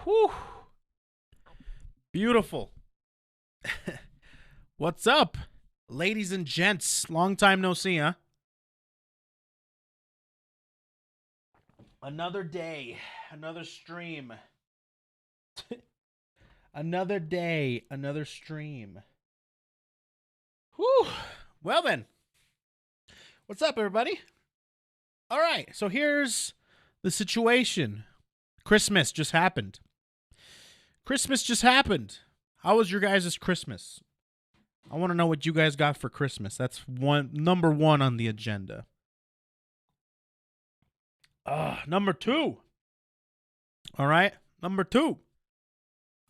Whew. Beautiful. What's up, ladies and gents? Long time no see, huh? Another day, another stream. Another day, another stream. Whew. Well then, what's up, everybody? All right, so here's the situation. Christmas just happened. How was your guys' Christmas? I want to know what you guys got for Christmas. That's number one on the agenda. Number two. All right, number two.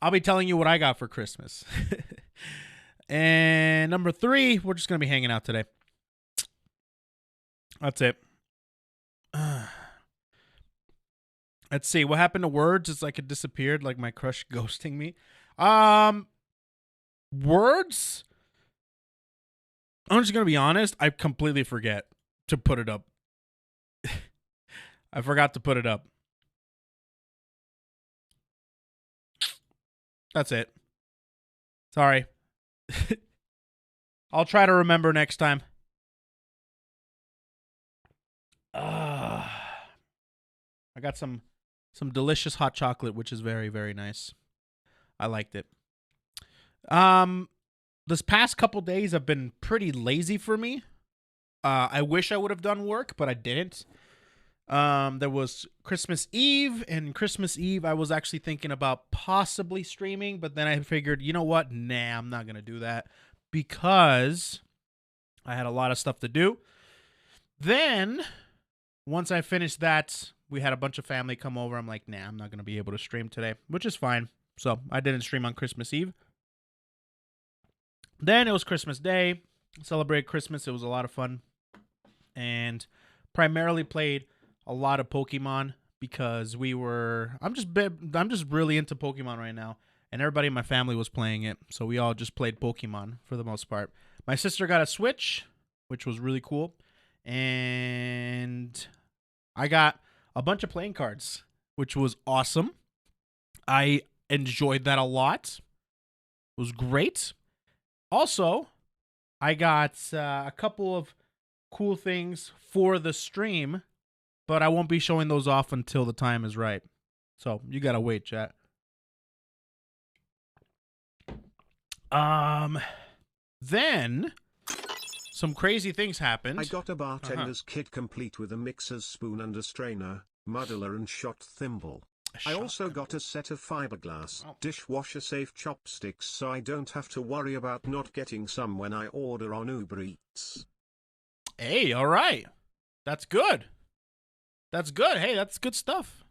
I'll be telling you what I got for Christmas. And number three, we're just going to be hanging out today. That's it. Let's see. What happened to words? It's like it disappeared, like my crush ghosting me. Words? I'm just going to be honest. I completely forget to put it up. I forgot to put it up. That's it. Sorry. I'll try to remember next time. I got some delicious hot chocolate, which is very, very nice. I liked it. This past couple days have been pretty lazy for me. I wish I would have done work, but I didn't. There was Christmas Eve, and Christmas Eve I was actually thinking about possibly streaming, but then I figured, you know what? Nah, I'm not going to do that because I had a lot of stuff to do. Then, once I finished that, we had a bunch of family come over. I'm like, nah, I'm not going to be able to stream today, which is fine. So I didn't stream on Christmas Eve. Then it was Christmas Day. Celebrated Christmas. It was a lot of fun. And primarily played a lot of Pokemon because I'm just really into Pokemon right now. And everybody in my family was playing it. So we all just played Pokemon for the most part. My sister got a Switch, which was really cool. And I got a bunch of playing cards, which was awesome. I enjoyed that a lot. It was great. Also, I got a couple of cool things for the stream, but I won't be showing those off until the time is right. So you gotta wait, chat. Then some crazy things happened. I got a bartender's kit complete with a mixer's spoon and a strainer, muddler and shot thimble. I also got a set of fiberglass, dishwasher-safe chopsticks so I don't have to worry about not getting some when I order on Uber Eats. Hey, all right. That's good. That's good. Hey, that's good stuff.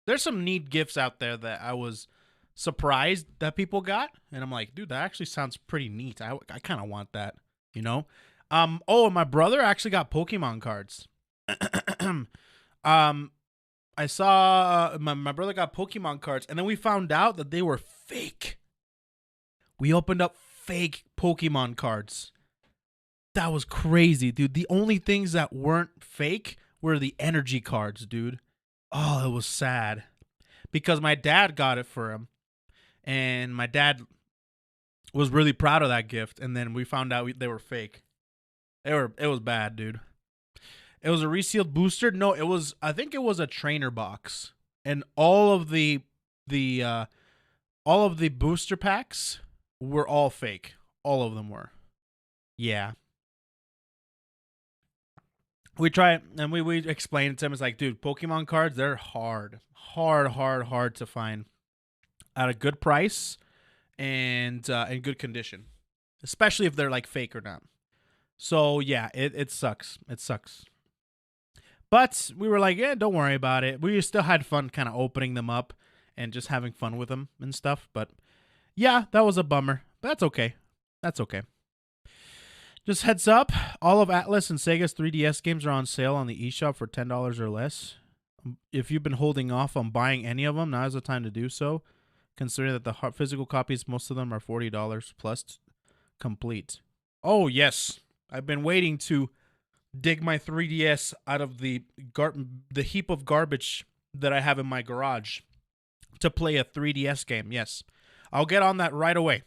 There's some neat gifts out there that I was surprised that people got. And I'm like, dude, that actually sounds pretty neat. I kind of want that, you know? Oh, and my brother actually got Pokemon cards. I saw my brother got Pokemon cards, and then we found out that they were fake. We opened up fake Pokemon cards. That was crazy, dude. The only things that weren't fake were the energy cards, dude. Oh, it was sad. Because my dad got it for him, and my dad was really proud of that gift, and then we found out they were fake. It was bad, dude. It was a resealed booster. No, I think it was a trainer box. And all of the booster packs were all fake. All of them were. Yeah. We try and we explained it to him. It's like, dude, Pokemon cards, they're hard to find at a good price and in good condition, especially if they're like fake or not. So yeah, it sucks. It sucks. But we were like, yeah, don't worry about it. We still had fun kind of opening them up and just having fun with them and stuff. But yeah, that was a bummer. But that's okay. That's okay. Just heads up, all of Atlas and Sega's 3DS games are on sale on the eShop for $10 or less. If you've been holding off on buying any of them, now is the time to do so, considering that the physical copies, most of them are $40 plus complete. Oh, yes. I've been waiting to dig my 3DS out of the heap of garbage that I have in my garage. to play a 3DS game. Yes. I'll get on that right away.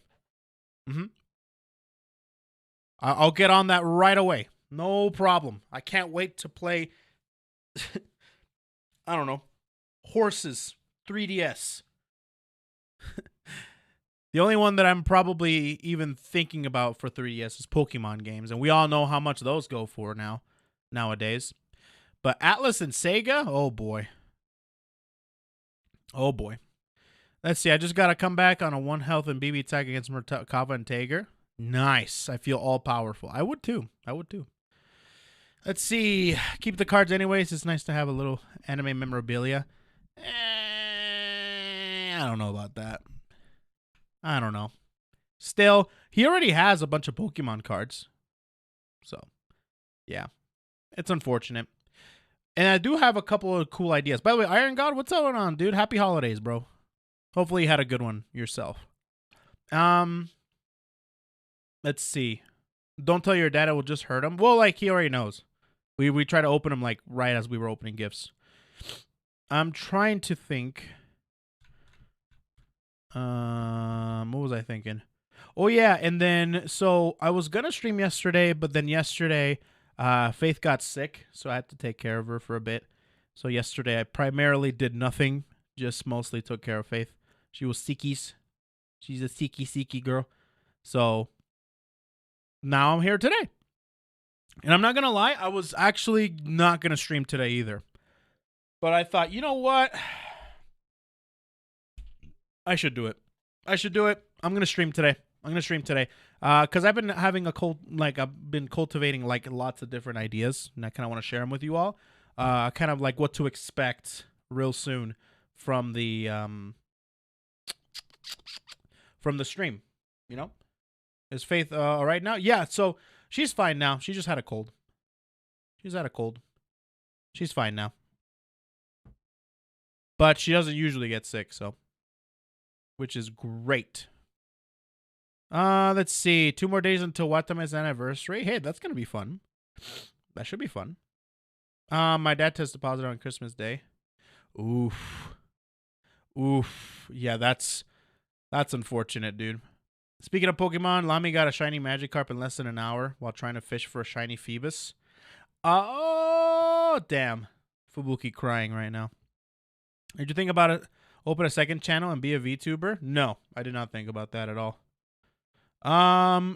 I'll get on that right away. No problem. I can't wait to play, I don't know, Horses 3DS. The only one that I'm probably even thinking about for 3DS is Pokemon games, and we all know how much those go for nowadays. But Atlas and Sega, oh boy. Oh boy. Let's see, I just got to come back on a 1 health and BB tag against Merkava and Tager. Nice. I feel all powerful. I would too. Let's see. Keep the cards anyways. It's nice to have a little anime memorabilia. I don't know about that. I don't know. Still, he already has a bunch of Pokemon cards. So, yeah. It's unfortunate. And I do have a couple of cool ideas. By the way, Iron God, what's going on, dude? Happy holidays, bro. Hopefully you had a good one yourself. Let's see. Don't tell your dad, it will just hurt him. Well, like, he already knows. We try to open them, like, right as we were opening gifts. I'm trying to think. What was I thinking? Oh, yeah, and then, so I was going to stream yesterday, but then yesterday, Faith got sick, so I had to take care of her for a bit. So yesterday, I primarily did nothing, just mostly took care of Faith. She was sickies. She's a sicky girl. So now I'm here today. And I'm not going to lie, I was actually not going to stream today either. But I thought, you know what? I should do it. I'm going to stream today. Because I've been having I've been cultivating like lots of different ideas, and I kind of want to share them with you all. Kind of like what to expect real soon from the stream. You know, is Faith all right now? Yeah, so she's fine now. She just had a cold. She's fine now, but she doesn't usually get sick, so which is great. Let's see. 2 more days until Watame's anniversary. Hey, that's gonna be fun. That should be fun. My dad tested positive on Christmas Day. Oof. Yeah, that's unfortunate, dude. Speaking of Pokemon, Lami got a shiny Magikarp in less than an hour while trying to fish for a shiny Phoebus. Oh, damn. Fubuki crying right now. Did you think about it? Open a second channel and be a VTuber? No, I did not think about that at all.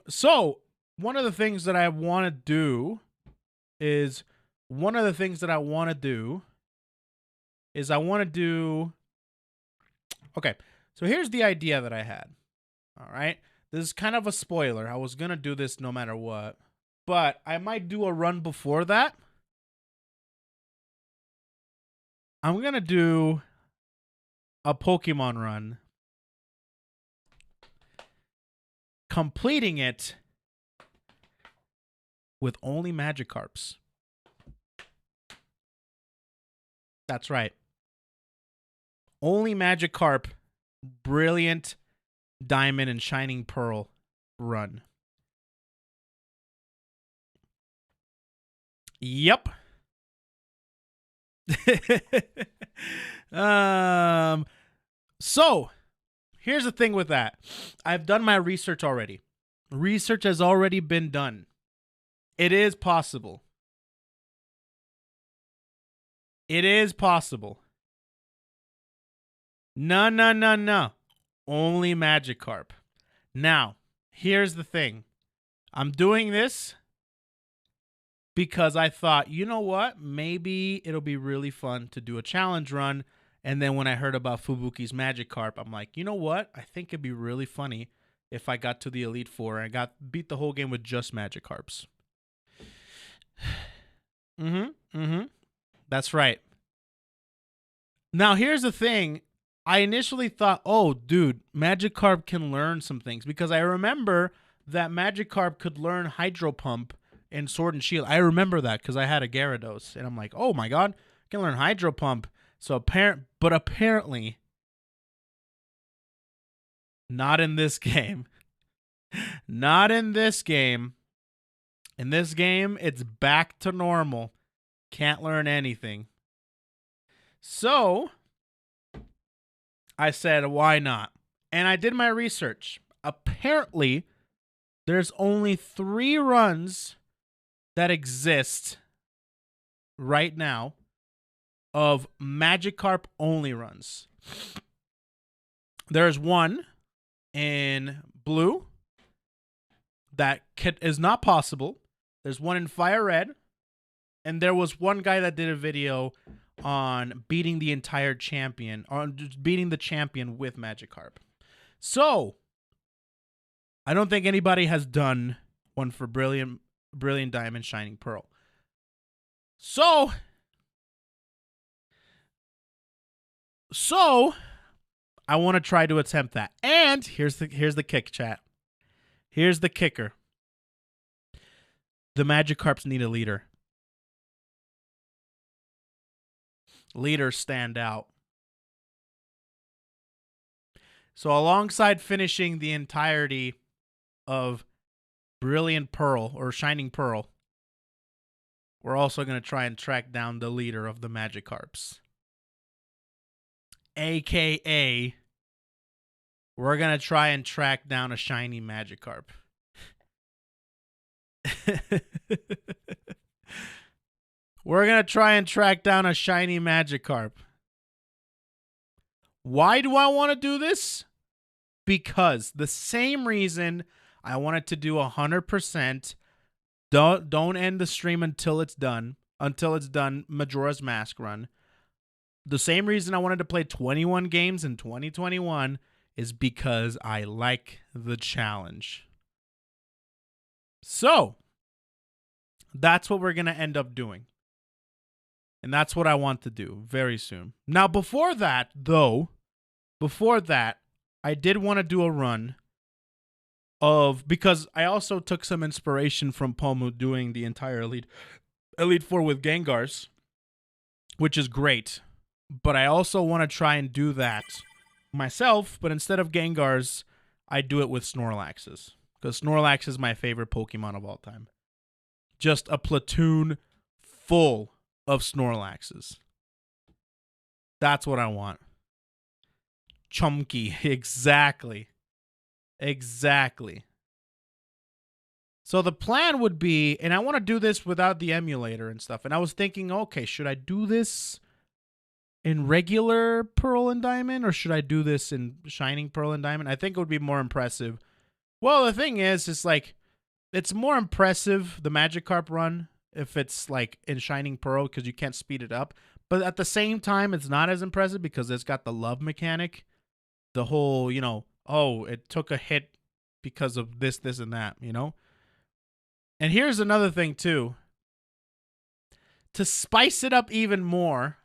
So one of the things that I want to do is okay. So here's the idea that I had. All right. This is kind of a spoiler. I was going to do this no matter what, but I might do a run before that. I'm going to do a Pokemon run, completing it with only Magikarps. That's right. Only Magikarp, Brilliant, Diamond, and Shining Pearl run. Yep. So here's the thing with that. I've done my research already. Research has already been done. It is possible. No. Only Magikarp. Now, here's the thing. I'm doing this because I thought, you know what? Maybe it'll be really fun to do a challenge run. And then when I heard about Fubuki's Magikarp, I'm like, you know what? I think it'd be really funny if I got to the Elite Four and beat the whole game with just Magikarps. That's right. Now, here's the thing. I initially thought, oh, dude, Magikarp can learn some things. Because I remember that Magikarp could learn Hydro Pump in Sword and Shield. I remember that because I had a Gyarados. And I'm like, oh, my God, I can learn Hydro Pump. So apparently, not in this game. Not in this game. In this game, it's back to normal. Can't learn anything. So I said, why not? And I did my research. Apparently, there's only 3 runs that exist right now of Magikarp only runs. There's one in blue that is not possible. There's one in fire red. And there was one guy that did a video on beating the entire champion, on just beating the champion with Magikarp. So, I don't think anybody has done one for Brilliant Diamond, Shining Pearl. So, I want to try to attempt that. And here's the kick, chat. Here's the kicker. The Magikarps need a leader. Leaders stand out. So alongside finishing the entirety of Brilliant Pearl or Shining Pearl, we're also going to try and track down the leader of the Magikarps. AKA, we're going to try and track down a shiny Magikarp. We're going to try and track down a shiny Magikarp. Why do I want to do this? Because the same reason I wanted to do 100%, don't end the stream until it's done, Majora's Mask run. The same reason I wanted to play 21 games in 2021 is because I like the challenge. So, that's what we're going to end up doing. And that's what I want to do very soon. Now, before that, I did want to do a run because I also took some inspiration from Pomu doing the entire Elite Four with Gengars, which is great. But I also want to try and do that myself, but instead of Gengars, I do it with Snorlaxes. Because Snorlax is my favorite Pokemon of all time. Just a platoon full of Snorlaxes. That's what I want. Chunky. Exactly. So the plan would be, and I want to do this without the emulator and stuff, and I was thinking, okay, should I do this in regular Pearl and Diamond, or should I do this in Shining Pearl and Diamond? I think it would be more impressive. Well, the thing is, it's like, it's more impressive, the Magikarp run, if it's like in Shining Pearl, because you can't speed it up. But at the same time, it's not as impressive because it's got the love mechanic. The whole, you know, oh, it took a hit because of this, and that, you know? And here's another thing, too. To spice it up even more,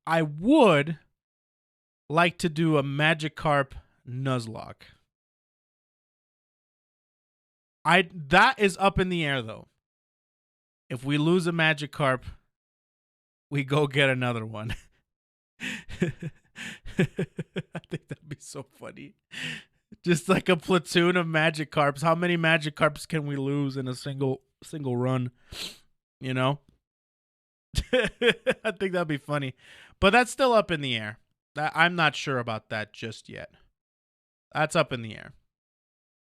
I would like to do a Magikarp Nuzlocke. That is up in the air, though. If we lose a Magikarp, we go get another one. I think that'd be so funny. Just like a platoon of Magikarps. How many Magikarps can we lose in a single run? You know? I think that'd be funny. But that's still up in the air. I'm not sure about that just yet. That's up in the air.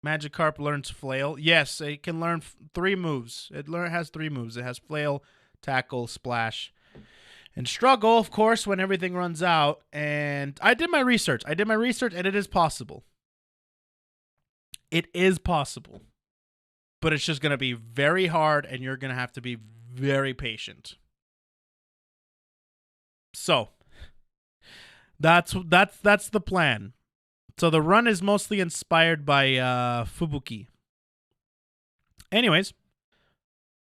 Magikarp learns Flail. Yes, it can learn 3 moves. It has 3 moves. It has Flail, Tackle, Splash, and Struggle, of course, when everything runs out. And I did my research. And it is possible. It is possible. But it's just going to be very hard, and you're going to have to be very patient. So, that's the plan. So the run is mostly inspired by Fubuki. Anyways,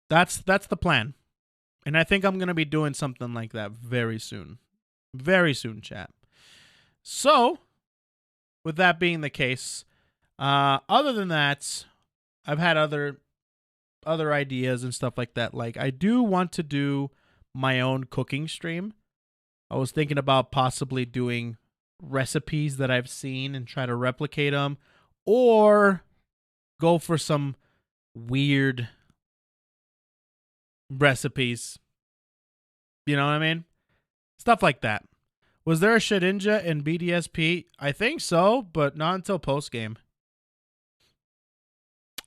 that's the plan. And I think I'm going to be doing something like that very soon. Very soon, chat. So, with that being the case, other than that, I've had other ideas and stuff like that. Like, I do want to do my own cooking stream. I was thinking about possibly doing recipes that I've seen and try to replicate them, or go for some weird recipes. You know what I mean? Stuff like that. Was there a Shedinja in BDSP? I think so, but not until post game.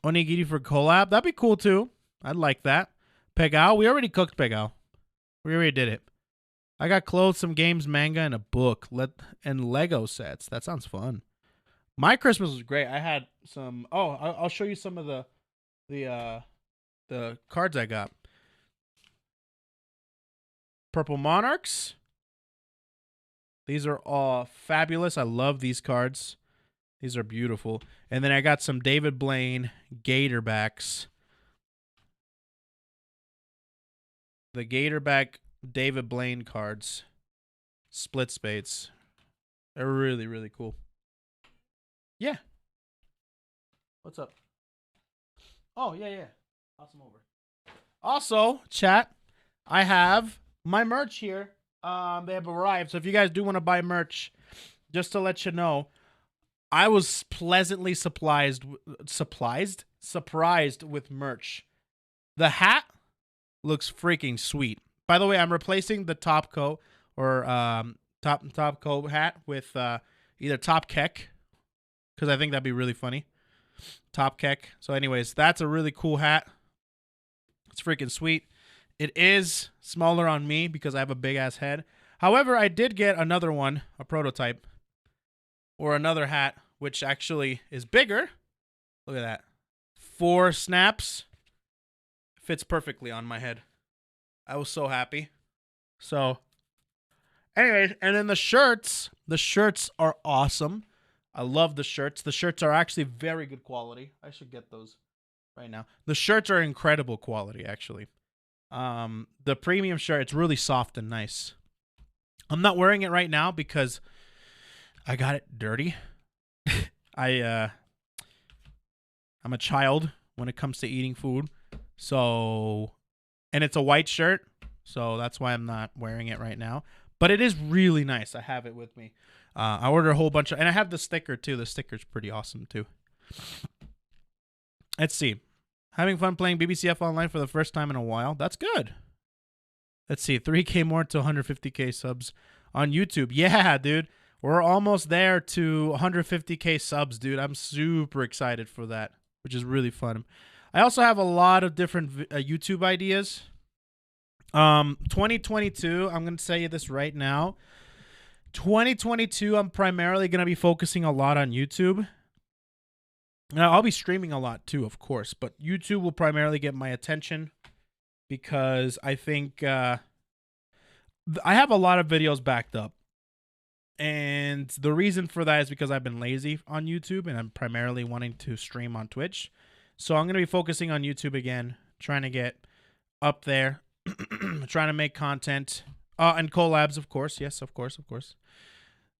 Onigiri for collab. That'd be cool too. I'd like that. Pegao. We already cooked Pegao. We already did it. I got clothes, some games, manga, and a book. And Lego sets. That sounds fun. My Christmas was great. I had some. Oh, I'll show you some of the cards I got. Purple Monarchs. These are all fabulous. I love these cards. These are beautiful. And then I got some David Blaine Gatorbacks. The Gatorback David Blaine cards. Split spades. They're really, really cool. Yeah. What's up? Oh, yeah. Awesome over. Also, chat, I have my merch here. They have arrived. So if you guys do want to buy merch, just to let you know, I was pleasantly surprised with merch. The hat looks freaking sweet. By the way, I'm replacing the top coat or top coat hat with either top kek, because I think that'd be really funny. Top kek. So anyways, that's a really cool hat. It's freaking sweet. It is smaller on me because I have a big ass head. However, I did get another one, a prototype, or another hat, which actually is bigger. Look at that. 4 snaps. Fits perfectly on my head. I was so happy. So, anyways, and then the shirts. The shirts are awesome. I love the shirts. The shirts are actually very good quality. I should get those right now. The shirts are incredible quality, actually. The premium shirt, it's really soft and nice. I'm not wearing it right now because I got it dirty. I'm a child when it comes to eating food. So, and it's a white shirt, so that's why I'm not wearing it right now. But it is really nice. I have it with me. I ordered a whole bunch of, and I have the sticker too. The sticker's pretty awesome too. Let's see. Having fun playing BBCF online for the first time in a while. That's good. Let's see. 3K more to 150K subs on YouTube. Yeah, dude. We're almost there to 150K subs, dude. I'm super excited for that, which is really fun. I also have a lot of different YouTube ideas. 2022, I'm going to tell you this right now. 2022, I'm primarily going to be focusing a lot on YouTube. Now, I'll be streaming a lot too, of course, but YouTube will primarily get my attention because I think I have a lot of videos backed up. And the reason for that is because I've been lazy on YouTube and I'm primarily wanting to stream on Twitch. So I'm going to be focusing on YouTube again, trying to get up there, trying to make content, and collabs, of course. Yes, of course.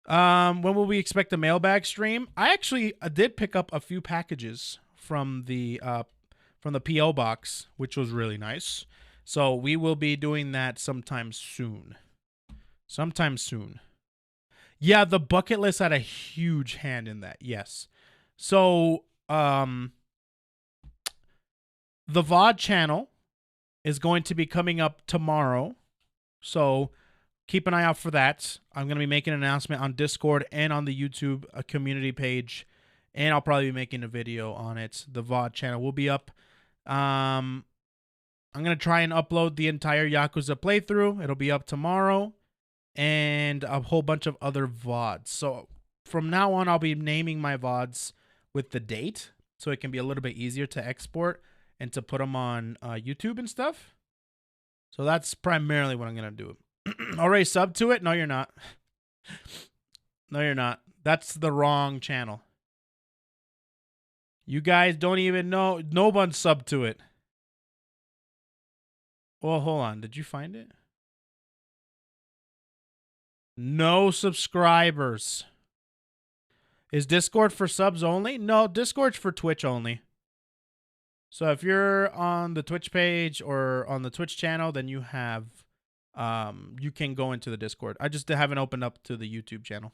When will we expect the mailbag stream? I actually did pick up a few packages from the PO box, which was really nice. So we will be doing that sometime soon. Yeah, the bucket list had a huge hand in that. Yes. So, the VOD channel is going to be coming up tomorrow. So, keep an eye out for that. I'm going to be making an announcement on Discord and on the YouTube community page. And I'll probably be making a video on it. The VOD channel will be up. I'm going to try and upload the entire Yakuza playthrough. It'll be up tomorrow. And a whole bunch of other VODs. So from now on, I'll be naming my VODs with the date so it can be a little bit easier to export and to put them on YouTube and stuff. So that's primarily what I'm going to do. Already sub to it? No, you're not. No, you're not. That's the wrong channel. You guys don't even know. No one subbed to it. Well, hold on. Did you find it? No subscribers. Is Discord for subs only? No, Discord's for Twitch only. So if you're on the Twitch page or on the Twitch channel, then you have, you can go into the Discord. I just haven't opened up to the YouTube channel.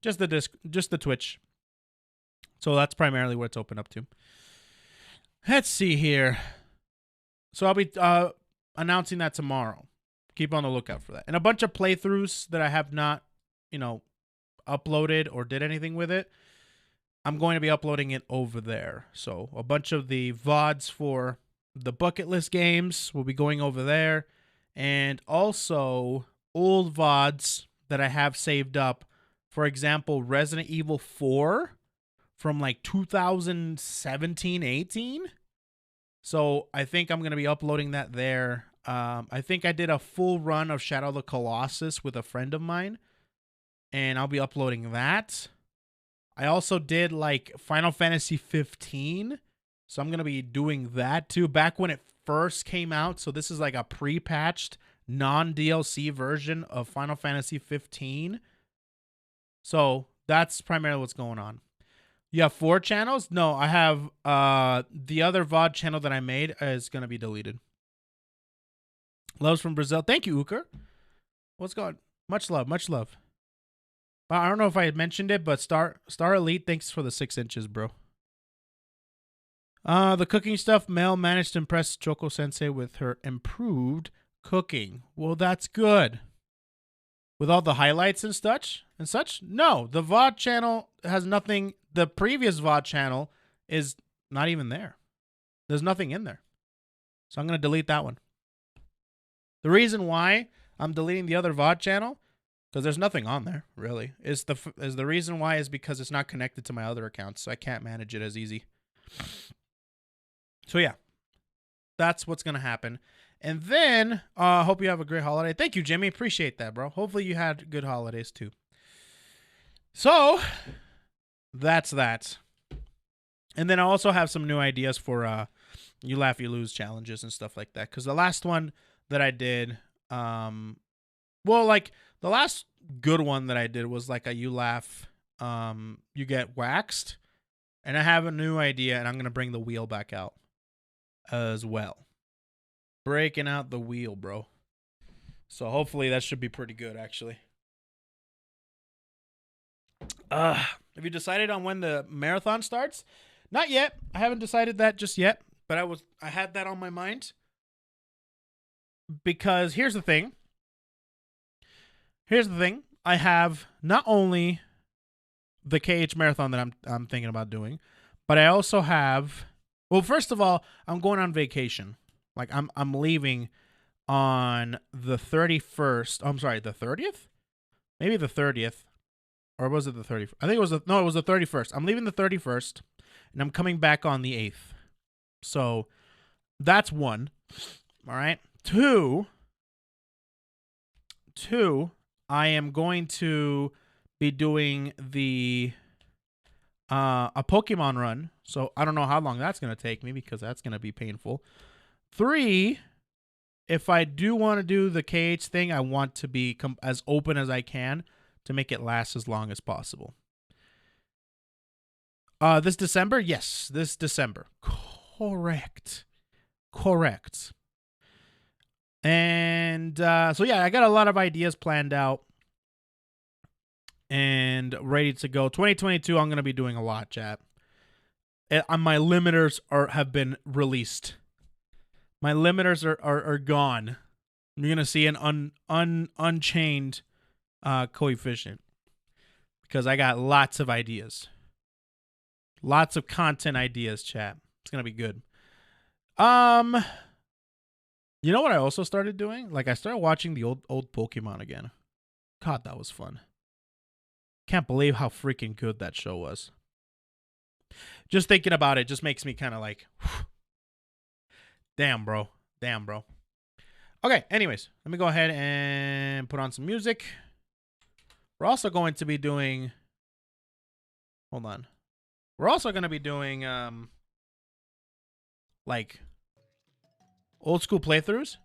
Just the Twitch. So that's primarily what it's open up to. Let's see here. So I'll be announcing that tomorrow. Keep on the lookout for that. And a bunch of playthroughs that I have not you know, uploaded or did anything with it, I'm going to be uploading it over there. So a bunch of the VODs for the bucket list games will be going over there. And also old VODs that I have saved up. For example, Resident Evil 4 from like 2017, 18. So I think I'm going to be uploading that there. I think I did a full run of Shadow of the Colossus with a friend of mine, and I'll be uploading that. I also did like Final Fantasy 15, so I'm going to be doing that too. Back when it first came out, so this is like a pre-patched non-DLC version of Final Fantasy 15. So that's primarily what's going on. You have 4 channels? No, I have the other VOD channel that I made is going to be deleted. Loves from Brazil. Thank you, Uker. What's going on? Much love, much love. I don't know if I had mentioned it, but Star Elite, thanks for the 6 inches, bro. The cooking stuff, Mel managed to impress Choco Sensei with her improved cooking. Well, that's good. With all the highlights and such? No, the VOD channel has nothing. The previous VOD channel is not even there. There's nothing in there. So I'm going to delete that one. The reason why I'm deleting the other VOD channel, because there's nothing on there, really, is the reason why is because it's not connected to my other accounts, so I can't manage it as easy. So yeah, that's what's going to happen. And then, hope you have a great holiday. Thank you, Jimmy. Appreciate that, bro. Hopefully you had good holidays, too. So, that's that. And then I also have some new ideas for You Laugh, You Lose challenges and stuff like that. Because the last one that I did, well, like, the last good one that I did was like a You Laugh, You Get Waxed. And I have a new idea, and I'm going to bring the wheel back out as well. Breaking out the wheel, bro. So hopefully that should be pretty good, actually. Have you decided on when the marathon starts? Not yet. I haven't decided that just yet, but I had that on my mind. Because here's the thing. I have not only the KH marathon that I'm thinking about doing, but I also have, well, first of all, I'm going on vacation. Like I'm leaving on the 31st. I'm sorry, the 30th? Maybe the 30th. Or was it the 31st? I think it was it was the 31st. I'm leaving the 31st and I'm coming back on the 8th. So that's one. All right. Two, I am going to be doing the a Pokemon run. So I don't know how long that's going to take me because that's going to be painful. 3, if I do want to do the KH thing, I want to be as open as I can to make it last as long as possible. This December? Yes, this December. Correct. And so, yeah, I got a lot of ideas planned out and ready to go. 2022, I'm going to be doing a lot, chat. My limiters have been released. My limiters are gone. You're going to see an unchained coefficient because I got lots of ideas. Lots of content ideas, chat. It's going to be good. You know what I also started doing? Like, I started watching the old Pokemon again. God, that was fun. Can't believe how freaking good that show was. Just thinking about it just makes me kind of like, damn, bro. Okay, anyways, let me go ahead and put on some music. We're also going to be doing, hold on. We're also going to be doing, like, old school playthroughs.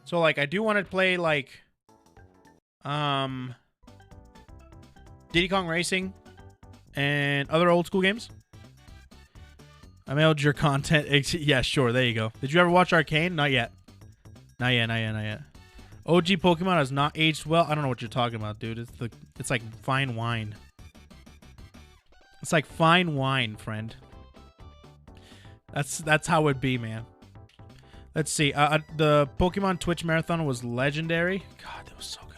So, like, I do want to play, like, Diddy Kong Racing and other old school games. I mailed your content. Yeah, sure. There you go. Did you ever watch Arcane? Not yet. Not yet. OG Pokemon has not aged well. I don't know what you're talking about, dude. It's like fine wine. It's like fine wine, friend. That's how it be, man. Let's see. The Pokemon Twitch Marathon was legendary. God, that was so good.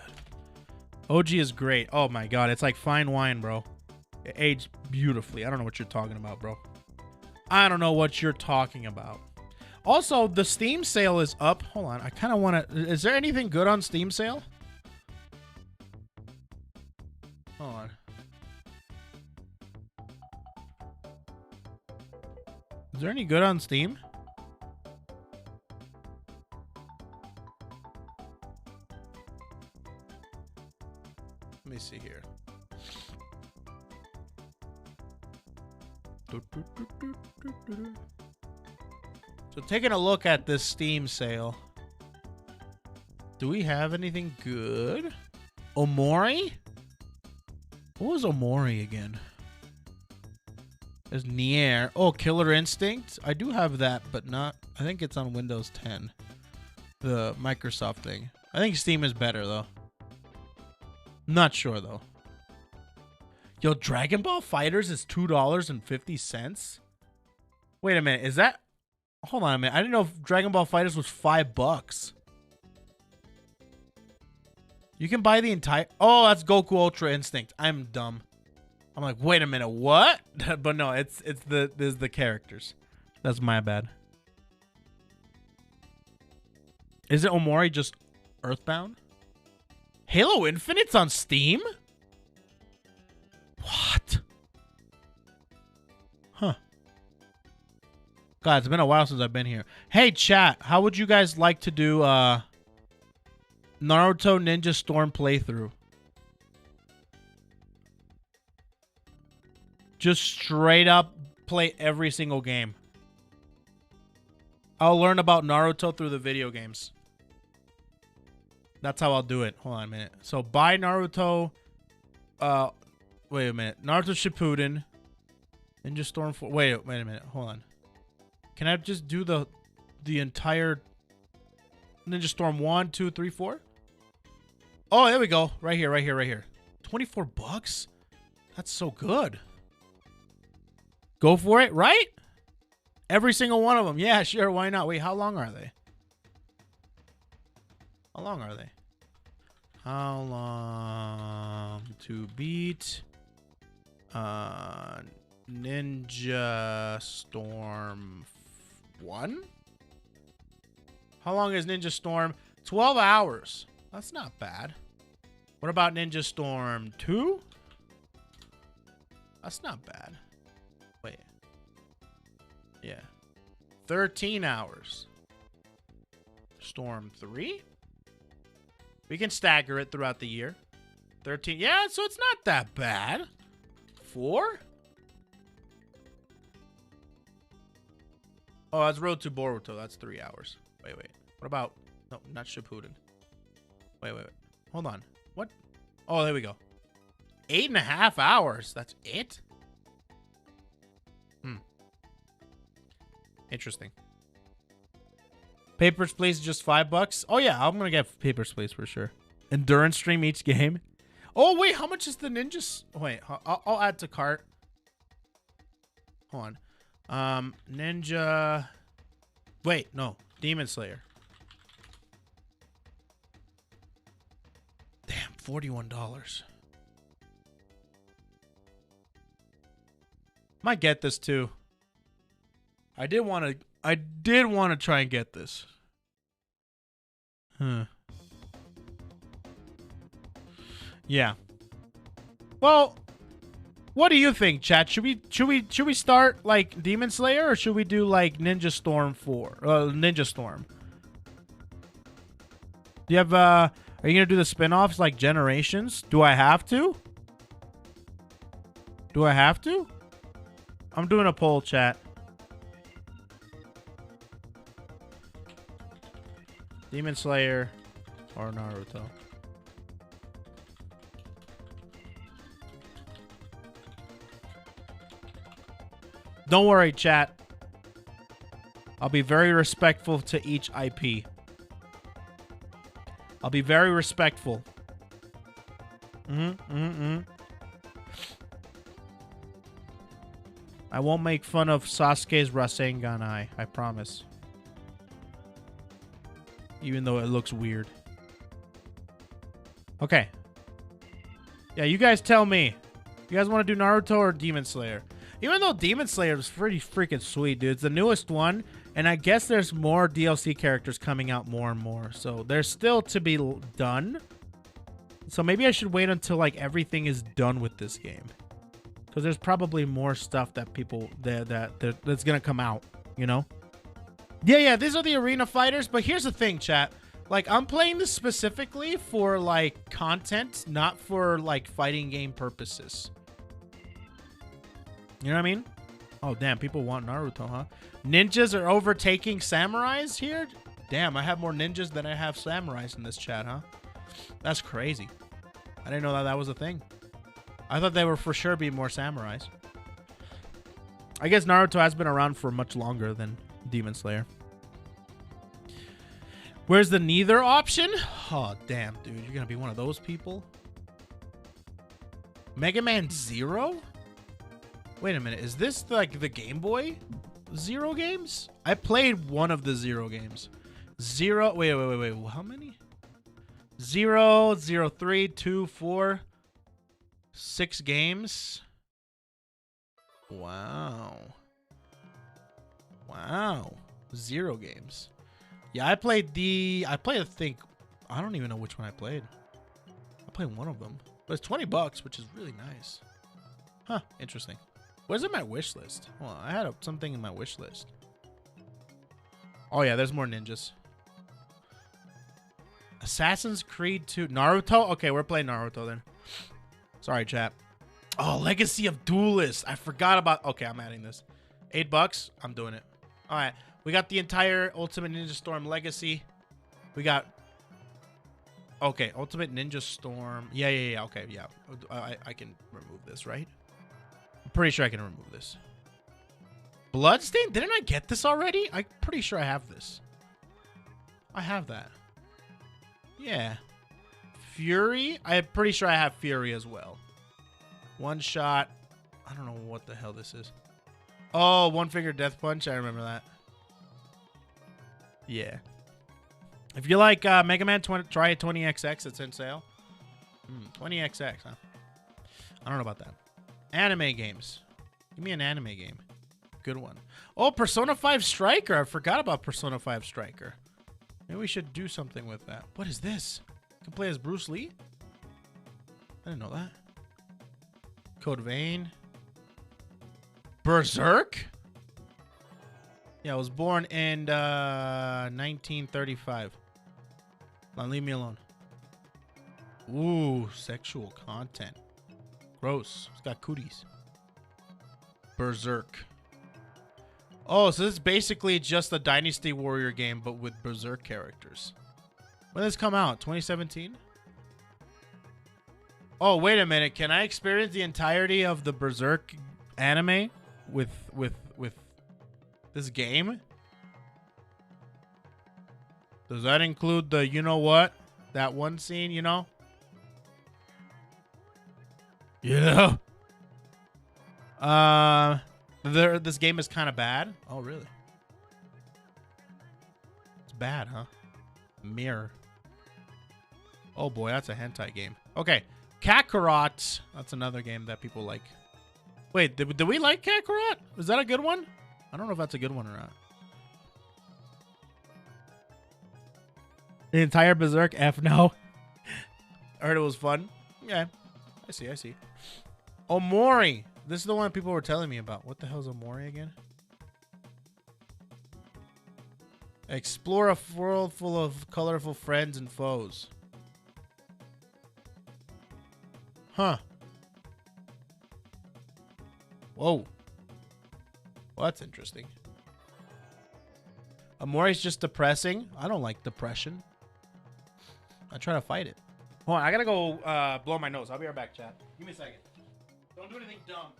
OG is great. Oh my god, it's like fine wine, bro. It aged beautifully. I don't know what you're talking about, bro. I don't know what you're talking about. Also, the Steam sale is up. Hold on. I kind of want to... Is there anything good on Steam sale? Hold on. Is there any good on Steam? Let me see here. So taking a look at this Steam sale. Do we have anything good? Omori? What was Omori again? There's Nier. Oh, Killer Instinct. I do have that, but not... I think it's on Windows 10. The Microsoft thing. I think Steam is better, though. Not sure, though. Yo, Dragon Ball Fighters is $2.50? Wait a minute. Is that... Hold on a minute. I didn't know if Dragon Ball Fighters was $5. You can buy the entire... Oh, that's Goku Ultra Instinct. I'm dumb. I'm like, wait a minute, what? But no, it's the characters. That's my bad. Is it Omori just Earthbound? Halo Infinite's on Steam? What? Huh. God, it's been a while since I've been here. Hey, chat, how would you guys like to do Naruto Ninja Storm playthrough? Just straight up play every single game. I'll learn about Naruto through the video games. That's how I'll do it. Hold on a minute. So buy Naruto. Wait a minute. Naruto Shippuden. Ninja Storm 4. Wait a minute. Hold on. Can I just do the entire Ninja Storm 1, 2, 3, 4? Oh, there we go. Right here, right here, right here. $24? That's so good. Go for it, right? Every single one of them. Yeah, sure. Why not? Wait, how long are they? How long are they? How long to beat Ninja Storm 1? How long is Ninja Storm? 12 hours. That's not bad. What about Ninja Storm 2? That's not bad. Wait. Yeah. 13 hours. Storm 3? We can stagger it throughout the year. 13. Yeah, so it's not that bad. 4? Oh, that's Road to Boruto. That's 3 hours. Wait. What about... No, not Shippuden. Wait. Hold on. What? Oh, there we go. 8.5 hours. That's it? Interesting. Papers, Please, just $5. Oh, yeah. I'm going to get Papers, Please for sure. Endurance stream each game. Oh, wait. How much is the ninjas? Wait. I'll add to cart. Hold on. Ninja. Wait, no. Demon Slayer. Damn, $41. Might get this too. I did want to try and get this. Yeah. Well, what do you think, chat? Should we start like Demon Slayer, or should we do like Ninja Storm 4? Ninja Storm. Do you have are you gonna do the spin-offs like Generations? Do I have to? Do I have to? I'm doing a poll, chat. Demon Slayer or Naruto? Don't worry, chat. I'll be very respectful to each IP. I'll be very respectful. I won't make fun of Sasuke's Rasengan Eye. I promise. even though it looks weird. Okay. Yeah, you guys tell me. You guys want to do Naruto or Demon Slayer? Even though Demon Slayer is pretty freaking sweet, dude. It's the newest one, and I guess there's more DLC characters coming out more and more. So there's still to be done. So maybe I should wait until like everything is done with this game, because there's probably more stuff that people that's gonna come out. You know? Yeah. These are the arena fighters. But here's the thing, chat. Like, I'm playing this specifically for like content, not for like fighting game purposes. You know what I mean? Oh, damn. People want Naruto, huh? Ninjas are overtaking samurais here? Damn, I have more ninjas than I have samurais in this chat, huh? That's crazy. I didn't know that was a thing. I thought they were for sure be more samurais. I guess Naruto has been around for much longer than Demon Slayer. Where's the neither option? Oh, damn, dude. You're going to be one of those people? Mega Man Zero? Wait a minute, is this like the Game Boy Zero games? I played one of the Zero games. Zero, wait, how many? 0, 0, 3, 2, 4, 6 games. Wow. 0 games. Yeah, I played I think, I don't even know which one I played. I played one of them. But it's $20, which is really nice. Huh, interesting. Where's in my wish list? Well, I had something in my wish list. Oh, yeah, there's more ninjas. Assassin's Creed 2. Naruto? Okay, we're playing Naruto then. Sorry, chat. Oh, Legacy of Duelist. I forgot about... Okay, I'm adding this. $8. I'm doing it. All right. We got the entire Ultimate Ninja Storm Legacy. We got... Okay, Ultimate Ninja Storm. Yeah. Okay, yeah. I can remove this, right? I'm pretty sure I can remove this. Bloodstain? Didn't I get this already? I'm pretty sure I have this. I have that. Yeah. Fury? I'm pretty sure I have Fury as well. One shot. I don't know what the hell this is. Oh, One Finger Death Punch. I remember that. Yeah. If you like Mega Man, try 20XX. It's in sale. 20XX, huh? I don't know about that. Anime games. Give me an anime game. Good one. Oh, Persona 5 Striker. I forgot about Persona 5 Striker. Maybe we should do something with that. What is this? You can play as Bruce Lee? I didn't know that. Code Vein. Berserk? Yeah, I was born in 1935. Come on, leave me alone. Ooh, sexual content. Gross. It's got cooties. Berserk. Oh, so this is basically just a Dynasty Warrior game, but with Berserk characters. When did this come out? 2017? Oh, wait a minute. Can I experience the entirety of the Berserk anime with this game? Does that include the, you know what? That one scene, you know? Yeah. This game is kind of bad. Oh, really? It's bad, huh? Mirror. Oh boy, that's a hentai game. Okay, Kakarot. That's another game that people like. Wait, did we like Kakarot? Is that a good one? I don't know if that's a good one or not. The entire Berserk? F no. I heard it was fun. Yeah, I see. Omori. This is the one people were telling me about. What the hell is Omori again? Explore a world full of colorful friends and foes. Huh. Whoa. Well, that's interesting. Omori's just depressing. I don't like depression. I try to fight it. Hold on, I gotta go blow my nose. I'll be right back, chat. Give me a second. Don't do anything dumb.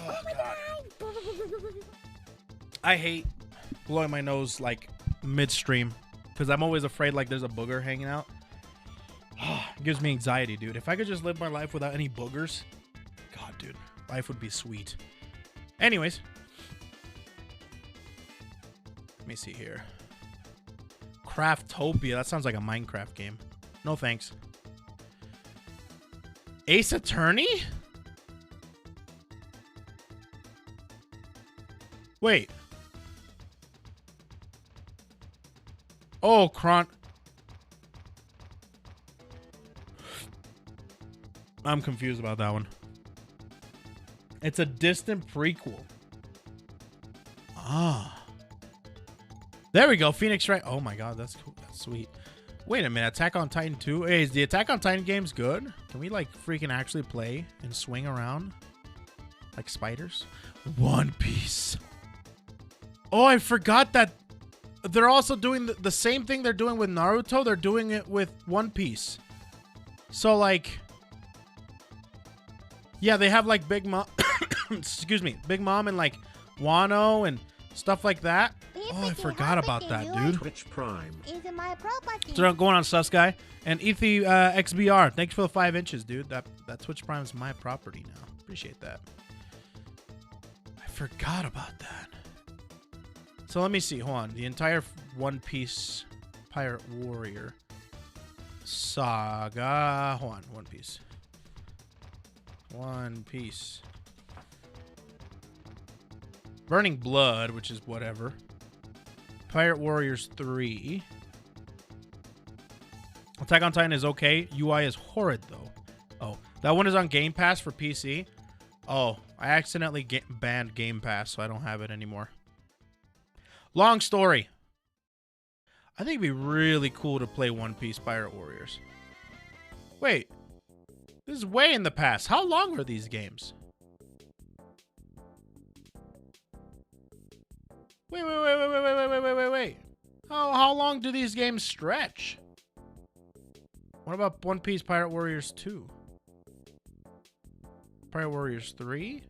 Oh, God. I hate blowing my nose like midstream because I'm always afraid like there's a booger hanging out. It gives me anxiety, dude. If I could just live my life without any boogers, God, dude, life would be sweet. Anyways, let me see here. Craftopia. That sounds like a Minecraft game. No thanks. Ace Attorney? Wait. Oh, I'm confused about that one. It's a distant prequel. Ah. There we go. Phoenix Wright. Oh my God, that's cool. That's sweet. Wait a minute. Attack on Titan 2? Hey, is the Attack on Titan games good? Can we like freaking actually play and swing around like spiders? One Piece. Oh, I forgot that they're also doing the same thing they're doing with Naruto. They're doing it with One Piece. So like, yeah, they have like Big Mom, excuse me, Big Mom and like Wano and stuff like that. Oh, I forgot about that, dude. Twitch Prime. So going on, Sus Guy and Ethi XBR. Thanks for the 5 inches, dude. That Twitch Prime is my property now. Appreciate that. I forgot about that. So let me see. Hold on. The entire One Piece Pirate Warrior saga. Hold on. One Piece. One Piece. Burning Blood, which is whatever. Pirate Warriors 3. Attack on Titan is okay. UI is horrid, though. Oh, that one is on Game Pass for PC. Oh, I accidentally banned Game Pass, so I don't have it anymore. Long story. I think it'd be really cool to play One Piece Pirate Warriors. Wait. This is way in the past. How long are these games? Wait. How long do these games stretch? What about One Piece Pirate Warriors 2? Pirate Warriors 3?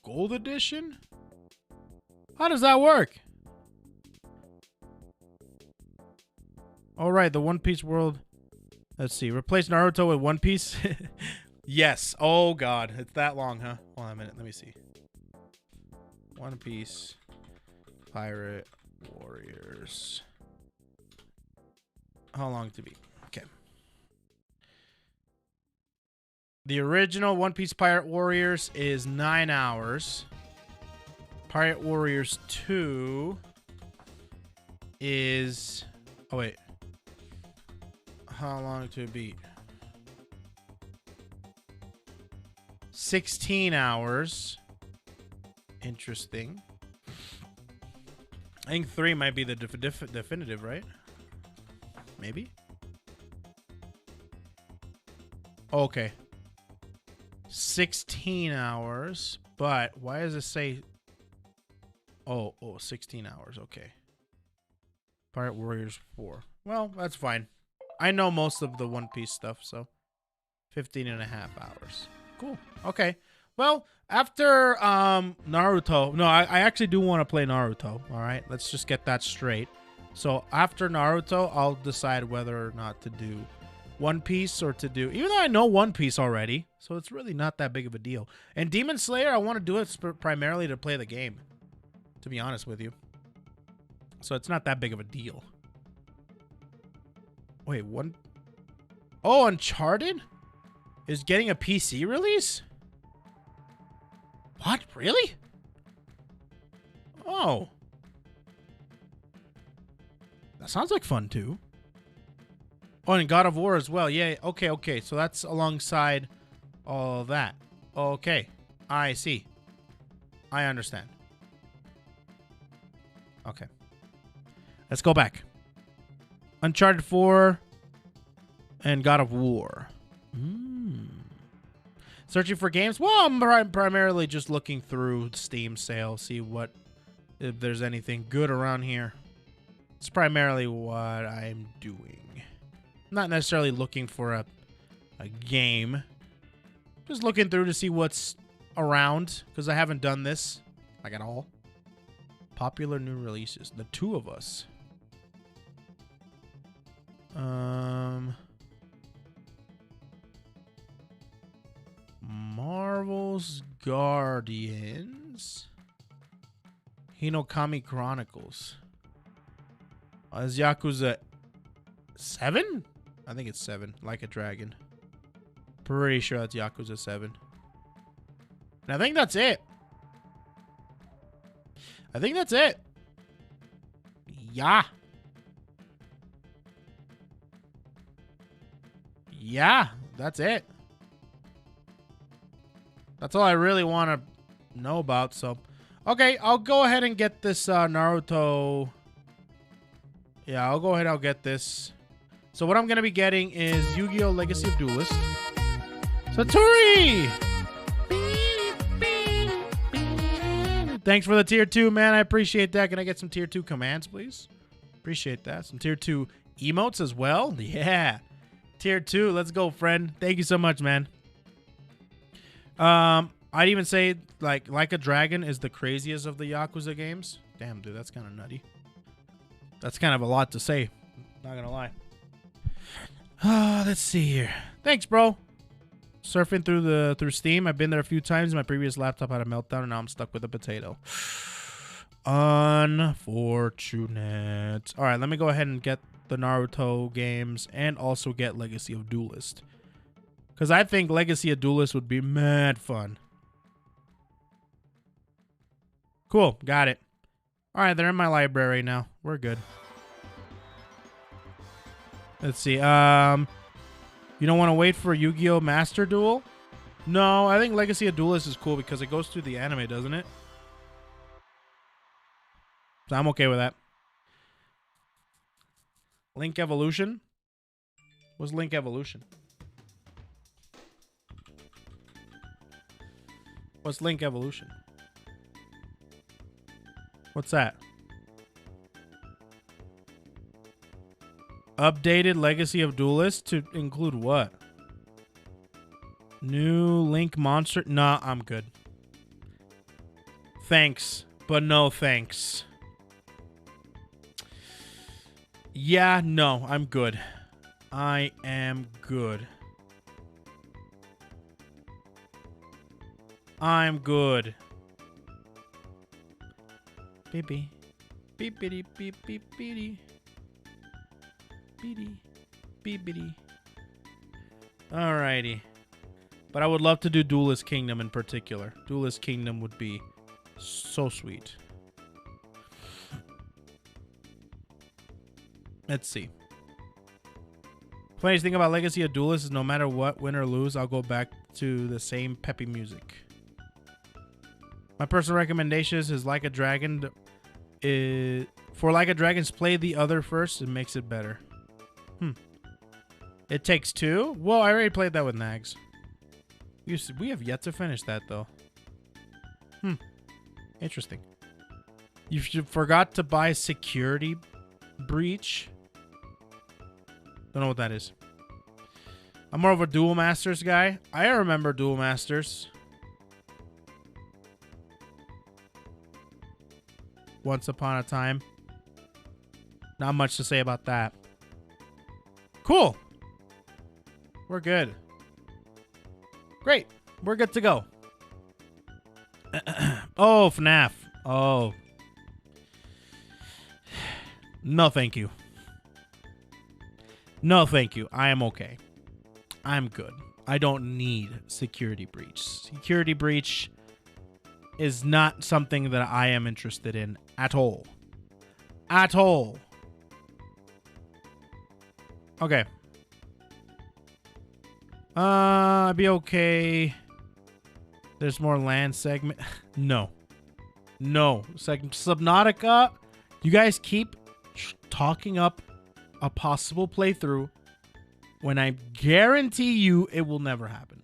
Gold Edition? How does that work? All right, the One Piece world. Let's see. Replace Naruto with One Piece? Yes. Oh, God. It's that long, huh? Hold on a minute. Let me see. One Piece Pirate Warriors. How long to beat? Okay. The original One Piece Pirate Warriors is 9 hours. Pirate Warriors 2 is... Oh, wait. How long to beat? 16 hours. Interesting. I think 3 might be the definitive, right? Maybe? Okay. 16 hours. But why does it say... Oh, 16 hours. Okay. Pirate Warriors 4. Well, that's fine. I know most of the One Piece stuff, so 15 and a half hours. Cool. Okay. Well, after Naruto, no, I actually do want to play Naruto. All right, let's just get that straight. So after Naruto, I'll decide whether or not to do One Piece or to do, even though I know One Piece already, so it's really not that big of a deal. And Demon Slayer, I want to do it primarily to play the game, to be honest with you. So it's not that big of a deal. Wait, oh, Uncharted is getting a PC release? What? Really? Oh. That sounds like fun, too. Oh, and God of War as well. Yeah, okay, okay. So that's alongside all of that. Okay. I see. I understand. Okay. Let's go back. Uncharted 4 and God of War. Searching for games? Well, I'm primarily just looking through Steam sale, see if there's anything good around here. It's primarily what I'm doing. Not necessarily looking for a game. Just looking through to see what's around, because I haven't done this, like, at all. Popular new releases. The two of us. Marvel's Guardians. Hinokami Chronicles. Is Yakuza 7? I think it's 7. Like a Dragon. Pretty sure that's Yakuza 7. And I think that's it. I think that's it. Yeah. Yeah, that's it. That's all I really want to know about. So, okay, I'll go ahead and get this Naruto. Yeah, I'll go ahead. I'll get this. So what I'm going to be getting is Yu-Gi-Oh! Legacy of Duelist. Satori! Thanks for the tier 2, man. I appreciate that. Can I get some tier 2 commands, please? Appreciate that. Some tier 2 emotes as well. Yeah. Tier 2. Let's go, friend. Thank you so much, man. I'd even say like a Dragon is the craziest of the Yakuza games. Damn, dude, that's kind of nutty. That's kind of a lot to say. Not gonna lie. Let's see here. Thanks, bro. Surfing through Steam. I've been there a few times. My previous laptop had a meltdown, and now I'm stuck with a potato. Unfortunate. All right, let me go ahead and get the Naruto games and also get Legacy of Duelist. Because I think Legacy of Duelist would be mad fun. Cool. Got it. All right, they're in my library now. We're good. Let's see. You don't want to wait for Yu-Gi-Oh! Master Duel? No, I think Legacy of Duelist is cool because it goes through the anime, doesn't it? So I'm okay with that. Link Evolution? What's Link Evolution? What's Link Evolution? What's that? Updated Legacy of Duelist to include what? New Link monster? Nah, I'm good. Thanks, but no thanks. Yeah, no, I'm good. I am good. I'm good. Beepy. Beepity beep beep beady. Beady. Beepity. Alrighty. But I would love to do Duelist Kingdom in particular. Duelist Kingdom would be so sweet. Let's see. Funniest thing about Legacy of Duelist is no matter what, win or lose, I'll go back to the same peppy music. My personal recommendation is Like a Dragon. For Like a Dragon's play the other first. It makes it better. It Takes Two? Well, I already played that with Nags. We have yet to finish that, though. Interesting. You forgot to buy Security Breach. Don't know what that is. I'm more of a Duel Masters guy. I remember Duel Masters. once upon a time. Not much to say about that. Cool. We're good. Great. We're good to go. Oh, FNAF. Oh. No, thank you. No, thank you. I am okay. I'm good. I don't need security breach. Security breach is not something that I am interested in at all. At all. Okay. I'd be okay. There's more land segment. No. No. Subnautica, you guys keep talking up a possible playthrough when I guarantee you it will never happen.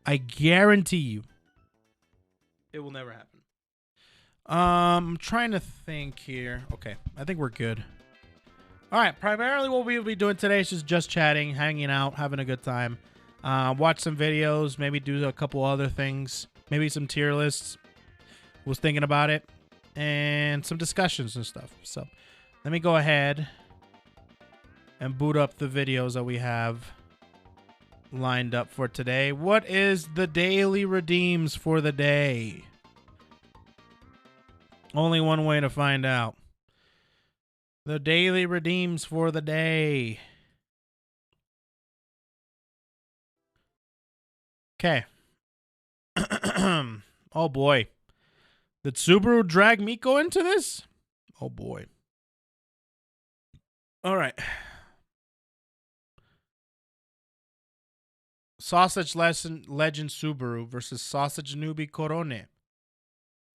I guarantee you it will never happen. I'm trying to think here. Okay, I think we're good. All right, primarily what we will be doing today is just chatting, hanging out, having a good time. Watch some videos, maybe do a couple other things, maybe some tier lists. Was thinking about it, and some discussions and stuff. So let me go ahead and boot up the videos that we have lined up for today. What is the daily redeems for the day? Only one way to find out. The daily redeems for the day. Okay. Oh boy. Did Subaru drag Miko into this? Oh boy. All right. Sausage Legend Subaru versus Sausage Newbie Corone.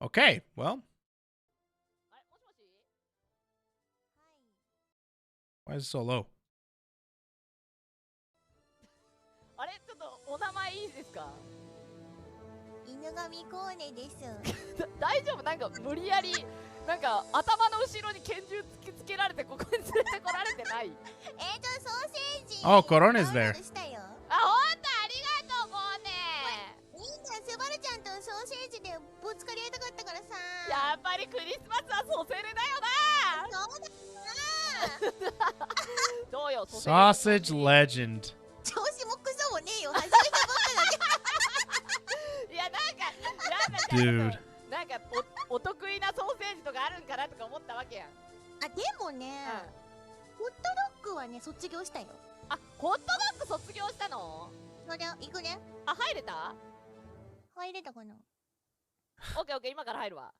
Okay, well. Why is it so low? あれちょっとお名前いいですか？犬神コーネです。大丈夫？なんか無理やりなんか頭の後ろに拳銃突きつけられてここに連れてこられてない？ソーセージ。Oh, Corona's there. あ、ほんとありがとうコーネ。みんなスバルちゃんとソーセージでぶつかり合いたかったからさ。やっぱりクリスマスはソセレだよな。そうだよな。どうよ、Sausage Legend. 調子もクソもねえよ。始めたばっかだけ。いやDude. なんかお得意なソーセージとかあるんかなとか思ったわけやん。あ、でもね、ホットドッグはね卒業したよ。あ、ホットドッグ卒業したの？そりゃ行くね。あ、入れた？入れたかな。オッケーオッケー、今から入るわ。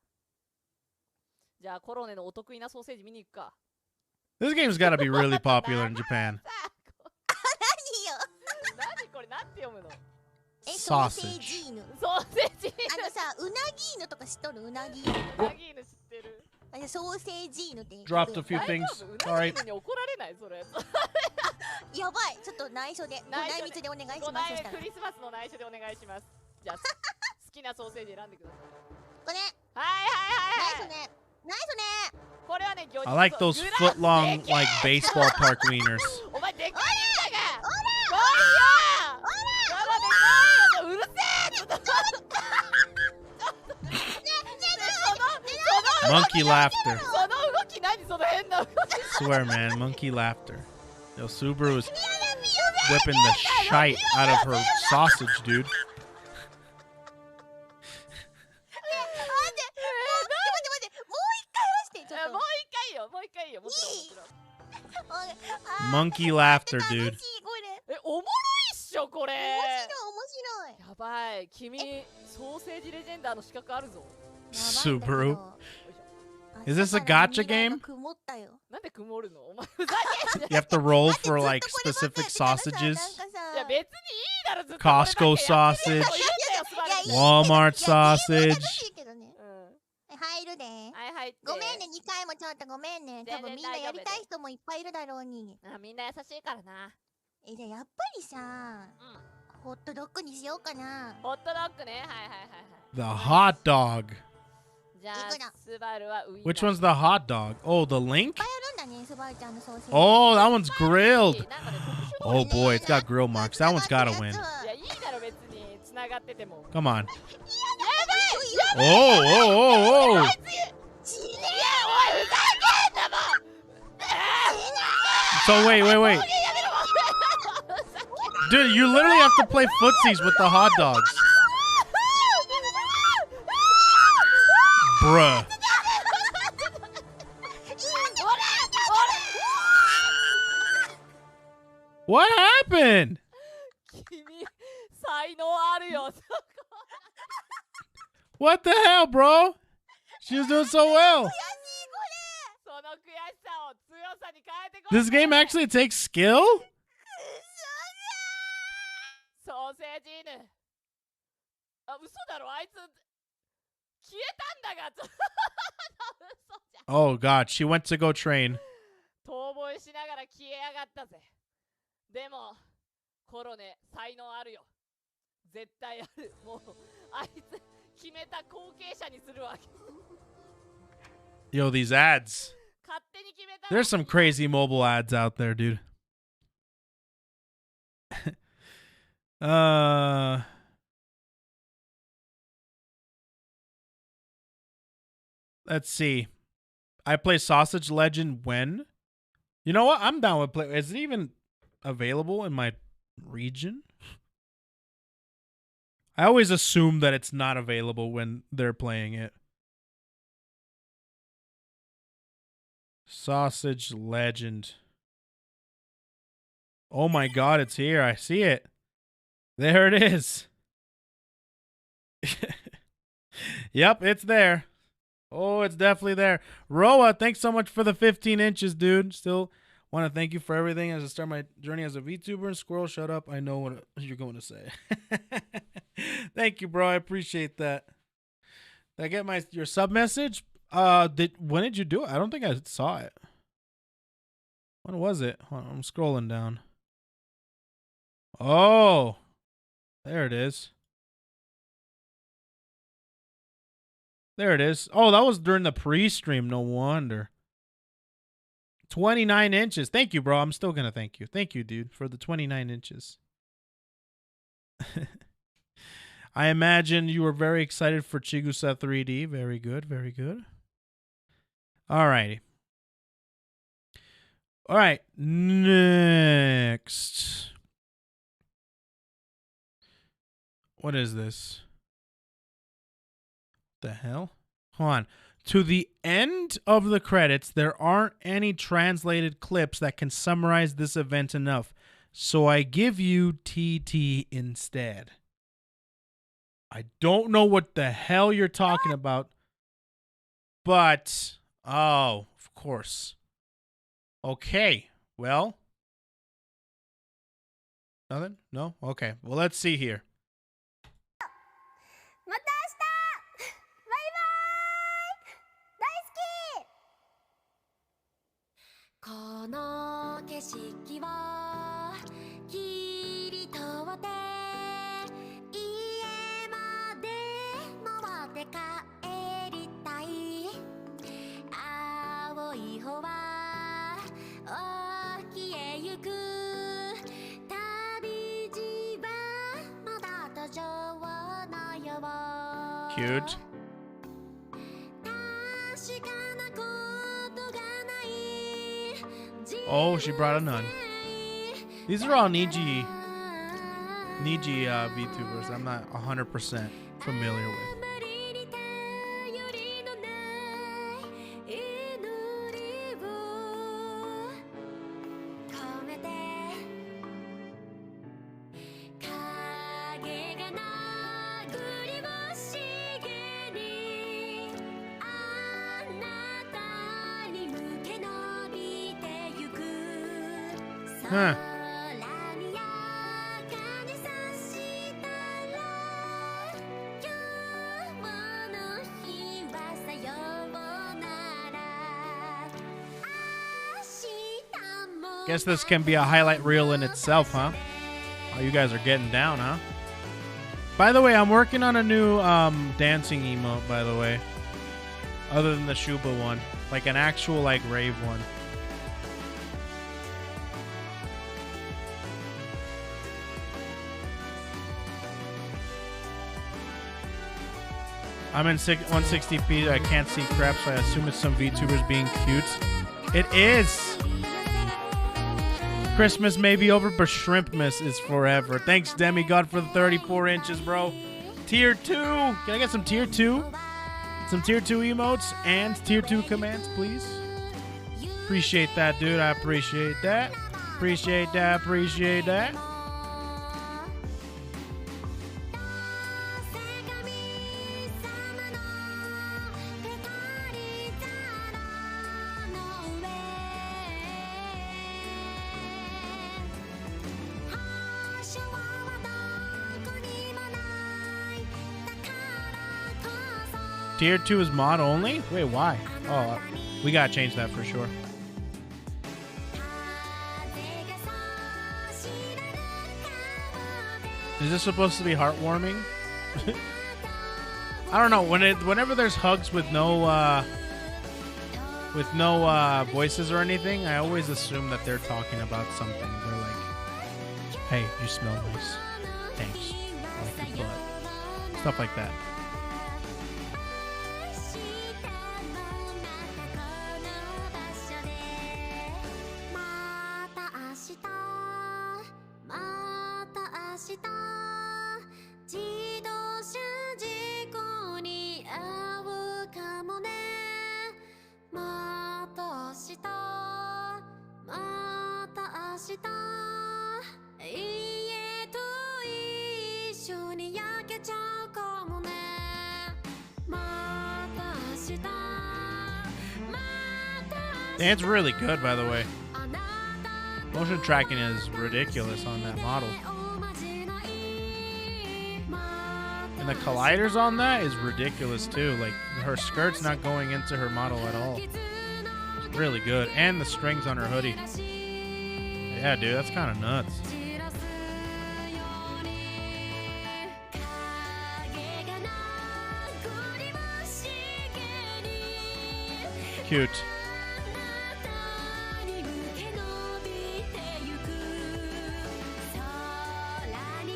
じゃあコロネのお得意なソーセージ見に行くか。This game's gotta be really popular in Japan. 何これ、なんて読むの？ソーセージーヌ。ソーセージーヌ。さ、うなぎーヌとか知っとる？うなぎーヌ。うなぎーヌ知ってる。ソーセージーヌって。Dropped a few things. うなぎーヌに怒られないそれ。やばい、ちょっと内緒で。内密でお願いします。クリスマスの内緒でお願いします。じゃあ好きなソーセージ選んでください。これ。はいはいはいはい。ナイスね。ナイスね。これはね、I like those foot-long, like baseball park wieners. お前でかいんだが。来いよ。うるせえ。ちょっと。Monkey laughter. その動き何その変な動き。Swear, man, monkey laughter. Yo, Subaru is whipping the shite out of her sausage, dude. Monkey laughter, dude. おもろいっしょこれ。面白い。やばい、君ソーセージレジェンダーの資格あるぞ。Subaru. Is this a gacha game? なんで曇るの？お前ふざけんな。You have to roll for like specific sausages. いや別にいいだろずっと。Costco sausage. Walmart sausage. 入るで。はい入って。ごめんね、2回もちょっとごめんね。多分みんなやりたい人もいっぱいいるだろうに。あ、みんな優しいからな。じゃあやっぱりさ、ホットドッグにしようかな。ホットドッグね。はいはいはいはい。The hot dog. じゃあスバルはウインナー。Which one's the hot dog? Oh, the link? いっぱいあるんだね、スバルちゃんのソーセージ。Oh, that one's grilled. Oh boy, it's got grill marks. That one's gotta win. いやいいだろ別に繋がってても。Come on. やばい。Oh, oh, oh, oh. So wait. Dude, you literally have to play footsies with the hot dogs. Bruh. What happened? 君才能あるよ What the hell, bro? She was doing so well. その悔しさを強さに変えてこい This game actually takes skill? ソーセージ犬あ、嘘だろあいつ消えたんだが嘘じゃん Oh god, she went to go train. 逃亡しながら消えやがったぜでもコロネ才能あるよ絶対あるもうあいつ決めた後継者にするわけ Yo, these ads. 勝手に決めた There's some crazy mobile ads out there, dude. Let's see. I play Sausage Legend when? You know what? I'm down with play. Is it even available in my region? I always assume that it's not available when they're playing it. Sausage Legend. Oh my god, it's here. I see it. There it is. Yep, it's there. Oh, it's definitely there. Roa, thanks so much for the 15 inches, dude. Still want to thank you for everything as I start my journey as a VTuber. And Squirrel, shut up. I know what you're going to say. Thank you, bro. I appreciate that. Did I get your sub message? When did you do it? I don't think I saw it. When was it? Hold on, I'm scrolling down. Oh, there it is. There it is. Oh, that was during the pre-stream. No wonder. 29 inches. Thank you, bro. I'm still going to thank you. Thank you, dude, for the 29 inches. I imagine you were very excited for Chigusa 3D. Very good. Very good. All righty. All right. Next. What is this? The hell? Hold on. To the end of the credits, there aren't any translated clips that can summarize this event enough. So I give you TT instead. I don't know what the hell you're talking about. But, oh, of course. Okay. Well. Nothing? No? Okay. Well, let's see here. また明日バイバイ大好きこの景色を切り取って家まで回って帰りたい青い方は沖へ行く旅路はまだ途上のよう Cute. Oh, she brought a nun. These are all Niji VTubers I'm not 100% familiar with. Huh. Guess this can be a highlight reel in itself, huh? Oh, you guys are getting down, huh? By the way, I'm working on a new dancing emote, by the way. Other than the Shuba one. Like an actual, like, rave one. I'm in 160p. I can't see crap, so I assume it's some VTubers being cute. It is. Christmas may be over, but Shrimpmas is forever. Thanks, Demigod, for the 34 inches, bro. Tier 2. Can I get some Tier 2? Some Tier 2 emotes and Tier 2 commands, please. Appreciate that, dude. I appreciate that. Appreciate that. Appreciate that. Tier 2 is mod only? Wait, why? Oh, we gotta change that for sure. Is this supposed to be heartwarming? I don't know. Whenever there's hugs with no voices or anything, I always assume that they're talking about something. They're like, "Hey, you smell nice. Thanks. I like your butt." Stuff like that. It's really good, by the way. Motion tracking is ridiculous on that model. And the colliders on that is ridiculous too. Like, her skirt's not going into her model at all. It's really good. And the strings on her hoodie. Yeah, dude, that's kind of nuts. Cute.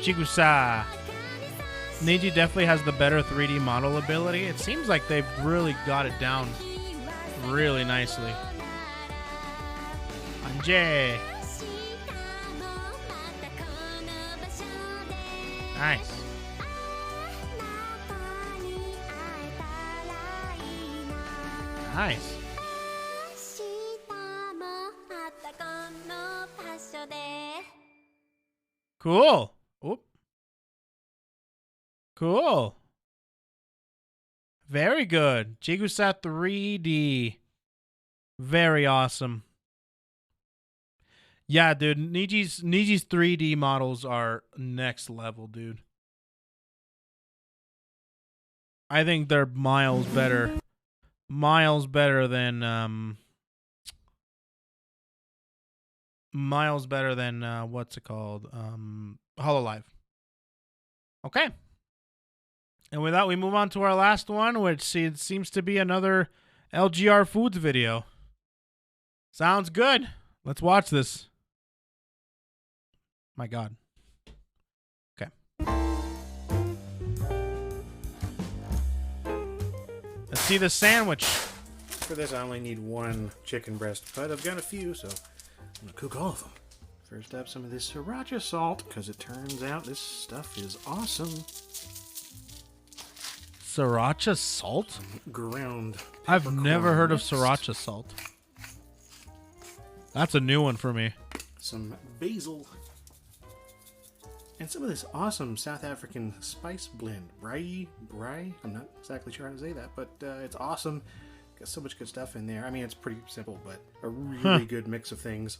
Chigusa. Niji definitely has the better 3D model ability. It seems like they've really got it down really nicely. Anje. Nice. Nice. Cool. Oop. Cool. Very good. Chigusa 3D. Very awesome. Yeah, dude. Niji's 3D models are next level, dude. I think they're miles better. Miles better than what's it called? HoloLive. Okay. And with that, we move on to our last one, which seems to be another LGR Foods video. Sounds good. Let's watch this. My God. Okay. Let's see the sandwich. For this, I only need one chicken breast, but I've got a few, so I'm going to cook all of them. First up, some of this sriracha salt, because it turns out this stuff is awesome. Sriracha salt? Ground. I've never heard of sriracha salt. That's a new one for me. Some basil. And some of this awesome South African spice blend. Brai. I'm not exactly sure how to say that, but it's awesome. Got so much good stuff in there. I mean, it's pretty simple, but a really good mix of things.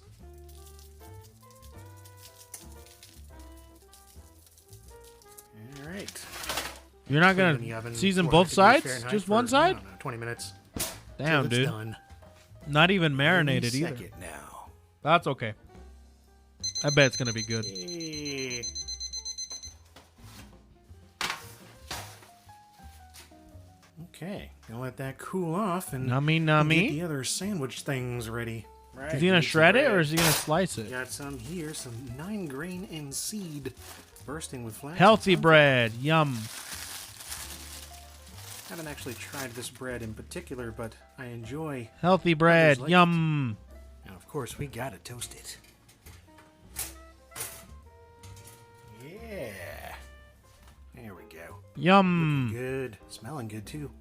All right. You're not going to season both sides? Just one side? I don't know, 20 minutes. Damn, dude. Done. Not even marinated either. It now. That's okay. I bet it's going to be good. Hey. Okay, gonna let that cool off and Nummy, get nummy. the other sandwich things ready. Right, Is he going to shred it or is he going to slice it? Got some here, some 9 grain and seed, bursting with flax. Healthy bread. Yum. Haven't actually tried this bread in particular, but I enjoy. Healthy bread. like Yum. Now, of course, we gotta toast it. Yeah. There we go. Yum. Good. Smelling good too.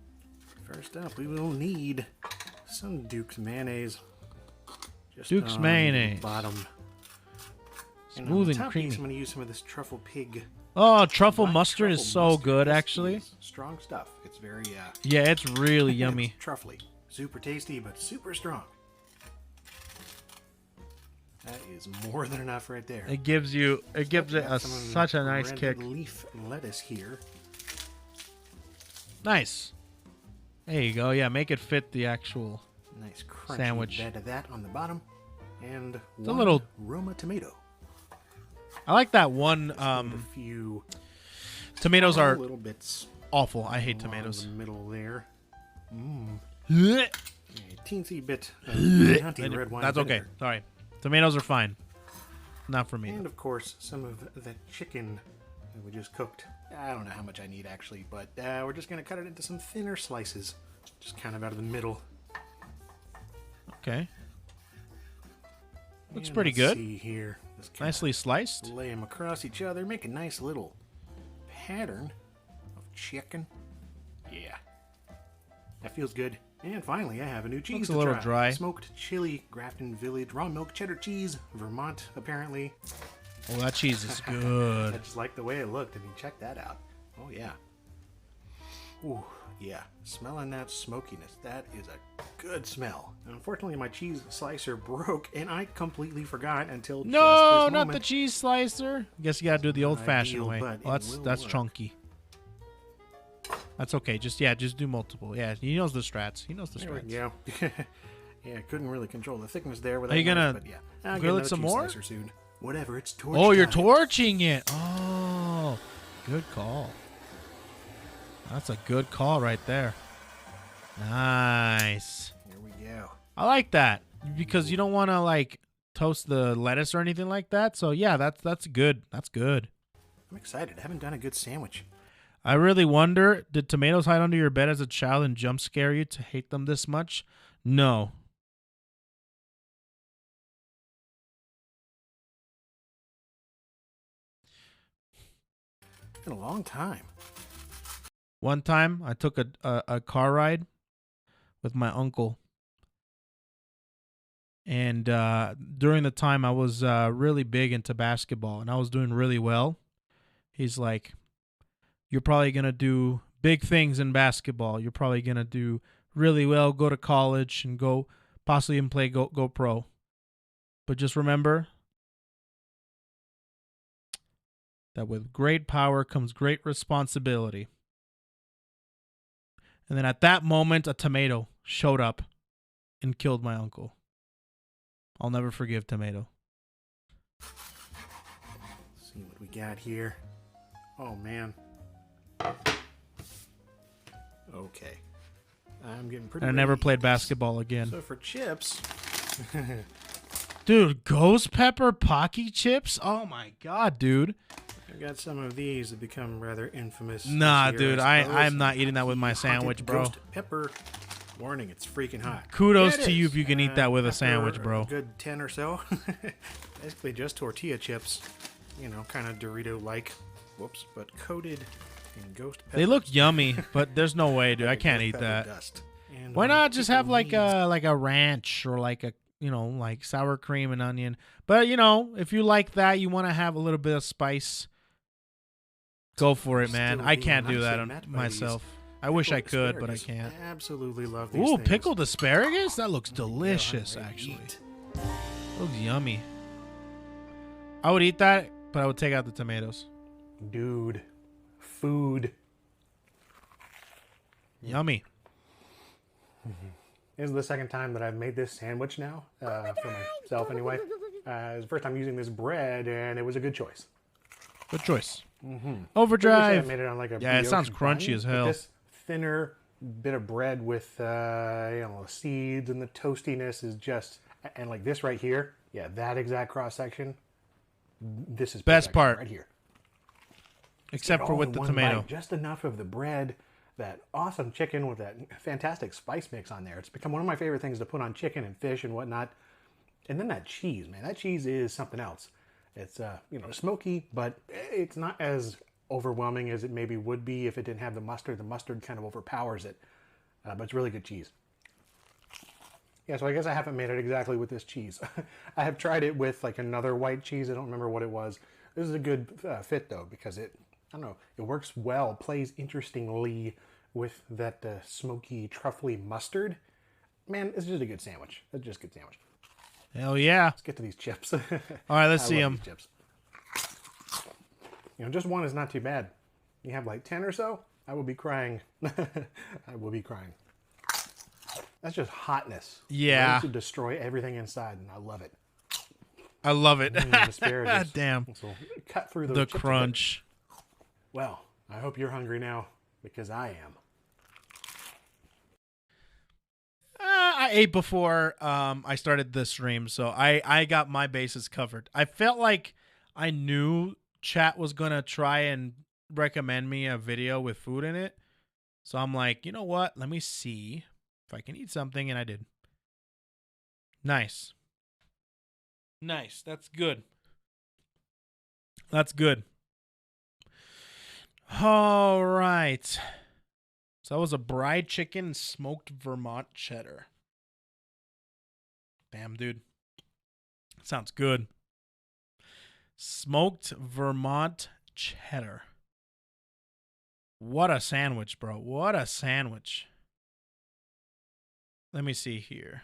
First up, we will need some Duke's mayonnaise. Just Duke's on mayonnaise. the bottom. And on Smooth the and top creamy. piece, I'm going to use some of this truffle pig. Oh, truffle Black mustard is truffle so mustard. good, This actually. is strong stuff. It's very Yeah, it's really yummy. it's truffly. Super tasty, but super strong. That is more than enough right there. It gives it Got some such a nice red kick. leaf lettuce here. Nice. There you go. Yeah, make it fit the actual. Nice crunchy Sandwich. bed of that on the bottom. And It's a one little- Roma tomato. I like that one. A few Tomatoes are little bits awful. I hate along tomatoes. the middle there. That's A teensy bit of Chianti red wine okay. vinegar. Sorry. Tomatoes are fine. Not for me. And though. of course, some of the chicken that we just cooked. I don't know how much I need actually, but we're just going to cut it into some thinner slices. Just kind of out of the middle. Okay. Looks And pretty let's good. See here. Just kinda Nicely sliced. lay them across each other. Make a nice little pattern of chicken. Yeah. That feels good. And finally, I have a new cheese Looks to a little try. dry. Smoked chili, Grafton Village, raw milk cheddar cheese, Vermont, apparently. Oh, that cheese is I good. just like the way it looked. I mean, check that out. Oh, yeah. Ooh, yeah. Smelling that smokiness. That is a good smell. Unfortunately, my cheese slicer broke, and I completely forgot until just No, this not moment. the cheese slicer. Guess you gotta do it the old-fashioned ideal, way. but Well, it will that's work. chunky. That's okay. Just do multiple. Yeah, he knows the strats. He knows the There we strats. go. Yeah, couldn't really control the thickness there with Are you that knife, gonna but yeah. I'll grill get it another some cheese more? slicer soon. Whatever, it's torch Oh, you're time. torching it. Oh, good call. That's a good call right there. Nice. Here we go. I like that because you don't want to like toast the lettuce or anything like that. So yeah, that's good. That's good. I'm excited. I haven't done a good sandwich. I really wonder, did tomatoes hide under your bed as a child and jump scare you to hate them this much? No. It's been a long time. One time I took a car ride with my uncle. And during the time I was really big into basketball and I was doing really well. He's like, you're probably going to do big things in basketball. You're probably going to do really well, go to college and go possibly even play go pro. But just remember that with great power comes great responsibility. And then at that moment, a tomato showed up and killed my uncle. I'll never forgive Tomato. Let's see what we got here. Oh, man. Okay. I'm getting pretty And I never ready. played basketball again. So for chips, Dude, ghost pepper Pocky chips? Oh my god, dude. I've got some of these that become rather infamous. this Nah, year, dude, I suppose. I'm not eating that with my Haunted sandwich, bro. Ghost pepper. Warning, it's freaking hot. Kudos Yeah, it to you is. if you can eat that with a After sandwich, bro. A good 10 or so. Basically just tortilla chips. You know, kind of Dorito-like. Whoops, but coated in ghost pepper. They look yummy, but there's no way, dude. I Like can't ghost eat pepper that. dust. And Why on not just have like pickle a ranch or like a, you know, like sour cream and onion? But, you know, if you like that, you want to have a little bit of spice, go for it, man. Still I being can't do nice that and on met by myself. these I wish I pickled could, but I asparagus. can't. Absolutely love these Ooh, things. pickled asparagus? That looks Yeah, I'm delicious, ready to actually. eat. Looks yummy. I would eat that, but I would take out the tomatoes. Dude, food. Yummy. This is the second time that I've made this sandwich now, for myself anyway. It's the first time using this bread, and it was a good choice. Good choice. Previously, I Overdrive. made it on like a Yeah, it brioche sounds bun, crunchy as but hell. This thinner bit of bread with you know, seeds and the toastiness is just, and like this right here, yeah, that exact cross section. This is Best perfection part. right here. Except All for in with the one tomato. bite, just enough of the bread, that awesome chicken with that fantastic spice mix on there. It's become one of my favorite things to put on chicken and fish and whatnot. And then that cheese, man, that cheese is something else. It's you know, smoky, but it's not as overwhelming as it maybe would be if it didn't have the mustard. The mustard kind of overpowers it, but it's really good cheese. Yeah, so I guess I haven't made it exactly with this cheese. I have tried it with like another white cheese. I don't remember what it was. This is a good fit though, because it, I don't know, it works well, plays interestingly with that smoky, truffly mustard. Man, it's just a good sandwich. It's just a good sandwich. Hell yeah. Let's get to these chips. All right, let's see them. Chips. You know, just one is not too bad. You have like 10 or so, I will be crying. I will be crying. That's just hotness. Yeah. Ready to destroy everything inside, and I love it. I love it. Asparagus. Damn. So cut through those The chips crunch. Well, I hope you're hungry now, because I am. I ate before I started the stream, so I got my bases covered. I felt like I knew chat was going to try and recommend me a video with food in it. So I'm like, you know what? Let me see if I can eat something, and I did. Nice. Nice. That's good. That's good. All right. So that was a fried chicken and smoked Vermont cheddar. Damn, dude. Sounds good. Smoked Vermont cheddar. What a sandwich, bro. What a sandwich. Let me see here.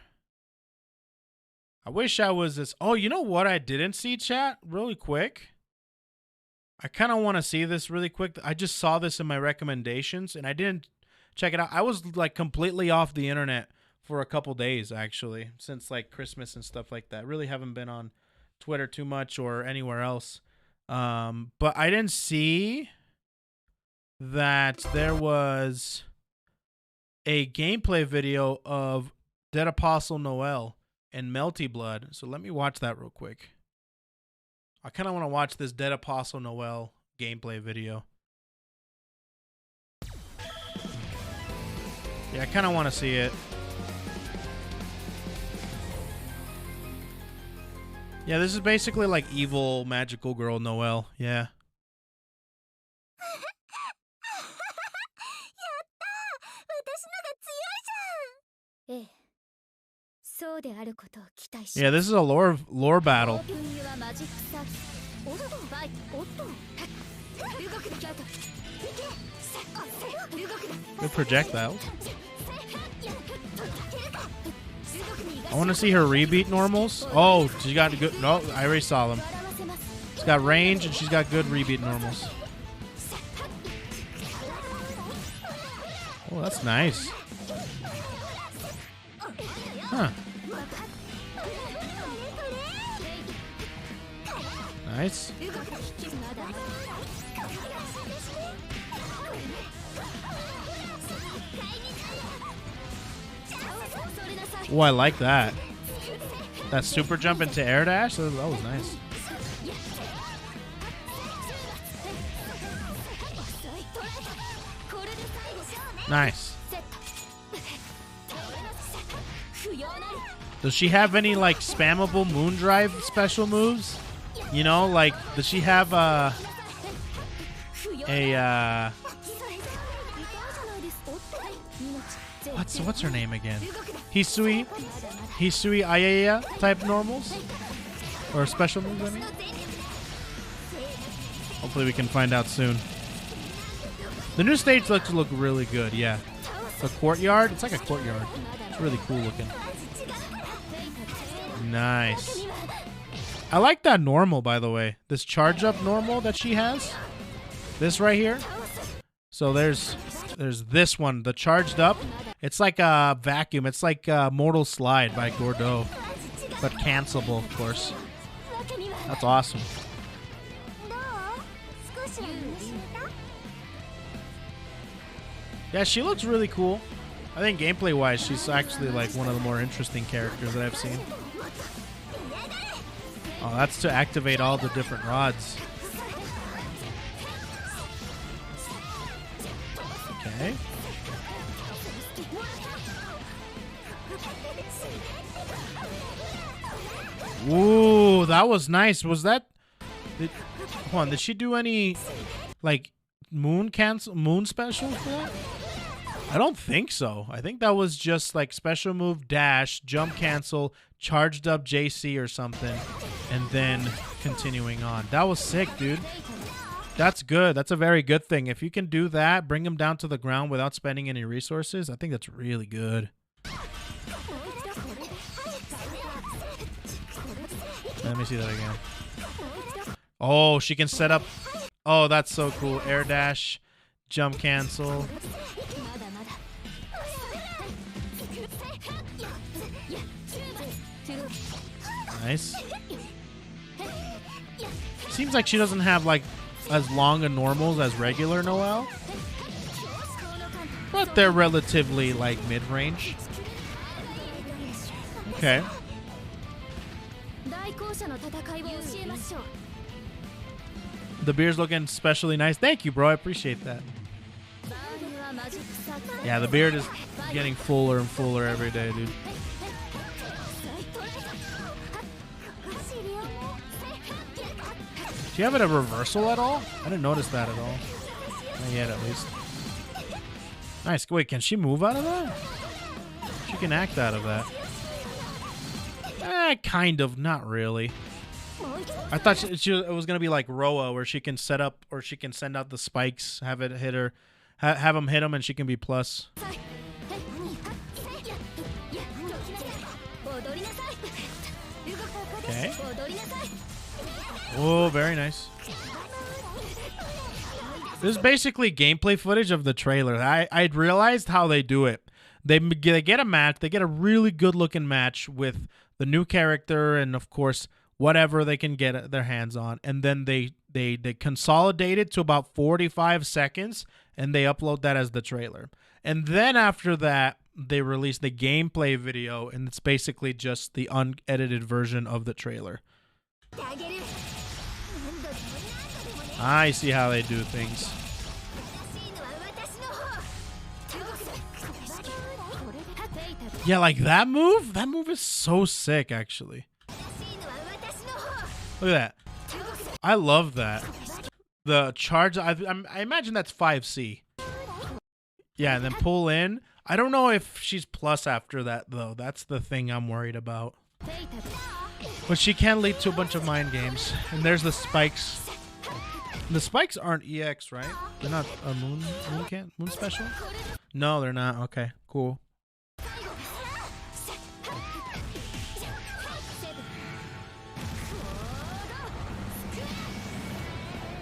I wish I was this. Oh, you know what I didn't see, chat? Really quick. I kind of want to see this really quick. I just saw this in my recommendations, and I didn't check it out. I was like completely off the internet for a couple days, actually, since like Christmas and stuff like that. Really haven't been on Twitter too much or anywhere else. But I didn't see that there was a gameplay video of Dead Apostle Noel and Melty Blood. So let me watch that real quick. I kind of want to watch this Dead Apostle Noel gameplay video. Yeah, I kind of want to see it. Yeah, this is basically like evil magical girl Noel. Yeah. ええ、そうであることを期待し Yeah, this is a lore battle. オープニングはマジックサービス。おっと、バイ、おっと、動くだ、キャート。動くだ。 Good projectiles. I want to see her rebeat normals. Oh, she got good. No, I already saw them. She's got range and she's got good rebeat normals. Oh, that's nice. Huh. Nice. Oh, I like that. That super jump into air dash? That was nice. Nice. Does she have any, like, spammable Moondrive special moves? You know, like, does she have, what's her name again? Hisui Ayaya type normals? Or special moves, I mean? Hopefully we can find out soon. The new stage looks to look really good, yeah. The courtyard? It's like a courtyard. It's really cool looking. Nice. I like that normal, by the way. This charge up normal that she has. This right here. So there's this one, the charged up. It's like a vacuum. It's like a Mortal Slide by Gordeau. But cancelable, of course. That's awesome. Yeah, she looks really cool. I think gameplay-wise, she's actually like one of the more interesting characters that I've seen. Oh, that's to activate all the different rods. Okay. Ooh, that was nice. Was that Hold on, did she do any like moon specials for that? I don't think so. I think that was just like special move dash, jump cancel, charged up JC or something, and then continuing on. That was sick, dude. That's good. That's a very good thing. If you can do that, bring him down to the ground without spending any resources, I think that's really good. Let me see that again. Oh, she can set up. Oh, that's so cool. Air dash, jump cancel. Nice. Seems like she doesn't have like as long a normals as regular Noelle, but they're relatively like mid-range. Okay. The beer's looking especially nice. Thank you, bro. I appreciate that. Yeah, the beard is getting fuller and fuller every day, dude. Do you have it a reversal at all? I didn't notice that at all. Not yet, at least. Nice. Wait, can she move out of that? She can act out of that. Kind of. Not really. I thought it was going to be like Roa, where she can set up or she can send out the spikes, have it hit her, have them hit them, and she can be plus. Okay. Oh, very nice. This is basically gameplay footage of the trailer. I realized how they do it. They get a match. They get a really good looking match with the new character and of course whatever they can get their hands on, and then they consolidate it to about 45 seconds and they upload that as the trailer. And then after that, they release the gameplay video, and it's basically just the unedited version of the trailer. I see how they do things. Yeah, like that move? That move is so sick, actually. Look at that. I love that. The charge, I imagine that's 5C. Yeah, and then pull in. I don't know if she's plus after that, though. That's the thing I'm worried about. But she can lead to a bunch of mind games. And there's the spikes. The spikes aren't EX, right? They're not a moon special? No, they're not. Okay, cool.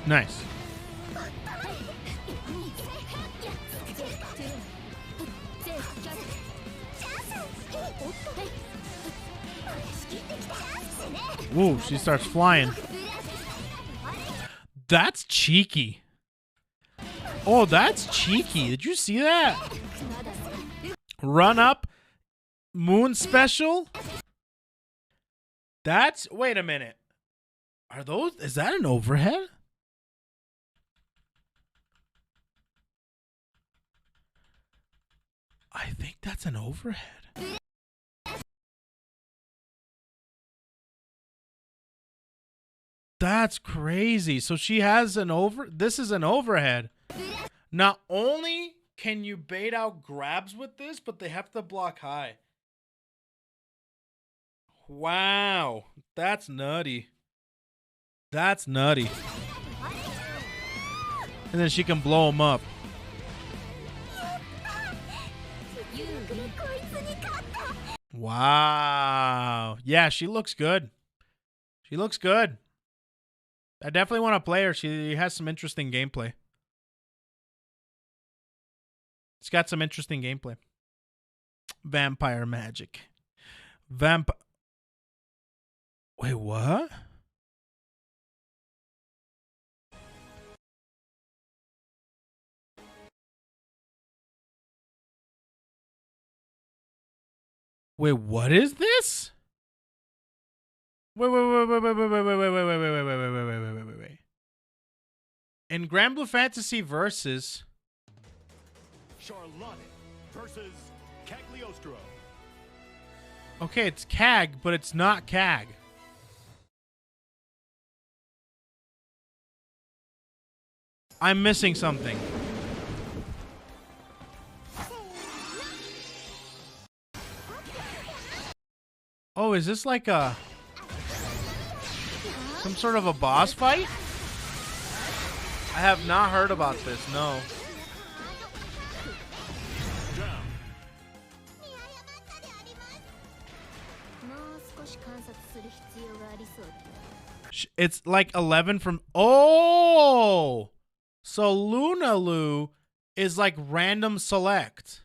Nice. Whoa, she starts flying. That's cheeky. Oh, that's cheeky. Did you see that? Run up. Moon special. That's... Wait a minute. Are those... Is that an overhead? I think that's an overhead. That's crazy. So she has an this is an overhead. Not only can you bait out grabs with this, but they have to block high. Wow. That's nutty. That's nutty. And then she can blow them up. Wow. Yeah, she looks good. She looks good. I definitely want to play her. She has some interesting gameplay. It's got some interesting gameplay. Vampire magic. Wait, what? Wait, what is this? Wait. In Grand Blue Fantasy versus Charlotte versus Cagliostro. Okay, it's CAG, but it's not CAG. I'm missing something. Oh, is this like a... some sort of a boss fight? I have not heard about this, no. It's like 11 from... Oh! So Lunalu is like random select.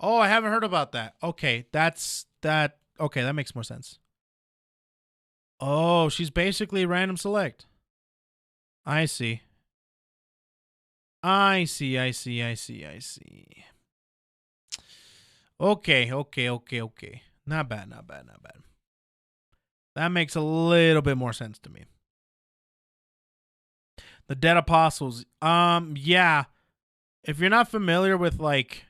Oh, I haven't heard about that. Okay, that's... that... Okay, that makes more sense. Oh, she's basically random select. I see. I see. Okay. Not bad. That makes a little bit more sense to me. The Dead Apostles. Yeah. If you're not familiar with like...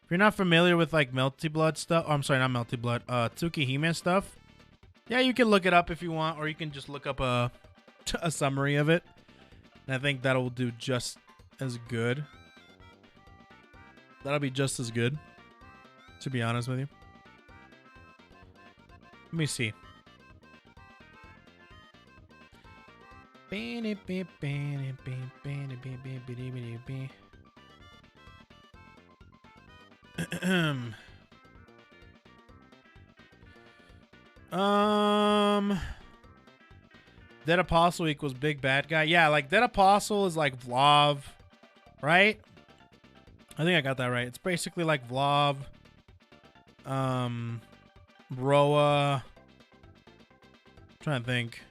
if you're not familiar with like Melty Blood stuff... oh, I'm sorry, not Melty Blood. Tsukihime stuff. Yeah, you can look it up if you want, or you can just look up a summary of it. And I think that'll do just as good. That'll be just as good, to be honest with you. Let me see. Dead Apostle equals big bad guy. Yeah, like Dead Apostle is like Vlav, right? I think I got that right. It's basically like Vlav, Roa. I'm trying to think.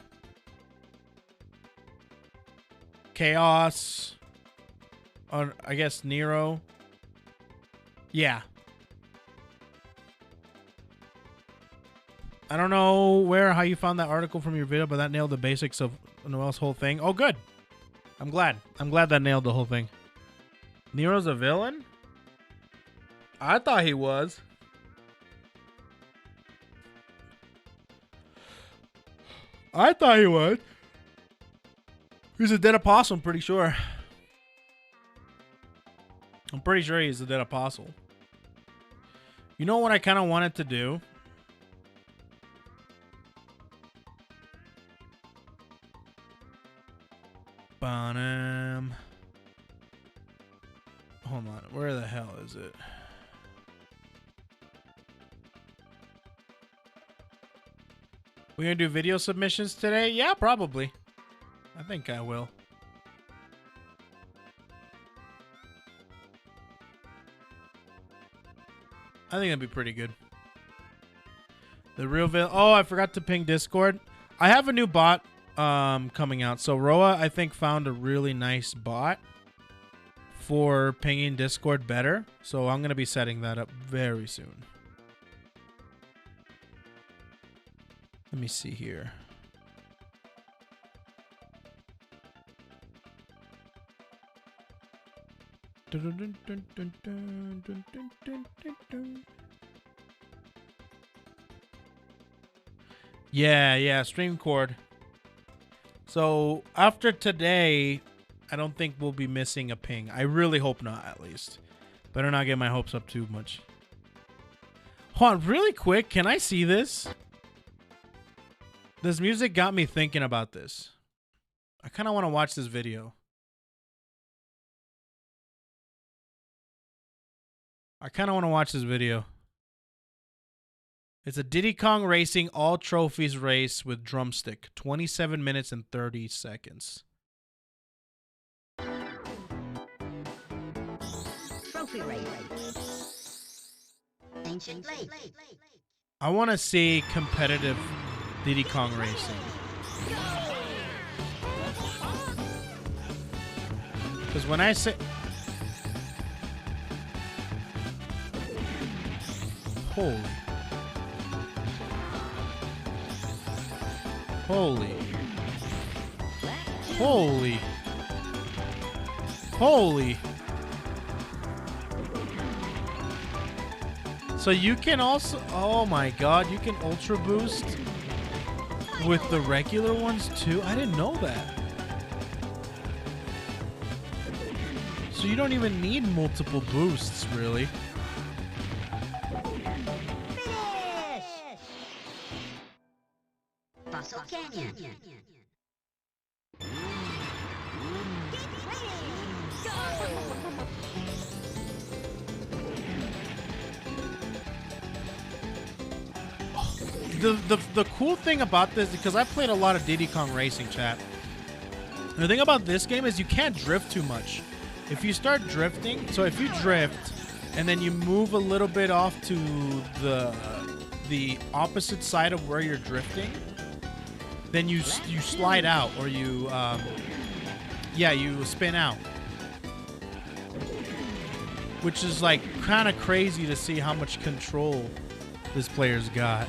Chaos. Or I guess Nero. Yeah. I don't know how you found that article from your video, but that nailed the basics of Noel's whole thing. Oh, good. I'm glad. I'm glad that nailed the whole thing. Nero's a villain? I thought he was. I thought he was. He's a dead apostle, I'm pretty sure. I'm pretty sure he's a dead apostle. You know what I kind of wanted to do? Hold on. Where the hell is it? We gonna do video submissions today? Yeah, probably. I think I will. I think that'd be pretty good. The real villain. Oh, I forgot to ping Discord. I have a new bot coming out. So Roa, I think, found a really nice bot for pinging Discord better. So I'm gonna be setting that up very soon. Let me see here. Yeah, stream cord. So after today, I don't think we'll be missing a ping. I really hope not, at least. Better not get my hopes up too much. Hold on, really quick, can I see this? This music got me thinking about this. I kind of want to watch this video. It's a Diddy Kong Racing All Trophies race with drumstick. 27 minutes and 30 seconds. Trophy race. Ancient Lake. I want to see competitive Diddy Kong Racing. Because when I say... Holy. So you can also... Oh my god, you can ultra boost with the regular ones too? I didn't know that. So you don't even need multiple boosts, really. Fossil Canyon. The cool thing about this, because I played a lot of Diddy Kong Racing, chat. The thing about this game is you can't drift too much. If you start drifting, so if you drift and then you move a little bit off to the opposite side of where you're drifting, then you slide out, or you spin out, which is like kind of crazy to see how much control this player's got.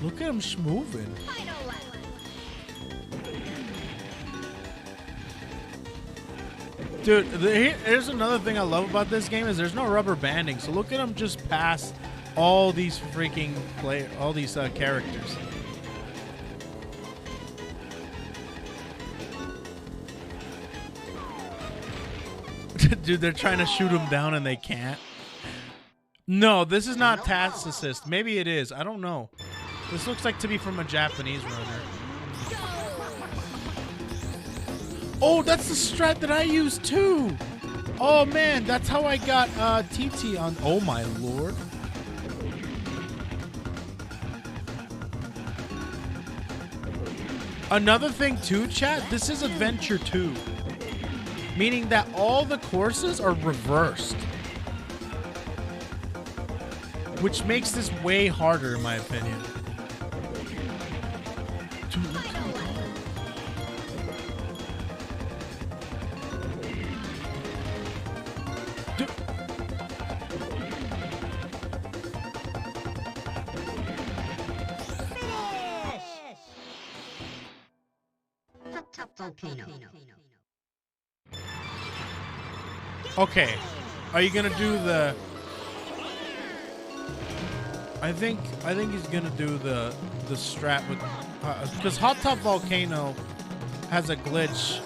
Look at him moving. Dude, here's another thing I love about this game is there's no rubber banding. So look at him just pass all these freaking characters. Dude, they're trying to shoot him down and they can't. No, this is not task assist. Maybe it is. I don't know. This looks like to be from a Japanese runner. Oh, that's the strat that I used too. Oh man, that's how I got TT on. Oh my lord. Another thing too, chat, this is Adventure 2. Meaning that all the courses are reversed. Which makes this way harder in my opinion. Volcano. Okay, are you gonna do the? I think he's gonna do the strat with because Hot Top Volcano has a glitch.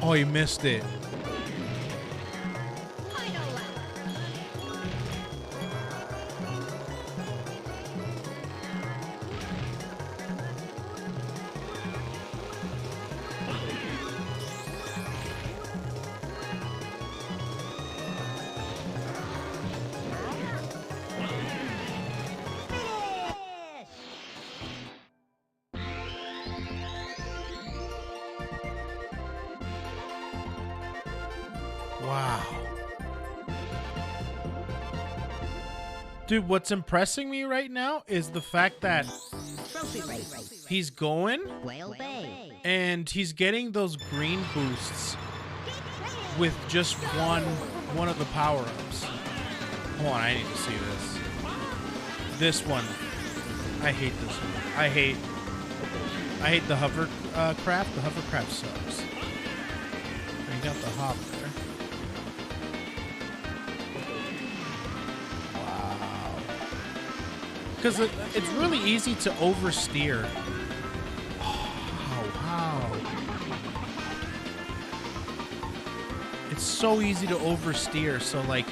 Oh, you missed it. Wow. Dude, what's impressing me right now is the fact that he's going and he's getting those green boosts with just one of the power-ups. Hold on, I need to see this. This one. I hate this one. I hate the hovercraft. The hovercraft sucks. You got the hop there. Because it's really easy to oversteer. Wow. It's so easy to oversteer. So, like,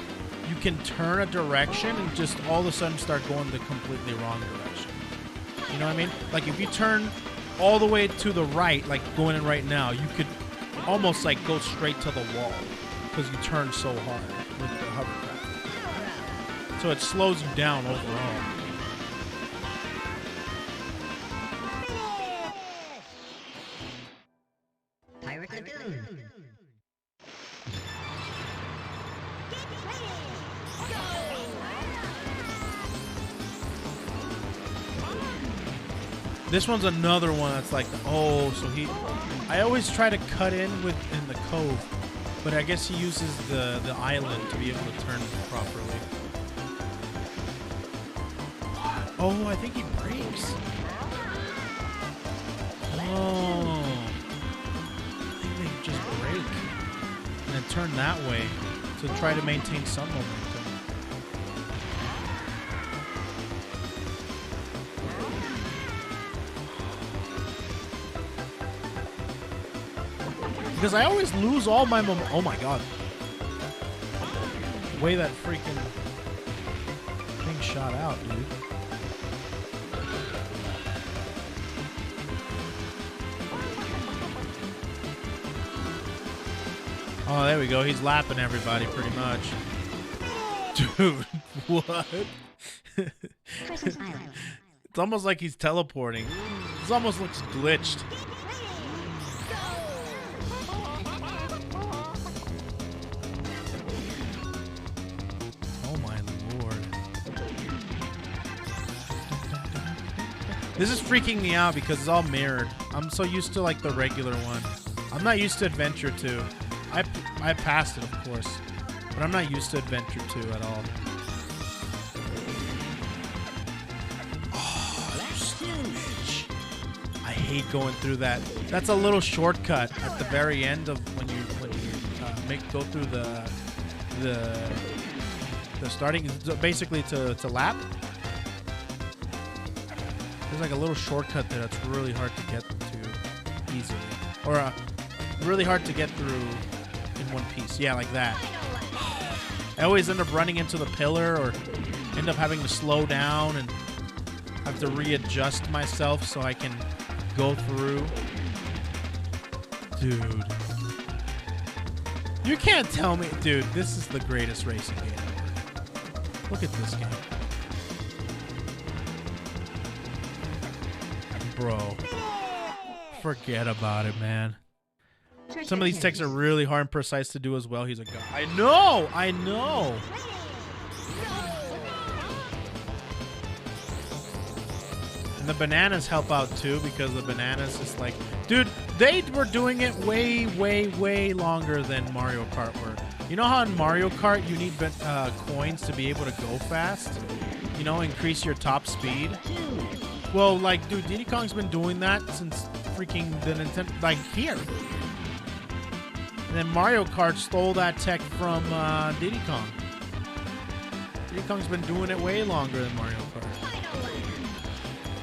you can turn a direction and just all of a sudden start going the completely wrong direction. You know what I mean? Like, if you turn all the way to the right, like going in right now, you could almost, like, go straight to the wall because you turn so hard with the hovercraft. So it slows you down overall. This one's another one that's like, oh, so he... I always try to cut in the cove, but I guess he uses the island to be able to turn properly. Oh, I think he breaks. Oh. I think they just break. And then turn that way to try to maintain some momentum. Because I always lose all my momentum. Oh my god. The way that freaking thing shot out, dude. Oh, there we go. He's lapping everybody pretty much. Dude, what? It's almost like he's teleporting. This almost looks glitched. Oh my lord. This is freaking me out because it's all mirrored. I'm so used to like the regular one. I'm not used to Adventure 2. I passed it, of course, but I'm not used to Adventure 2 at all. Oh, you sandwich. I hate going through that. That's a little shortcut at the very end of when you go through the starting, basically to lap. There's like a little shortcut there that's really hard to get to easily, or really hard to get through in one piece. Yeah, like that. I always end up running into the pillar or end up having to slow down and have to readjust myself so I can go through. Dude. You can't tell me. Dude, this is the greatest racing game ever. Look at this game. Bro. Forget about it, man. Some of these techs are really hard and precise to do as well. He's a guy. I know! I know! And the bananas help out too, because the bananas is like... Dude, they were doing it way, way, way longer than Mario Kart were. You know how in Mario Kart you need coins to be able to go fast? You know, increase your top speed? Well, like, dude, Diddy Kong's been doing that since freaking the Nintendo... Like, here. And then Mario Kart stole that tech from Diddy Kong. Diddy Kong's been doing it way longer than Mario Kart.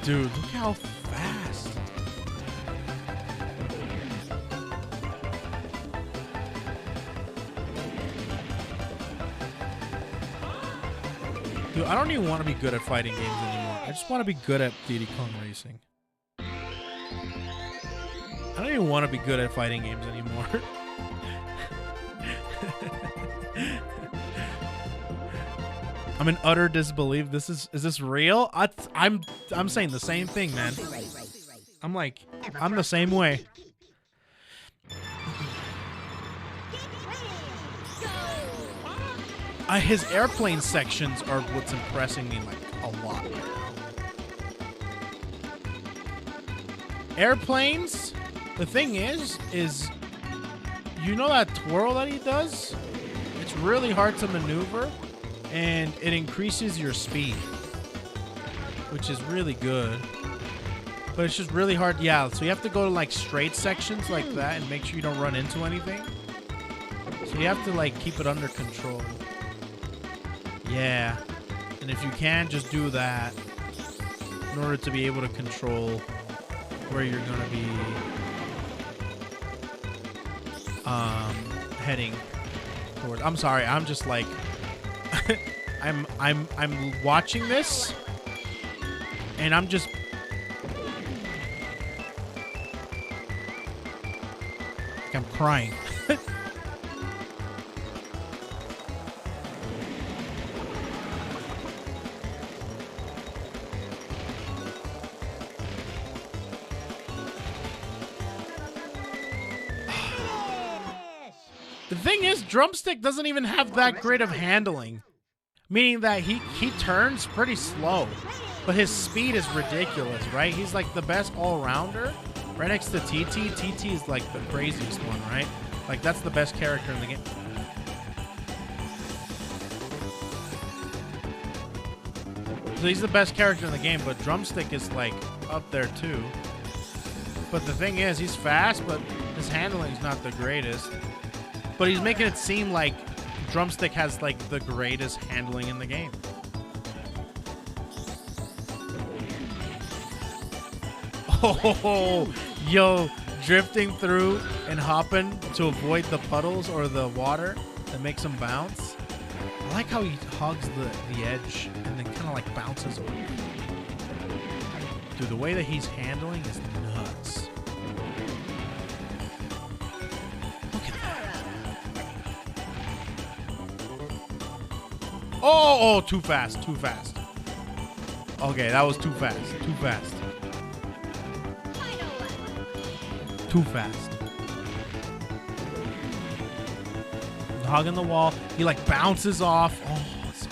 Dude, look how fast. Dude, I don't even want to be good at fighting games anymore. I just want to be good at Diddy Kong racing. I don't even want to be good at fighting games anymore. I'm in utter disbelief. Is this real? I'm saying the same thing, man. I'm like, I'm the same way. His airplane sections are what's impressing me like a lot. Airplanes, the thing is you know that twirl that he does? It's really hard to maneuver. And it increases your speed, which is really good. But it's just really hard. Yeah, so you have to go to like straight sections like that and make sure you don't run into anything. So you have to like keep it under control. Yeah. And if you can, just do that in order to be able to control where you're going to be heading toward. I'm sorry, I'm just like... I'm watching this and I'm just I'm crying. The thing is, Drumstick doesn't even have that great of handling. Meaning that he turns pretty slow. but his speed is ridiculous, right? He's like the best all-rounder, right next to TT. TT is like the craziest one, right? Like that's the best character in the game. So he's the best character in the game, but Drumstick is like up there too. But the thing is, he's fast, but his handling is not the greatest. But he's making it seem like Drumstick has like the greatest handling in the game. Oh, yo, drifting through and hopping to avoid the puddles or the water that makes him bounce. I like how he hugs the edge and then kind of like bounces over. Dude, the way that he's handling is nuts. Look at that. Oh, too fast, too fast. Okay, that was too fast, too fast. Too fast. Hugging the wall. He like bounces off. Oh, so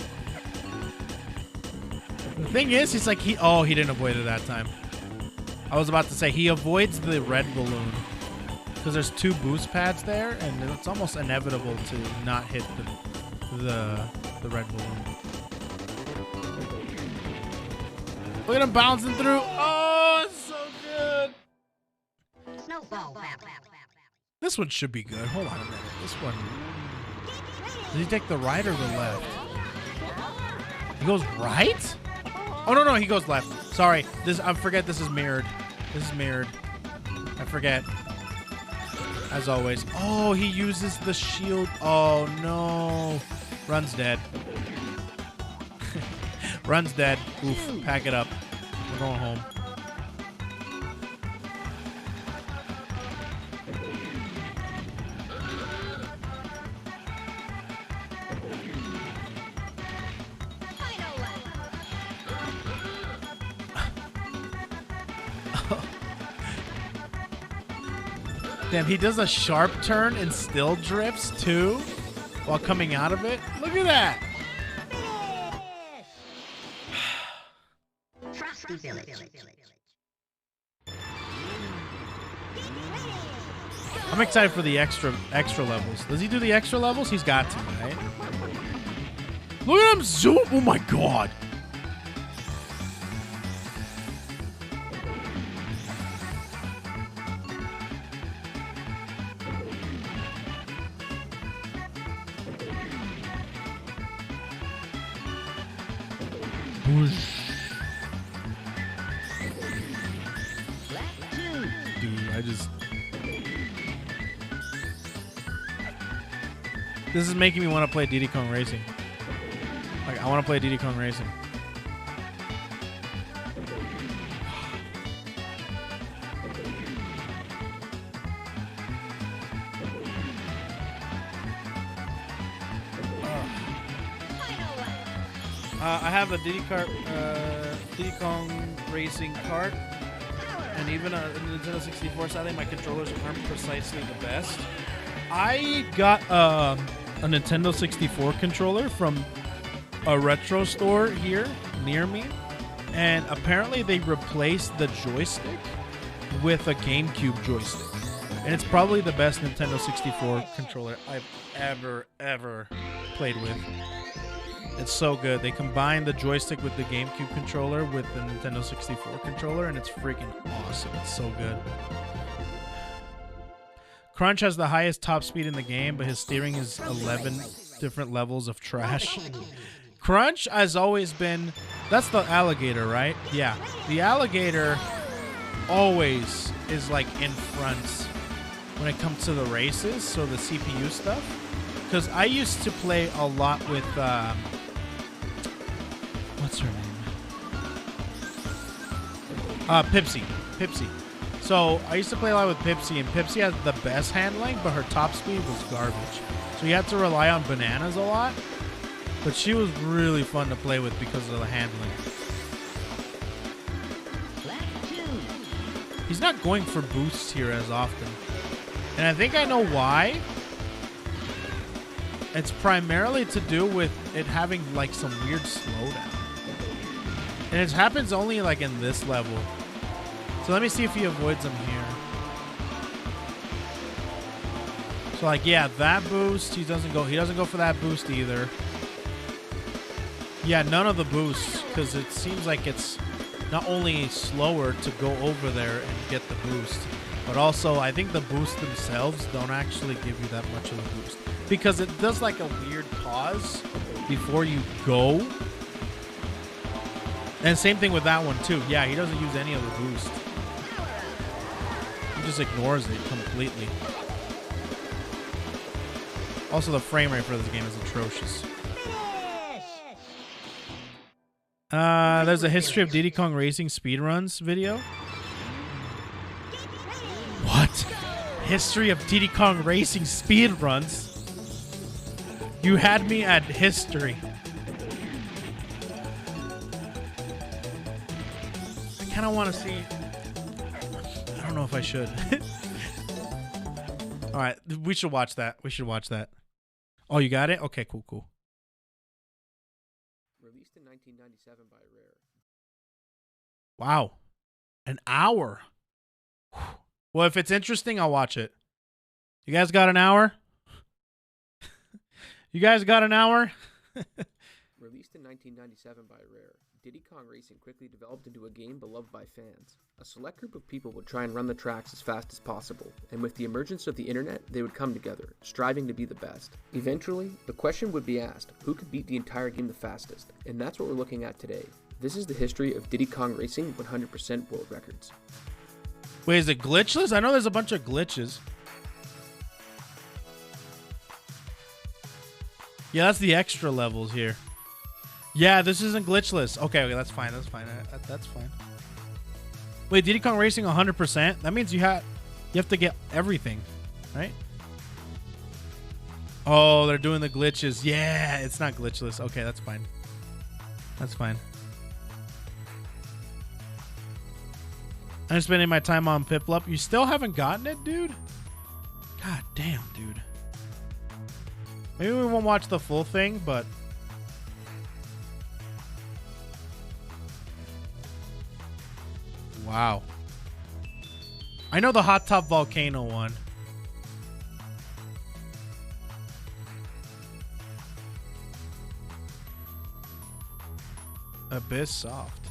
the thing is, he's like he didn't avoid it that time. I was about to say he avoids the red balloon because there's 2 boost pads there, and it's almost inevitable to not hit the red balloon. Look at him bouncing through. Oh, it's so good. Snowball battle. This one should be good. Hold on a minute. This one. Does he take the right or the left? He goes right? Oh no, he goes left. Sorry. I forget this is mirrored. This is mirrored. I forget. As always. Oh, he uses the shield. Oh no. Run's dead. Run's dead. Oof. Pack it up. We're going home. Damn, he does a sharp turn and still drifts too while coming out of it. Look at that. Frosty Village. I'm excited for the extra levels. Does he do the extra levels? He's got to, right? Look at him zoom. Oh my god. This is making me want to play Diddy Kong Racing. Like, I want to play Diddy Kong Racing. I have a Diddy Kong Racing cart, and even a Nintendo 64. Sadly, my controllers aren't precisely the best. I got a Nintendo 64 controller from a retro store here near me, and apparently they replaced the joystick with a GameCube joystick, and it's probably the best Nintendo 64 controller I've ever played with. It's so good. They combine the joystick with the GameCube controller with the Nintendo 64 controller, and it's freaking awesome. It's so good. Crunch has the highest top speed in the game, but his steering is 11 different levels of trash. Crunch has always been... That's the alligator, right? Yeah. The alligator always is like in front when it comes to the races, so the CPU stuff. Because I used to play a lot with... what's her name? Pipsy. So I used to play a lot with Pipsy, and Pipsy has the best handling, but her top speed was garbage. So you had to rely on bananas a lot. But she was really fun to play with because of the handling. He's not going for boosts here as often. And I think I know why. It's primarily to do with it having like some weird slowdown. And it happens only like in this level. So let me see if he avoids them here. So like, yeah, that boost, he doesn't go for that boost either. Yeah, none of the boosts, because it seems like it's not only slower to go over there and get the boost, but also I think the boosts themselves don't actually give you that much of a boost. Because it does like a weird pause before you go. And same thing with that one too. Yeah, he doesn't use any of the boost. He just ignores it completely. Also, the frame rate for this game is atrocious. There's a history of Diddy Kong Racing speedruns video. What? History of Diddy Kong Racing speedruns? You had me at history. I kind of want to see. I don't know if I should. All right, we should watch that. We should watch that. Oh, you got it? Okay, cool, cool. Released in 1997 by Rare. Wow. An hour. Well, if it's interesting, I'll watch it. You guys got an hour? You guys got an hour? Released in 1997 by Rare, Diddy Kong Racing quickly developed into a game beloved by fans. A select group of people would try and run the tracks as fast as possible, and with the emergence of the internet, they would come together, striving to be the best. Eventually, the question would be asked, who could beat the entire game the fastest? And that's what we're looking at today. This is the history of Diddy Kong Racing 100% world records. Wait, is it glitchless? I know there's a bunch of glitches. Yeah, that's the extra levels here. Yeah, this isn't glitchless. Okay, that's fine. That's fine. That's fine. Wait, Diddy Kong Racing 100%? That means you have to get everything, right? Oh, they're doing the glitches. Yeah, it's not glitchless. Okay, that's fine. That's fine. I'm spending my time on Piplup. You still haven't gotten it, dude? God damn, dude. Maybe we won't watch the full thing, but... Wow. I know the Hot Top Volcano one. Abyss Soft.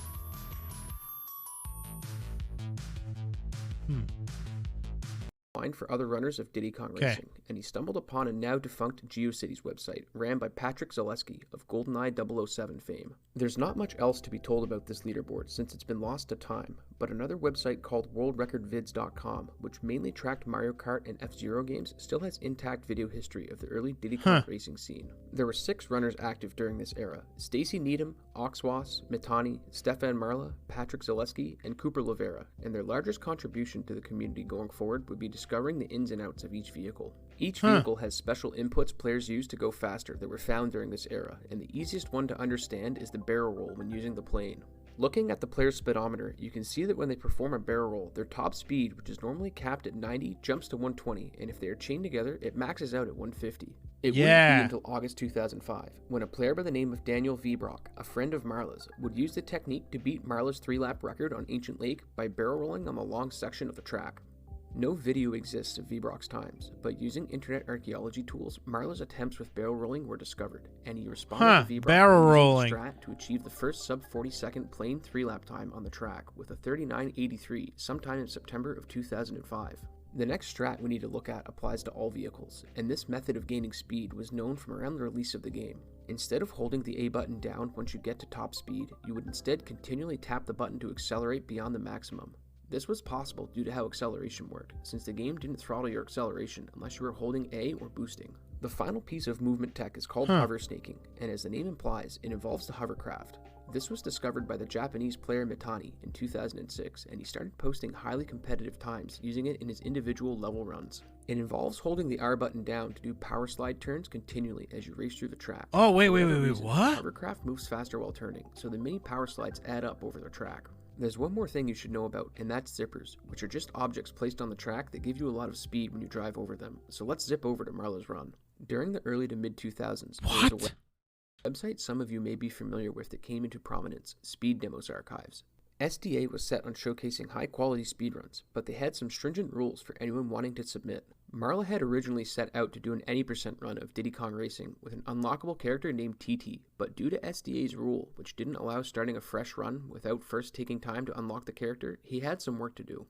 For other runners of Diddy Kong Racing, and he stumbled upon a now defunct GeoCities website ran by Patrick Zaleski of GoldenEye 007 fame. There's not much else to be told about this leaderboard since it's been lost to time, but another website called WorldRecordVids.com, which mainly tracked Mario Kart and F-Zero games, still has intact video history of the early Diddy Kong racing scene. There were 6 runners active during this era: Stacy Needham, Oxwas, Mitani, Stefan Marla, Patrick Zaleski, and Cooper Lavera, and their largest contribution to the community going forward would be discovering the ins and outs of each vehicle. Each vehicle has special inputs players use to go faster that were found during this era, and the easiest one to understand is the barrel roll when using the plane. Looking at the player's speedometer, you can see that when they perform a barrel roll, their top speed, which is normally capped at 90, jumps to 120, and if they are chained together, it maxes out at 150. It wouldn't be until August 2005, when a player by the name of Daniel Vbrock, a friend of Marla's, would use the technique to beat Marla's 3-lap record on Ancient Lake by barrel rolling on the long section of the track. No video exists of Vbrock's times, but using internet archaeology tools, Marla's attempts with barrel rolling were discovered, and he responded to Vbrock using the strat to achieve the first sub-40-second plane 3-lap time on the track with a 39.83 sometime in September of 2005. The next strat we need to look at applies to all vehicles, and this method of gaining speed was known from around the release of the game. Instead of holding the A button down once you get to top speed, you would instead continually tap the button to accelerate beyond the maximum. This was possible due to how acceleration worked, since the game didn't throttle your acceleration unless you were holding A or boosting. The final piece of movement tech is called hover snaking, and as the name implies, it involves the hovercraft. This was discovered by the Japanese player Mitani in 2006, and he started posting highly competitive times using it in his individual level runs. It involves holding the R button down to do power slide turns continually as you race through the track. Oh, wait, what? The hovercraft moves faster while turning, so the mini power slides add up over the track. There's one more thing you should know about, and that's zippers, which are just objects placed on the track that give you a lot of speed when you drive over them. So let's zip over to Marla's run. During the early to mid-2000s, there was a website some of you may be familiar with that came into prominence, Speed Demos Archives. SDA was set on showcasing high-quality speedruns, but they had some stringent rules for anyone wanting to submit. Marla had originally set out to do an any % run of Diddy Kong Racing with an unlockable character named TT, but due to SDA's rule, which didn't allow starting a fresh run without first taking time to unlock the character, he had some work to do.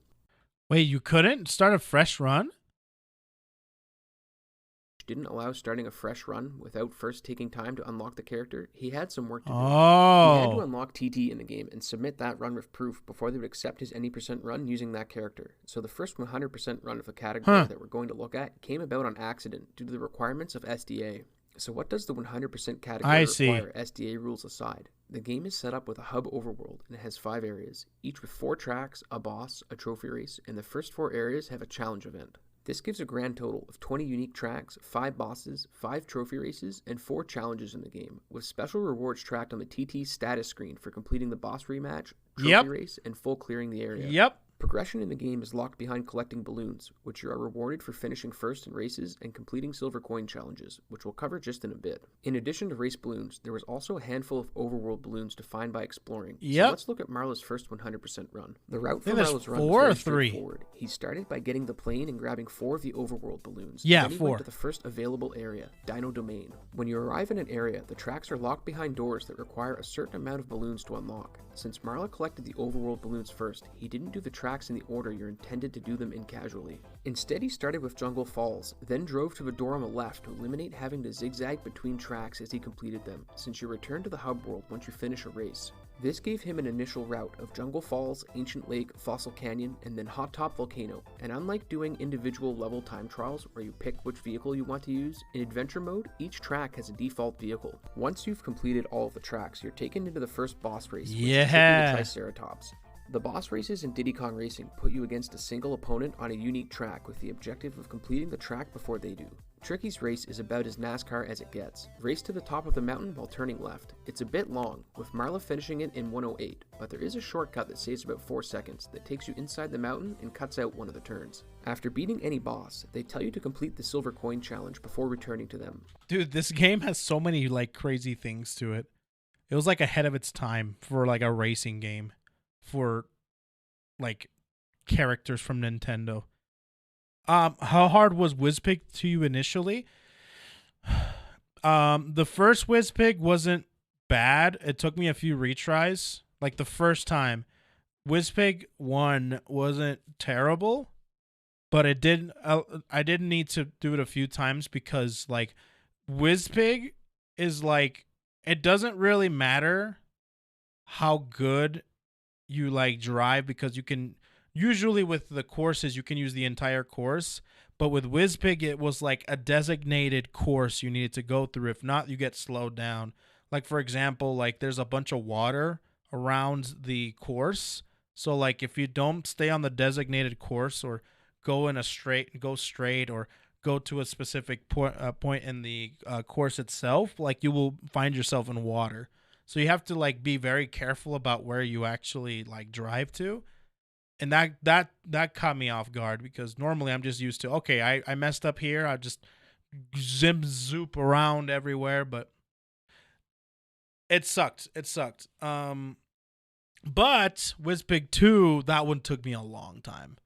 Wait, you couldn't start a fresh run? Didn't allow starting a fresh run without first taking time to unlock the character, he had some work to do. Oh. He had to unlock TT in the game and submit that run with proof before they would accept his any % run using that character. So the first 100% run of the category that we're going to look at came about on accident due to the requirements of SDA. So what does the 100% category require, SDA rules aside? The game is set up with a hub overworld and it has 5 areas, each with 4 tracks, a boss, a trophy race, and the first 4 areas have a challenge event. This gives a grand total of 20 unique tracks, 5 bosses, 5 trophy races, and 4 challenges in the game, with special rewards tracked on the TT status screen for completing the boss rematch, trophy race, and full clearing the area. Yep. Progression in the game is locked behind collecting balloons, which you are rewarded for finishing first in races and completing silver coin challenges, which we'll cover just in a bit. In addition to race balloons, there was also a handful of overworld balloons to find by exploring. Yep. So let's look at Marla's first 100% run. The route for there's Marla's run 4 or was 3. very straightforward. He started by getting the plane and grabbing 4 of the overworld balloons. Yeah, then he 4. went to the first available area, Dino Domain. When you arrive in an area, the tracks are locked behind doors that require a certain amount of balloons to unlock. Since Marla collected the overworld balloons first, he didn't do the tracks in the order you're intended to do them in casually. Instead, he started with Jungle Falls, then drove to the door on the left to eliminate having to zigzag between tracks as he completed them, since you return to the hub world once you finish a race. This gave him an initial route of Jungle Falls, Ancient Lake, Fossil Canyon, and then Hot Top Volcano, and unlike doing individual level time trials where you pick which vehicle you want to use, in adventure mode, each track has a default vehicle. Once you've completed all of the tracks, you're taken into the first boss race, which is the Triceratops. The boss races in Diddy Kong Racing put you against a single opponent on a unique track with the objective of completing the track before they do. Tricky's race is about as NASCAR as it gets. Race to the top of the mountain while turning left. It's a bit long, with Marla finishing it in 1:08, but there is a shortcut that saves about 4 seconds that takes you inside the mountain and cuts out one of the turns. After beating any boss, they tell you to complete the silver coin challenge before returning to them. Dude, this game has so many like crazy things to it. It was like ahead of its time for like a racing game for like characters from Nintendo. How hard was Wizpig to you initially? The first Wizpig wasn't bad. It took me a few retries. Like the first time, Wizpig 1 wasn't terrible, but it didn't. I didn't need to do it a few times because like Wizpig is like it doesn't really matter how good you like drive because you can. Usually with the courses, you can use the entire course. But with Wizpig, it was like a designated course you needed to go through. If not, you get slowed down. Like, for example, like there's a bunch of water around the course. So, like, if you don't stay on the designated course or go straight or go to a specific point in the course itself, like, you will find yourself in water. So you have to, like, be very careful about where you actually, like, drive to. And that caught me off guard because normally I'm just used to, okay, I messed up here. I just zoop around everywhere, but it sucked. But Wizpig 2, that one took me a long time.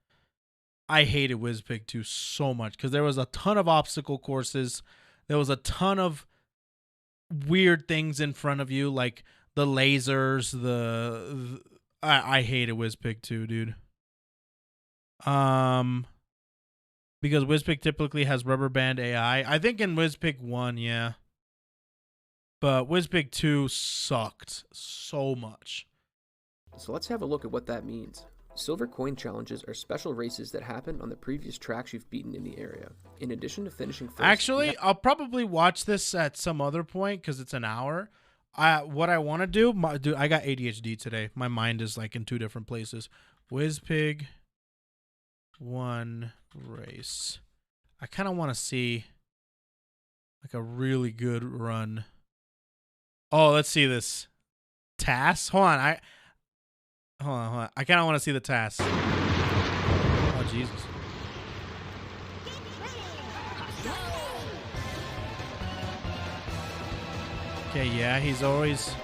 I hated Wizpig 2 so much because there was a ton of obstacle courses. There was a ton of weird things in front of you, like the lasers, I hated Wizpig 2, dude. Because Wizpig typically has rubber band AI. I think in Wizpig 1, yeah. But Wizpig 2 sucked so much. So let's have a look at what that means. Silver coin challenges are special races that happen on the previous tracks you've beaten in the area. In addition to finishing first... Actually, I'll probably watch this at some other point because it's an hour. What I want to do, I got ADHD today. My mind is like in 2 different places. Wizpig 1 race. I kind of want to see like a really good run. Oh, let's see this. TAS? Hold on. I kind of want to see the TAS. Oh, Jesus. Okay, yeah, he's always...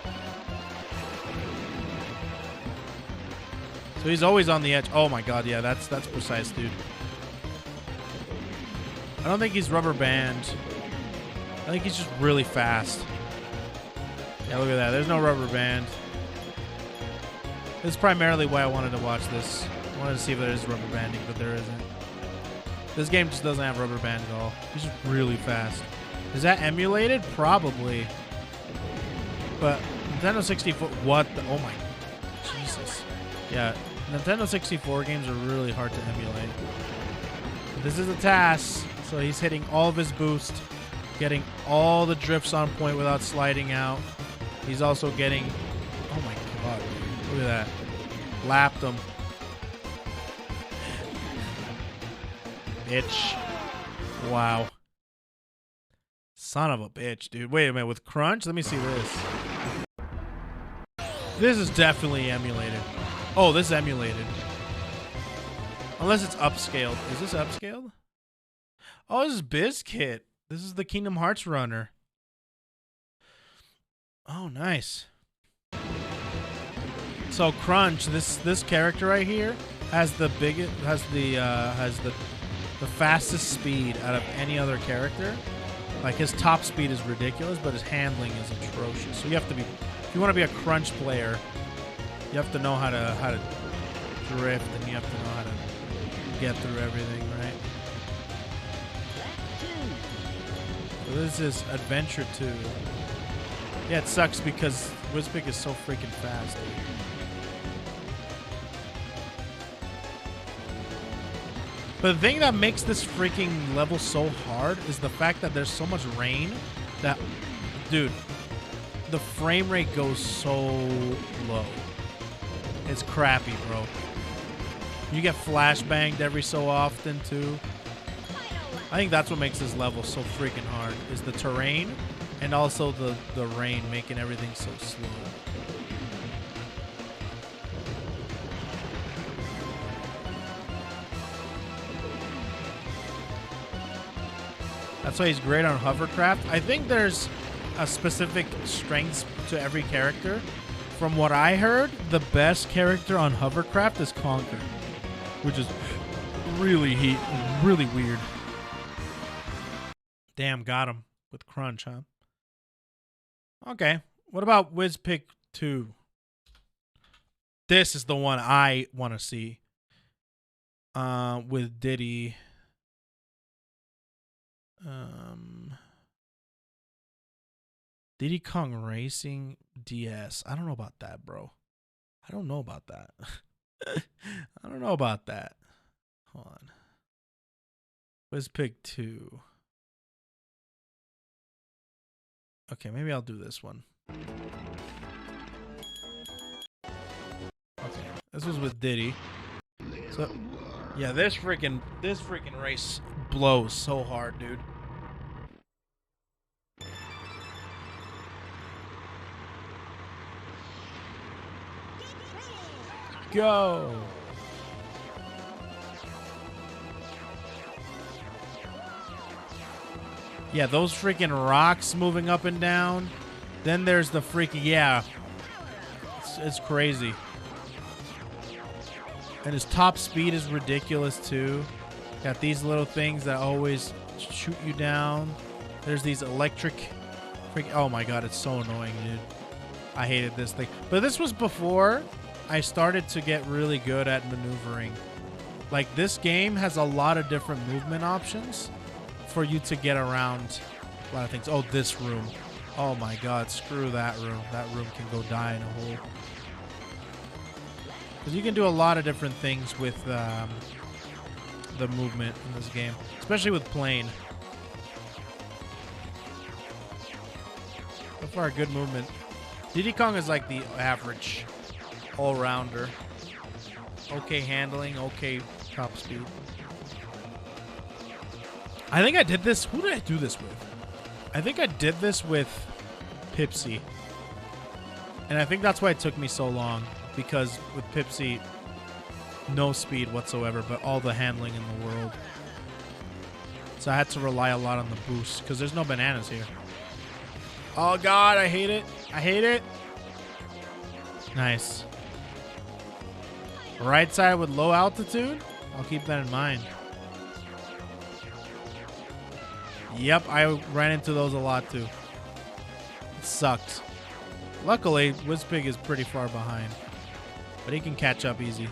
So he's always on the edge. Oh my god, yeah, that's precise, dude. I don't think he's rubber band. I think he's just really fast. Yeah, look at that. There's no rubber band. This is primarily why I wanted to watch this. I wanted to see if there is rubber banding, but there isn't. This game just doesn't have rubber band at all. He's just really fast. Is that emulated? Probably. But Nintendo 64... What the... Oh my... Jesus. Yeah, Nintendo 64 games are really hard to emulate. This is a task, so he's hitting all of his boost, getting all the drifts on point without sliding out. He's also getting... Oh my god, look at that. Lapped him. Bitch. Wow. Son of a bitch, dude. Wait a minute, with Crunch? Let me see this. This is definitely emulated. Oh, this is emulated. Unless it's upscaled. Is this upscaled? Oh, this is Bizkit. This is the Kingdom Hearts runner. Oh, nice. So Crunch, this character right here has the fastest speed out of any other character. Like his top speed is ridiculous, but his handling is atrocious. So you have to be, if you want to be a Crunch player, you have to know how to drift, and you have to know how to get through everything, right? So this is Adventure 2. Yeah, it sucks because Wizpick is so freaking fast. But the thing that makes this freaking level so hard is the fact that there's so much rain that, dude, the frame rate goes so low. It's crappy, bro. You get flashbanged every so often, too. I think that's what makes this level so freaking hard, is the terrain and also the rain making everything so slow. That's why he's great on hovercraft. I think there's a specific strengths to every character. From what I heard, the best character on hovercraft is Conker, which is really weird. Damn, got him with Crunch, huh? Okay, what about Wizpick 2? This is the one I want to see. With Diddy. Diddy Kong Racing DS. I don't know about that, bro. I don't know about that. I don't know about that. Hold on. Wizpick 2. Okay, maybe I'll do this one. Okay, this was with Diddy. So, yeah, this freaking race blows so hard, dude. Go. Yeah, those freaking rocks moving up and down. Then there's the freaking, yeah. It's crazy. And his top speed is ridiculous too. Got these little things that always shoot you down. There's these electric oh my god, it's so annoying, dude. I hated this thing. But this was before I started to get really good at maneuvering. Like, this game has a lot of different movement options for you to get around a lot of things. Oh, this room. Oh my god, screw that room. That room can go die in a hole. Because you can do a lot of different things with the movement in this game. Especially with plane. So far, good movement. Diddy Kong is like the average all-rounder. Okay handling, okay top speed. I think I did this. Who did I do this with? I think I did this with Pipsy. And I think that's why it took me so long. Because with Pipsy, no speed whatsoever, but all the handling in the world. So I had to rely a lot on the boost, because there's no bananas here. Oh God, I hate it. I hate it. Nice. Right side with low altitude? I'll keep that in mind. Yep, I ran into those a lot too. It sucked. Luckily, Wispig is pretty far behind. But he can catch up easy.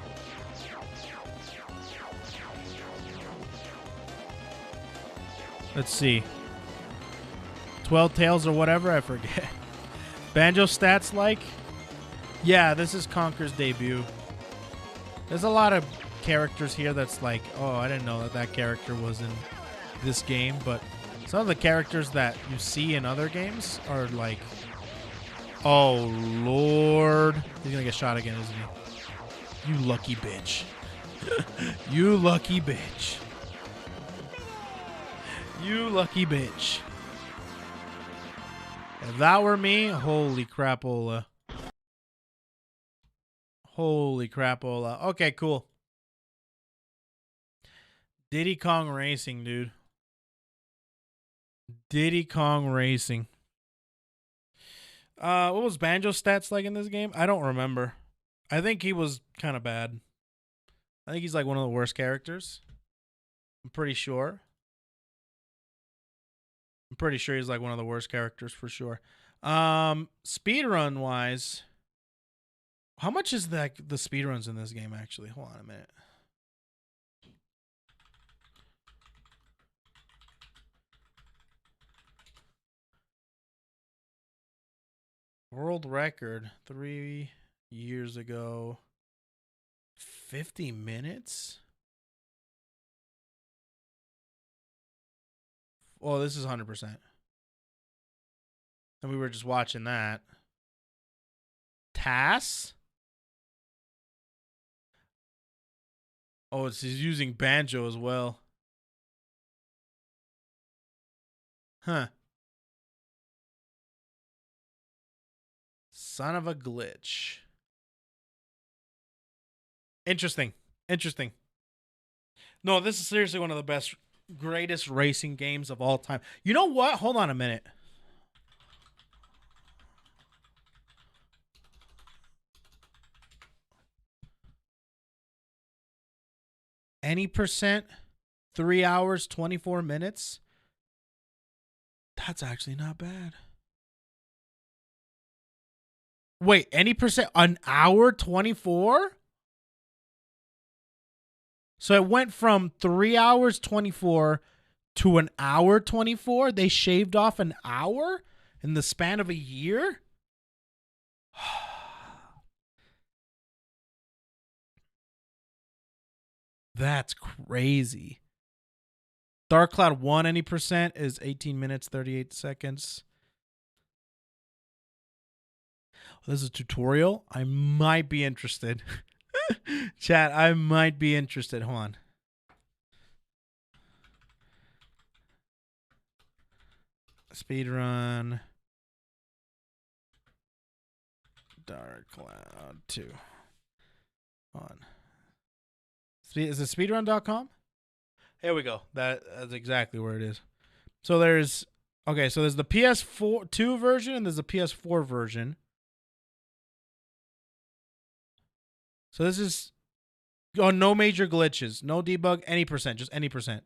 Let's see. 12 tails or whatever, I forget. Banjo stats like? Yeah, this is Conker's debut. There's a lot of characters here that's like, oh, I didn't know that that character was in this game, but some of the characters that you see in other games are like, oh, Lord. He's going to get shot again, isn't he? You lucky bitch. You lucky bitch. You lucky bitch. If that were me, holy crapola. Holy crapola. Okay, cool. Diddy Kong Racing, dude. Diddy Kong Racing. What was Banjo's stats like in this game? I don't remember. I think he was kind of bad. I think he's like one of the worst characters. I'm pretty sure. I'm pretty sure he's like one of the worst characters for sure. Speedrun wise, how much is the speedruns in this game actually? Hold on a minute. World record 3 years ago. 50 minutes? Oh, this is 100%. And we were just watching that. TAS? Oh, he's using Banjo as well. Huh. Son of a glitch. Interesting. Interesting. No, this is seriously one of the best, greatest racing games of all time. You know what? Hold on a minute. Any percent, 3 hours, 24 minutes. That's actually not bad. Wait, any percent, an hour, 24? So it went from 3 hours, 24 to an hour, 24. They shaved off an hour in the span of a year? That's crazy. Dark Cloud 1 any percent is 18 minutes, 38 seconds. This is a tutorial. I might be interested. Chat, I might be interested. Hold on. Speedrun. Dark Cloud 2. Hold on. Is it speedrun.com? Here we go. That's exactly where it is. So there's the PS4 2 version and there's a PS4 version. So this is no major glitches, no debug, any percent, just any percent.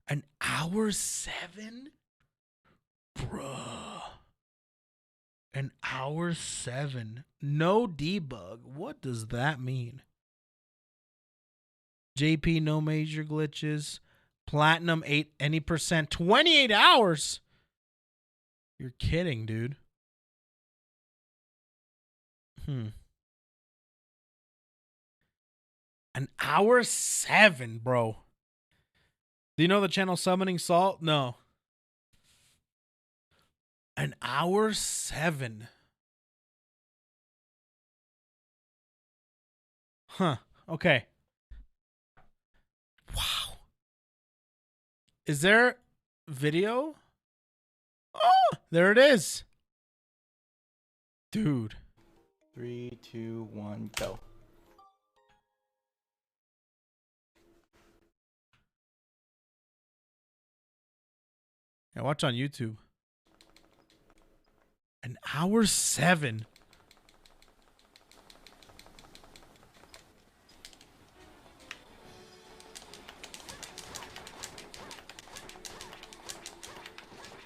An hour 7? Bruh. An hour 7. No debug. What does that mean? JP, no major glitches. Platinum 8 any percent. 28 hours. You're kidding, dude. An hour 7, bro. Do you know the channel Summoning Salt? No. An hour 7. Huh. Okay. Wow. Is there video? Oh, there it is. Dude. 3, 2, 1, go. Yeah, watch on YouTube. An hour 7.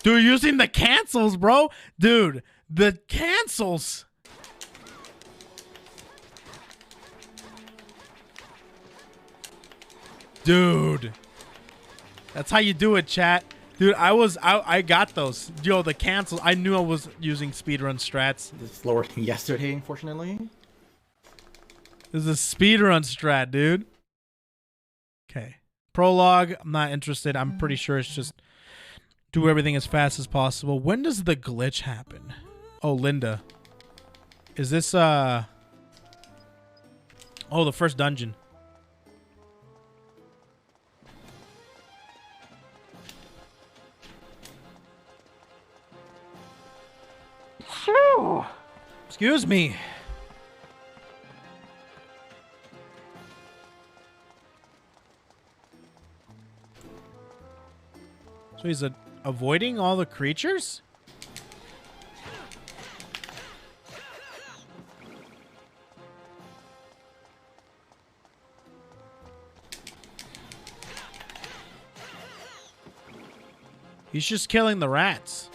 Dude, using the cancels, bro. Dude, the cancels. Dude. That's how you do it, chat. Dude, I got those. Yo, the cancels. I knew I was using speedrun strats. It's slower than yesterday, unfortunately. This is a speedrun strat, dude. Okay. Prologue, I'm not interested. I'm pretty sure it's just do everything as fast as possible. When does the glitch happen? Oh, Linda. Is this, oh, the first dungeon. Excuse me. So he's avoiding all the creatures? He's just killing the rats.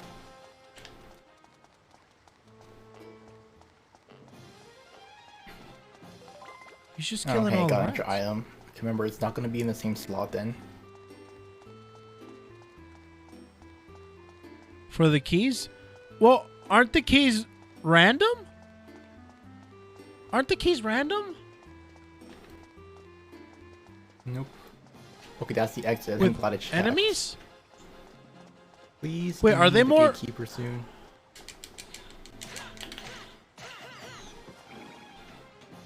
He's just killing all the got rats. extra item. Remember, it's not going to be in the same slot then. For the keys? Well, aren't the keys random? Aren't the keys random? Nope. Okay, that's the exit. With I'm glad it checked. enemies? Please. Wait, are be they the more- gatekeeper soon?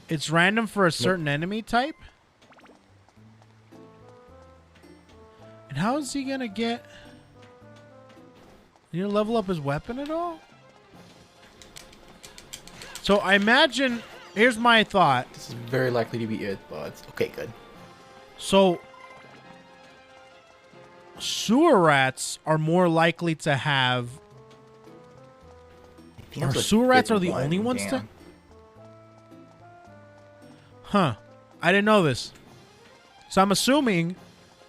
It's random for a certain enemy type? And how is he gonna get... You gonna level up his weapon at all? So I imagine... Here's my thought. This is very likely to be it, but okay, good. So... Sewer rats are more likely to have... I think Are that's a sewer rats big are the one, only ones to... damn. Huh. I didn't know this. So I'm assuming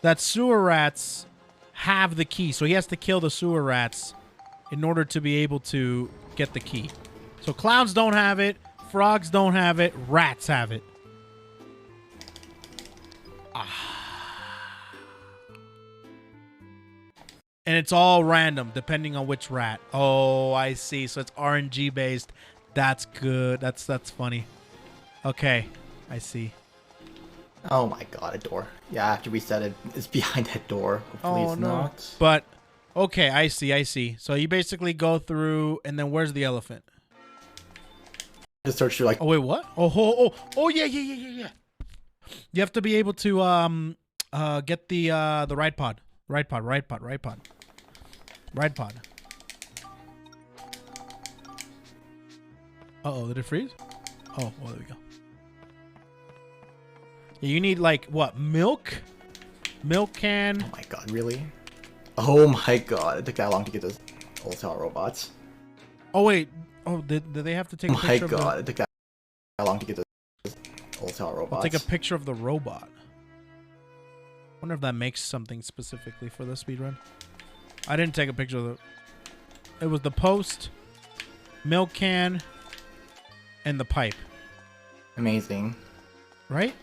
that sewer rats have the key. So he has to kill the sewer rats in order to be able to get the key. So clowns don't have it. Frogs don't have it. Rats have it. And it's all random depending on which rat. Oh, I see. So it's RNG based. That's good. That's funny. Okay. I see. Oh my god, a door. Yeah, I have to reset it. It's behind that door. Hopefully it's not. But, okay, I see. So you basically go through, and then where's the elephant? Just search through like... Oh, wait, what? Oh, yeah. You have to be able to get the ride pod. Ride pod. Uh-oh, did it freeze? Oh, well, there we go. Yeah, you need, like, what, milk? Milk can. Oh my god, really? Oh my god, it took that long to get those old tower robots. Oh, wait. Oh, did they have to take a Oh my picture god, of it took that long to get those old tower robots. I'll take a picture of the robot. Wonder if that makes something specifically for the speedrun. I didn't take a picture of the... It was the post, milk can, and the pipe. Amazing. Right?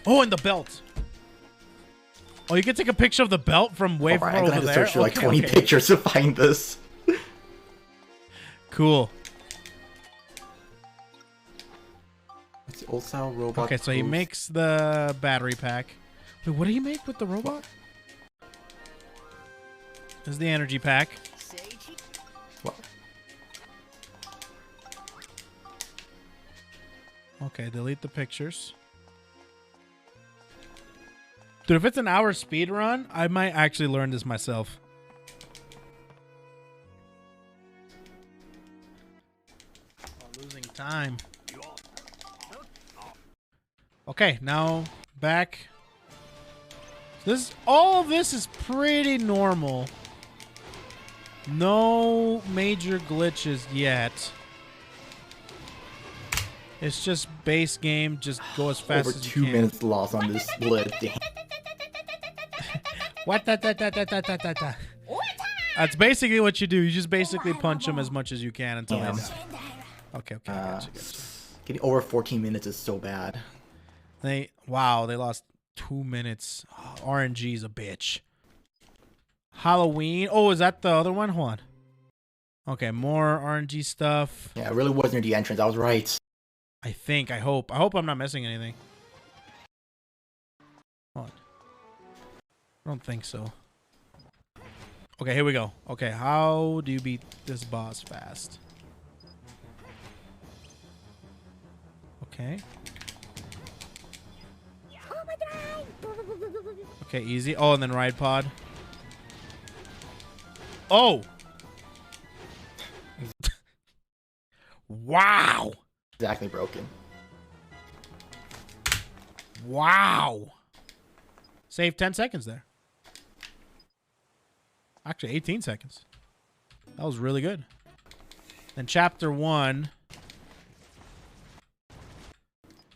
Oh, and the belt. Oh, you can take a picture of the belt from way far I'm over gonna have to there? search through like Okay, 20 okay. pictures to find this. Cool. It's the old style robot. Okay, so he post. makes the battery pack. Wait, what do you make with the robot? This is the energy pack. What? Okay, delete the pictures. Dude, if it's an hour speed run, I might actually learn this myself. Oh, losing time. Okay, now back. All of this is pretty normal. No major glitches yet. It's just base game. Just go as fast Over as you 2 can. minutes lost on this split. Damn. What? That's basically what you do. You just basically punch them as much as you can until they die. Okay, okay. Gotcha. Getting over 14 minutes is so bad. They lost 2 minutes. Oh, RNG is a bitch. Halloween. Oh, is that the other one? Hold on. Okay, more RNG stuff. Yeah, it really was near the entrance. I was right. I think. I hope. I hope I'm not missing anything. Hold on. I don't think so. Okay, here we go. Okay, how do you beat this boss fast? Okay. Okay, easy. Oh, and then ride pod. Oh! Wow! Exactly broken. Wow! Save 10 seconds there. Actually, 18 seconds. That was really good. Then chapter 1.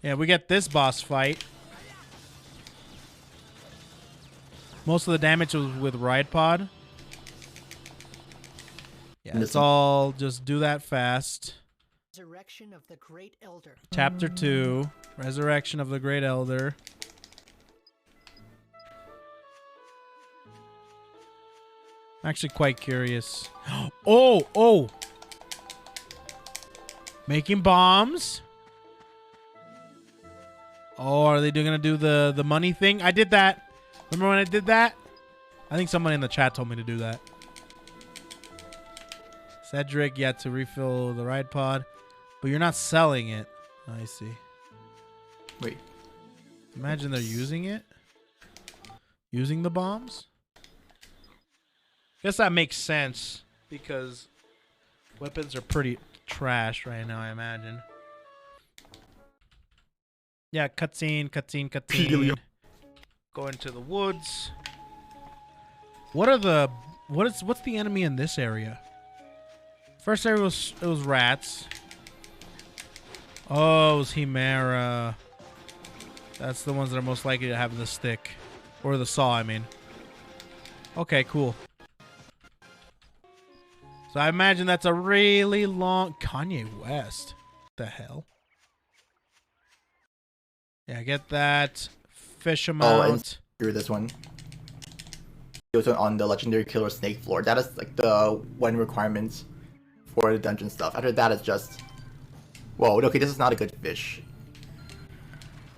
Yeah, we get this boss fight. Most of the damage was with ride pod. Yeah, it's all just do that fast. Resurrection of the Great Elder. Chapter 2. Resurrection of the Great Elder. I'm actually quite curious. Oh! Making bombs. Oh, are they gonna do the money thing? I did that. Remember when I did that? I think someone in the chat told me to do that. Cedric, you had to refill the ride pod, but you're not selling it. I see. Wait. Imagine they're using it. Using the bombs. Guess that makes sense because weapons are pretty trash right now, I imagine. Yeah, cutscene. Go into the woods. What's the enemy in this area? First area was rats. Oh, it was Chimera. That's the ones that are most likely to have the stick. Or the saw, I mean. Okay, cool. So I imagine that's a really long... Kanye West. What the hell? Yeah, I get that. Fish them out. And screw this one. It was on the legendary killer snake floor. That is like the one requirement for the dungeon stuff. After that, it's just... Whoa, okay, this is not a good fish.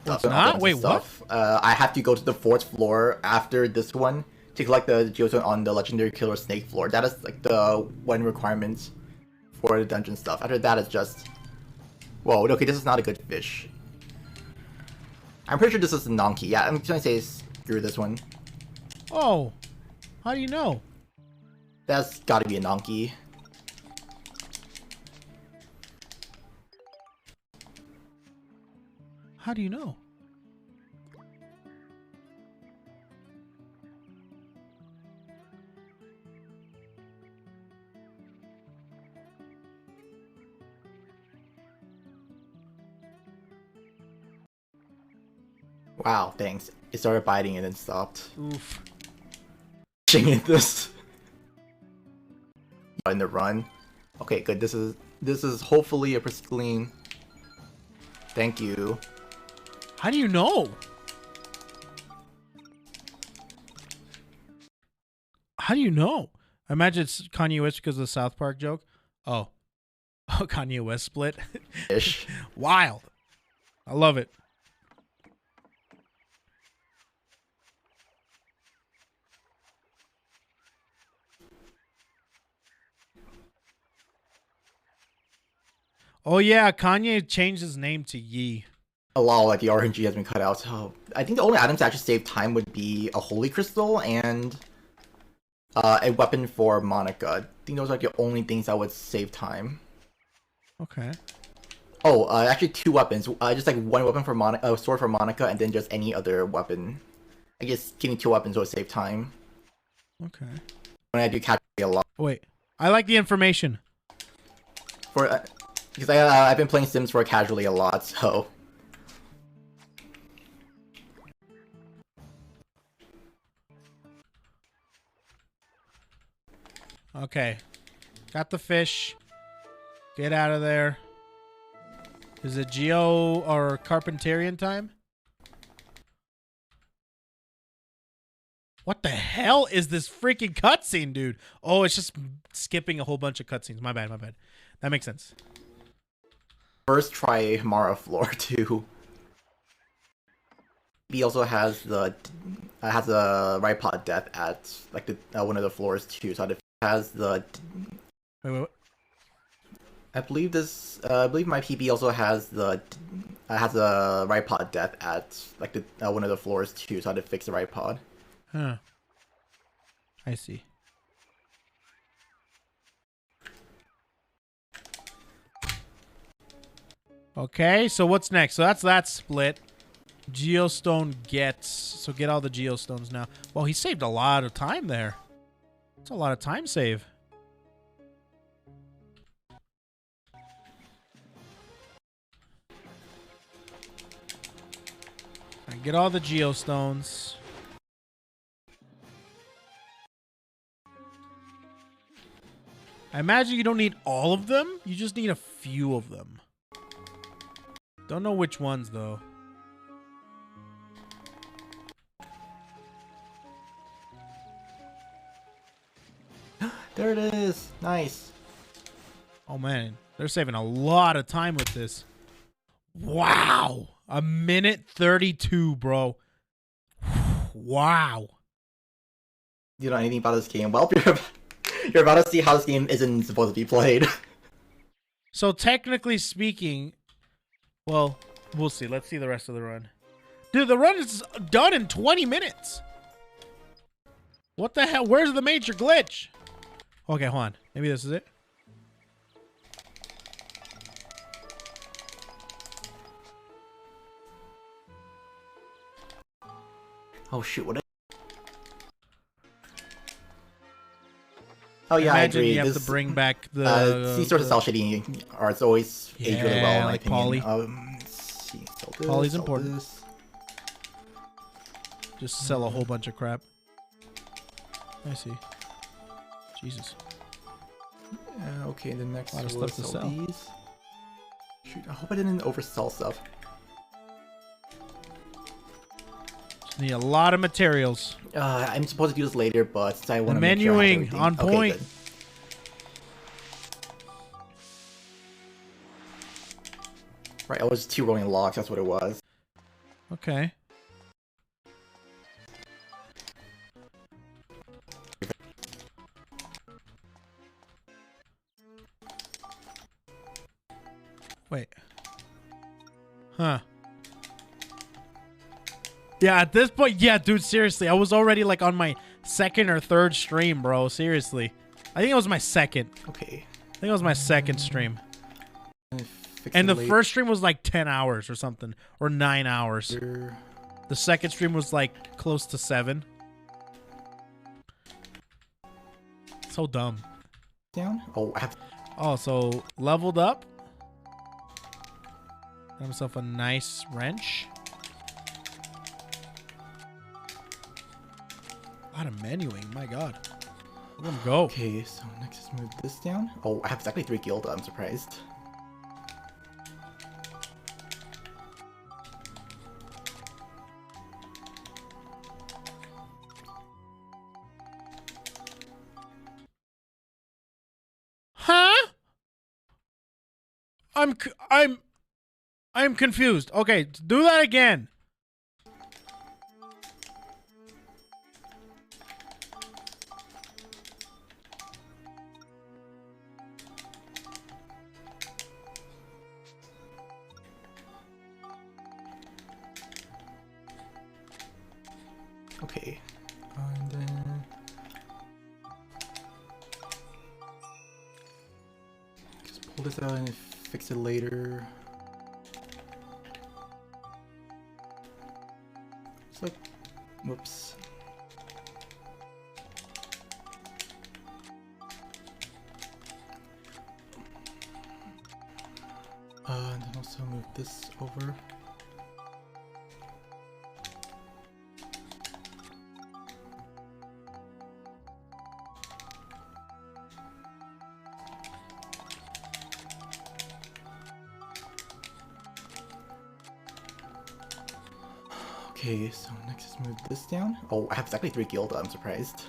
It's not? Wait, what? I have to go to the 4th floor after this one to collect the geostone on the legendary killer snake floor. That is like the one requirement for the dungeon stuff. After that, it's just... Whoa, okay, this is not a good fish. I'm pretty sure this is a Nonky. Yeah, I'm trying to say screw this one. Oh, how do you know? That's gotta be a Nonky. How do you know? Wow, thanks. It started biting and then stopped. Oof. At this. In the run. Okay, good. This is hopefully a pristine. Thank you. How do you know? How do you know? I imagine it's Kanye West because of the South Park joke. Oh. Oh, Kanye West split. Ish. Wild. I love it. Oh yeah, Kanye changed his name to Yee. A lot like the RNG has been cut out. So I think the only items that actually save time would be a holy crystal and a weapon for Monica. I think those are the only things that would save time. Okay. Oh, actually 2 weapons. Just like 1 weapon for Monica, a sword for Monica, and then just any other weapon. I guess getting 2 weapons would save time. Okay. When I do catch a lot. Wait. I like the information. Because I've been playing Sims 4 casually a lot, so. Okay. Got the fish. Get out of there. Is it Geo or Carpentarian time? What the hell is this freaking cutscene, dude? Oh, it's just skipping a whole bunch of cutscenes. My bad, my bad. That makes sense. First try Mara Floor 2. He also has the right pod death at like the one of the floors too. So it has the. Wait. I believe my PB also has the right pod death at like the one of the floors too. So I had to fix the right pod. Huh. I see. Okay, so what's next? So that's that split. Geostone gets. So get all the geostones now. Well, he saved a lot of time there. That's a lot of time save. Right, get all the geostones. I imagine you don't need all of them. You just need a few of them. Don't know which ones, though. There it is. Nice. Oh, man. They're saving a lot of time with this. Wow. 1:32, bro. Wow. You don't know anything about this game. Well, you're about to see how this game isn't supposed to be played. So technically speaking, well, we'll see. Let's see the rest of the run. Dude, the run is done in 20 minutes. What the hell? Where's the major glitch? Okay, hold on. Maybe this is it. Oh shoot, what? Oh yeah, I agree. You have to bring back the these sort of cell shading arts always age really well in my like opinion. Poly. Let's see. Sell this, Poly's sell important. this. Just sell a whole bunch of crap. I see. Jesus. Okay, the next A lot of we'll stuff to sell sell. these. Shoot, I hope I didn't oversell stuff. Just need a lot of materials. I'm supposed to do this later, but since I want to The make sure I have menuing everything. on Okay, point. good. Right, I was 2 rolling logs, that's what it was. Okay. Wait. Huh. Yeah, at this point, yeah, dude, seriously. I was already like on my 2nd or 3rd stream, bro. Seriously. I think it was my 2nd. Okay. I think it was my 2nd stream. Fix And it the later. first stream was like 10 hours or something. Or 9 hours. The 2nd stream was like close to 7. So dumb. Down? Oh, I have. Oh, so leveled up. Got himself a nice wrench. A lot of menuing, my god. Let him go. Okay, so next is move this down. Oh, I have exactly 3 guild, I'm surprised. Huh? I'm confused. Okay, do that again. Okay. And then... just pull this out and fix it later. It's like... whoops. And then also move this over. Okay, so next is move this down. Oh, I have exactly 3 gilda, I'm surprised.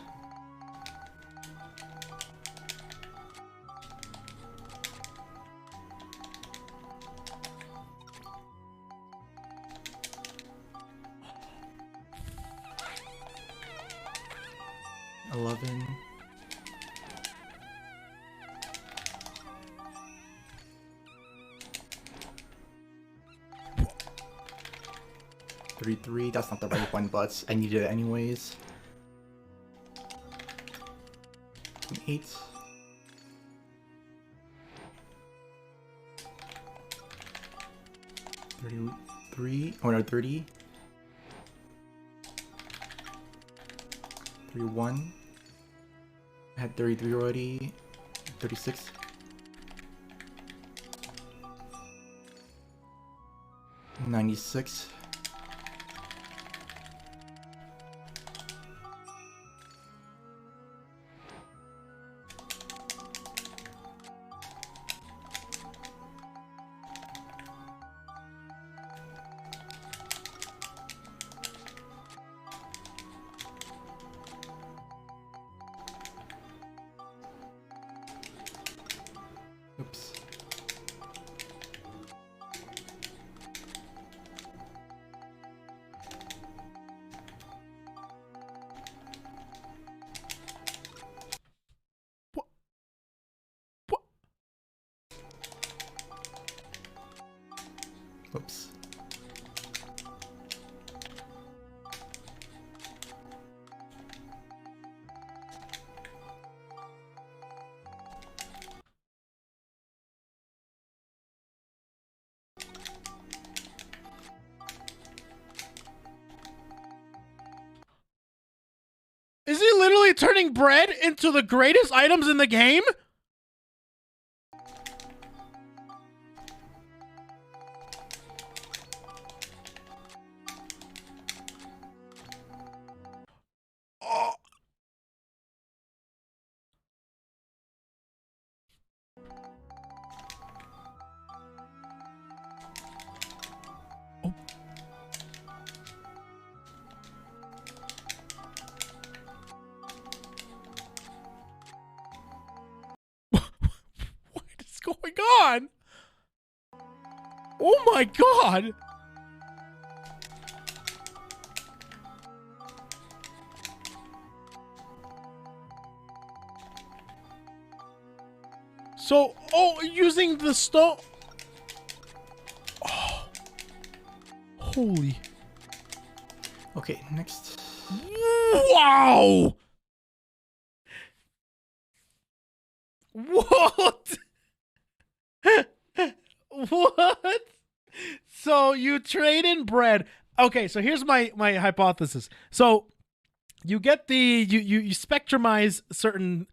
Three. That's not the right one, but I needed it anyways. 8. 33. Oh no, 30. 31. I had 33 already. 36. 96. Oops. Oops. Is he literally turning bread into the greatest items in the game? Oh. What is going on? Oh my god! So, oh, using the stone. Oh. Holy. Okay, next. Wow! What? What? So you trade in bread. Okay, so here's my hypothesis. So you get the you spectrumize certain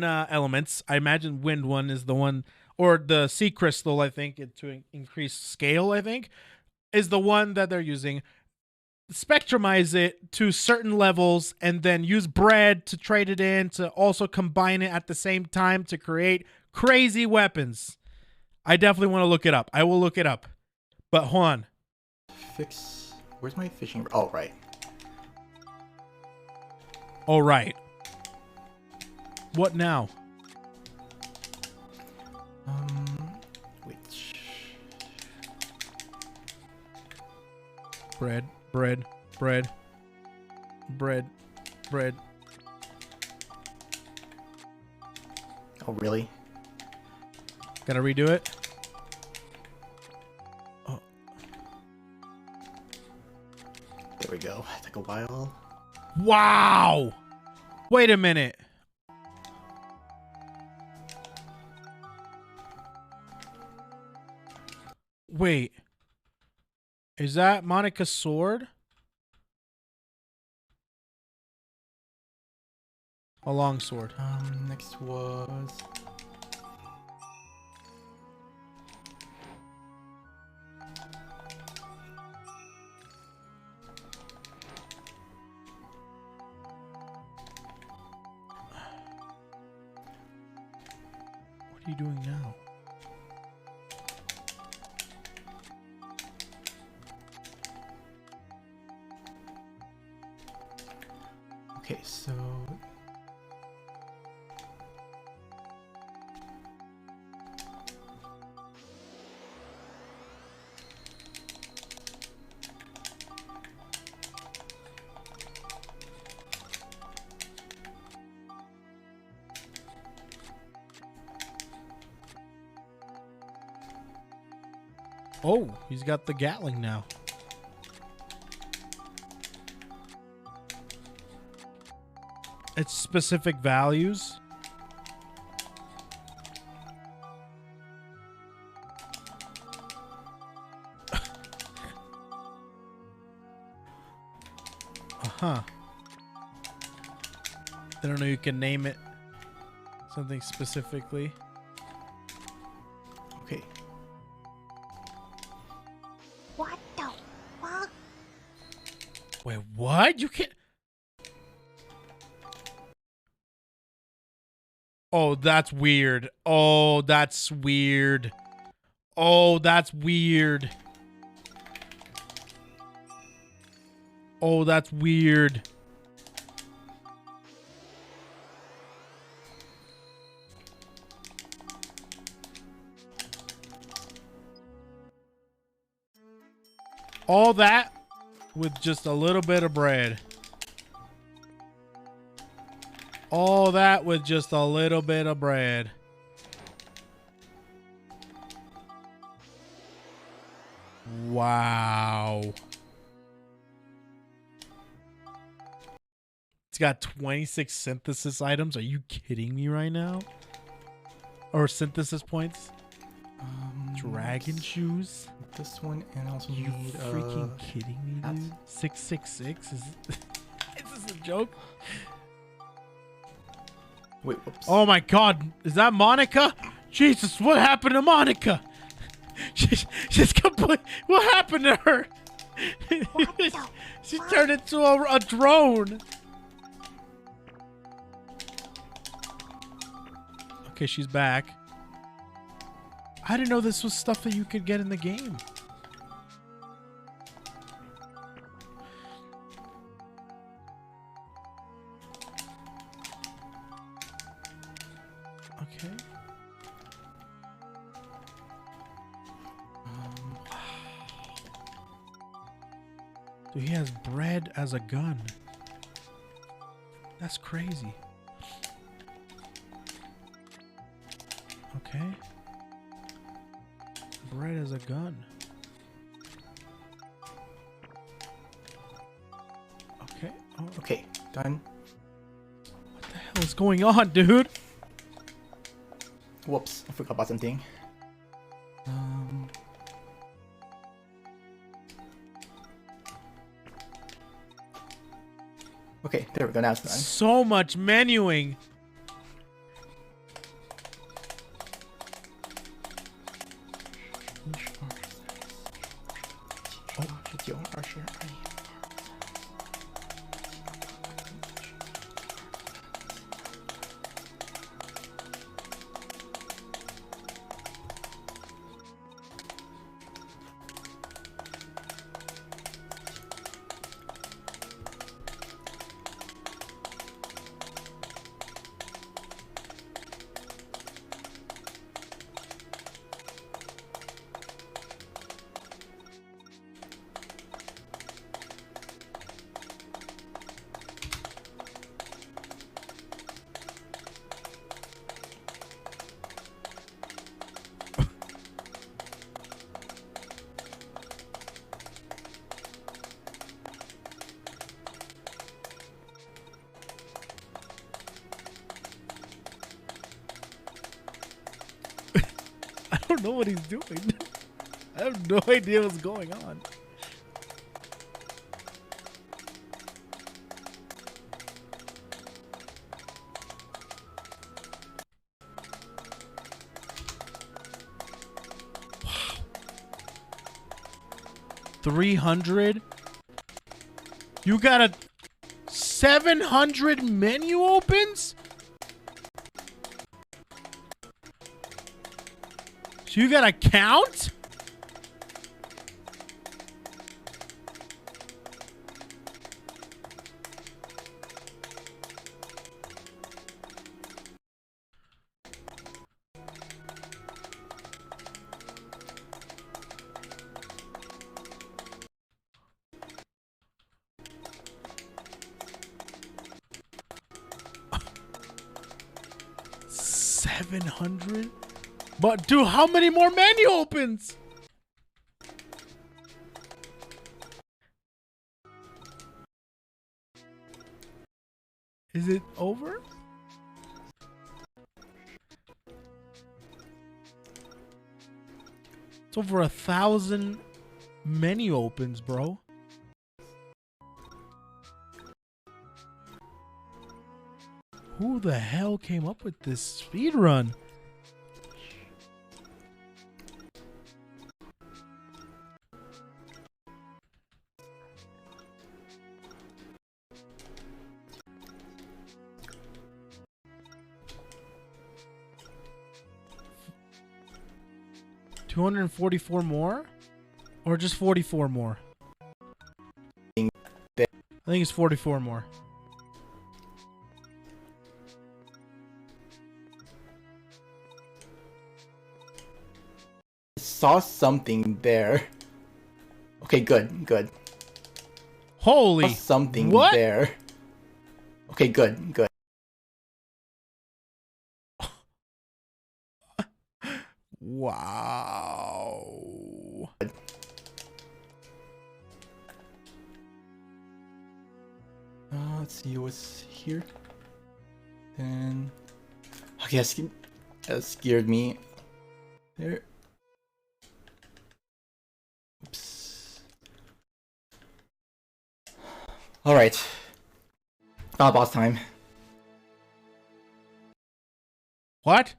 elements. I imagine wind one is the one, or the sea crystal, I think, to increase scale, I think, is the one that they're using. Spectrumize it to certain levels and then use bread to trade it in to also combine it at the same time to create crazy weapons. I definitely want to look it up. I will look it up. But hold on. Fix. Where's my fishing? Oh, right. All right. What now? Which? Bread. Oh, really? Gotta redo it. Oh. There we go. It took a while. Wow! Wait a minute. Wait. Is that Monica's sword? A long sword. Next was... What are you doing now? Okay, so Oh, he's got the Gatling now. It's specific values. Uh-huh. I don't know, you can name it something specifically. okay. What the fuck? Wait, what? You can't... Oh, that's weird. Oh, that's weird. Oh, that's weird. Oh, that's weird. All that with just a little bit of bread. All that with just a little bit of bread. Wow. It's got 26 synthesis items. Are you kidding me right now? Or synthesis points? Dragon shoes? This one, and also You need freaking kidding me, hats. dude? 666? Is this a joke? Wait, whoops. Oh my god, is that Monica? Jesus, what happened to Monica? She's complete. What happened to her? She turned into a drone. Okay, she's back. I didn't know this was stuff that you could get in the game. Okay. Dude, he has bread as a gun. That's crazy. Okay. Bread as a gun. Okay. Oh, Okay, done. what the hell is going on, dude? Whoops, I forgot about something. Okay, there we go. Now it's done. So much menuing. I don't know what he's doing. I have no idea what's going on. Wow. 300? You got a 700 menu opens? So you gotta count? $700? But dude, how many more menu opens? Is it over? It's over 1,000 menu opens, bro. Who the hell came up with this speed run? $244 more? Or just 44 more? I think it's 44 more. Saw something there. Okay, good. Holy. Saw something what? there. Okay, good. Wow. Let's see what's here. Then, okay, that scared me. There. Oops. All right. Boss time. What?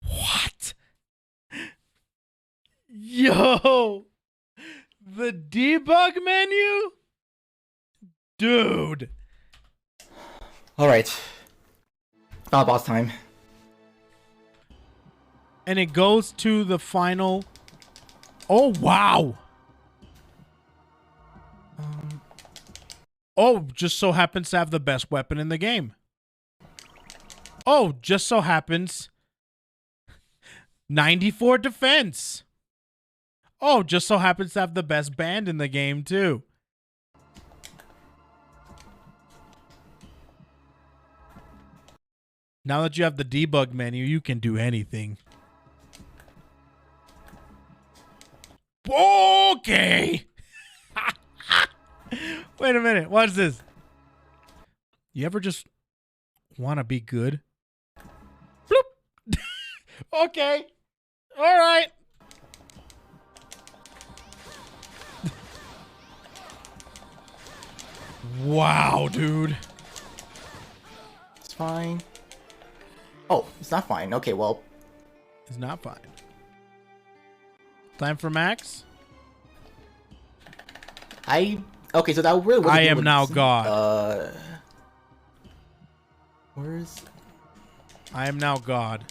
What? Yo! The debug menu? Dude. Alright. Boss time. And it goes to the final. Oh, wow. Oh, just so happens to have the best weapon in the game. Oh, just so happens 94 defense. Oh, just so happens to have the best band in the game too. Now that you have the debug menu, you can do anything. Okay. Wait a minute. What's this? You ever just want to be good? Bloop. Okay. All right. Wow, dude. It's fine. Oh, it's not fine. Okay, well. It's not fine. Time for Max? Okay, so that really I am now God. Where's... I am now God.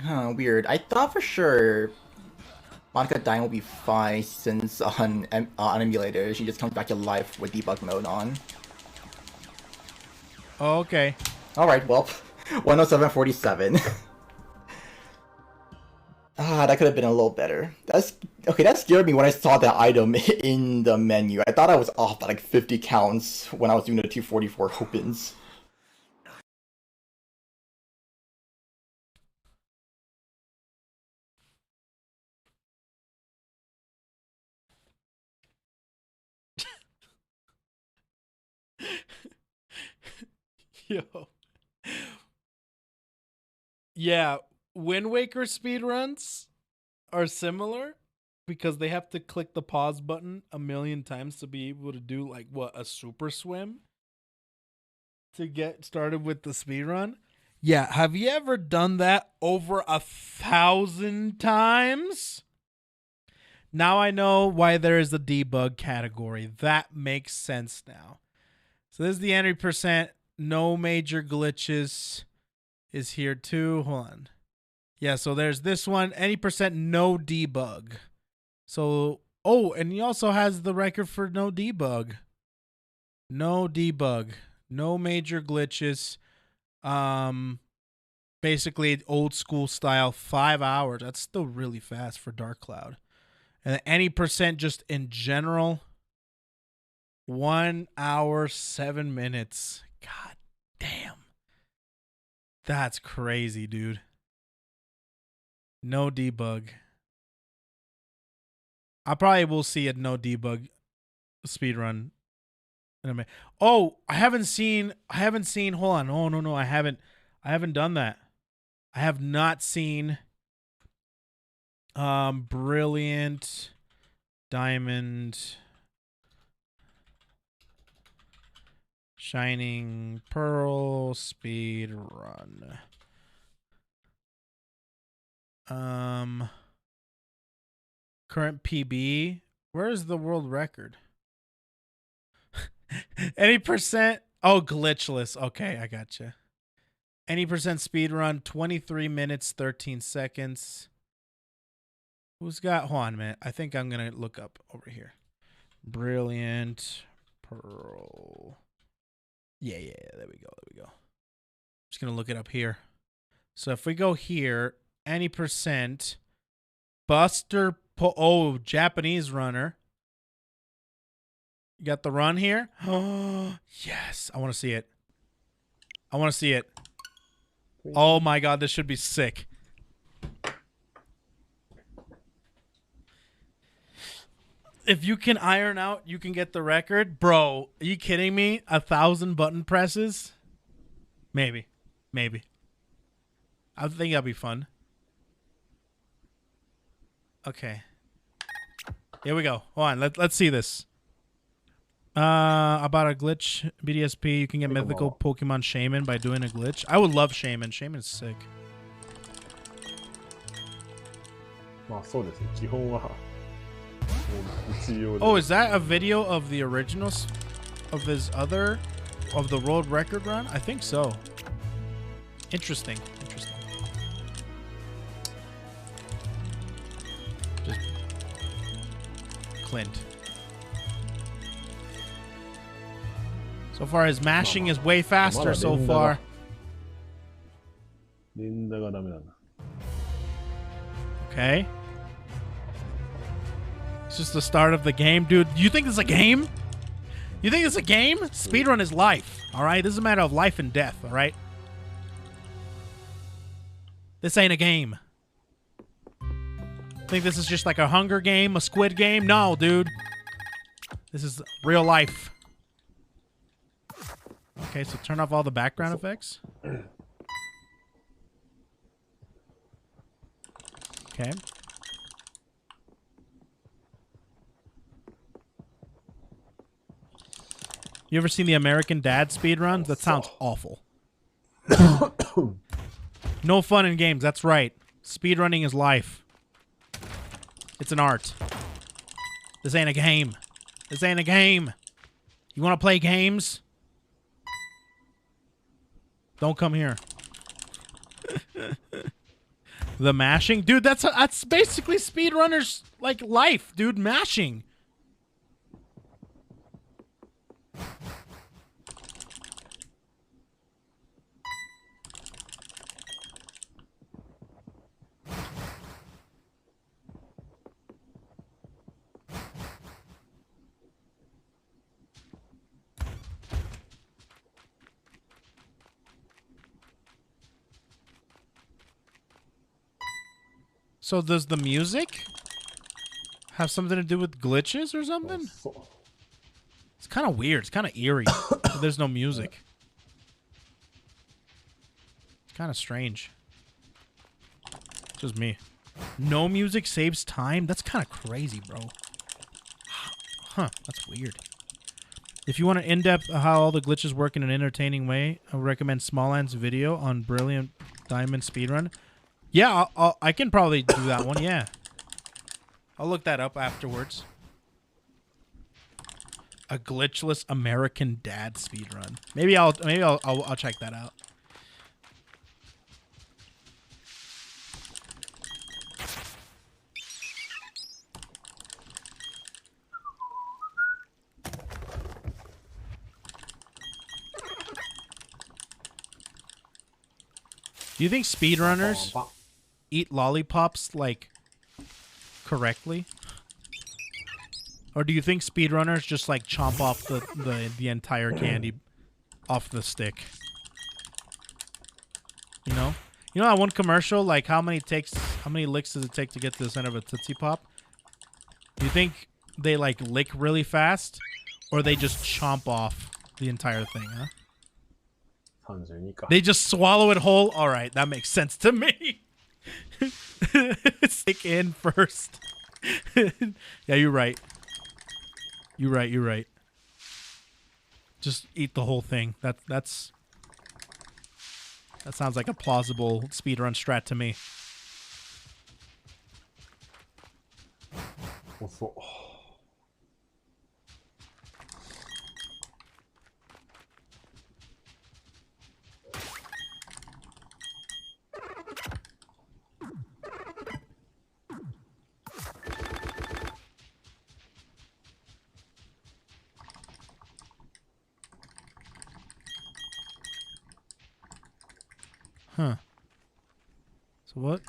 Huh, weird. I thought for sure Monica dying will be fine since on emulator she just comes back to life with debug mode on. Oh, okay. Alright, well, 107.47. That could have been a little better. That scared me when I saw that item in the menu. I thought I was off by like 50 counts when I was doing the 244 opens. Yo. Yeah, Wind Waker speedruns are similar because they have to click the pause button a million times to be able to do like what, a super swim to get started with the speedrun. Yeah, have you ever done that over 1,000 times? Now I know why there is a debug category. That makes sense now. So this is the entry percent. No major glitches is here too. Hold on. Yeah, so there's this one. Any percent no debug. So, oh, and he also has the record for no debug. No debug. No major glitches. Basically old school style, 5 hours. That's still really fast for Dark Cloud. And any percent just in general, 1 hour, 7 minutes. God damn. That's crazy, dude. No debug. I probably will see a no debug speedrun in a minute. Oh, I haven't seen, hold on. Oh, no, I haven't done that. I have not seen Brilliant Diamond Shining Pearl speed run. Current PB. Where is the world record? Any percent? Oh, glitchless. Okay, I gotcha. Any percent speed run, 23 minutes, 13 seconds. Who's got, hold on a minute. I think I'm going to look up over here. Brilliant Pearl. Yeah, there we go. Just going to look it up here. So if we go here, any percent, Buster, oh, Japanese runner. You got the run here? Oh, yes. I want to see it. Oh my God, this should be sick. If you can iron out, you can get the record. Bro, are you kidding me? 1,000 button presses? Maybe. I think that'd be fun. Okay. Here we go. Hold on. Let's see this. About a glitch. BDSP, you can get mythical Pokemon Shaman by doing a glitch. I would love Shaman. Shaman's sick. Oh, is that a video of the originals of the world record run? I think so. Interesting. Just Clint. So far, his mashing is way faster so far. Okay. It's just the start of the game. Dude, you think this is a game? Speedrun is life, all right? This is a matter of life and death, all right? This ain't a game. Think this is just like a Hunger game, a Squid game? No, dude. This is real life. Okay, so turn off all the background effects. Okay. You ever seen the American Dad speedruns? That sounds awful. No fun in games, that's right. Speedrunning is life. It's an art. This ain't a game. You want to play games? Don't come here. The mashing? Dude, that's basically speedrunners like life, dude. Mashing. So does the music have something to do with glitches or something? It's kind of weird. It's kind of eerie. There's no music. It's kind of strange. Just me. No music saves time? That's kind of crazy, bro. Huh. That's weird. If you want an in-depth how all the glitches work in an entertaining way, I would recommend Smalland's video on Brilliant Diamond Speedrun. Yeah, I can probably do that one, yeah. I'll look that up afterwards. A glitchless American Dad speedrun. Maybe I'll check that out. Do you think speedrunners eat lollipops like correctly? Or do you think speedrunners just like chomp off the entire candy off the stick? You know? You know that one commercial, like how many licks does it take to get to the center of a Tootsie Pop? Do you think they like lick really fast or they just chomp off the entire thing, huh? They just swallow it whole? Alright, that makes sense to me. Stick in first. Yeah, you're right. You're right. Just eat the whole thing. That sounds like a plausible speedrun strat to me. Huh. So what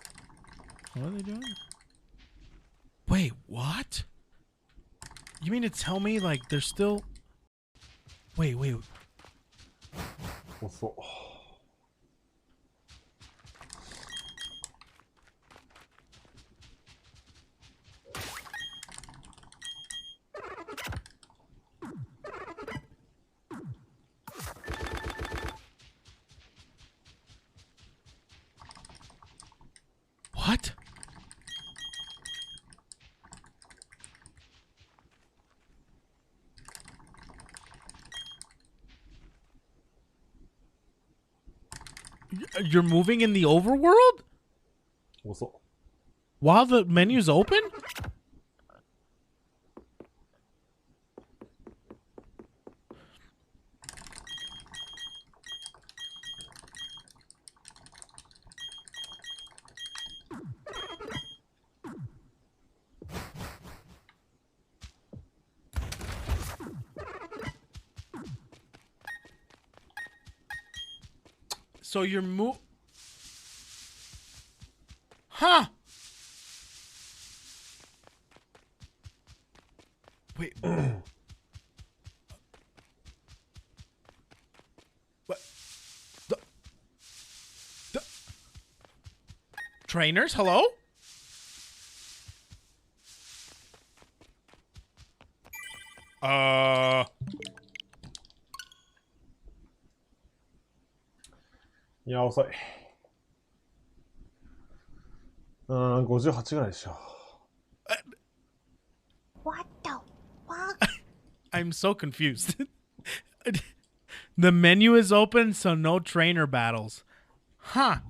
are they doing? Wait, what? You mean to tell me, like, they're still... Wait. What? You're moving in the overworld? While the menu's open? So you're Huh? Wait. What? The trainers? Hello?いや、遅い。58ぐらいでしょ。What the fuck? I'm so confused. The menu is open, so no trainer battles. Huh.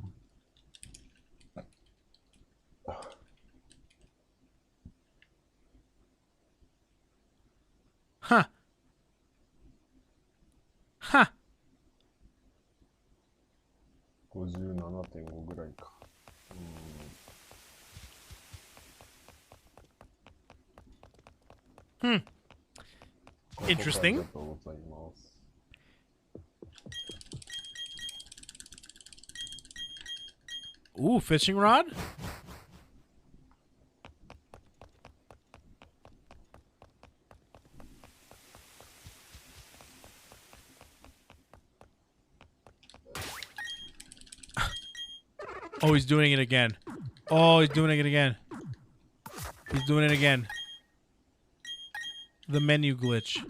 Huh. 57.5 ぐらいか。Interesting. ありがとうございます。Ooh, fishing rod? Oh, he's doing it again. Oh, he's doing it again. He's doing it again. The menu glitch.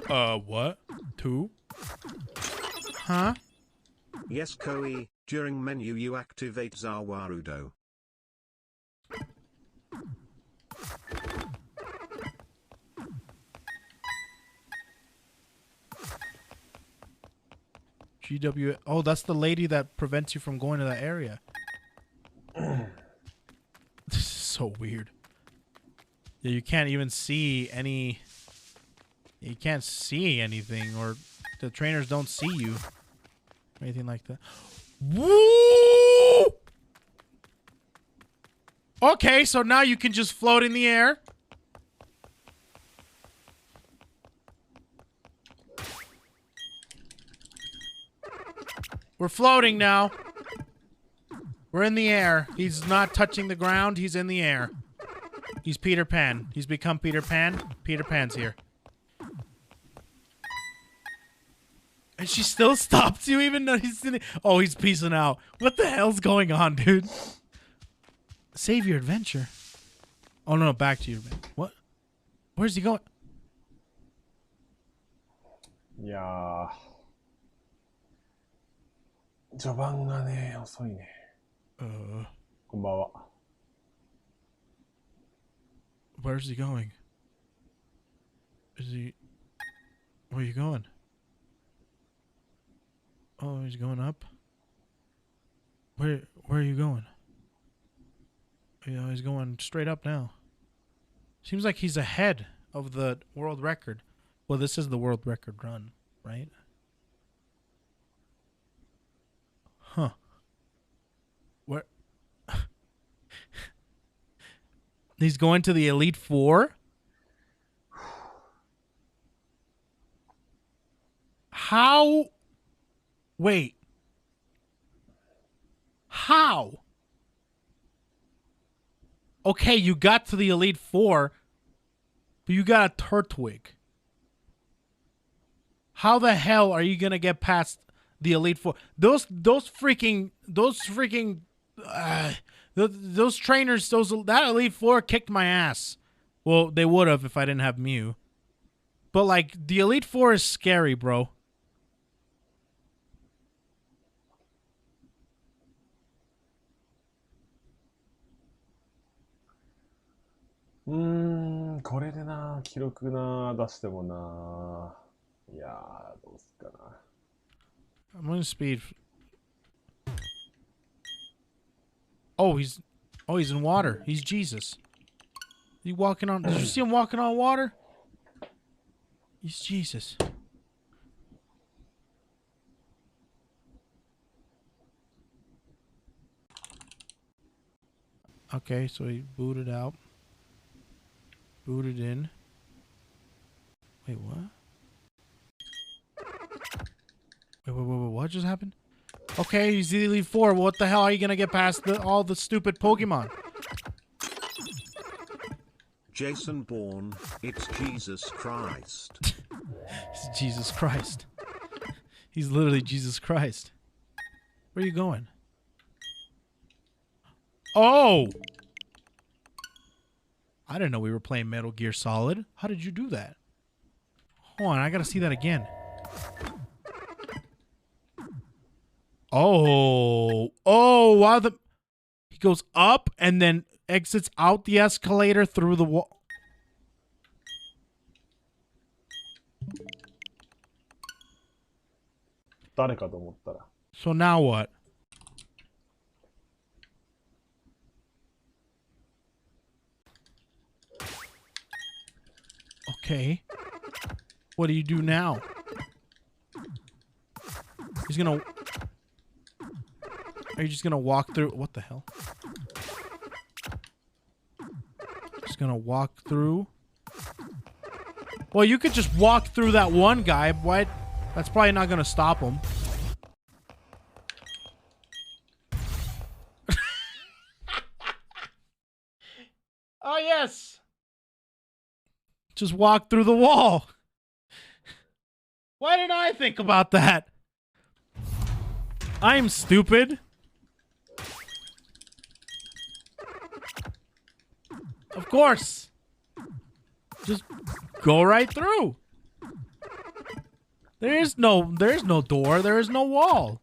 What? 2? Huh? Yes, Koi, during menu you activate Zawarudo. GW. Oh, that's the lady that prevents you from going to that area. This is so weird. Yeah, you can't even see any. You can't see anything, or the trainers don't see you, or anything like that. Woo! Okay, so now you can just float in the air. We're floating now. We're in the air. He's not touching the ground. He's in the air. He's Peter Pan. He's become Peter Pan. Peter Pan's here. And she still stops you even though he's in it. Oh, he's peacing out. What the hell's going on, dude? Save your adventure. Oh, no, back to your adventure. What? Where's he going? Yeah. 序盤がね、遅いね。こんばんは。Where's he going? Is he... Where are you going? Oh, he's going up? Where are you going? Yeah, he's going straight up now. Seems like he's ahead of the world record. Well, this is the world record run, right? Huh. Where? He's going to the Elite Four? How? Wait. How? Okay, you got to the Elite Four, but you got a Turtwig. How the hell are you gonna get past the Elite Four? Those trainers, that Elite Four kicked my ass. Well, they would have if I didn't have Mew. But like, the Elite Four is scary, bro.これでな、記録な、出してもな。いやー、どうすっかな。I'm gonna speed. Oh, he's in water. He's Jesus. He walking on. Did you see him walking on water? He's Jesus. Okay, so he booted out. Booted in. Wait, what? Wait, what just happened? Okay, he's the Elite Four. What the hell are you gonna get past all the stupid Pokemon? Jason Bourne, it's Jesus Christ. It's Jesus Christ. He's literally Jesus Christ. Where are you going? Oh! I didn't know we were playing Metal Gear Solid. How did you do that? Hold on, I gotta see that again. Oh, wow! He goes up and then exits out the escalator through the wall. So now what? Okay. What do you do now? He's gonna... Are you just gonna walk through? What the hell? Just gonna walk through? Well, you could just walk through that one guy. What? That's probably not gonna stop him. Oh, yes! Just walk through the wall. Why didn't I think about that? I'm stupid. Of course. Just go right through. There's no door. There is no wall.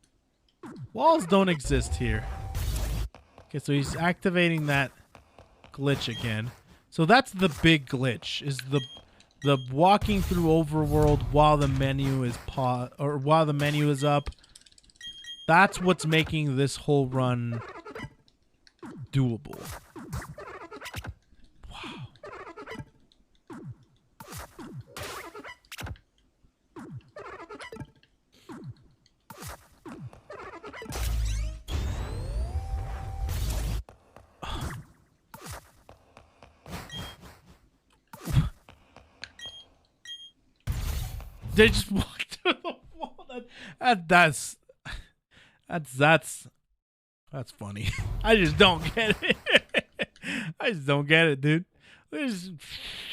Walls don't exist here. Okay, so he's activating that glitch again. So that's the big glitch, is the walking through overworld while the menu is while the menu is up. That's what's making this whole run doable. Wow. They just walked through the wall. That's funny. I just don't get it. I just don't get it, dude. They just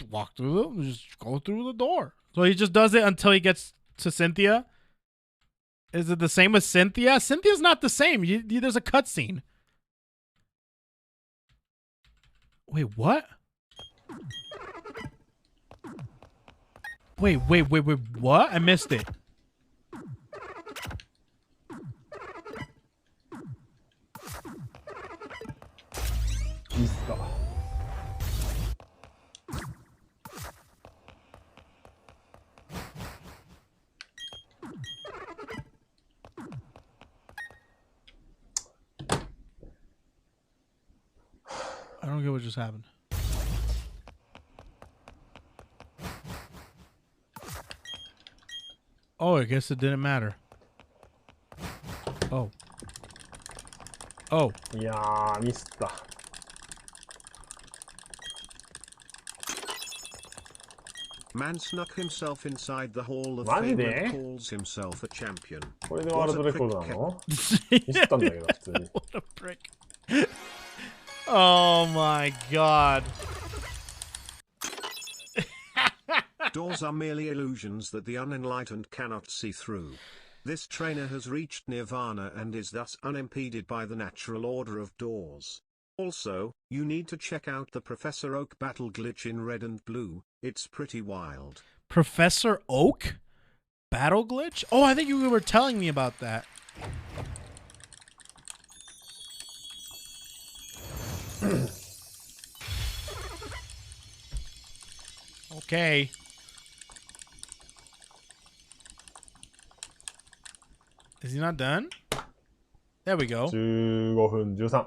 walk through just go through the door. So he just does it until he gets to Cynthia. Is it the same with Cynthia? Cynthia's not the same. There's a cutscene. Wait, what? Wait, what? I missed it. I don't get what just happened. Oh, I guess it didn't matter. Oh. Oh. いやー、ミスった。Man snuck himself inside the Hall of マジ Fame で and calls himself a champion. これでワールドレコードなの？ミスったんだけど、普通に。What a prick. Oh my god. Doors are merely illusions that the unenlightened cannot see through. This trainer has reached nirvana and is thus unimpeded by the natural order of doors. Also, you need to check out the Professor Oak battle glitch in red and blue. It's pretty wild. Professor Oak? Battle glitch? Oh, I think you were telling me about that. Okay. Is he not done? There we go. 15分13。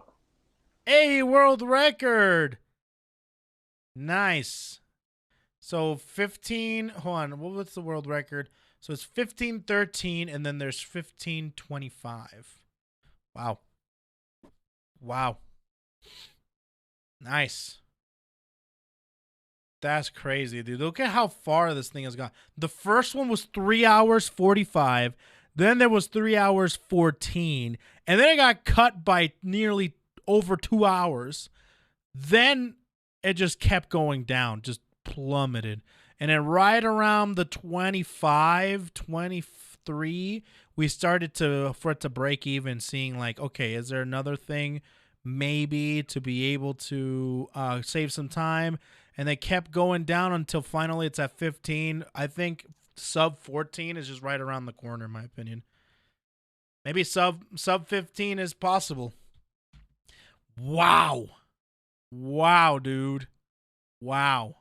Hey, world record! Nice. So 15, hold on, what's the world record? So it's 15:13 and then there's 15:25. Wow. Wow. Nice. That's crazy, dude. Look at how far this thing has gone. The first one was 3 hours 45. Then there was 3 hours 14. And then it got cut by nearly over 2 hours. Then it just kept going down, just plummeted. And then right around the 25, 23, we started for it to break even, seeing like, okay, is there another thing maybe to be able to save some time? And they kept going down until finally it's at 15. I think sub 14 is just right around the corner, in my opinion. Maybe sub 15 is possible. Wow. Wow, dude. Wow.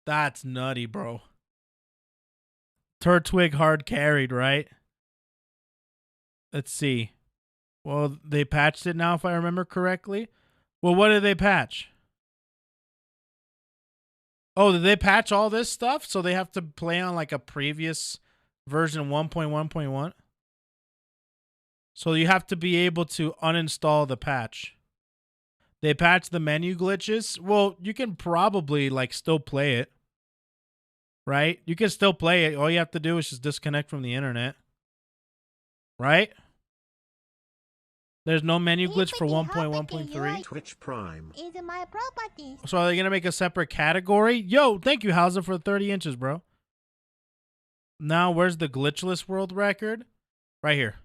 That's nutty, bro. Turtwig hard carried, right? Let's see. Well, they patched it now, if I remember correctly. Well, what did they patch? Oh, did they patch all this stuff? So they have to play on like a previous version 1.1.1? So you have to be able to uninstall the patch. They patched the menu glitches. Well, you can probably like still play it. Right? You can still play it. All you have to do is just disconnect from the internet. Right? There's no menu glitch for 1.1.3. Twitch Prime. Is my property. So are they going to make a separate category? Yo, thank you, Hauser, for 30 inches, bro. Now, where's the glitchless world record? Right here.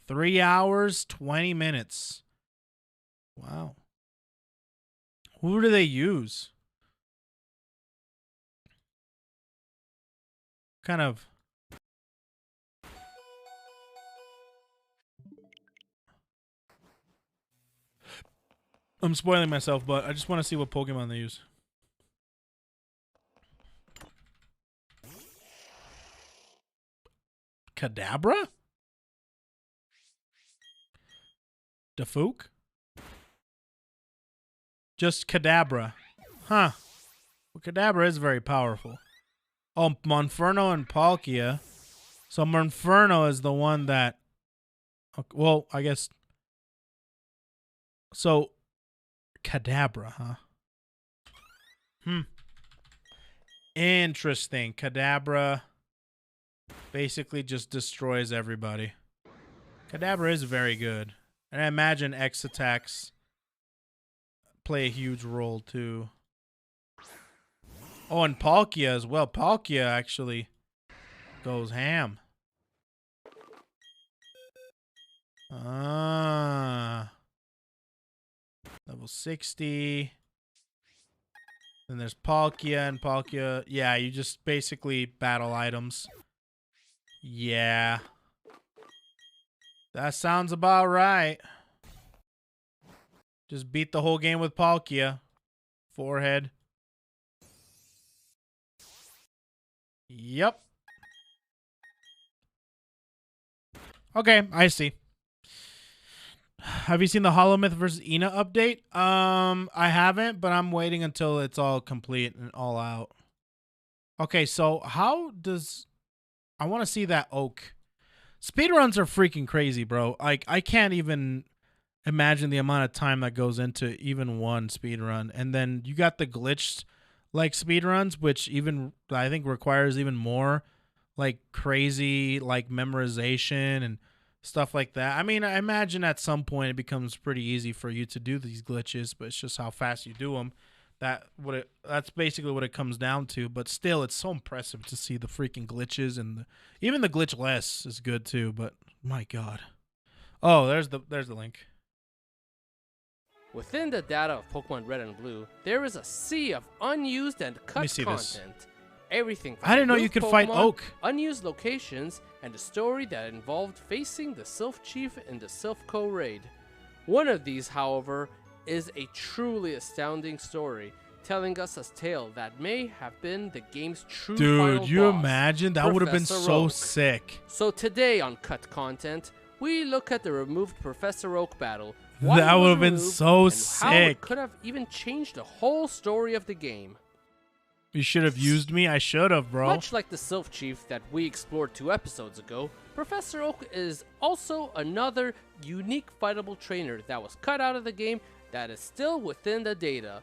3 hours, 20 minutes. Wow. Who do they use? Kind of... I'm spoiling myself, but I just want to see what Pokemon they use. Kadabra? Dafook? Just Kadabra. Huh. Well, Kadabra is very powerful. Oh, Monferno and Palkia. So Monferno is the one that... Well, I guess... So, Kadabra, huh? Interesting. Kadabra basically just destroys everybody. Kadabra is very good. And I imagine X attacks play a huge role too. Oh, and Palkia as well. Palkia actually goes ham. Level 60. Then there's Palkia and Palkia. Yeah, you just basically battle items. Yeah. That sounds about right. Just beat the whole game with Palkia. Forehead. Yep. Okay, I see. Have you seen the Hollow Myth versus Ina update? I haven't, but I'm waiting until it's all complete and all out. Okay, so how does... I want to see that Oak. Speedruns are freaking crazy, bro. Like, I can't even imagine the amount of time that goes into even one speedrun. And then you got the glitched, like, speedruns, which even, I think, requires even more, like, crazy, like, memorization and stuff like that. I mean, I imagine at some point it becomes pretty easy for you to do these glitches, but it's just how fast you do them. That's basically what it comes down to. But still, it's so impressive to see the freaking glitches, and even the glitchless is good too. But my God, oh, there's the link. Within the data of Pokemon Red and Blue, there is a sea of unused and cut content. This. Everything from I didn't know you could Pokemon, fight Oak. Unused locations, and a story that involved facing the Sylph Chief in the Sylph Co raid. One of these, however, is a truly astounding story, telling us a tale that may have been the game's true final Dude, you boss, imagine? That would have been Professor so Oak. sick. So today on Cut Content, we look at the removed Professor Oak battle. That would have been so and sick. How it could have even changed the whole story of the game. You should have used me. I should have, bro. Much like the Sylph Chief that we explored 2 episodes ago, Professor Oak is also another unique fightable trainer that was cut out of the game that is still within the data.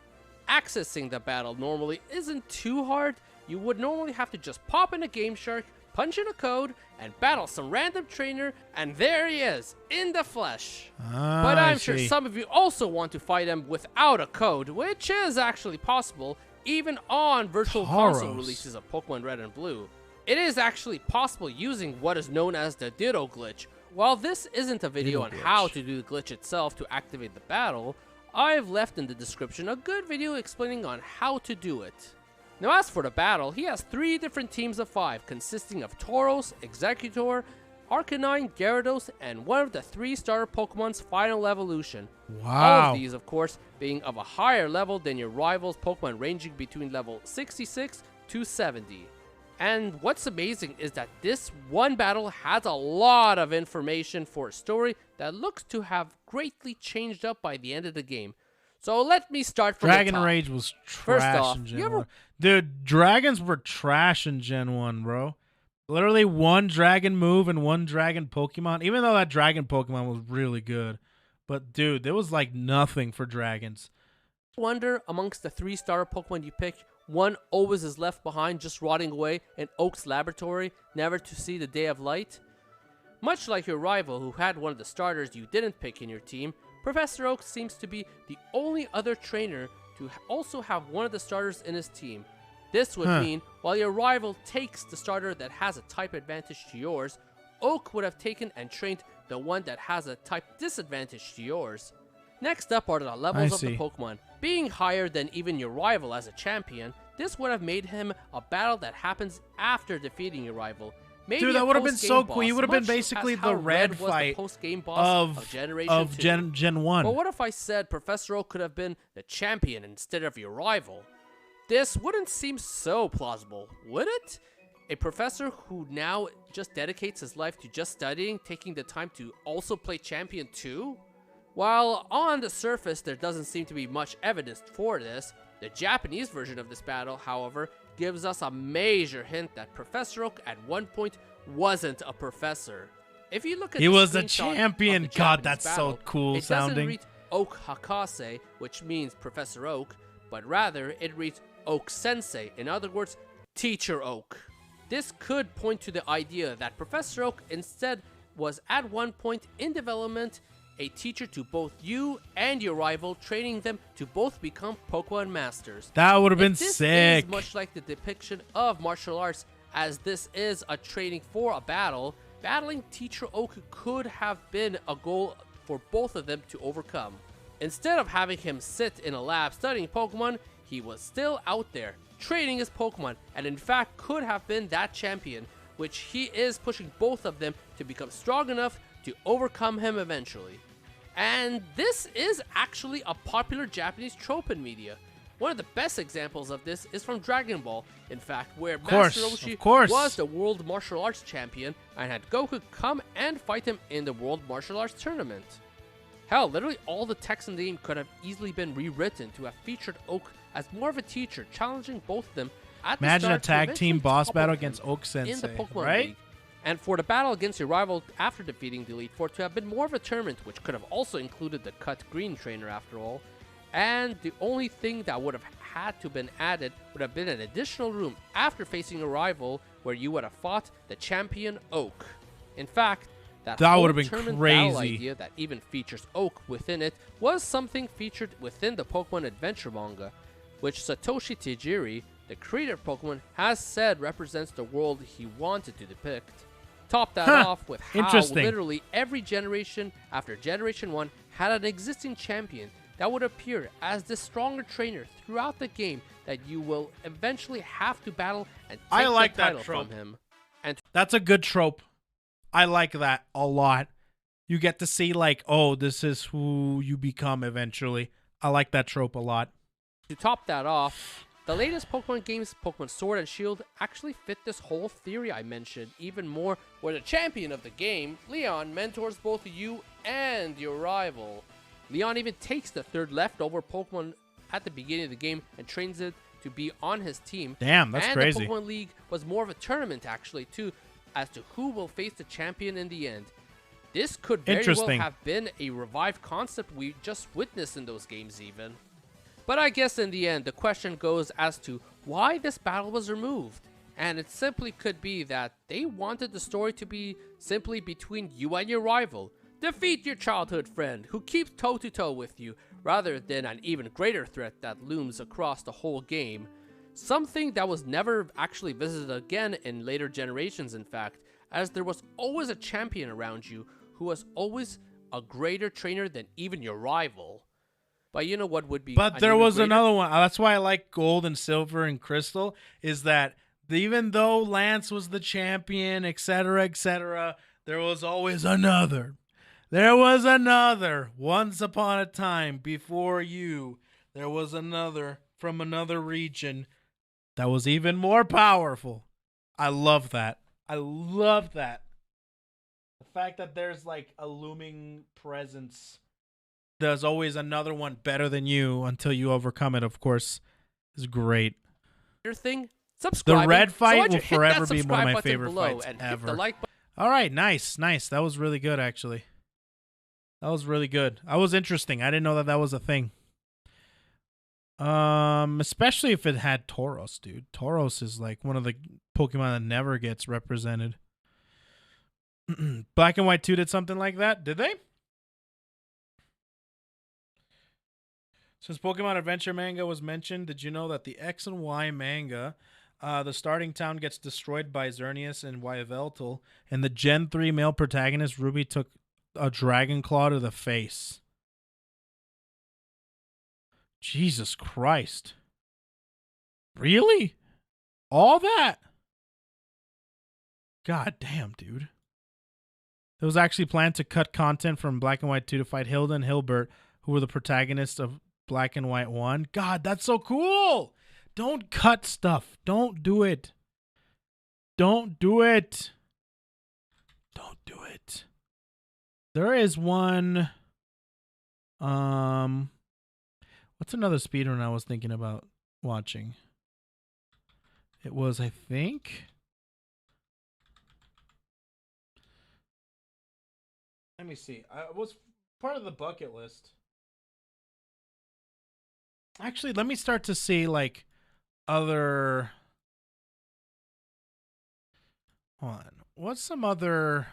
Accessing the battle normally isn't too hard. You would normally have to just pop in a Game Shark, punch in a code, and battle some random trainer, and there he is, in the flesh. But I'm sure some of you also want to fight him without a code, which is actually possible, even on Virtual Console releases of Pokemon Red and Blue. It is actually possible using what is known as the Ditto glitch. While this isn't a video on how to do the glitch itself to activate the battle, I've left in the description a good video explaining on how to do it. Now as for the battle, he has 3 different teams of 5 consisting of Tauros, Executor, Arcanine, Gyarados, and one of the 3 starter Pokemon's final evolution. Wow. All of these, of course, being of a higher level than your rival's Pokemon, ranging between level 66 to 70. And what's amazing is that this one battle has a lot of information for a story that looks to have greatly changed up by the end of the game. So let me start from Dragon the top. Rage was First trash off, in Gen 1. Dude, dragons were trash in Gen 1, bro. Literally one dragon move and one dragon Pokemon. Even though that dragon Pokemon was really good. But, dude, there was, like, nothing for dragons. Wonder, amongst the 3 starter Pokemon you pick, one always is left behind, just rotting away in Oak's laboratory, never to see the day of light? Much like your rival who had one of the starters you didn't pick in your team, Professor Oak seems to be the only other trainer to also have one of the starters in his team. This would mean, while your rival takes the starter that has a type advantage to yours, Oak would have taken and trained the one that has a type disadvantage to yours. Next up are the levels of the Pokemon. Being higher than even your rival as a champion, this would have made him a battle that happens after defeating your rival. Maybe dude, that would have been so cool. He would have been basically the red fight of Gen 1. But what if I said Professor Oak could have been the champion instead of your rival? This wouldn't seem so plausible, would it? A professor who now just dedicates his life to just studying, taking the time to also play champion too? While on the surface there doesn't seem to be much evidence for this, the Japanese version of this battle, however, gives us a major hint that Professor Oak at one point wasn't a professor. If you look at he the was a screenshot champion. of the God, Japanese that's battle, so cool it sounding. doesn't read Oak Hakase, which means Professor Oak, but rather it reads Oak Sensei, in other words, Teacher Oak. This could point to the idea that Professor Oak instead was at one point in development a teacher to both you and your rival, training them to both become Pokemon Masters. That would have been This sick. is much like the depiction of martial arts, as this is a training for a battle. Battling Teacher Oak could have been a goal for both of them to overcome. Instead of having him sit in a lab studying Pokemon, he was still out there training his Pokemon, and in fact could have been that champion, which he is pushing both of them to become strong enough to overcome him eventually. And this is actually a popular Japanese trope in media. One of the best examples of this is from Dragon Ball, in fact, where Master Roshi was the World Martial Arts Champion and had Goku come and fight him in the World Martial Arts Tournament. Hell, literally all the text in the game could have easily been rewritten to have featured Oak as more of a teacher, challenging both of them at the Imagine a start to tag eventually team boss topple battle him against Oak Sensei, in the Pokemon right? League. And for the battle against your rival after defeating the Elite Four to have been more of a tournament, which could have also included the cut green trainer after all. And the only thing that would have had to been added would have been an additional room after facing a rival where you would have fought the champion Oak. In fact, that would have been tournament battle crazy. idea that even features Oak within it was something featured within the Pokemon Adventure manga, which Satoshi Tajiri, the creator of Pokemon, has said represents the world he wanted to depict. Top that off with how literally every generation after Generation 1 had an existing champion that would appear as the stronger trainer throughout the game that you will eventually have to battle and take the title from him. And that's a good trope. I like that a lot. You get to see like, oh, this is who you become eventually. I like that trope a lot. To top that off, the latest Pokemon games, Pokemon Sword and Shield, actually fit this whole theory I mentioned even more, where the champion of the game, Leon, mentors both you and your rival. Leon even takes the third leftover Pokemon at the beginning of the game and trains it to be on his team. Damn, that's crazy. And the Pokemon League was more of a tournament actually too, as to who will face the champion in the end. This could very well have been a revived concept we just witnessed in those games even. But I guess in the end, the question goes as to why this battle was removed. And it simply could be that they wanted the story to be simply between you and your rival. Defeat your childhood friend who keeps toe-to-toe with you, rather than an even greater threat that looms across the whole game. Something that was never actually visited again in later generations, in fact, as there was always a champion around you who was always a greater trainer than even your rival. But you know what would be... But there was another one. That's why I like Gold and Silver and Crystal, is that even though Lance was the champion, etc., there was always another. There was another. Once upon a time, before you, there was another from another region that was even more powerful. I love that. I love that. The fact that there's like a looming presence. There's always another one better than you until you overcome it, of course, is great. Your thing, subscribe. The red fight will forever be one of my favorite fights and ever. Hit the like button. All right, nice. That was really good, actually. That was really good. That was interesting. I didn't know that was a thing. Especially if it had Tauros, dude. Tauros is like one of the Pokemon that never gets represented. Black and White 2 did something like that, did they? Since Pokemon Adventure manga was mentioned, did you know that the X and Y manga, the starting town gets destroyed by Xerneas and Yveltal, and the Gen 3 male protagonist, Ruby, took a Dragon Claw to the face? Jesus Christ. Really? All that? God damn, dude. It was actually planned to cut content from Black and White 2 to fight Hilda and Hilbert, who were the protagonists of Black and White 1. God, that's so cool. Don't cut stuff. Don't do it. Don't do it. Don't do it. There is one. What's another speedrun I was thinking about watching? It was, I think. Let me see. It was part of the bucket list. Actually, let me start to see like other. Hold on. What's some other?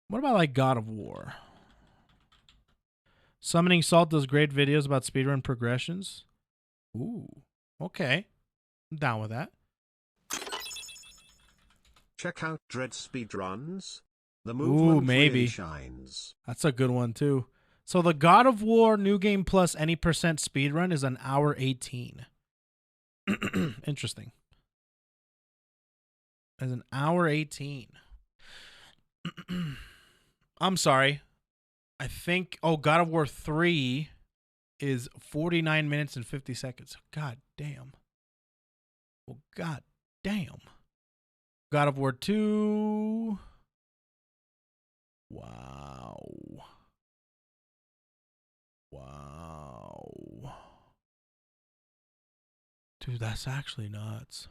What about like God of War? Summoning Salt does great videos about speedrun progressions. Ooh, okay. I'm down with that. Check out Dread Speedruns. The movement maybe. really shines. That's a good one too. So the God of War New Game Plus any percent speedrun is an hour 18. Interesting. As an hour 18. I'm sorry. I think, God of War 3 is 49 minutes and 50 seconds. God damn. Well, god damn. God of War 2. Wow. Wow. Dude, that's actually nuts.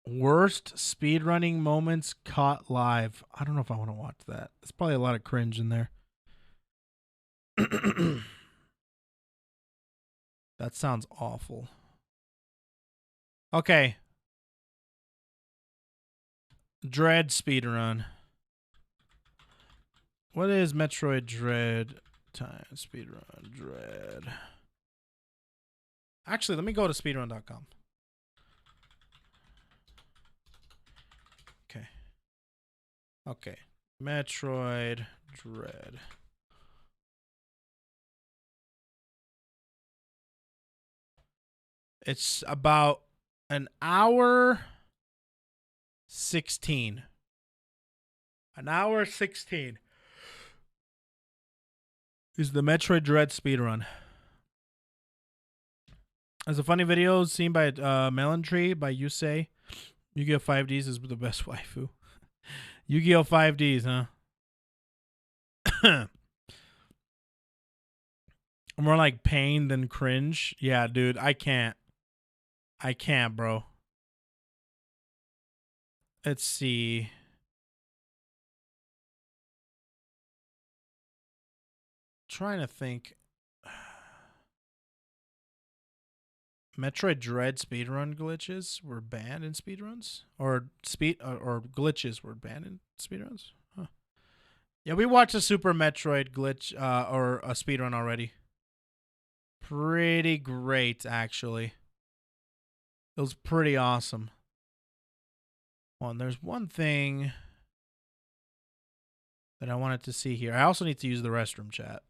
Worst speedrunning moments caught live. I don't know if I want to watch that. There's probably a lot of cringe in there. That sounds awful. Okay. Dread speedrun. What is Metroid Dread time? Speedrun Dread. Actually, let me go to speedrun.com. Okay. Okay. Metroid Dread. It's about an hour 16. An hour 16 is the Metroid Dread speedrun. There's a funny video seen by Melon Tree by Yusei. Yu-Gi-Oh! 5Ds is the best waifu. Yu-Gi-Oh! 5Ds, huh? More like pain than cringe. Yeah, dude, I can't. I can't, bro. Let's see. Trying to think. Metroid Dread speedrun glitches were banned in speedruns, or glitches were banned in speedruns. Huh. Yeah, we watched a Super Metroid glitch or a speedrun already. Pretty great, actually. It was pretty awesome. Well, and there's one thing that I wanted to see here. I also need to use the restroom chat.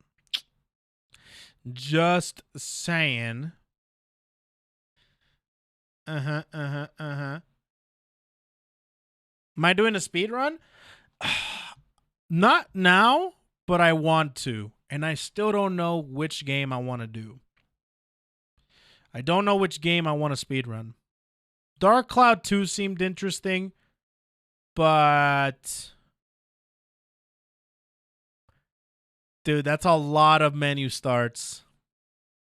Just saying. Am I doing a speed run? Not now, but I want to. And I still don't know which game I want to do. I don't know which game I want to speed run. Dark Cloud 2 seemed interesting, but dude, that's a lot of menu starts.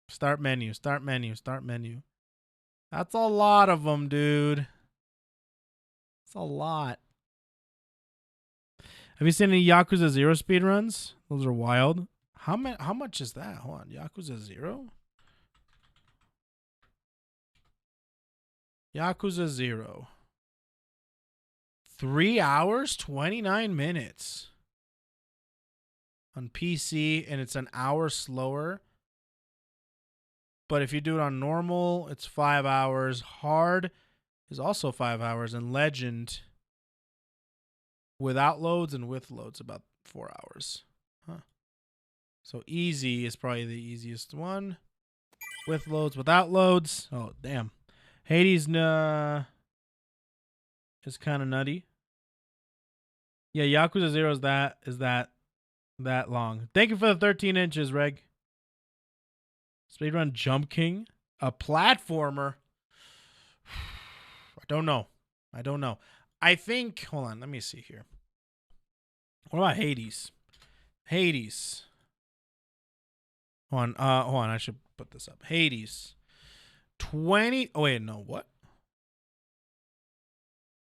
Start menu, start menu, start menu. That's a lot of them, dude. It's a lot. Have you seen any Yakuza 0 speedruns? Those are wild. How much is that? Hold on. Yakuza 0? Yakuza 0. 3 hours, 29 minutes. On PC, and it's an hour slower. But if you do it on normal, it's 5 hours. Hard is also 5 hours. And Legend, without loads and with loads, about 4 hours. Huh. So easy is probably the easiest one. With loads, without loads. Oh, damn. Hades is kind of nutty. Yeah, Yakuza 0 is that long. Thank you for the 13 inches, Reg. Speedrun Jump King, a platformer. I don't know. I think, hold on, let me see here. What about Hades? Hades. Hold on. I should put this up. Hades. 20. Oh, wait, no. What?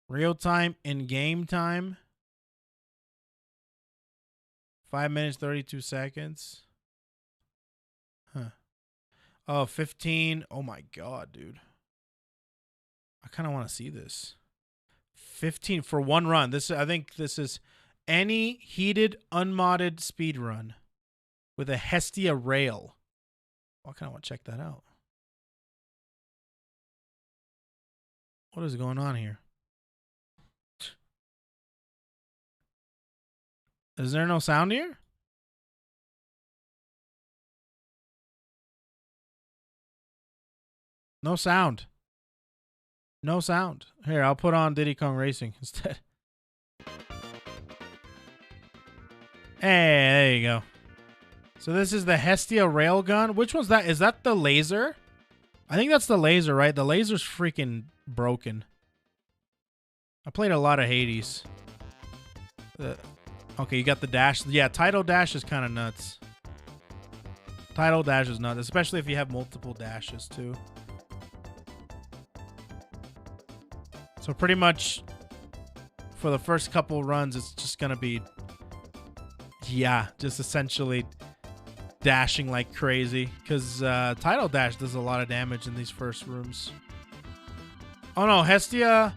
Real time in game time. 5 minutes, 32 seconds. Huh. Oh, 15. Oh, my God, dude. I kind of want to see this. 15 for one run. I think this is any heated, unmodded speed run with a Hestia rail. I kind of want to check that out. What is going on here? Is there no sound here? No sound. No sound. Here, I'll put on Diddy Kong Racing instead. Hey, there you go. So this is the Hestia railgun. Which one's that? Is that the laser? I think that's the laser, right? The laser's freaking broken. I played a lot of Hades. Okay, you got the dash. Yeah, Tidal Dash is kind of nuts. Tidal Dash is nuts, especially if you have multiple dashes too. So pretty much for the first couple runs, it's just going to be, yeah, just essentially dashing like crazy. Because Tidal Dash does a lot of damage in these first rooms. Oh no, Hestia.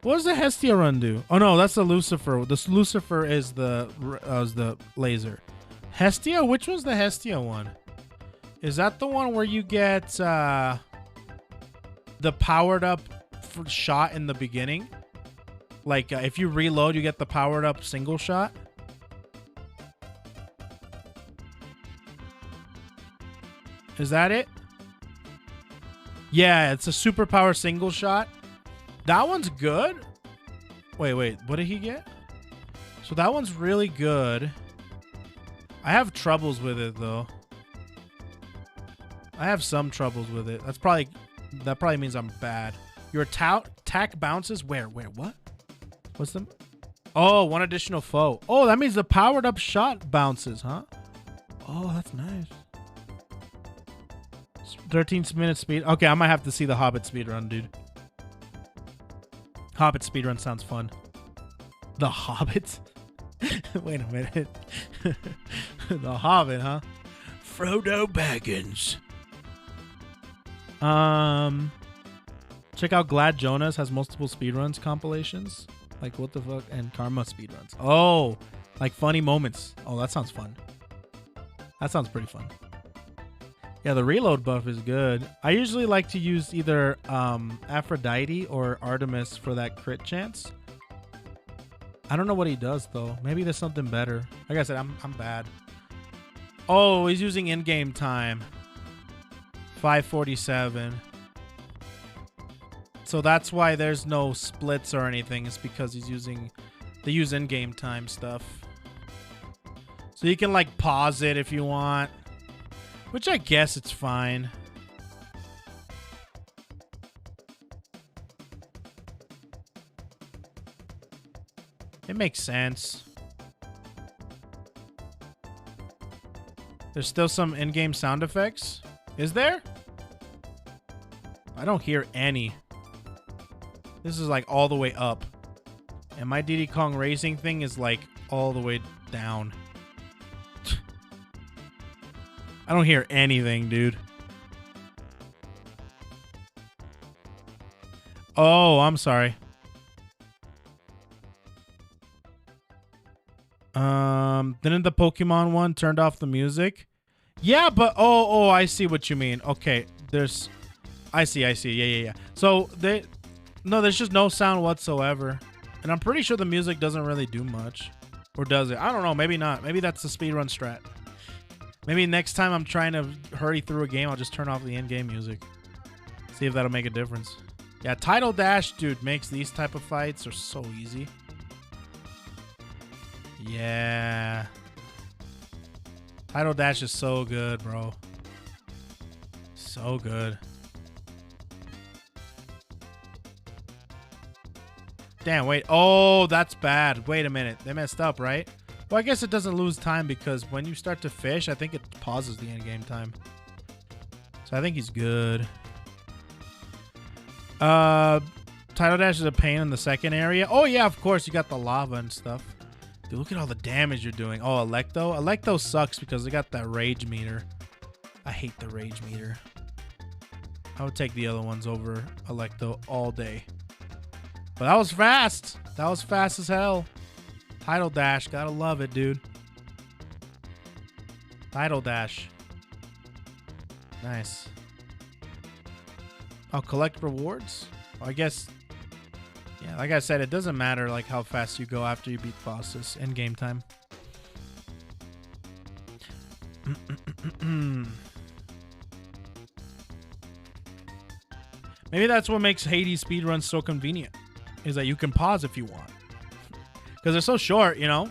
What does the Hestia run do? Oh no, that's the Lucifer. This Lucifer is the laser. Hestia? Which one's the Hestia one? Is that the one where you get the powered up shot in the beginning? Like if you reload, you get the powered up single shot? Is that it? Yeah, it's a superpower single shot. That one's good. Wait. What did he get? So that one's really good. I have troubles with it though. I have some troubles with it. That probably means I'm bad. Your attack bounces where? What? What's them? Oh, one additional foe. Oh, that means the powered up shot bounces, huh? Oh, that's nice. 13-minute speed. Okay, I might have to see the Hobbit speedrun, dude. Hobbit speedrun sounds fun. The Hobbit? Wait a minute. The Hobbit, huh? Frodo Baggins. Check out Glad Jonas has multiple speedruns compilations. Like, what the fuck? And Karma speedruns. Oh, like funny moments. Oh, that sounds fun. That sounds pretty fun. Yeah, the reload buff is good. I usually like to use either Aphrodite or Artemis for that crit chance. I don't know what he does though. Maybe there's something better. Like I said, I'm bad. Oh, he's using in-game time. 5:47. So that's why there's no splits or anything. It's because they use in-game time stuff. So you can like pause it if you want. Which I guess it's fine. It makes sense. There's still some in-game sound effects. Is there? I don't hear any. This is like all the way up. And my Diddy Kong Racing thing is like all the way down. I don't hear anything, dude. Oh, I'm sorry. Didn't the Pokemon one turned off the music? Yeah, but oh, I see what you mean. Okay, I see. Yeah. So there's just no sound whatsoever. And I'm pretty sure the music doesn't really do much. Or does it? I don't know, maybe not. Maybe that's the speedrun strat. Maybe next time I'm trying to hurry through a game, I'll just turn off the in-game music. See if that'll make a difference. Yeah, Tidal Dash, dude, makes these type of fights are so easy. Yeah. Tidal Dash is so good, bro. So good. Damn, wait. Oh, that's bad. Wait a minute. They messed up, right? Well, I guess it doesn't lose time because when you start to fish, I think it pauses the end game time. So I think he's good. Tidal Dash is a pain in the second area. Oh, yeah, of course. You got the lava and stuff. Dude, look at all the damage you're doing. Oh, Electo? Electo sucks because they got that rage meter. I hate the rage meter. I would take the other ones over Electo all day. But that was fast. That was fast as hell. Tidal Dash. Gotta love it, dude. Tidal Dash. Nice. I'll collect rewards. Well, I guess... Yeah, like I said, it doesn't matter like how fast you go after you beat bosses in game time. Maybe that's what makes Hades speedruns so convenient, is that you can pause if you want. Because they're so short, you know?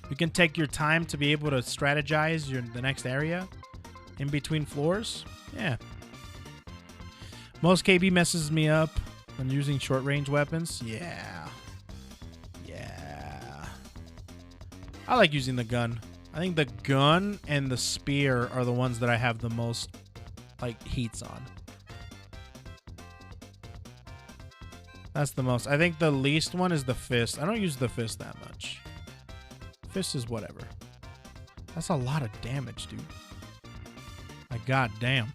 You can take your time to be able to strategize the next area in between floors. Yeah. Most KB messes me up when using short range weapons. Yeah. Yeah. I like using the gun. I think the gun and the spear are the ones that I have the most like heats on. That's the most. I think the least one is the fist. I don't use the fist that much. Fist is whatever. That's a lot of damage, dude. Like, goddamn.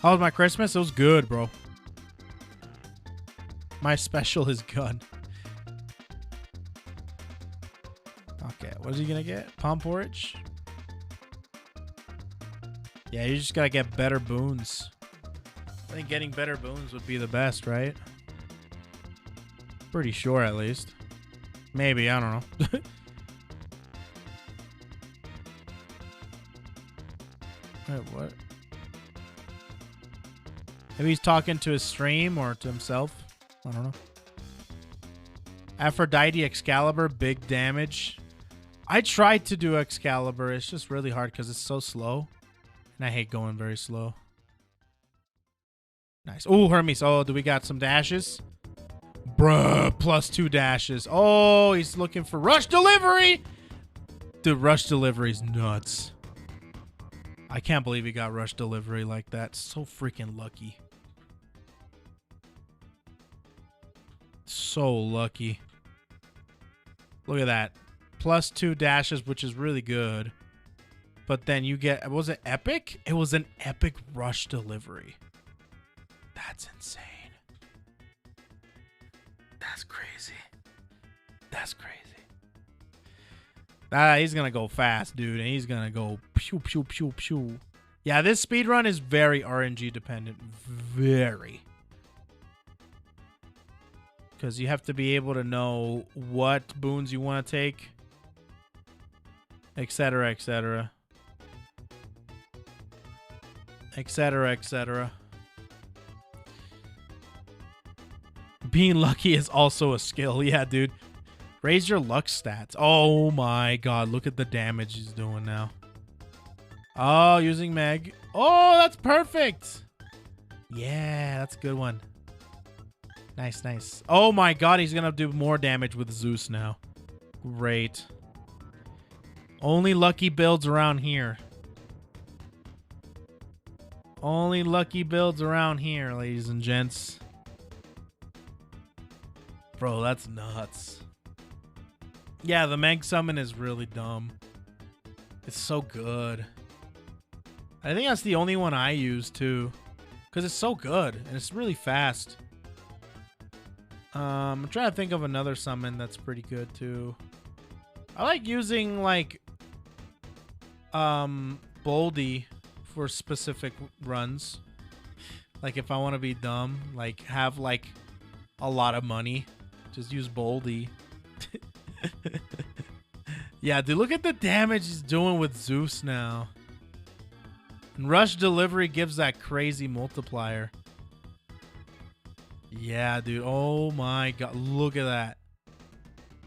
How was my Christmas? It was good, bro. My special is gun. Okay, what is he gonna get? Palm porridge? Yeah, you just gotta get better boons. I think getting better boons would be the best, right? Pretty sure, at least. Maybe, I don't know. Wait, what? Maybe he's talking to his stream or to himself. I don't know. Aphrodite Excalibur, big damage. I tried to do Excalibur. It's just really hard because it's so slow. And I hate going very slow. Nice. Oh, Hermes. Oh, do we got some dashes? Bruh, +2 dashes. Oh, he's looking for rush delivery. Dude, rush delivery is nuts. I can't believe he got rush delivery like that. So freaking lucky. So lucky. Look at that. +2 dashes, which is really good. But then you get, was it epic? It was an epic rush delivery. That's insane. That's crazy. That's crazy. He's going to go fast, dude. And he's going to go pew, pew, pew, pew. Yeah, this speedrun is very RNG dependent. Very. Because you have to be able to know what boons you want to take. Etc, etc. Etc, etc. Being lucky is also a skill. Yeah, dude. Raise your luck stats. Oh my god. Look at the damage he's doing now. Oh, using Meg. Oh, that's perfect. Yeah, that's a good one. Nice, nice. Oh my god, he's going to do more damage with Zeus now. Great. Only lucky builds around here. Only lucky builds around here, ladies and gents. Bro, that's nuts. Yeah, the Meg summon is really dumb. It's so good. I think that's the only one I use, too. Because it's so good, and it's really fast. I'm trying to think of another summon that's pretty good, too. I like using, like, Boldy for specific runs. Like, if I want to be dumb, like, have, like, a lot of money, just use Boldy. Yeah, dude, look at the damage he's doing with Zeus now. And rush delivery gives that crazy multiplier. Yeah, dude. Oh my god. Look at that.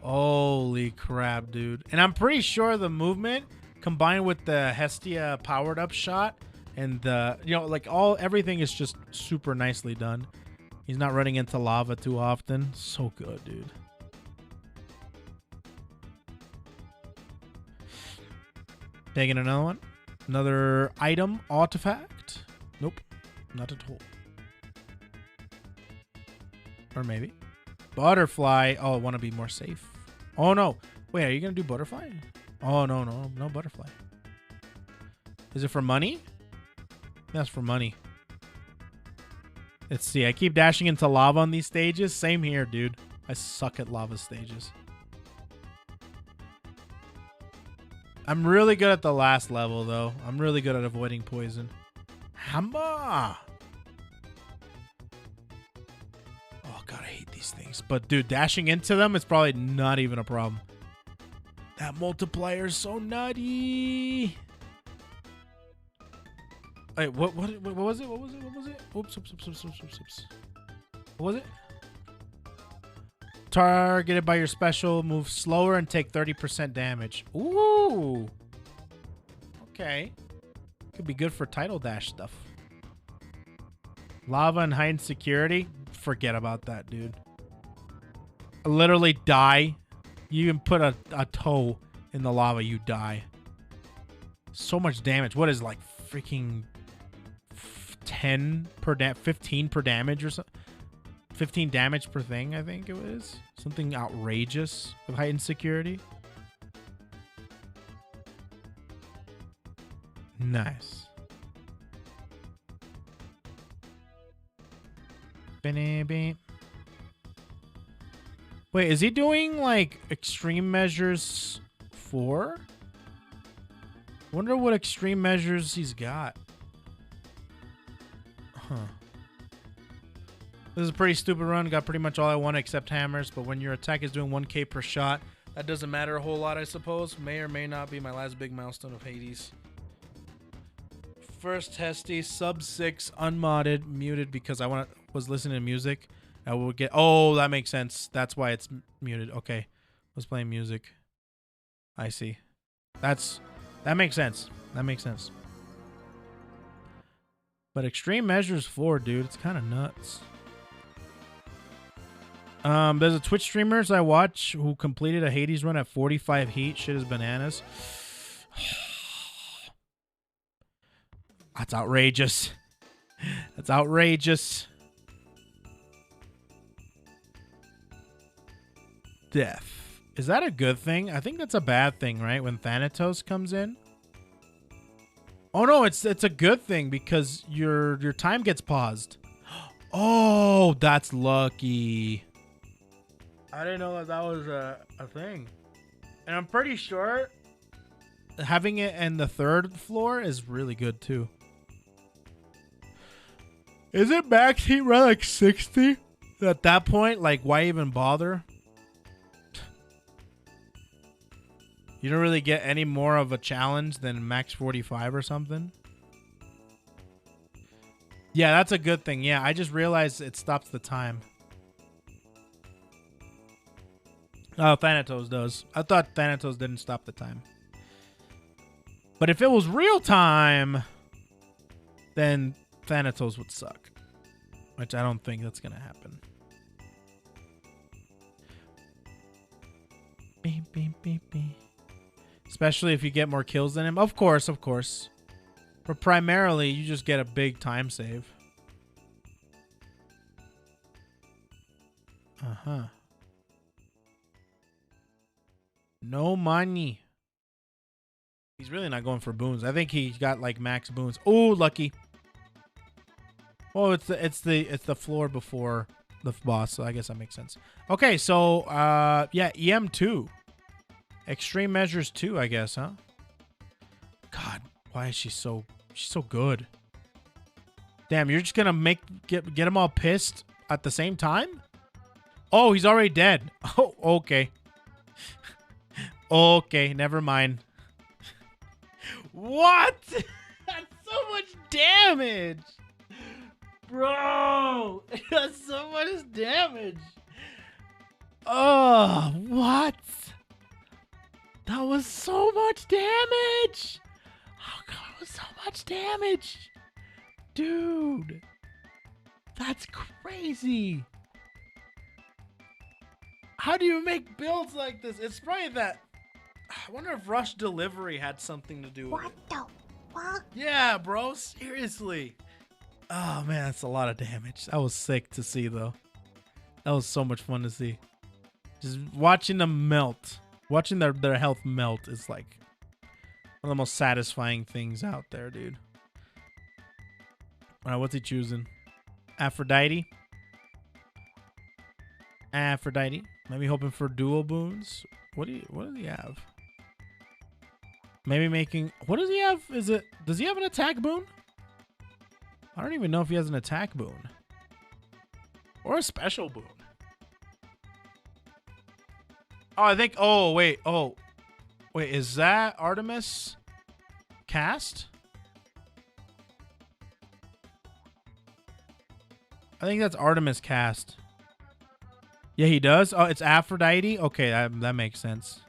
Holy crap, dude. And I'm pretty sure the movement combined with the Hestia powered up shot and the, you know, like everything is just super nicely done. He's not running into lava too often. So good, dude. Taking another one. Another item artifact. Nope. Not at all. Or maybe. Butterfly. Oh, I want to be more safe. Oh, no. Wait, are you going to do butterfly? Oh, no, no. No butterfly. Is it for money? That's for money. Let's see. I keep dashing into lava on these stages. Same here, dude. I suck at lava stages. I'm really good at the last level, though. I'm really good at avoiding poison. Hammer! Oh, God, I hate these things. But, dude, dashing into them is probably not even a problem. That multiplier is so nutty. Wait, what was it? What was it? What was it? Oops. What was it? Targeted by your special, move slower and take 30% damage. Ooh. Okay. Could be good for title dash stuff. Lava and heightened security? Forget about that, dude. I literally die. You even put a toe in the lava, you die. So much damage. What is like freaking 10 per 15 per damage or something? 15 damage per thing, I think it was. Something outrageous with heightened security. Nice. Wait, is he doing like extreme measures 4? Wonder what extreme measures he's got. Huh. This is a pretty stupid run. Got pretty much all I want except hammers, but when your attack is doing 1k per shot, that doesn't matter a whole lot, I suppose. May or may not be my last big milestone of Hades. First testy, sub 6, unmodded, muted because I was listening to music. I will get. Oh, that makes sense. That's why it's muted. Okay, was playing music. I see. That makes sense. That makes sense. But extreme measures 4, dude. It's kind of nuts. There's a Twitch streamers I watch who completed a Hades run at 45 heat. Shit is bananas. That's outrageous. That's outrageous. Death. Is that a good thing? I think that's a bad thing, right? When Thanatos comes in. Oh no, it's a good thing because your time gets paused. Oh, that's lucky. I didn't know that was a thing. And I'm pretty sure having it in the 3rd floor is really good too. Is it max heat run like 60? At that point, like, why even bother? You don't really get any more of a challenge than max 45 or something. Yeah, that's a good thing. Yeah, I just realized it stops the time. Oh, Thanatos does. I thought Thanatos didn't stop the time. But if it was real time, then Thanatos would suck. Which I don't think that's going to happen. Beep, beep, beep, beep. Especially if you get more kills than him. Of course, of course. But primarily, you just get a big time save. Uh-huh. No money. He's really not going for boons. I think he got like max boons. Oh, lucky. Oh, it's the floor before the boss, so I guess that makes sense. Okay, so yeah, EM2. Extreme measures 2, I guess, huh? God, why is she's so good? Damn, you're just gonna get them all pissed at the same time? Oh, he's already dead. Oh, okay. Okay, never mind. What? That's so much damage. Bro, that's so much damage. Oh, what? That was so much damage. Oh, God, it was so much damage. Dude, that's crazy. How do you make builds like this? It's probably that I wonder if Rush Delivery had something to do with it. What the fuck? Yeah, bro. Seriously. Oh, man. That's a lot of damage. That was sick to see, though. That was so much fun to see. Just watching them melt. Watching their health melt is like one of the most satisfying things out there, dude. All right, what's he choosing? Aphrodite? Aphrodite. Maybe hoping for dual boons. What does he have? Maybe making... What does he have? Does he have an attack boon? I don't even know if he has an attack boon. Or a special boon. Oh, I think... Oh, wait. Oh. Wait, is that Artemis cast? I think that's Artemis cast. Yeah, he does. Oh, it's Aphrodite. Okay, that makes sense.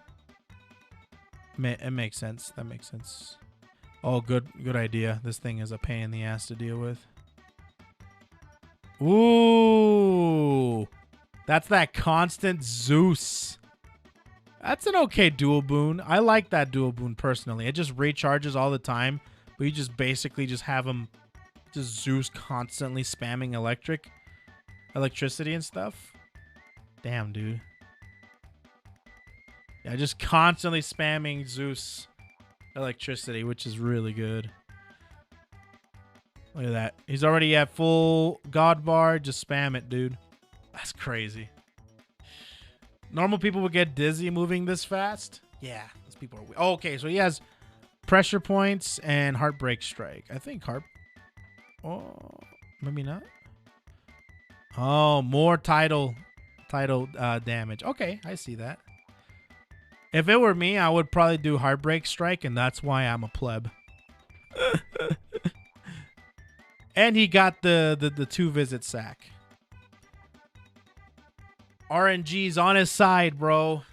It makes sense. That makes sense. Oh, good idea. This thing is a pain in the ass to deal with. Ooh, that's that constant Zeus. That's an okay dual boon. I like that dual boon personally. It just recharges all the time, but you just basically just have him just Zeus constantly spamming electricity and stuff. Damn, dude. Yeah, just constantly spamming Zeus electricity, which is really good. Look at that. He's already at full God bar. Just spam it, dude. That's crazy. Normal people would get dizzy moving this fast. Yeah, those people are weird. Oh, okay, so he has pressure points and heartbreak strike. I think Oh, maybe not. Oh, more title damage. Okay, I see that. If it were me, I would probably do heartbreak strike, and that's why I'm a pleb. And he got the 2-visit sack. RNG's on his side, bro.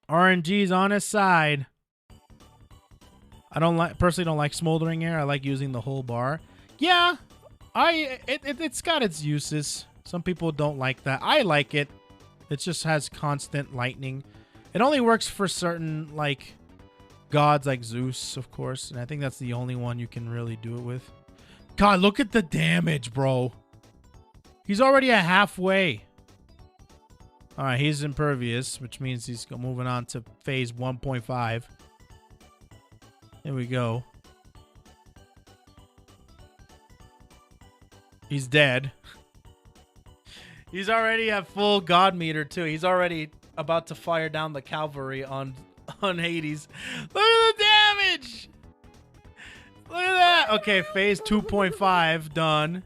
RNG's on his side. I personally don't like smoldering air. I like using the whole bar. Yeah, it's got its uses. Some people don't like that. I like it. It just has constant lightning. It only works for certain like gods like Zeus, of course, and I think that's the only one you can really do it with. God, look at the damage, bro. He's already at halfway. All right, he's impervious, which means he's moving on to phase 1.5. There we go. He's dead. He's already at full God meter, too. He's already about to fire down the cavalry on Hades. Look at the damage! Look at that! Okay, phase 2.5 done.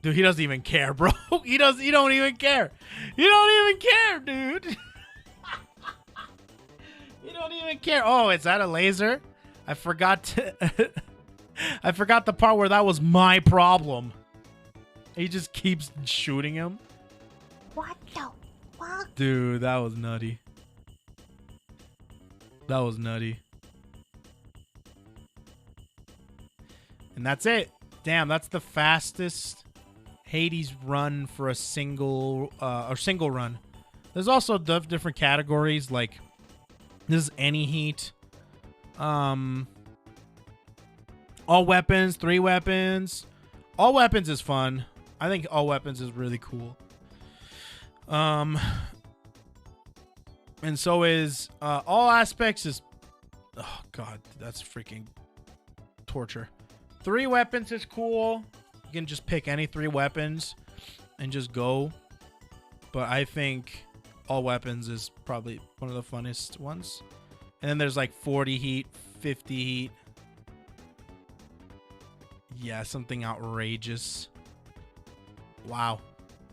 Dude, he doesn't even care, bro. He don't even care. You don't even care, dude. You don't even care. Oh, is that a laser? I forgot I forgot the part where that was my problem. He just keeps shooting him. What the fuck? Dude, that was nutty. That was nutty. And that's it. Damn, that's the fastest Hades run for a single run. There's also different categories, like this is any heat. All weapons, 3 weapons. All weapons is fun. I think all weapons is really cool. And so is all aspects is, oh god, that's freaking torture. 3 weapons is cool. You can just pick any 3 weapons and just go. But I think all weapons is probably one of the funnest ones. And then there's like 40 heat, 50 heat. Yeah, something outrageous. Wow.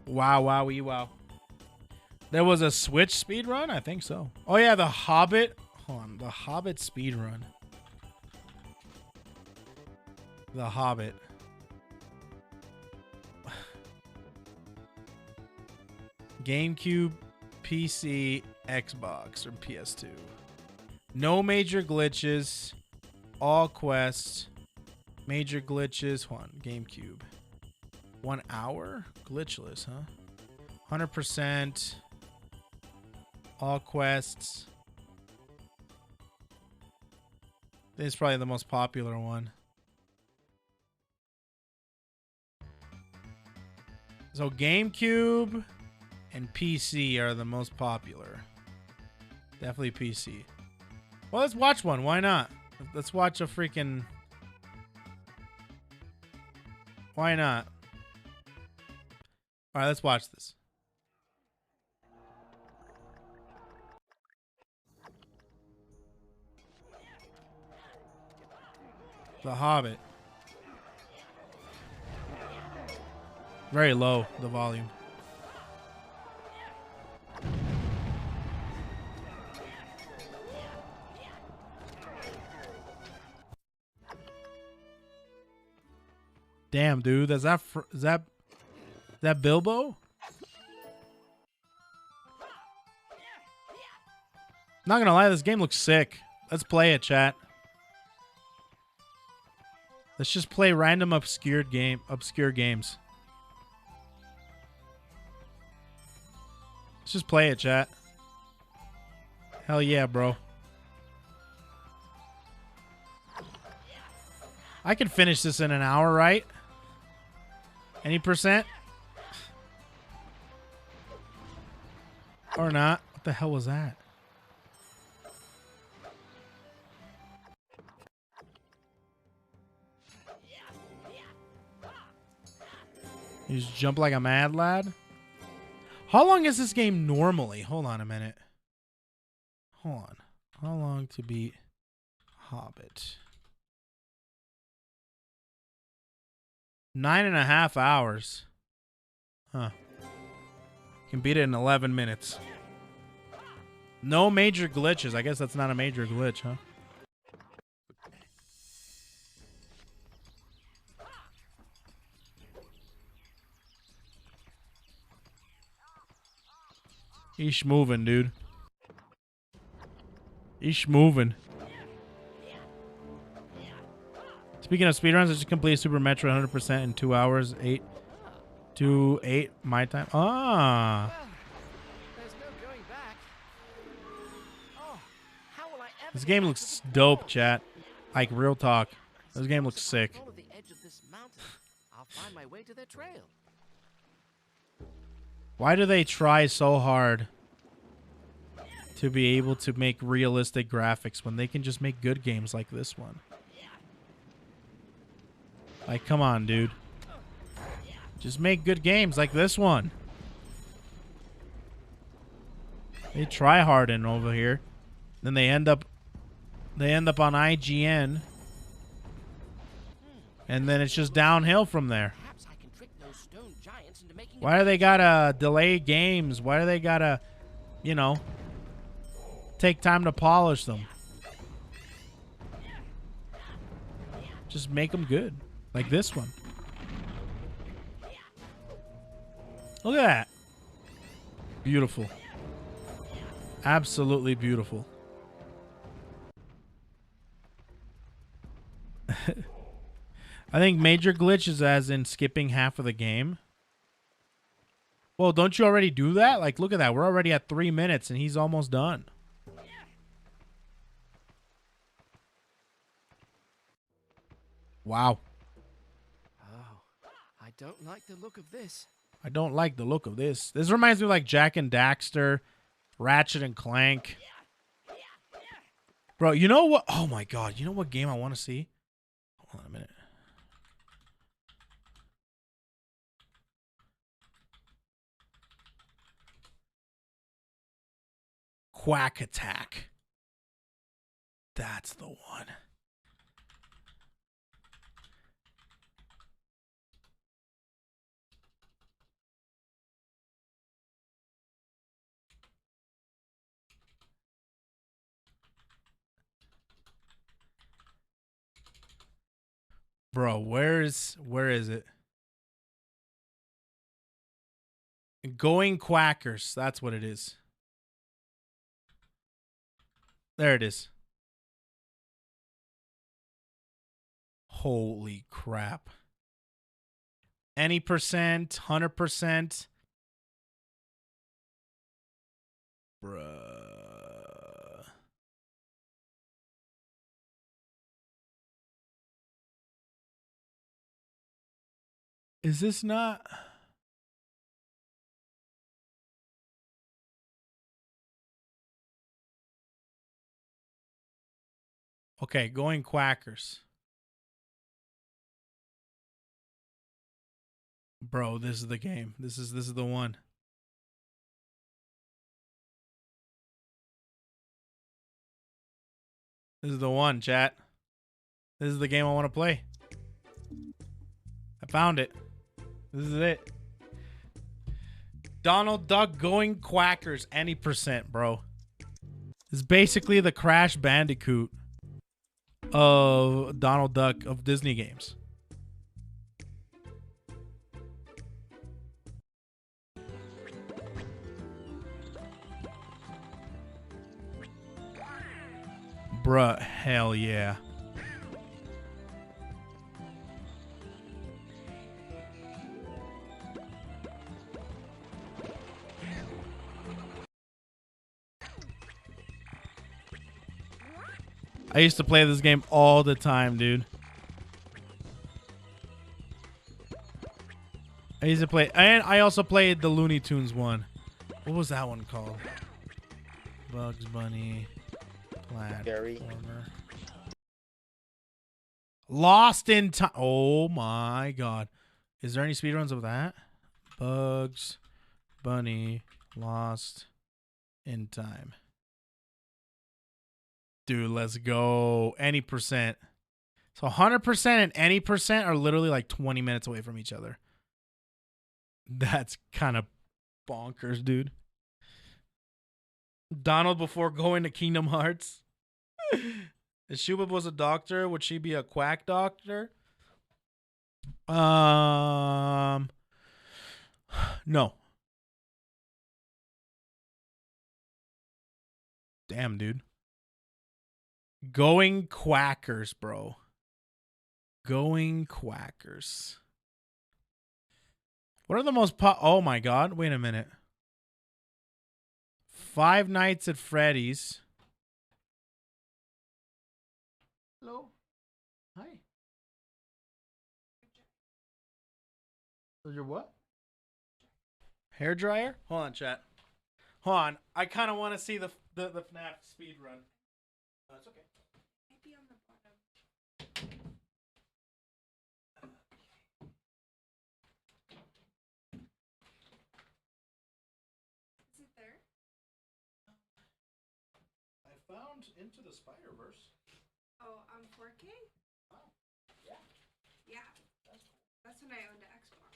Wow, wowie, wow. There was a Switch speedrun? I think so. Oh yeah, the Hobbit. Hold on, the Hobbit speedrun. The Hobbit. GameCube, PC, Xbox, or PS2. No major glitches. All quests. Major glitches. Hold on, GameCube. 1 hour? Glitchless, huh? 100%. All quests. This is probably the most popular one. So GameCube and PC are the most popular. Definitely PC. Well, let's watch one. Why not? Let's watch a freaking... Why not? All right, let's watch this. The Hobbit. Very low, the volume. Damn, dude, is that Bilbo? Not gonna lie, this game looks sick. Let's play it, chat. Let's just play random obscure games. Let's just play it, chat. Hell yeah, bro. I can finish this in an hour, right? Any percent? Or not? What the hell was that? You just jump like a mad lad? How long is this game normally? Hold on a minute. Hold on. How long to beat Hobbit? 9.5 hours. Huh. Can beat it in 11 minutes. No major glitches. I guess that's not a major glitch, huh? He's moving, dude. He's moving. Speaking of speedruns, I just completed Super Metroid 100% in 2 hours, 8 to 8 my time. Ah. This game looks dope, chat. Like real talk. This game looks sick. Why do they try so hard to be able to make realistic graphics when they can just make good games like this one? Like, come on, dude. Just make good games like this one. They try hard in over here. Then they end up on IGN. And then it's just downhill from there. Why do they gotta delay games? Why do they gotta, you know, take time to polish them? Just make them good. Like this one. Look at that. Beautiful. Absolutely beautiful. I think major glitch is as in skipping half of the game. Well, don't you already do that? Like, look at that. We're already at 3 minutes and he's almost done. Wow. I don't like the look of this. I don't like the look of this. This reminds me of like Jack and Daxter, Ratchet and Clank. Bro, you know what? Oh my God. You know what game I want to see? Hold on a minute. Quack Attack. That's the one. Bro, where is it? Going Quackers. That's what it is. There it is. Holy crap. Any percent, 100%. Bruh. Is this not? Okay, going Quackers. Bro, this is the game. This is the one. This is the one, chat. This is the game I want to play. I found it. This is it. Donald Duck going Quackers any percent, bro. It's basically the Crash Bandicoot of Donald Duck of Disney games. Bruh, hell yeah. I used to play this game all the time, dude. I used to play, and I also played the Looney Tunes one. What was that one called? Bugs Bunny Platformer. Lost in Time. Oh my god. Is there any speedruns of that? Bugs Bunny Lost in Time. Dude, let's go. Any percent. So 100% and any percent are literally like 20 minutes away from each other. That's kind of bonkers, dude. Donald before going to Kingdom Hearts. If Shubba was a doctor, would she be a quack doctor? No. Damn, dude. Going Quackers, bro. Going Quackers. What are the most oh my god, wait a minute. Five Nights at Freddy's. Hello. Hi. Is your what? Hair dryer? Hold on, chat. Hold on. I kind of want to see the FNAF speed run. No, it's okay. Might be on the bottom. Is it there? I found Into the Spider-Verse. Oh, 4K? Oh, yeah. Yeah. That's cool. That's when I owned an Xbox.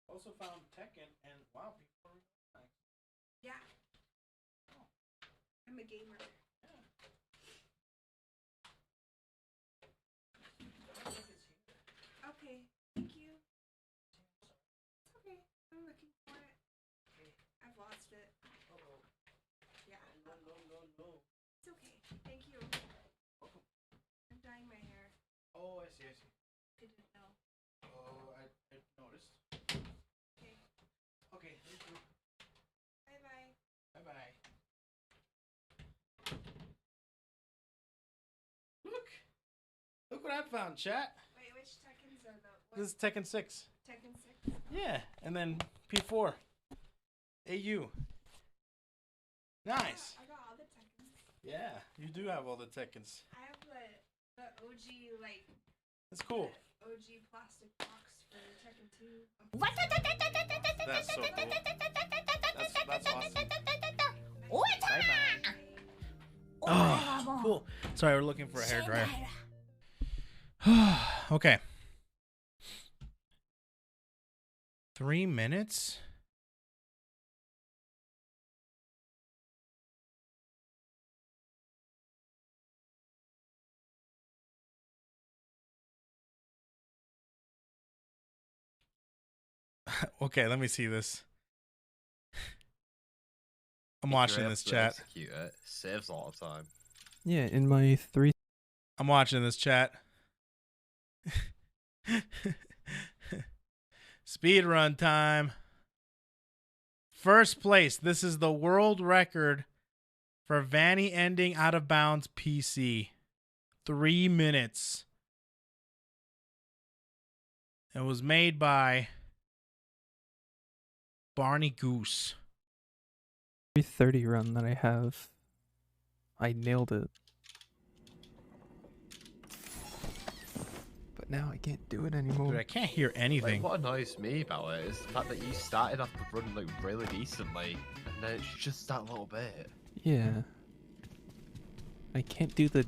Also found Tekken and wow, people are nice. Yeah. Oh. I'm a gamer. Yeah. Okay, thank you. It's okay. I'm looking for it. I've lost it. Uh-oh. Yeah. No. It's okay. Thank you. Welcome. I'm dyeing my hair. Oh, I see. Didn't know. Oh, I noticed. Okay. Okay, thank you. Bye-bye. Bye-bye. Look what I found, chat. Wait, which Tekkens are those? This is Tekken 6. Tekken 6? Yeah, and then P4. AU. Nice. I got all the Tekkens. Yeah, you do have all the Tekkens. I have the OG, like... That's cool. The OG plastic box for Tekken 2. That's so cool. That's awesome. Bye-bye. Oh, cool. Sorry, we're looking for a hairdryer. Okay. 3 minutes? Okay, let me see this. I'm watching this chat. Execute it. Saves a lot of time. Yeah, in my 3. I'm watching this chat. Speed run time. First place. This is the world record for Vanny ending out of bounds PC. 3 minutes. It was made by Barney Goose. Every 30 run that I have, I nailed it. But now I can't do it anymore. Dude, I can't hear anything. Like, what annoys me about it is the fact that you started off the run like really decently, and then it's just that little bit. Yeah. I can't do the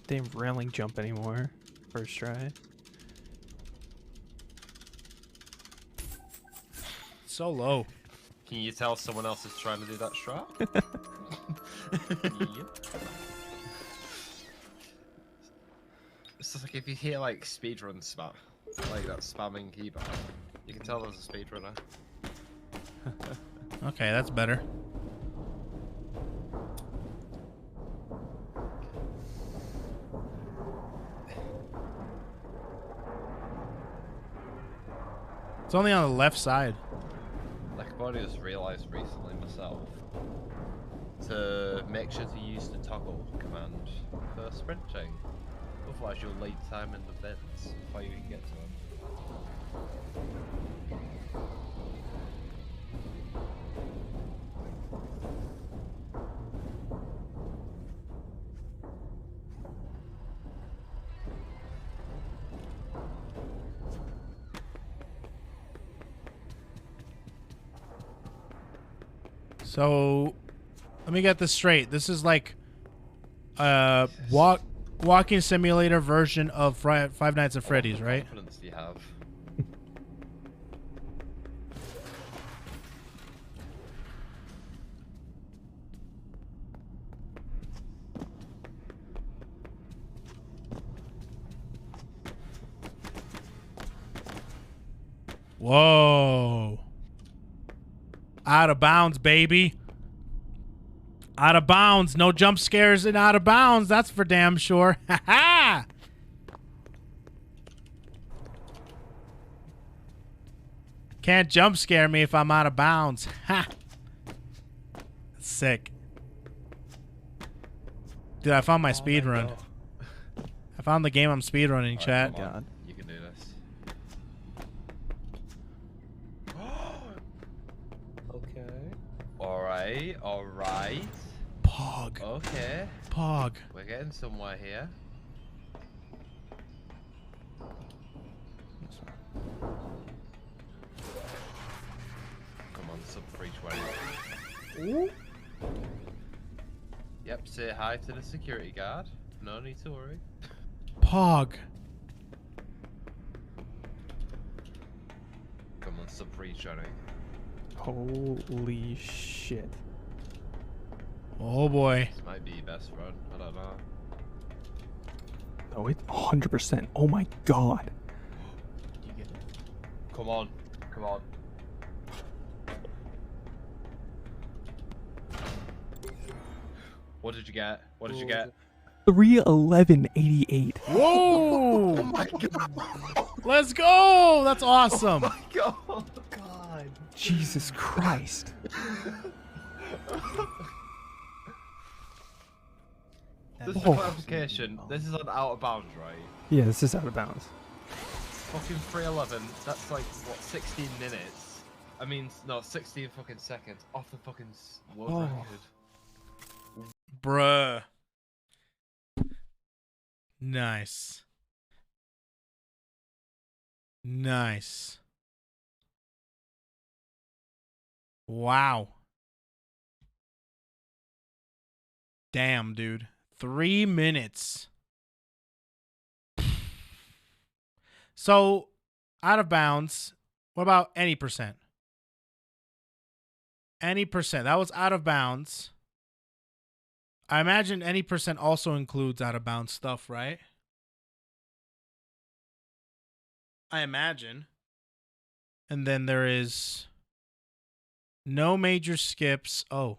damn railing jump anymore. First try. So low. Can you tell someone else is trying to do that strat? Yep. It's just like if you hear like speedrun spam, like that spamming keyboard, you can tell there's a speedrunner. Okay, that's better. It's only on the left side. Like I've only just realised recently myself to make sure to use the toggle command for sprinting. Otherwise you'll lead time in the vents before you can get to them. So, let me get this straight. This is like a walking simulator version of Five Nights at Freddy's, right? What confidence do you have? Whoa. Out of bounds, baby. Out of bounds. No jump scares and out of bounds. That's for damn sure. Ha ha! Can't jump scare me if I'm out of bounds. Ha! Sick. Dude, I found my speed run. I found the game I'm speedrunning, chat. God. You can do this. Okay. Alright, alright. Pog. Okay. Pog. We're getting somewhere here. Come on, sub 320. Ooh. Yep, say hi to the security guard. No need to worry. Pog. Come on, sub 320. Holy shit. Oh boy. This might be your best run. I don't know. Oh, it's 100%. Oh my god. You get it. Come on. Come on. What did you get? What did you get? 3:11:88. Whoa! Oh my god. Let's go! That's awesome. Oh my god. God. Jesus Christ. Just for clarification, this is on out of bounds, right? Yeah, this is out of bounds. Fucking 3:11. That's like what, 16 minutes? I mean, no, 16 fucking seconds off the fucking world record. Bruh. Nice. Nice. Wow. Damn, dude. 3 minutes. So, out of bounds. What about any percent? Any percent. That was out of bounds. I imagine any percent also includes out of bounds stuff, right? I imagine. And then there is no major skips. Oh.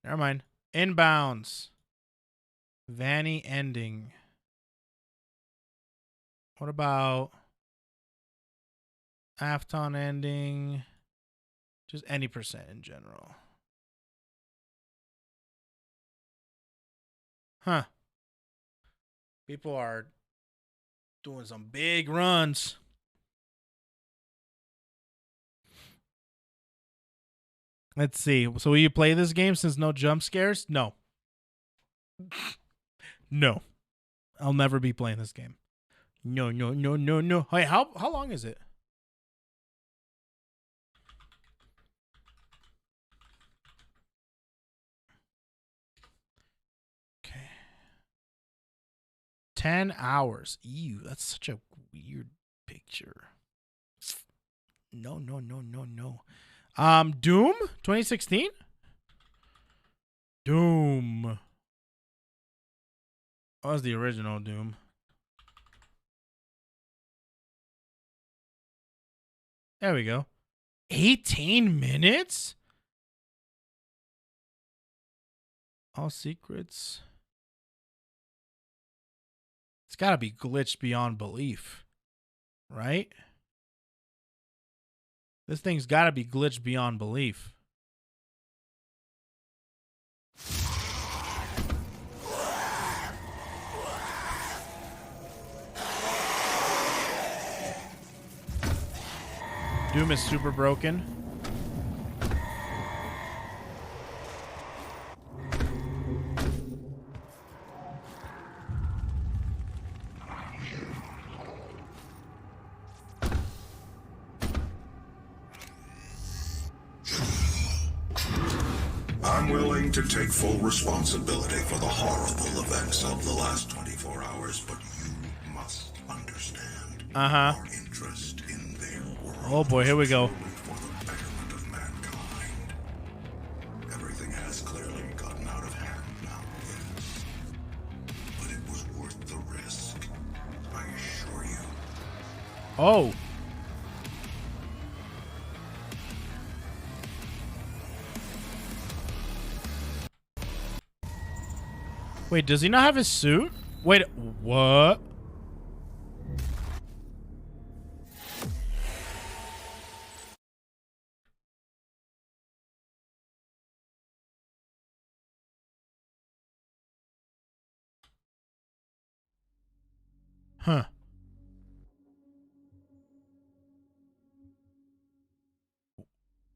Never mind. Inbounds. Vanny ending. What about Afton ending? Just any percent in general. Huh. People are doing some big runs. Let's see. So will you play this game since no jump scares? No. No. I'll never be playing this game. No, no, no, no, no. Hey, how long is it? Okay. 10 hours. Ew, that's such a weird picture. No, no, no, no, no. Doom 2016? Doom. That was the original Doom. There we go. 18 minutes? All secrets. It's got to be glitched beyond belief, right? This thing's got to be glitched beyond belief. Doom is super broken. I'm willing to take full responsibility for the horrible events of the last 24 hours, but you must understand our interest in their world. Oh boy, here we go. For the betterment of mankind. Everything has clearly gotten out of hand now, yes. But it was worth the risk, I assure you. Oh. Wait, does he not have his suit? Wait, what? Huh.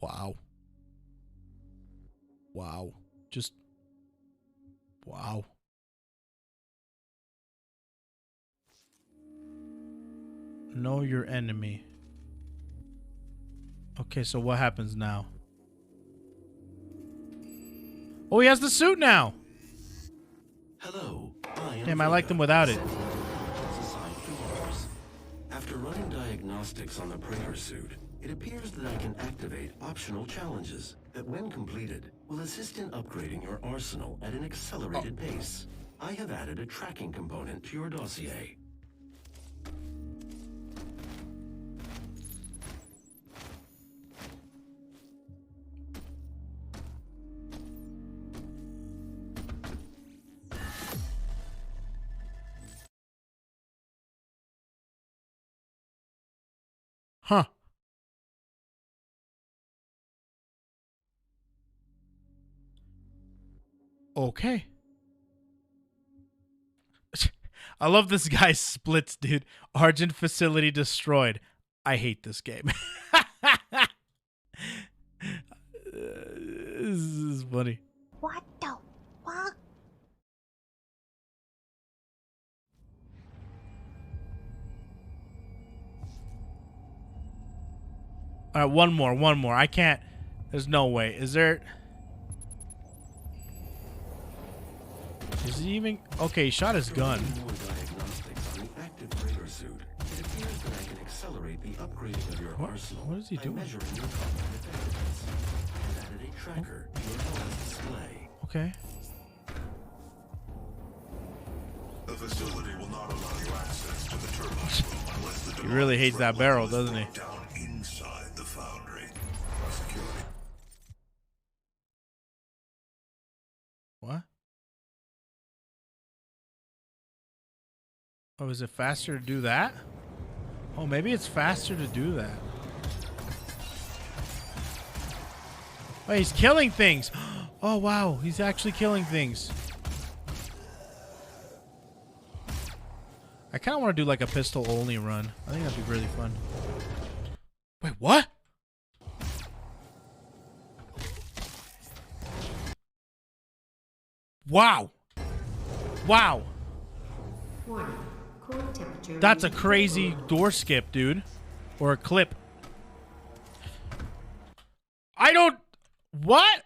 Wow. Wow. Just wow. Know your enemy. Okay, so what happens now? Oh, he has the suit now. Hello. Damn, I liked him without it. After running diagnostics on the Praetor suit, it appears that I can activate optional challenges that, when completed, will assist in upgrading your arsenal at an accelerated pace. I have added a tracking component to your dossier. Huh. Okay. I love this guy's splits, dude. Argent facility destroyed. I hate this game. This is funny. What the fuck? All right, one more. I can't. There's no way. Is there? Is he even? Okay, he shot his gun. More diagnostics on the active Praetor suit. It appears that I can accelerate the upgrading of your arsenal. What is he doing? By measuring your combat effectiveness. I've added a tracker to your health display. Okay. The facility will not allow you access to the turbine room unless the He really hates that barrel, doesn't he? down inside the foundry. Security. What? Oh, is it faster to do that? Oh, maybe it's faster to do that. Oh, he's killing things. Oh, wow. He's actually killing things. I kind of want to do like a pistol only run. I think that'd be really fun. Wait, what? Wow. Wow. That's a crazy door skip, dude. Or a clip. I don't... What?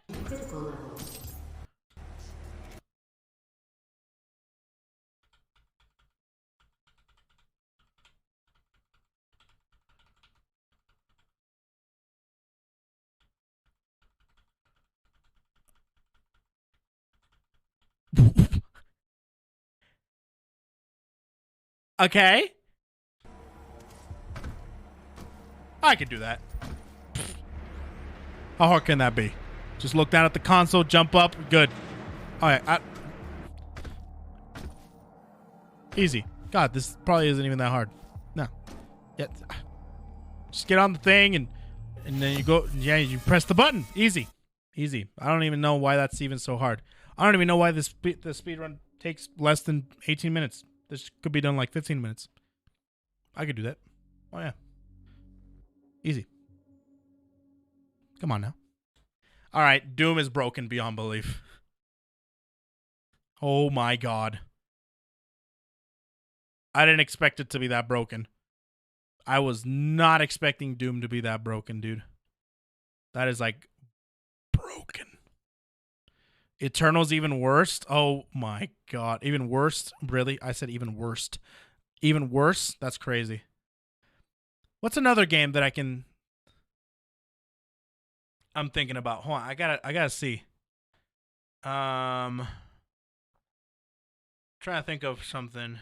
Okay. I could do that. How hard can that be? Just look down at the console, jump up, good. All right. Easy. God, this probably isn't even that hard. No. Yeah. Just get on the thing and then you go. Yeah, you press the button. Easy. Easy. I don't even know why that's even so hard. I don't even know why the speed run takes less than 18 minutes. This could be done like 15 minutes. I could do that. Oh, yeah. Easy. Come on now. All right. Doom is broken beyond belief. Oh, my God. I didn't expect it to be that broken. I was not expecting Doom to be that broken, dude. That is like broken. Eternal's even worse. Oh my God. Even worse? Really? I said even worst. Even worse? That's crazy. What's another game that I'm thinking about? Hold on. I gotta see. Trying to think of something.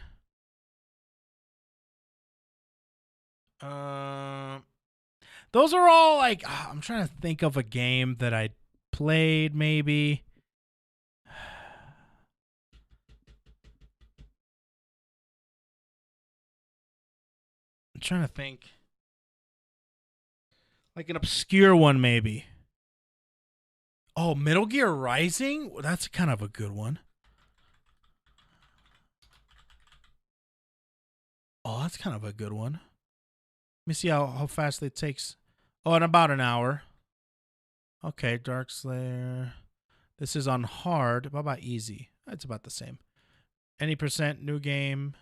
Those are all like, I'm trying to think of a game that I played maybe. I'm trying to think. Like an obscure one maybe. Oh, Metal Gear Rising? Well, that's kind of a good one. Oh, that's kind of a good one. Let me see how fast it takes. Oh, in about an hour. Okay, Dark Slayer. This is on hard. What about easy? It's about the same. Any percent, new game.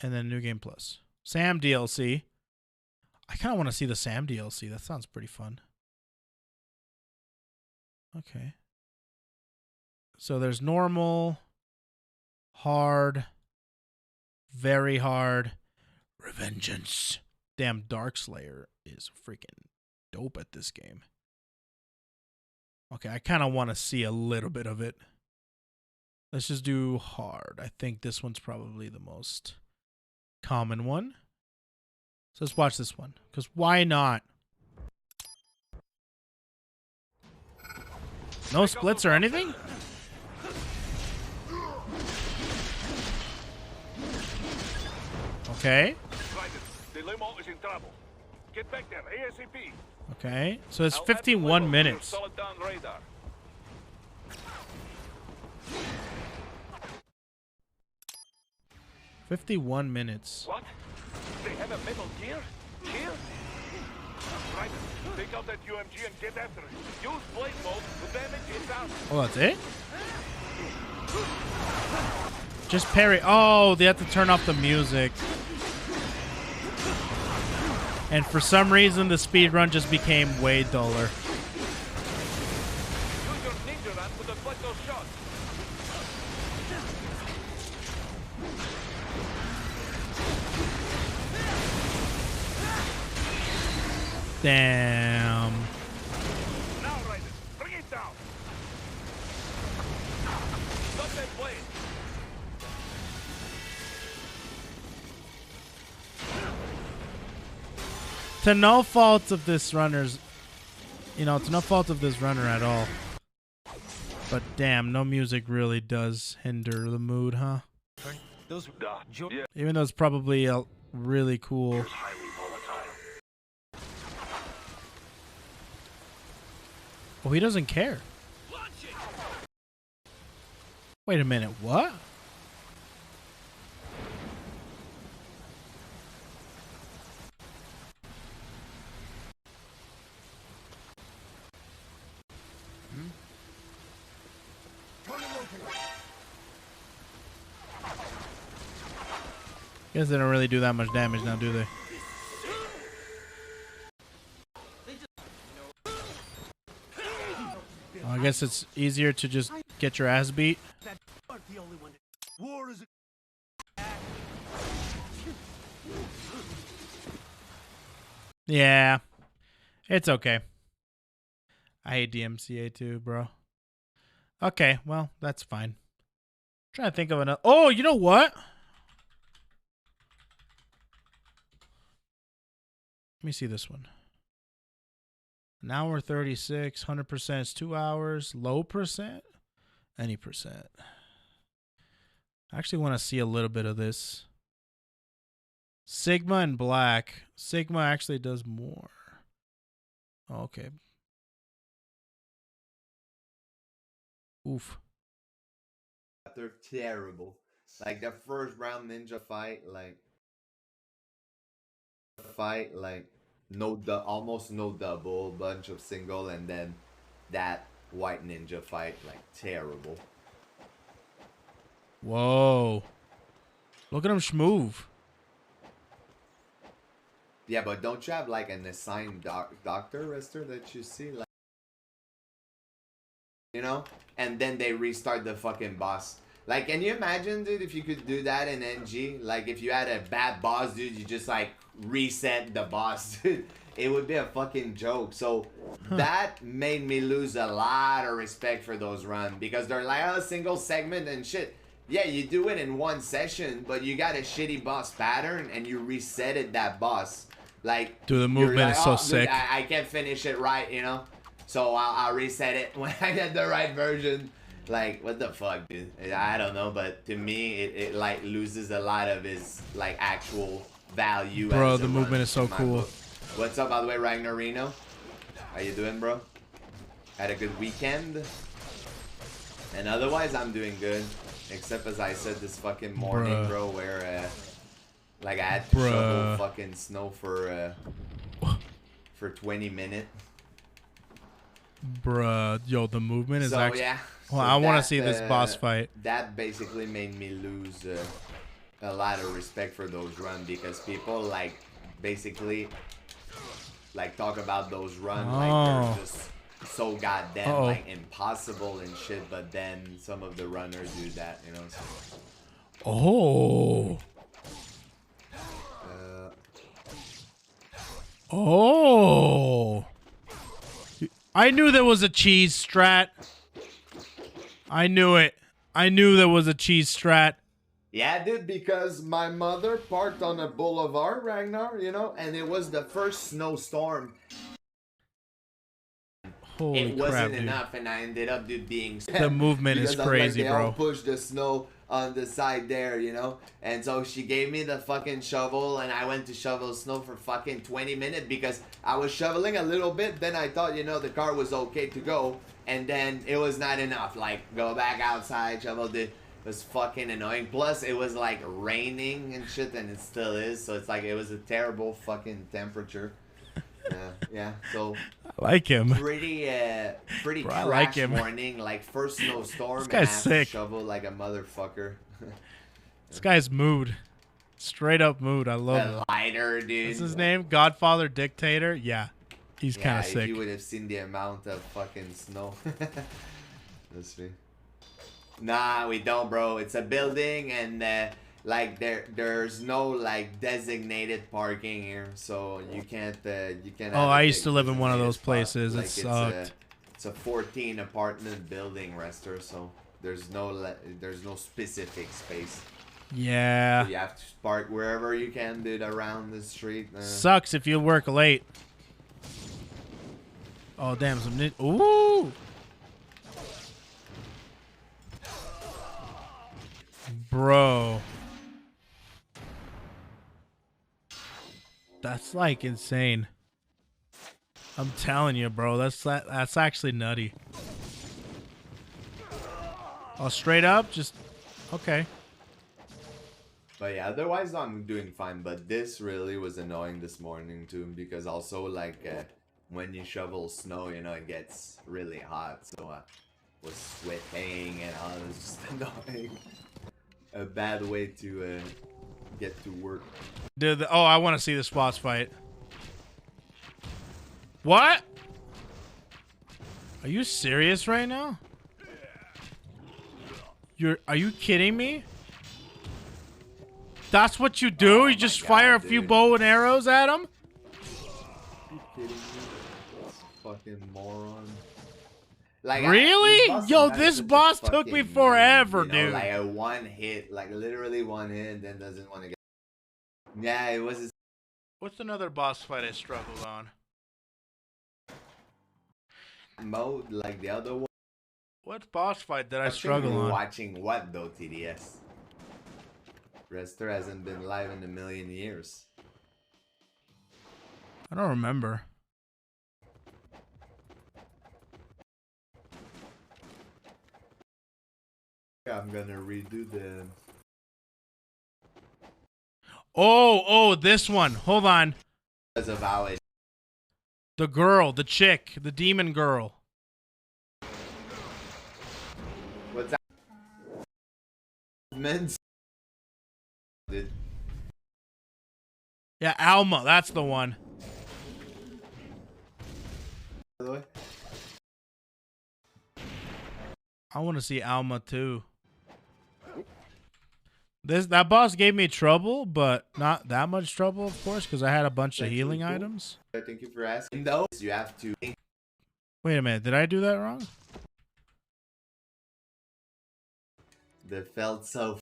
And then new game plus. Sam DLC. I kind of want to see the Sam DLC. That sounds pretty fun. Okay. So there's normal, hard, very hard, Revengeance. Damn, Dark Slayer is freaking dope at this game. Okay, I kind of want to see a little bit of it. Let's just do hard. I think this one's probably the most common one. So let's watch this one, because why not? No splits or anything? Okay. The limo is in trouble. Get back there ASAP. Okay, so it's 51 minutes. Solid down radar. 51 minutes. What? They have a Metal Gear? Here? Right. Take out that UMG and get after it. Use blade mode to damage its armor. Oh, that's it? Just parry. Oh, they have to turn off the music. And for some reason, the speedrun just became way duller. Use your ninja run to deflect those shots. Damn. Now, Raiden, bring it down. Stop that blade. To no fault of this runner's, to no fault of this runner at all. But damn, no music really does hinder the mood, huh? Even though it's probably really cool. Oh, he doesn't care. Wait a minute, what? Guess they don't really do that much damage now, do they? I guess it's easier to just get your ass beat. Yeah, it's okay. I hate DMCA too, bro. Okay, well, that's fine. Trying to think of another. Oh, you know what? Let me see this one. An hour 36, 100% is 2 hours. Low percent? Any percent. I actually want to see a little bit of this. Sigma and black. Sigma actually does more. Okay. Oof. They're terrible. Like the first round ninja fight, almost no double, bunch of single, and then that white ninja fight, like terrible. Whoa. Look at him schmoove. Yeah, but don't you have like an assigned doctor wrestler that you see, like, you know? And then they restart the fucking boss. Like, can you imagine, dude, if you could do that in NG? Like, if you had a bad boss, dude, you just like reset the boss, dude. It would be a fucking joke. So that made me lose a lot of respect for those runs, because they're like, oh, single segment and shit. Yeah, you do it in one session, but you got a shitty boss pattern and you resetted that boss. Like, dude, the movement like, is so dude, sick. I can't finish it right, you know? So I'll reset it when I get the right version. Like, what the fuck, dude? I don't know, but to me, it like loses a lot of its like actual value. Bro, as the a movement run is so in my cool. book. What's up, by the way, Ragnar Reno? How you doing, bro? Had a good weekend? And otherwise, I'm doing good. Except, as I said this fucking morning, Bruh. bro, where like I had to shovel Bruh. fucking snow for 20 minutes. Bruh, yo, the movement is So actually. yeah. Well, So I want to that, see this boss fight. That basically made me lose a lot of respect for those runs, because people like basically like talk about those runs like Oh. they're just so goddamn Uh-oh. like impossible and shit. But then some of the runners do that, you know. So, Oh. uh, Oh. I knew there was a cheese strat. I knew it. I knew there was a cheese strat. yeah, dude, because my mother parked on a boulevard, Ragnar, you know, and it was the first snowstorm. Holy It crap, wasn't dude. enough, and I ended up dude being The movement is because I'm crazy, they bro. all pushed the snow on the side there, you know. And so she gave me the fucking shovel, and I went to shovel snow for fucking 20 minutes because I was shoveling a little bit. Then I thought, you know, the car was okay to go, and then it was not enough. Like, go back outside, shovel. It was fucking annoying. Plus, it was like raining and shit, and it still is. So it's like it was a terrible fucking temperature. Yeah. So I like him. pretty Bro, I trash like him. morning, like first snowstorm, This and guy's I have sick. to shovel like a motherfucker. This guy's mood. Straight up mood. I love The him. lighter, dude. What's his name? Godfather Dictator? Yeah. He's kind of If sick. you would have seen the amount of fucking snow. Let's see. Nah, we don't, bro. It's a building, and like there's no like designated parking here, so you can't Oh, I used to live in one of those places. It Like, sucked. it's a 14 apartment building, Rester, so there's no specific space. Yeah. So you have to park wherever you can, dude, around the street. Sucks if you work late. Oh, damn. Ooh. Bro. That's like insane. I'm telling you, bro. That's actually nutty. Oh, straight up, just okay. But yeah, otherwise I'm doing fine. But this really was annoying this morning too, because also like when you shovel snow, you know, it gets really hot. So I was sweating and all. It was just annoying. A bad way to get to work. Dude, oh, I want to see this boss fight. What? Are you serious right now? Are you kidding me? That's what you do? You just fire a few bow and arrows at him? Are you kidding me? This fucking moron. Like, really? Yo, this boss took me forever, you know, dude. like a one hit, like literally one hit, then doesn't want to get. Yeah, it was. What's another boss fight I struggled on? Mode like the other one. What boss fight did I struggle on? Watching what though, TDS? Rester hasn't been live in a million years. I don't remember. Yeah, I'm gonna redo the. Oh, this one. Hold on. As a valid. The girl, the chick, the demon girl. What's that? Men's. Dude. Yeah, Alma, that's the one. By the way. I want to see Alma too. That boss gave me trouble, but not that much trouble, of course, because I had a bunch of healing items. Thank you for asking. Those you have to. Wait a minute, did I do that wrong? That felt so.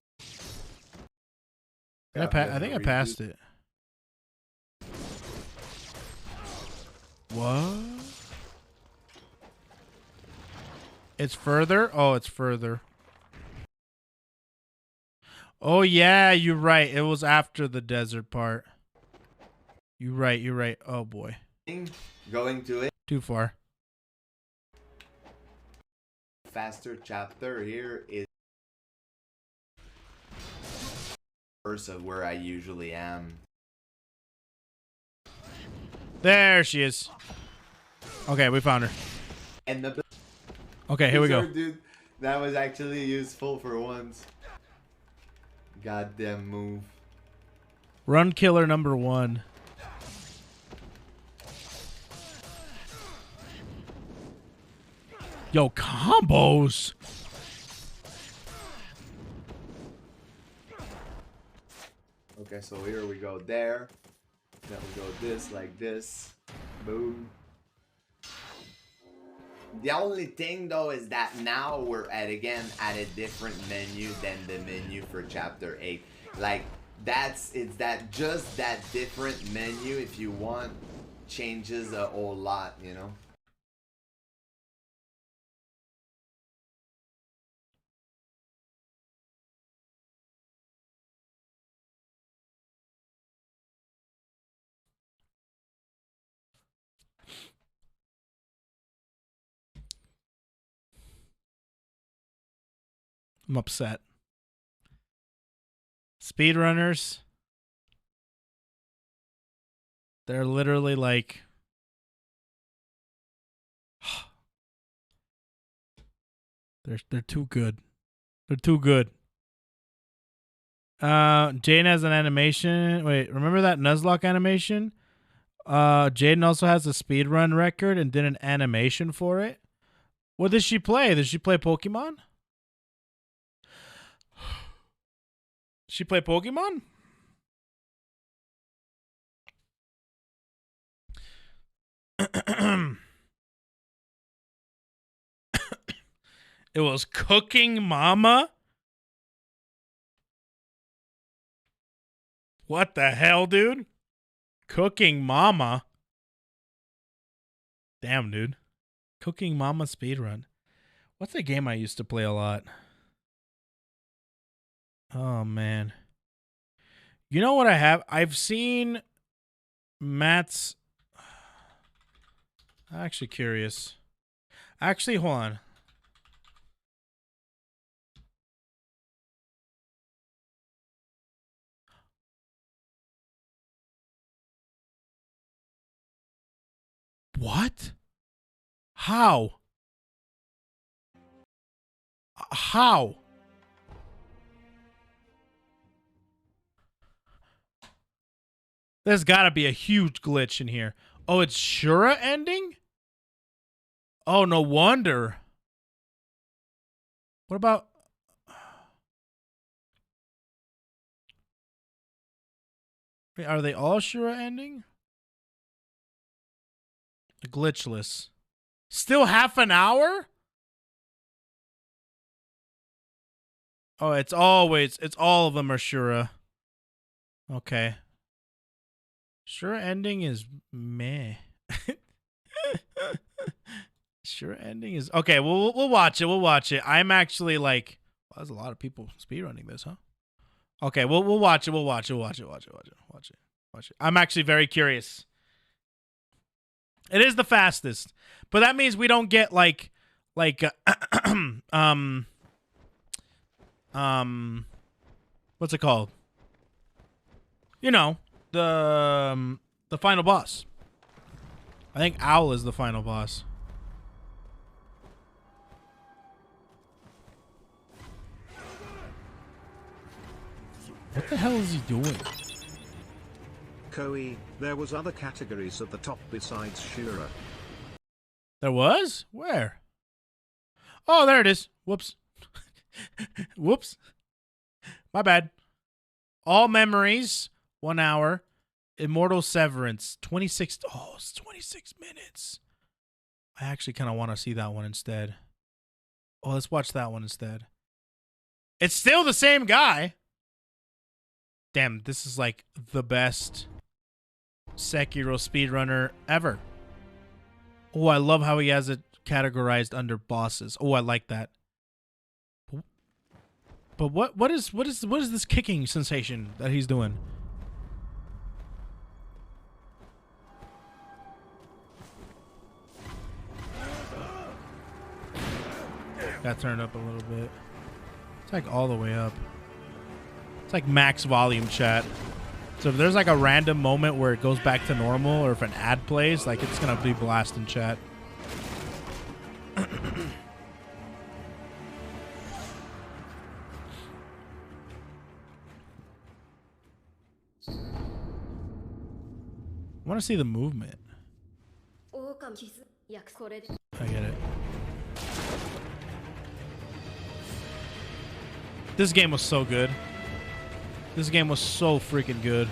I think I passed it. What? It's further? Oh, it's further. Oh, yeah, you're right. It was after the desert part. You're right. Oh, boy. Going to it. Too far. Faster chapter here is verse of where I usually am. There she is. Okay, we found her. And the. Okay, here we go. Dude, that was actually useful for once. Goddamn move. Run killer number 1. Yo, combos. Okay, so here we go there. Then we go this, like this. Boom. The only thing though is that now we're at a different menu than the menu for chapter 8. Like it's just that different menu, if you want, changes a whole lot, you know. I'm upset. Speedrunners. They're literally like... They're too good. They're too good. Jaden has an animation. Wait, remember that Nuzlocke animation? Jaden also has a speedrun record and did an animation for it. What did she play? Did she play Pokemon? She play Pokemon? It was Cooking Mama? What the hell, dude? Cooking Mama? Damn, dude. Cooking Mama speedrun. What's a game I used to play a lot? Oh, man. You know what I have? I've seen Matt's actually curious. Actually, hold on. What? How? How? There's got to be a huge glitch in here. Oh, it's Shura ending? Oh, no wonder. What about... Wait, are they all Shura ending? Glitchless. Still half an hour? Oh, it's all of them are Shura. Okay. Shura ending is meh. Shura ending is okay. We'll watch it. We'll watch it. I'm actually like, well, there's a lot of people speedrunning this, huh? Okay, we'll watch it. We'll watch it. Watch it. I'm actually very curious. It is the fastest, but that means we don't get like what's it called? You know, the final boss. I think Owl is the final boss. What the hell is he doing? Koei, there was other categories at the top besides Shura. There was? Where? Oh, there it is. Whoops. Whoops. My bad. All memories, 1 hour. Immortal Severance, 26. Oh, it's 26 minutes. I actually kind of want to see that one instead. Oh, let's watch that one instead. It's still the same guy. Damn, this is like the best Sekiro speedrunner ever. Oh, I love how he has it categorized under bosses. Oh, I like that. But what is this kicking sensation that he's doing? Got turned up a little bit. It's like all the way up. It's like max volume, chat. So if there's like a random moment where it goes back to normal, or if an ad plays, like it's gonna be blasting chat. I want to see the movement. I get it. This game was so good. This game was so freaking good.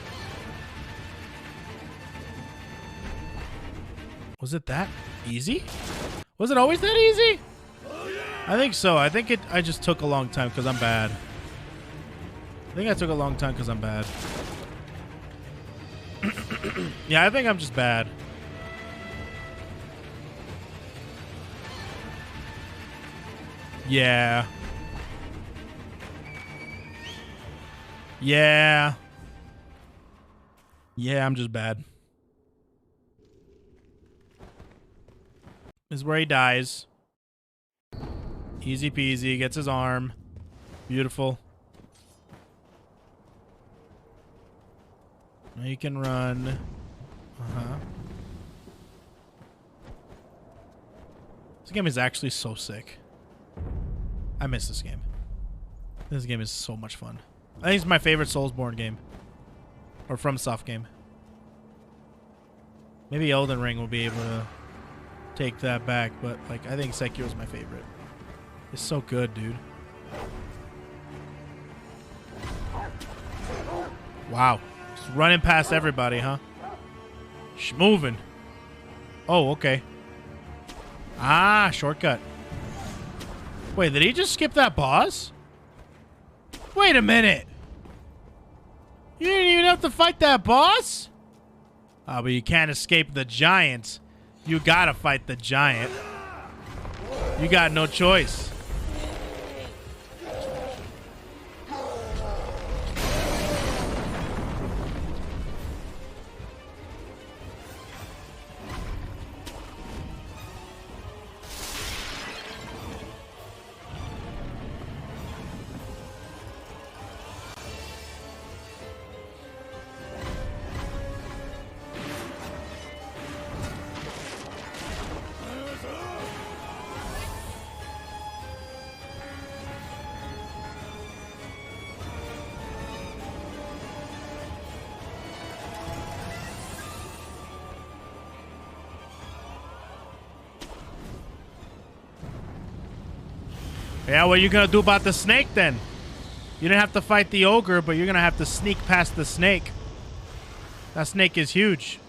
Was it that easy? Was it always that easy? I think so. I think I just took a long time because I'm bad. I think I took a long time because I'm bad. Yeah, I think I'm just bad. Yeah. Yeah. Yeah, I'm just bad. This is where he dies. Easy peasy. Gets his arm. Beautiful. Now you can run. Uh-huh. This game is actually so sick. I miss this game. This game is so much fun. I think it's my favorite Soulsborne game. Or FromSoft game. Maybe Elden Ring will be able to take that back, but like I think Sekiro's my favorite. It's so good, dude. Wow. Just running past everybody, huh? Moving. Oh, okay. Ah, shortcut. Wait, did he just skip that boss? Wait a minute. You didn't even have to fight that boss? Oh, but you can't escape the giant. You gotta fight the giant. You got no choice. Yeah, what are you gonna do about the snake then? You didn't have to fight the ogre, but you're gonna have to sneak past the snake. That snake is huge.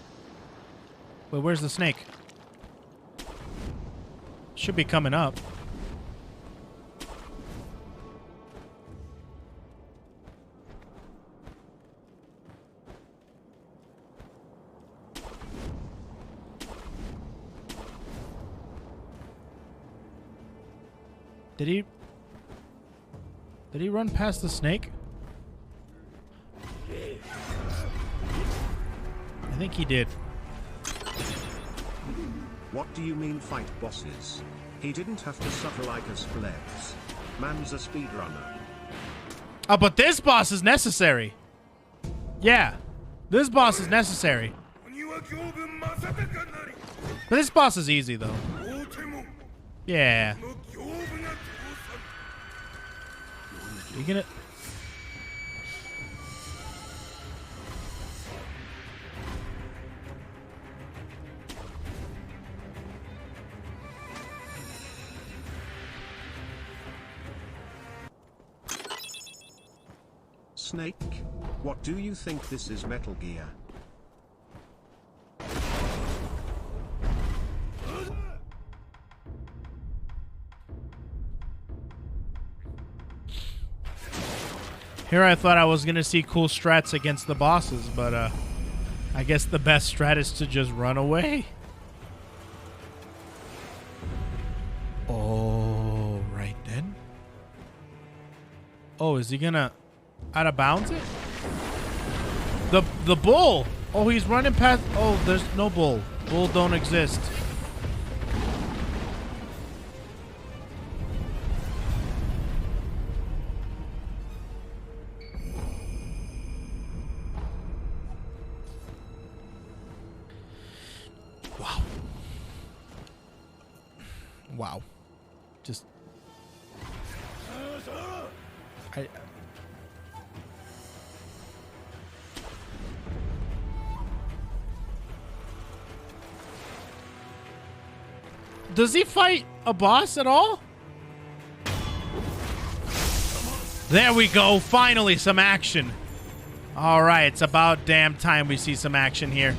Wait, where's the snake? Should be coming up. Did he run past the snake? I think he did. What do you mean fight bosses? He didn't have to suffer like us plebs. Man's a speedrunner. Oh, but this boss is necessary. Yeah, this boss is necessary. But this boss is easy though. Yeah. You gonna? Snake? What do you think this is, Metal Gear? Here I thought I was gonna see cool strats against the bosses, but I guess the best strat is to just run away. Oh, right then. Oh, is he gonna out of bounds it? The bull. Oh, he's running past. Oh, there's no bull. Bull don't exist. Wow. Wow. Just Does he fight a boss at all? There we go. Finally, some action. All right, it's about damn time we see some action here.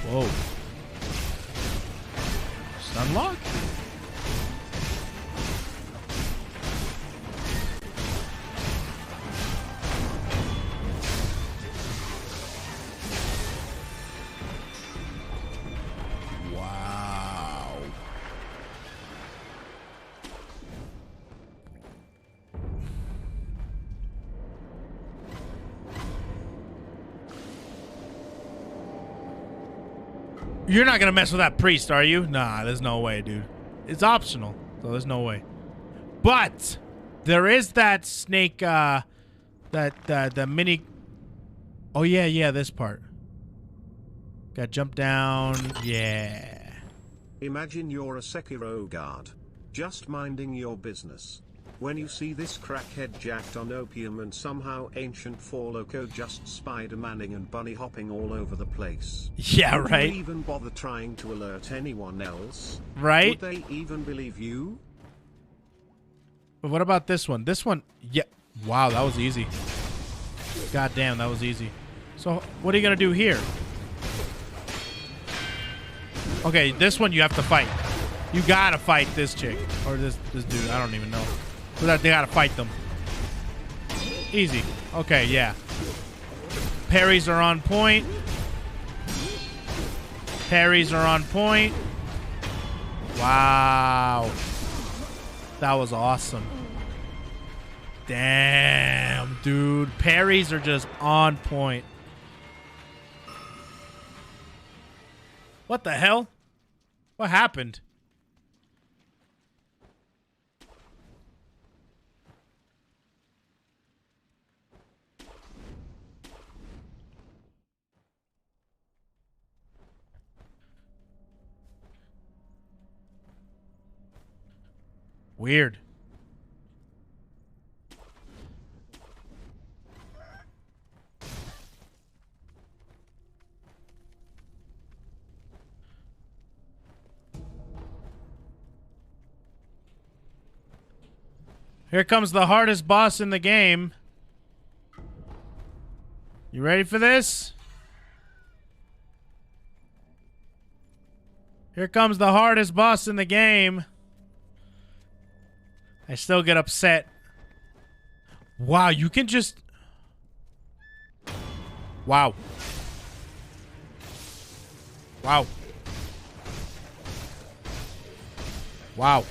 Whoa. Sunlock? Wow. You're not gonna mess with that priest, are you? Nah, there's no way, dude. It's optional, so there's no way. But there is that snake, the mini. Oh yeah, this part. Got jump down. Yeah. Imagine you're a Sekiro guard, just minding your business. When you see this crackhead jacked on opium and somehow ancient 4 Loco just Spider-Manning and bunny hopping all over the place. Yeah, Would right. you even bother trying to alert anyone else? Right. Would they even believe you? But what about this one? This one, yeah. Wow, that was easy. God damn, that was easy. So what are you gonna do here? Okay, this one you have to fight. You gotta fight this chick or this dude. I don't even know. So that they gotta fight them. Easy. Okay, yeah. Parries are on point. Parries are on point. Wow. That was awesome. Damn, dude. Parries are just on point. What the hell? What happened? Weird. Here comes the hardest boss in the game. You ready for this? Here comes the hardest boss in the game. I still get upset. Wow, you can just... Wow. Wow. Wow.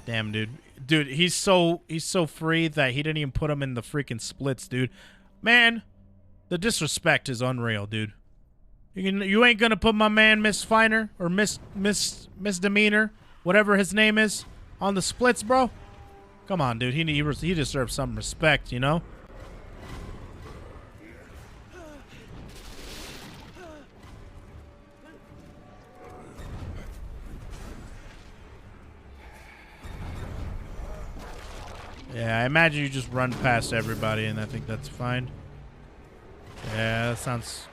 Damn, dude. Dude, he's so free that he didn't even put him in the freaking splits, dude. Man, the disrespect is unreal, dude. You ain't gonna put my man Misdemeanor or Misdemeanor, whatever his name is, on the splits, bro? Come on, dude. He deserves some respect, you know? Yeah, I imagine you just run past everybody, and I think that's fine. Yeah, that sounds...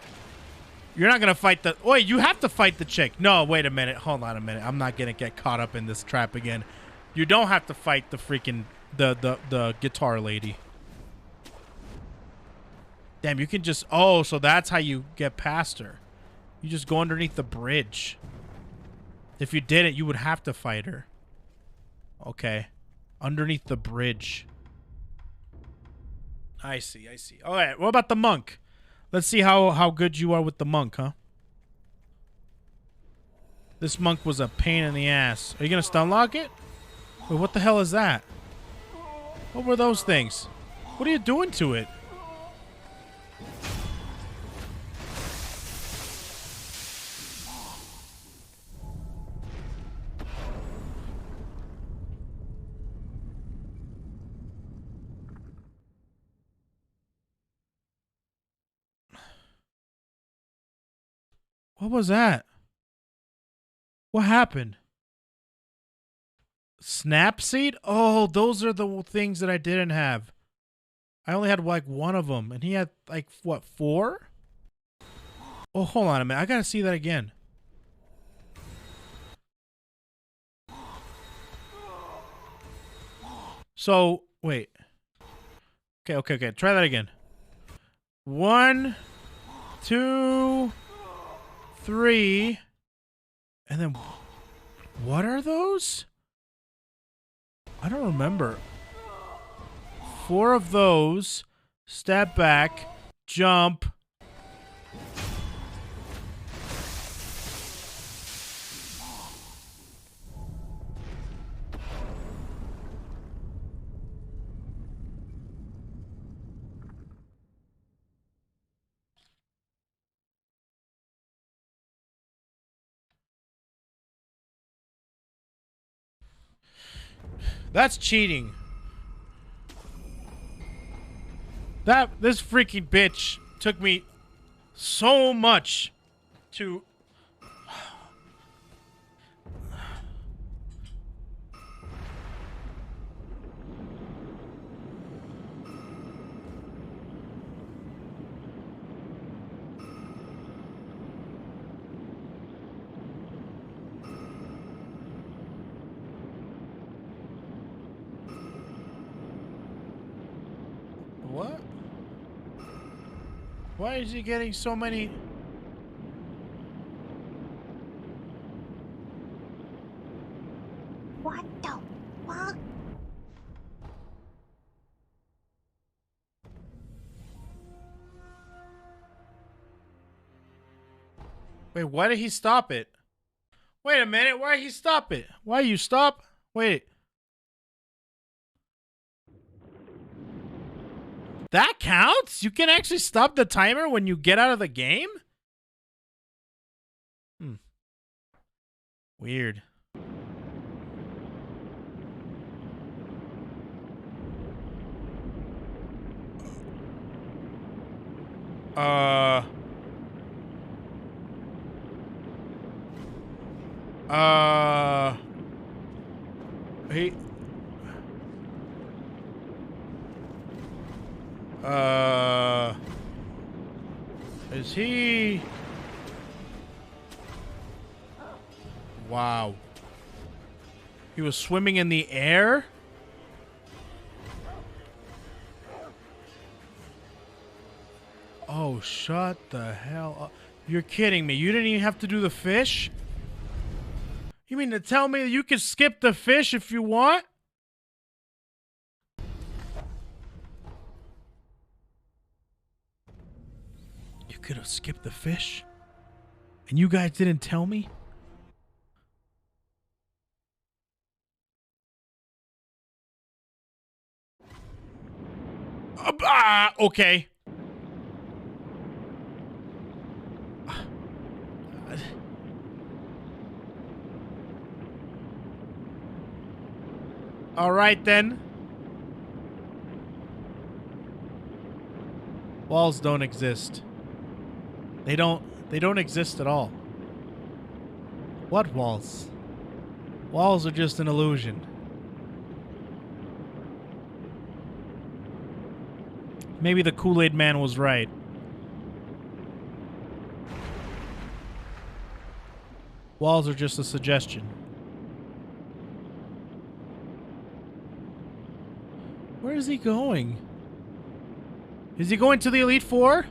You're not gonna fight the... Wait, you have to fight the chick. No, wait a minute. Hold on a minute. I'm not gonna get caught up in this trap again. You don't have to fight the freaking... The guitar lady. Damn, you can just... Oh, so that's how you get past her. You just go underneath the bridge. If you didn't, you would have to fight her. Okay. Underneath the bridge. I see, I see. All right, what about the monk? Let's see how good you are with the monk, huh? This monk was a pain in the ass. Are you gonna stun lock it? Wait, what the hell is that? What were those things? What are you doing to it? What was that? What happened? Snap seed? Oh, those are the things that I didn't have. I only had like one of them, and he had like, what, 4? Oh, hold on a minute. I gotta see that again. So, wait. Okay. Try that again. 1, 2... 3, and then what are those? I don't remember. 4 of those. Step back. Jump. That's cheating. This freaking bitch took me so much to... What? Why is he getting so many... What the fuck? Wait, why did he stop it? Wait a minute, why did he stop it? Why you stop? Wait. That counts? You can actually stop the timer when you get out of the game? Weird. He... Is he... Wow. He was swimming in the air? Oh, shut the hell up. You're kidding me. You didn't even have to do the fish? You mean to tell me that you can skip the fish if you want? You could have skipped the fish? And you guys didn't tell me? Okay. All right then. Walls don't exist. They don't exist at all. What walls? Walls are just an illusion. Maybe the Kool-Aid Man was right. Walls are just a suggestion. Where is he going? Is he going to the Elite Four?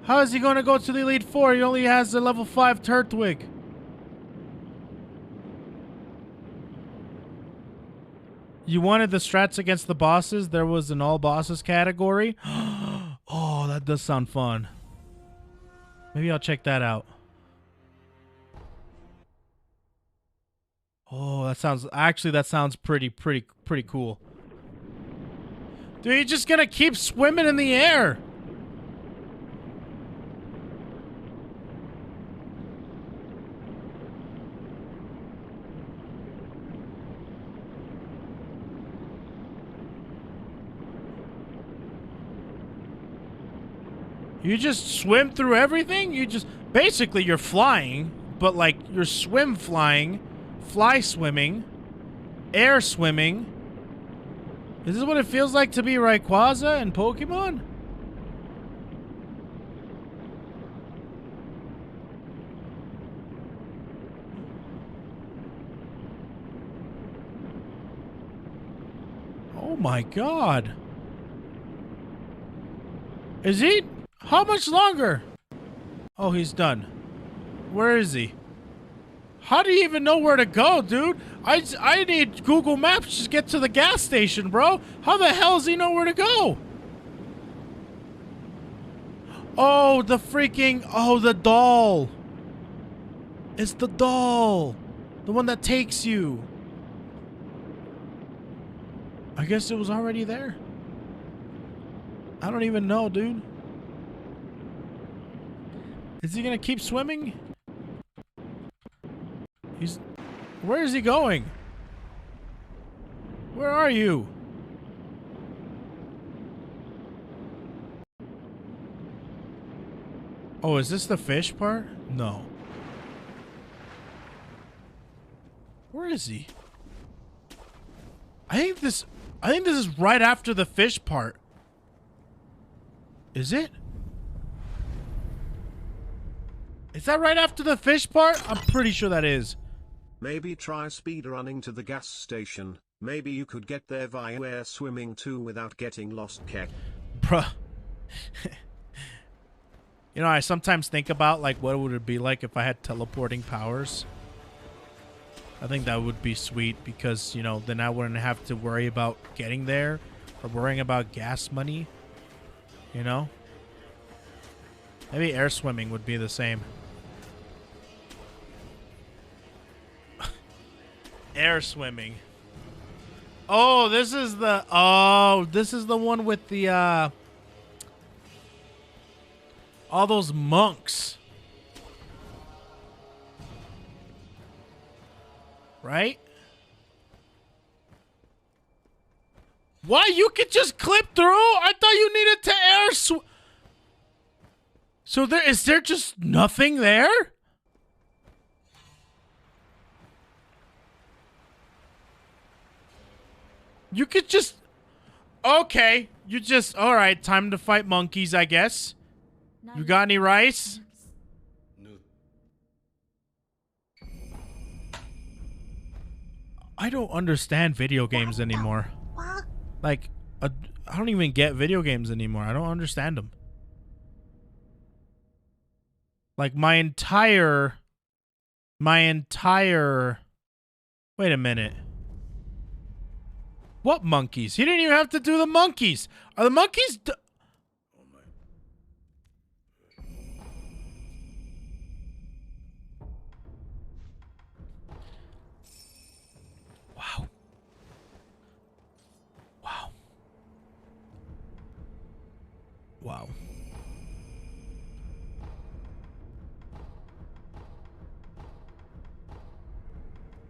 How is he going to go to the Elite Four? He only has a level 5 Turtwig. You wanted the strats against the bosses? There was an all bosses category. Oh, that does sound fun. Maybe I'll check that out. Oh, that sounds pretty cool. Dude, you're just gonna keep swimming in the air. You just swim through everything? Basically you're flying, but like you're flying, fly swimming, air swimming. Is this what it feels like to be Rayquaza in Pokemon? Oh my god. Is he? How much longer? Oh, he's done. Where is he? How do you even know where to go, dude? I need Google Maps to get to the gas station, bro. How the hell does he know where to go? Oh, the doll. It's the doll. The one that takes you. I guess it was already there. I don't even know, dude. Is he gonna keep swimming? Where is he going? Where are you? Oh, is this the fish part? No. Where is he? I think this is right after the fish part. Is it? Is that right after the fish part? I'm pretty sure that is. Maybe try speedrunning to the gas station. Maybe you could get there via air swimming too without getting lost, Keck. Bruh. You know, I sometimes think about, like, what would it be like if I had teleporting powers? I think that would be sweet because, you know, then I wouldn't have to worry about getting there or worrying about gas money. You know? Maybe air swimming would be the same. Air swimming. Oh, this is the one with the all those monks. Right? Why? You could just clip through? I thought you needed to air So is there just nothing there? You could just... Okay. You just... Alright, time to fight monkeys, I guess. You got any rice? I don't understand video games anymore. Like, I don't even get video games anymore. I don't understand them. Like, my entire... Wait a minute. What monkeys? He didn't even have to do the monkeys. Are the monkeys... Wow. Wow. Wow.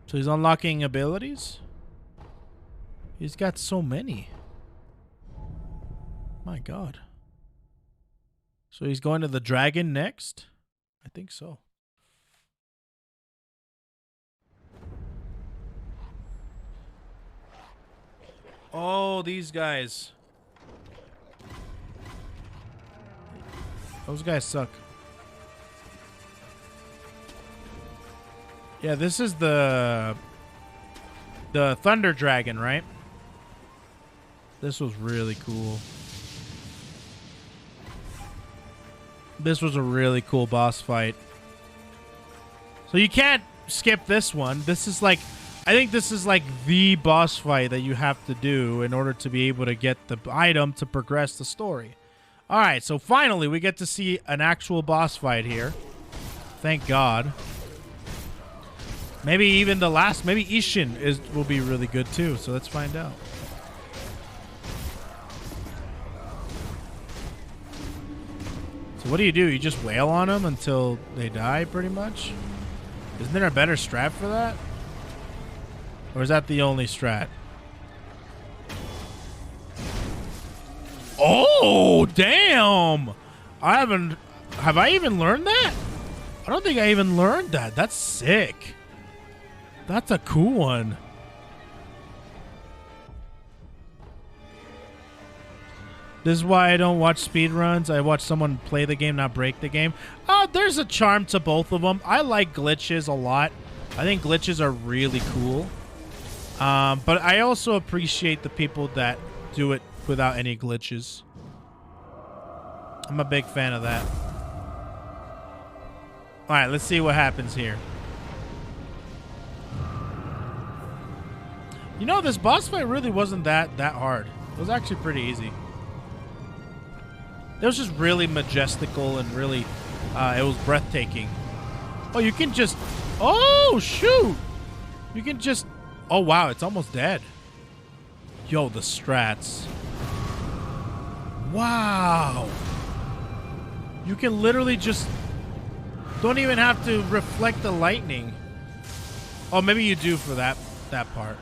So he's unlocking abilities? He's got so many. My God. So he's going to the dragon next? I think so. Oh, these guys. Those guys suck. Yeah, this is the Thunder Dragon, right? This was really cool. This was a really cool boss fight. So you can't skip this one. This is like, I think this is like the boss fight that you have to do in order to be able to get the item to progress the story. All right, so finally we get to see an actual boss fight here. Thank God. Maybe even the last, maybe Ishin will be really good too. So let's find out. So what do? You just wail on them until they die, pretty much? Isn't there a better strat for that? Or is that the only strat? Oh, damn! Have I even learned that? I don't think I even learned that. That's sick. That's a cool one. This is why I don't watch speedruns. I watch someone play the game, not break the game. There's a charm to both of them. I like glitches a lot. I think glitches are really cool. But I also appreciate the people that do it without any glitches. I'm a big fan of that. All right, let's see what happens here. You know, this boss fight really wasn't that hard. It was actually pretty easy. It was just really majestical and really, it was breathtaking. Oh, you can just, oh, shoot. You can just, oh, wow, it's almost dead. Yo, the strats. Wow. You can literally just, don't even have to reflect the lightning. Oh, maybe you do for that part.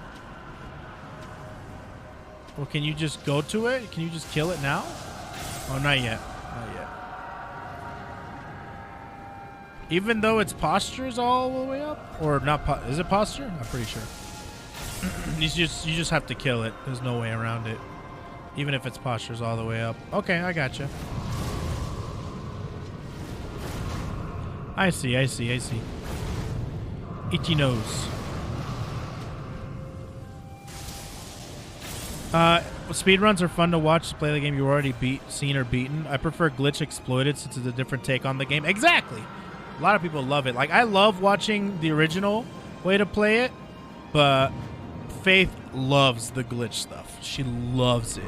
Well, can you just go to it? Can you just kill it now? Oh, not yet. Not yet. Even though its posture is all the way up? Or not, is it posture? I'm pretty sure. You just have to kill it. There's no way around it. Even if its posture is all the way up. Okay, I gotcha. I see. Itchy nose. Speedruns are fun to watch to play the game you already seen or beaten. I prefer glitch exploited since it's a different take on the game. Exactly. A lot of people love it. Like, I love watching the original way to play it, but Faith loves the glitch stuff. She loves it.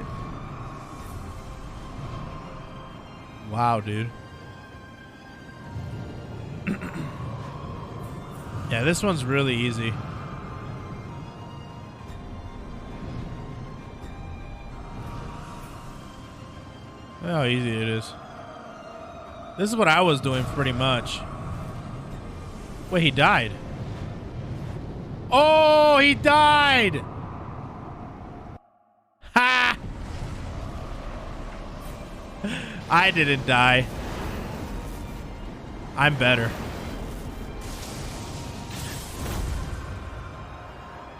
Wow, dude. Yeah, this one's really easy. Look how easy it is. This is what I was doing pretty much. Wait, he died. Oh, he died! Ha! I didn't die. I'm better.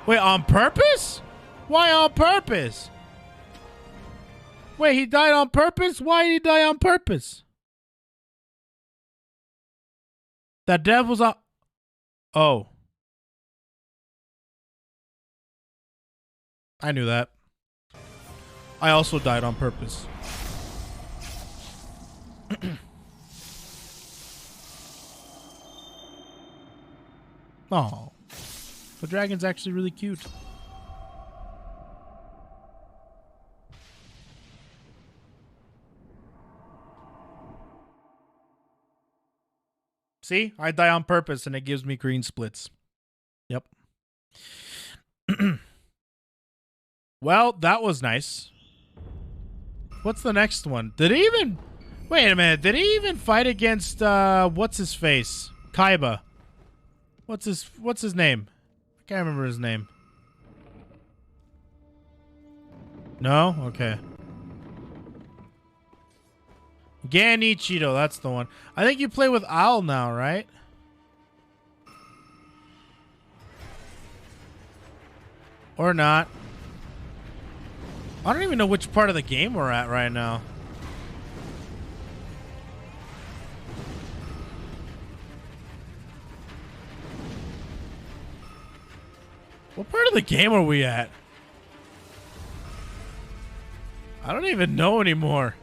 Wait, on purpose? Why on purpose? Wait, he died on purpose? Why did he die on purpose? That dev was on... Oh. I knew that. I also died on purpose. Oh, the dragon's actually really cute. See, I die on purpose and it gives me green splits. Yep. Well, that was nice. What's the next one? Did he even... Wait a minute. Did he even fight against, what's his face? Kaiba. What's his name? I can't remember his name. No? Okay. Ganichiro, that's the one. I think you play with Owl now, right? Or not. I don't even know which part of the game we're at right now. What part of the game are we at? I don't even know anymore.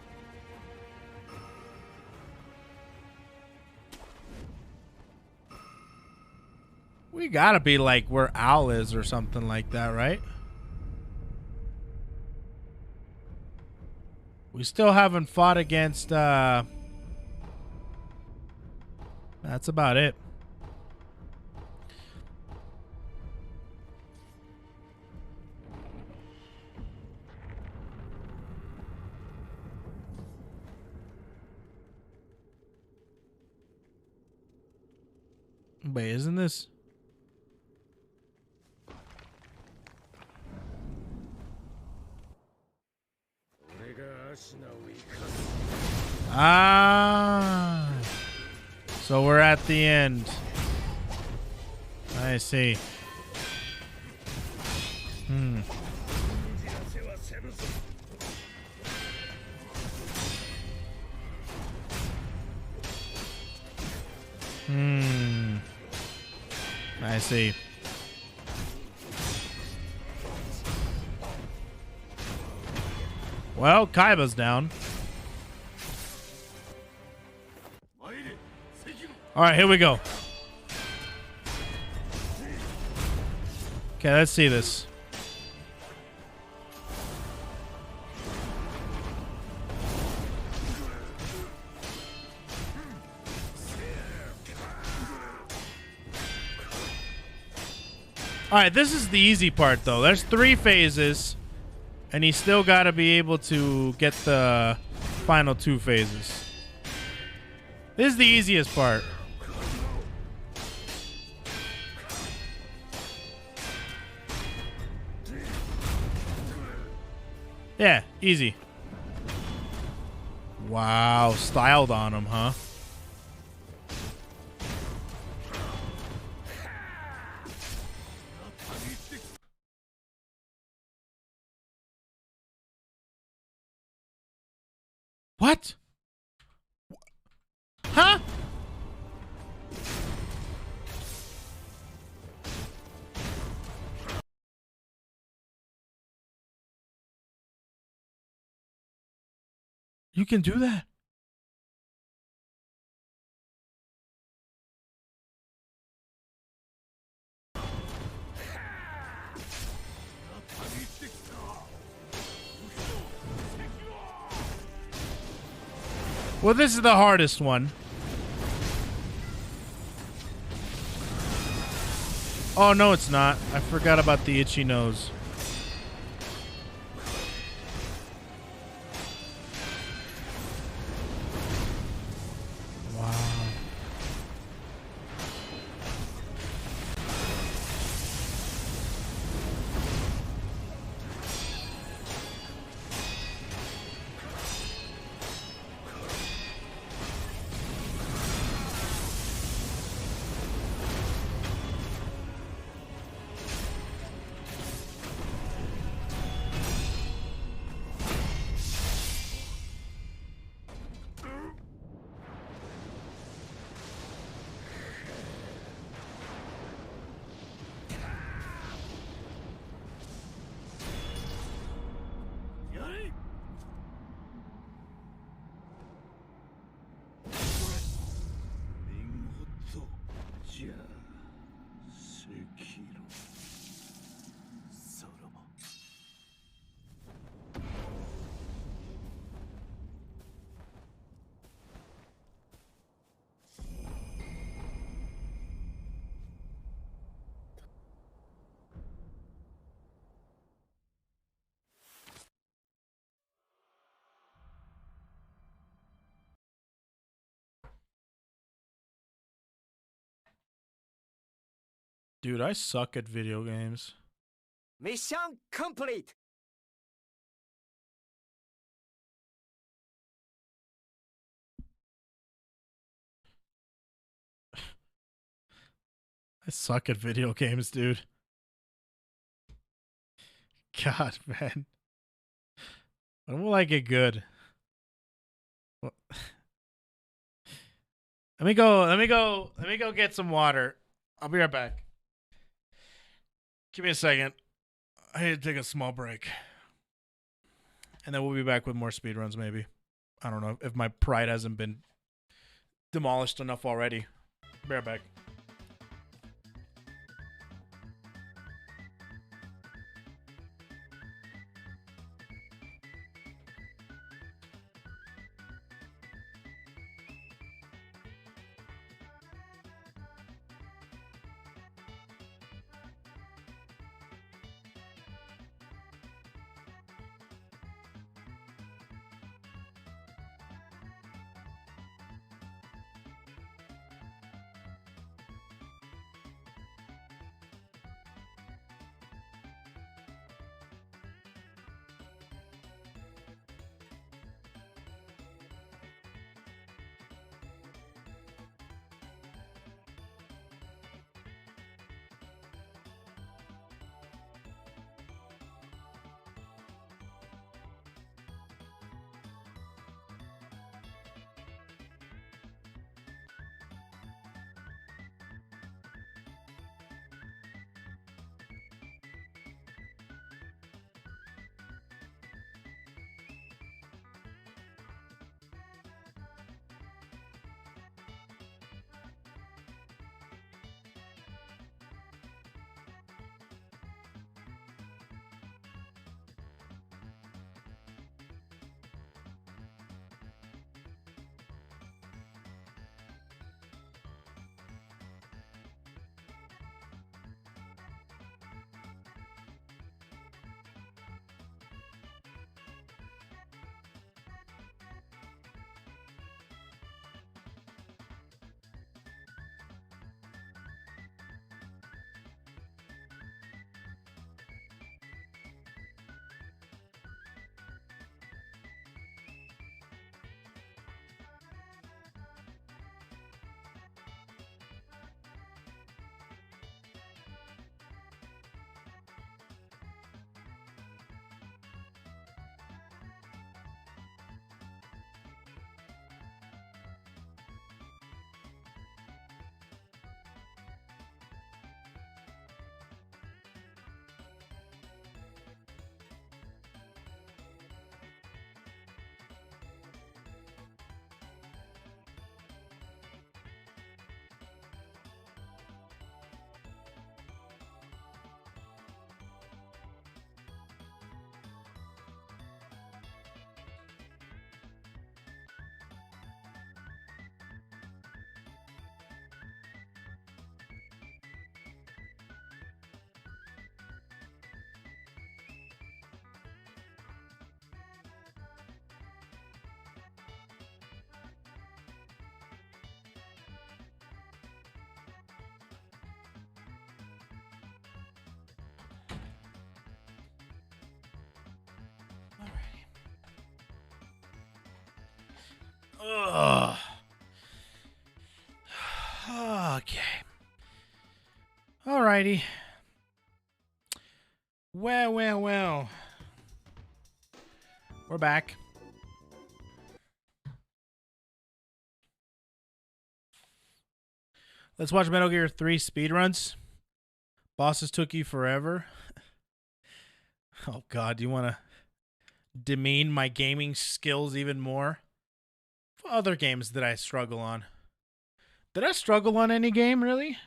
We gotta be like where Owl is or something like that, right? We still haven't fought against, that's about it. Wait, isn't this... Ah, so we're at the end. I see. I see. Well, Kaiba's down. All right, here we go. Okay, let's see this. All right, this is the easy part, though. There's 3 phases, and he's still got to be able to get the final 2 phases. This is the easiest part. Yeah, easy. Wow, styled on him, huh? What? Huh? You can do that? Well, this is the hardest one. Oh, no, it's not. I forgot about the itchy nose. Wow. Dude, I suck at video games. Mission complete. I suck at video games, dude. God, man. When will I get good? Well, let me go get some water. I'll be right back. Give me a second. I need to take a small break. And then we'll be back with more speedruns, maybe. I don't know if my pride hasn't been demolished enough already. Be right back. Ugh. Okay. Alrighty. Well. We're back. Let's watch Metal Gear 3 speedruns. Bosses took you forever. Oh god, do you want to demean my gaming skills even more? What other games did I struggle on? Did I struggle on any game, really?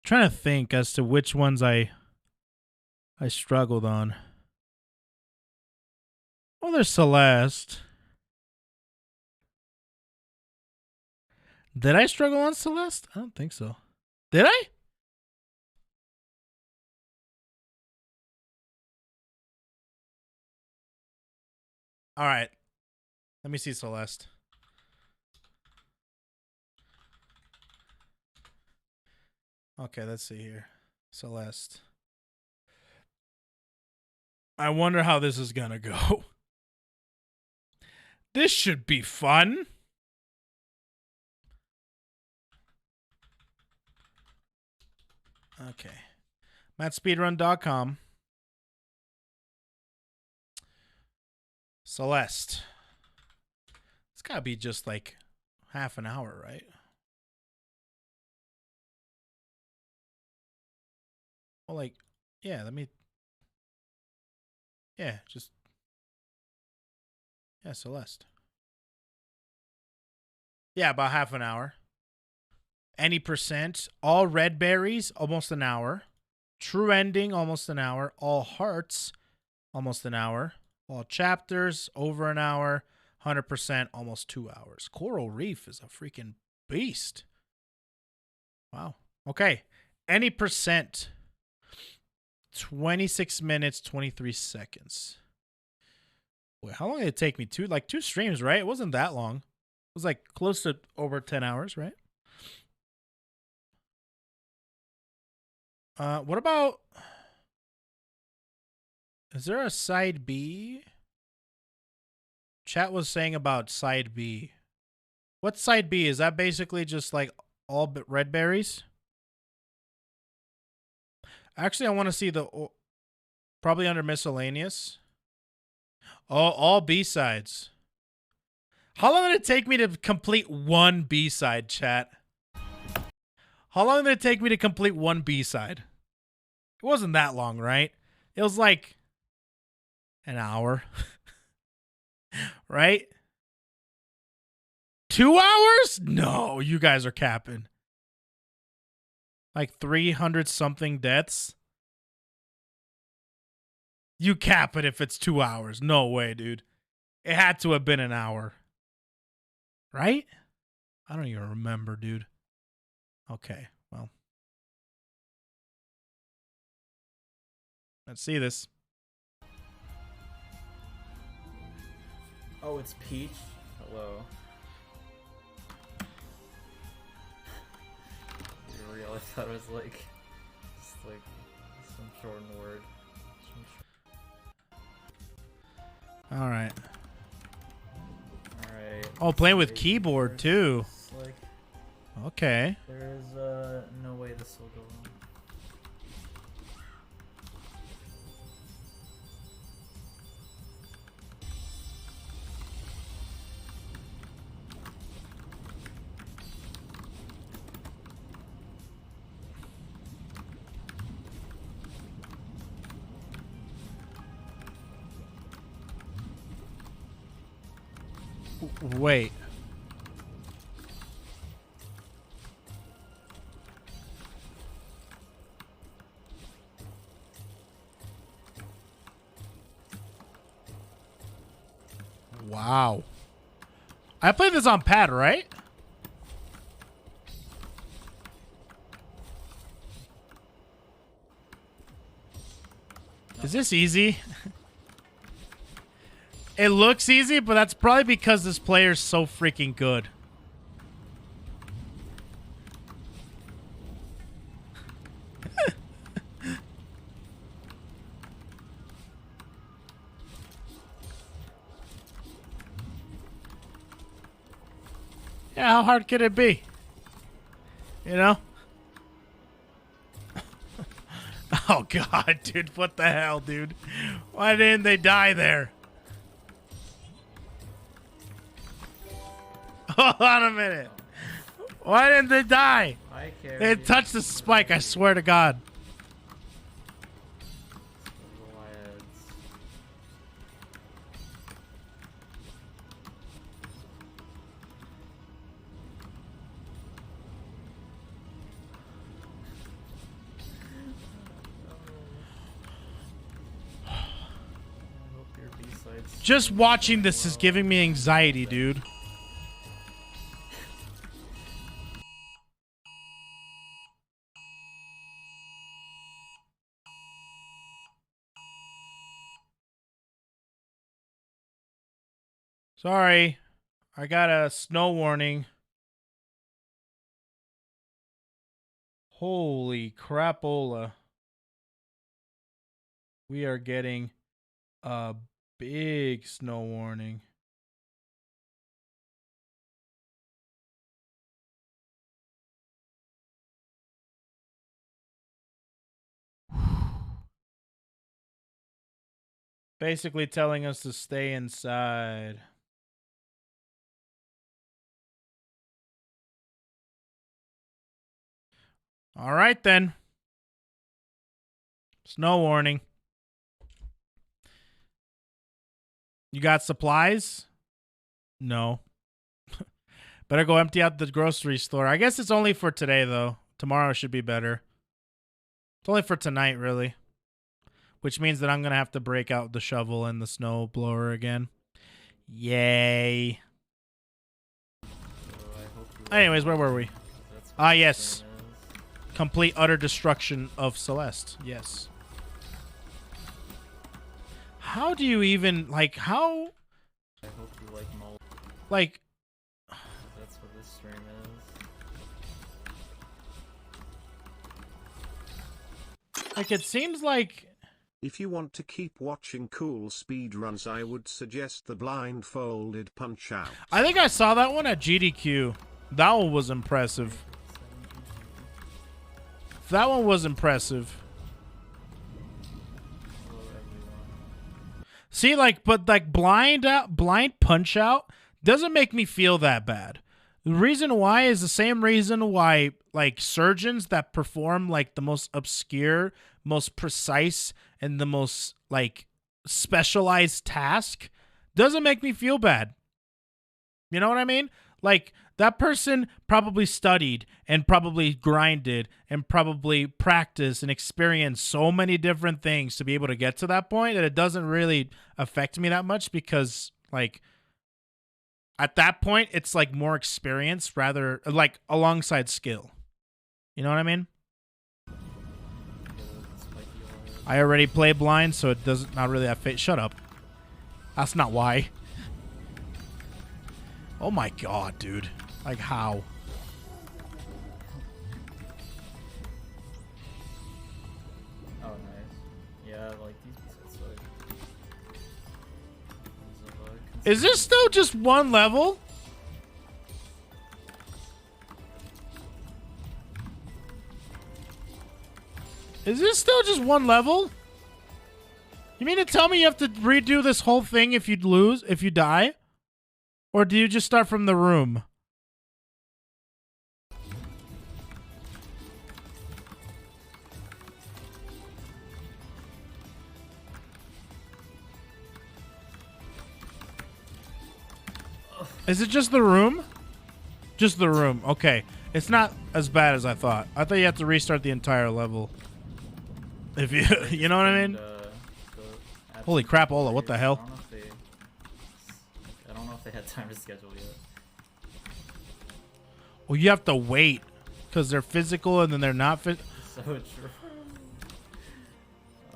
Trying to think as to which ones I struggled on. Well, there's Celeste. Did I struggle on Celeste? I don't think so. Did I? All right. Let me see Celeste. Okay, let's see here. Celeste. I wonder how this is gonna go. This should be fun. Okay. I'm at speedrun.com. Celeste. It's gotta be just like half an hour, right? Well, like, yeah, Celeste. Yeah, about half an hour. Any percent. All red berries, almost an hour. True ending, almost an hour. All hearts, almost an hour. All chapters, over an hour. 100%, almost 2 hours. Coral Reef is a freaking beast. Wow. Okay. Any percent. 26 minutes, 23 seconds. Wait, how long did it take me? Like 2 streams, right? It wasn't that long. It was like close to over 10 hours, right? What about... Is there a side B? Chat was saying about side B. What's side B? Is that basically just like all red berries? Actually, I want to see the... Probably under miscellaneous. Oh, all B-sides. How long did it take me to complete one B-side, chat? How long did it take me to complete one B-side? It wasn't that long, right? It was like an hour. Right? 2 hours? No, you guys are capping. Like 300 something deaths? You cap it if it's 2 hours. No way, dude. It had to have been an hour. Right? I don't even remember, dude. Okay, well. Let's see this. Oh, it's Peach? Hello. You're real? I thought it was like... Just like... some shortened word. Alright. Alright. Oh, playing with keyboard, too. Like, okay. there is no way this will go wrong. Wait. Wow. I played this on pad, right? Is this easy? It looks easy, but that's probably because this player's so freaking good. Yeah, how hard could it be? You know? Oh god, dude, what the hell, dude? Why didn't they die there? Hold on a minute. Why didn't they die? They touched the spike, I swear to God. Just watching this is giving me anxiety, dude. Sorry. I got a snow warning. Holy crapola. We are getting a big snow warning. Basically telling us to stay inside. All right, then. Snow warning. You got supplies? No. Better go empty out the grocery store. I guess it's only for today, though. Tomorrow should be better. It's only for tonight, really. Which means that I'm going to have to break out the shovel and the snow blower again. Yay. Anyways, where were we? Ah, yes. Complete utter destruction of Celeste. Yes. How do you even, like, how? I hope you like mold. Like. That's what this stream is. Like, it seems like. If you want to keep watching cool speedruns, I would suggest the blindfolded Punch-Out. I think I saw that one at GDQ. That one was impressive. That one was impressive. See, like, but like blind Punch-Out doesn't make me feel that bad. The reason why is the same reason why like surgeons that perform like the most obscure, most precise, and the most like specialized task doesn't make me feel bad. You know what I mean? Like, that person probably studied and probably grinded and probably practiced and experienced so many different things to be able to get to that point that it doesn't really affect me that much because, like, at that point, it's like more experience rather like alongside skill. You know what I mean? I already play blind, so it doesn't not really affect. Shut up. That's not why. Oh my god, dude. Like, how? Oh, nice. Yeah, like these pieces. Is this still just one level? Is this still just one level? You mean to tell me you have to redo this whole thing if you lose, if you die? Or do you just start from the room? Is it just the room? Just the room. Okay. It's not as bad as I thought. I thought you had to restart the entire level. If you, you know what I mean? Holy crap, Ola, what the hell? I don't know if they had time to schedule yet. Well, you have to wait because they're physical and then they're not fit. So true.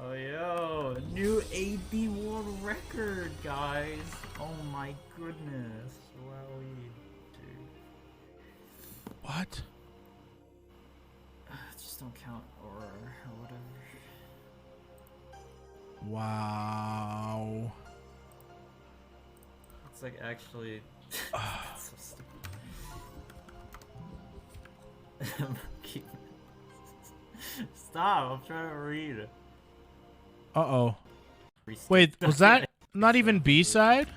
Oh, yo, new AB world record, guys. Oh my goodness. Wowie, dude. What? Just don't count or whatever. Wow. It's like actually. That's so stupid. Stop! I'm trying to read. Uh-oh. Wait, was that not even B-side?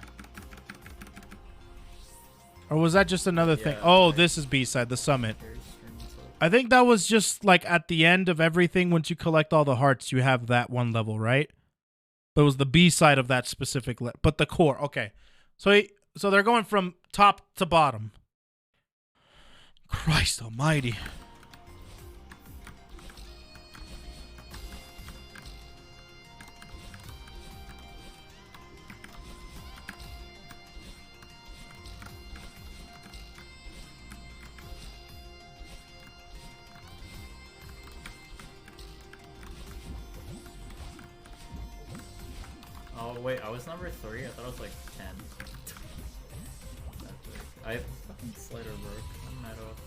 Or was that just another thing? Oh, this is B-side, the summit. I think that was just like at the end of everything. Once you collect all the hearts, you have that one level, right? But it was the B-side of that specific but the core. Okay. So they're going from top to bottom. Christ almighty. Oh wait, I was number 3. I thought I was like 10. I fucking slider broke. I'm mad off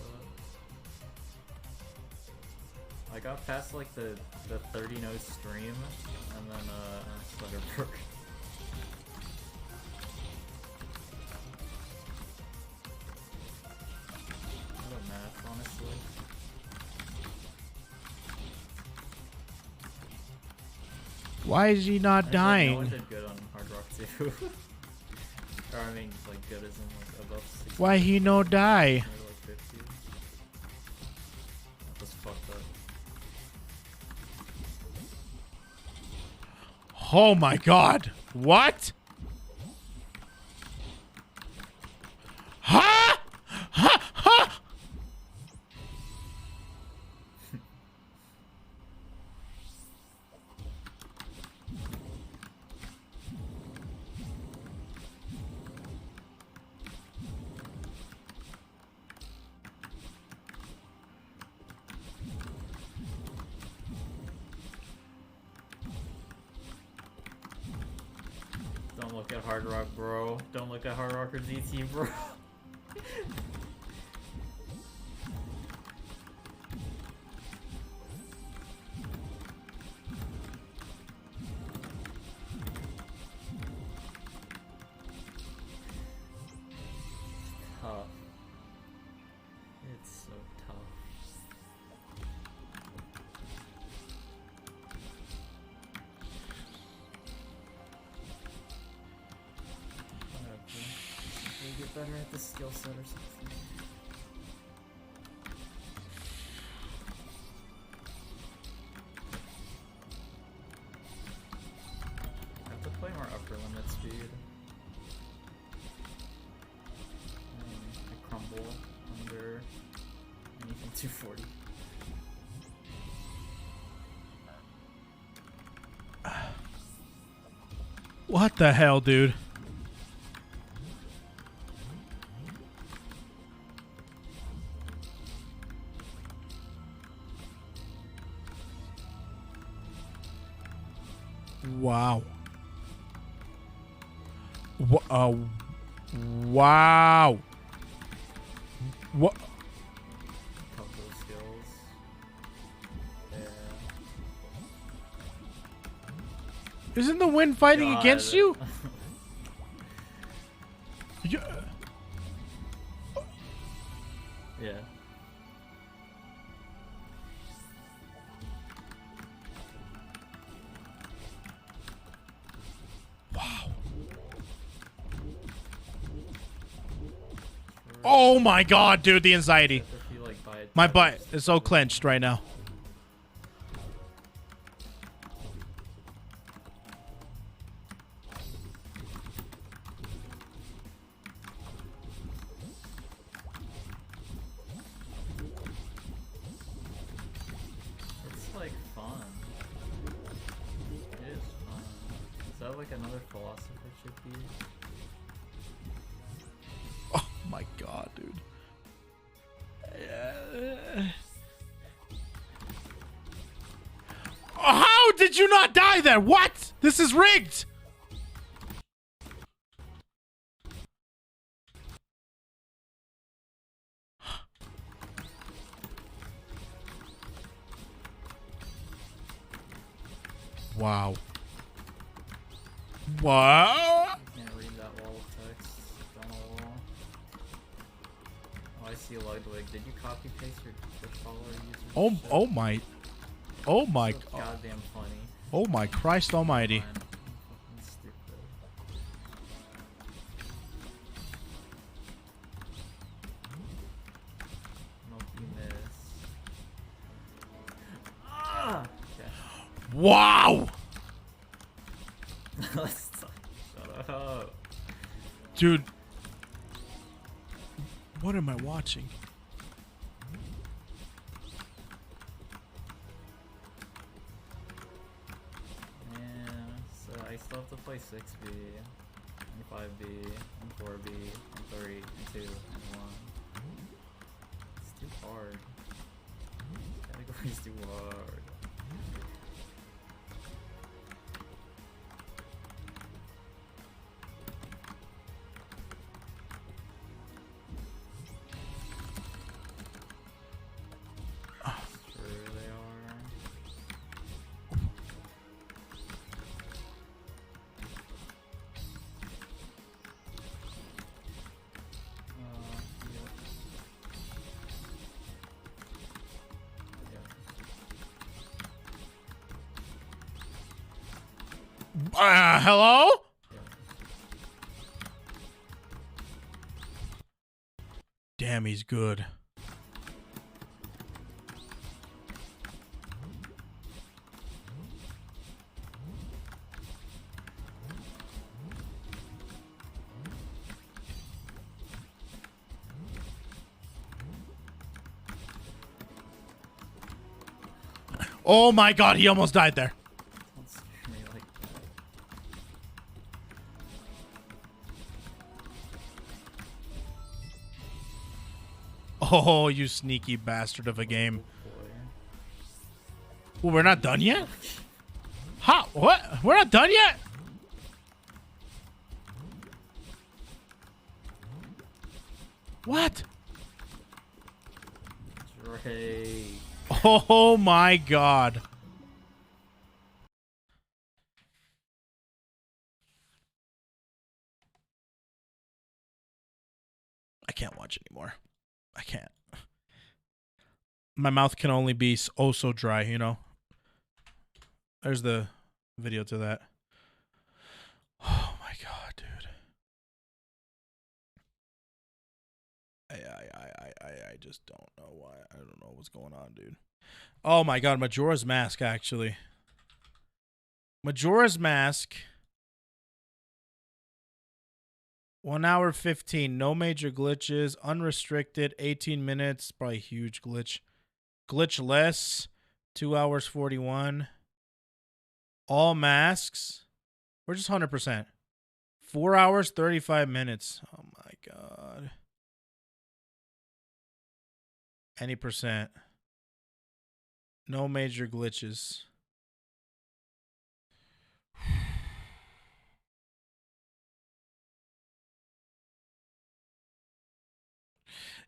I got past like the 30 note stream, and then Sweater broke. I don't math, honestly. Why is he not dying? No one did good on Hard Rock 2. Or I mean, like good as in like above 60. Why he no die? Maybe like 50. That was fucked up. Oh my god. What? Ha! Ha! Ha! Don't look at Hard Rock, bro. Don't look at Hard Rocker ZT, bro. Tough. It's so tough. We'll get better at the skill set or something. I have to play more upper limit speed. I crumble under anything 240. What the hell, dude? Wow. Wow. What? Couple of skills. Yeah. Isn't the wind fighting God. against you? Yeah. Yeah. Oh my god, dude, the anxiety. My butt is so clenched right now. It's like fun. It is fun. Is that like another philosopher should be? Oh my god, dude. How did you not die there? What? This is rigged. Wow. Wow. Can't read that wall of text. Down the wall. Oh, I see Ludwig. Did you copy paste your Twitch follower user? Oh my. Oh my. So goddamn funny. Oh my Christ almighty. Man, I'm fucking stupid. Nope, you miss. Ah! Okay. Wow. Let's talk. Shut up. Dude. What am I watching? Yeah, so I still have to play 6B, and 5B, and 4B, and 3, and 2, and 1. It's too hard. Category's too hard. Sure they are. Hello? Damn, he's good. Oh my god, he almost died there. Oh, you sneaky bastard of a game. Well, we're not done yet? Huh? What? We're not done yet? What? Right. Oh my god. I can't watch anymore. I can't. My mouth can only be oh so dry, you know? There's the video to that. Oh my god, dude. I just don't know why. I don't know what's going on, dude. Oh my god, Majora's Mask, actually. Majora's Mask. 1 hour 15. No major glitches. Unrestricted. 18 minutes. Probably a huge glitch. Glitchless. 2 hours 41. All masks. We're just 100%. 4 hours 35 minutes. Oh my god. Any percent. No major glitches.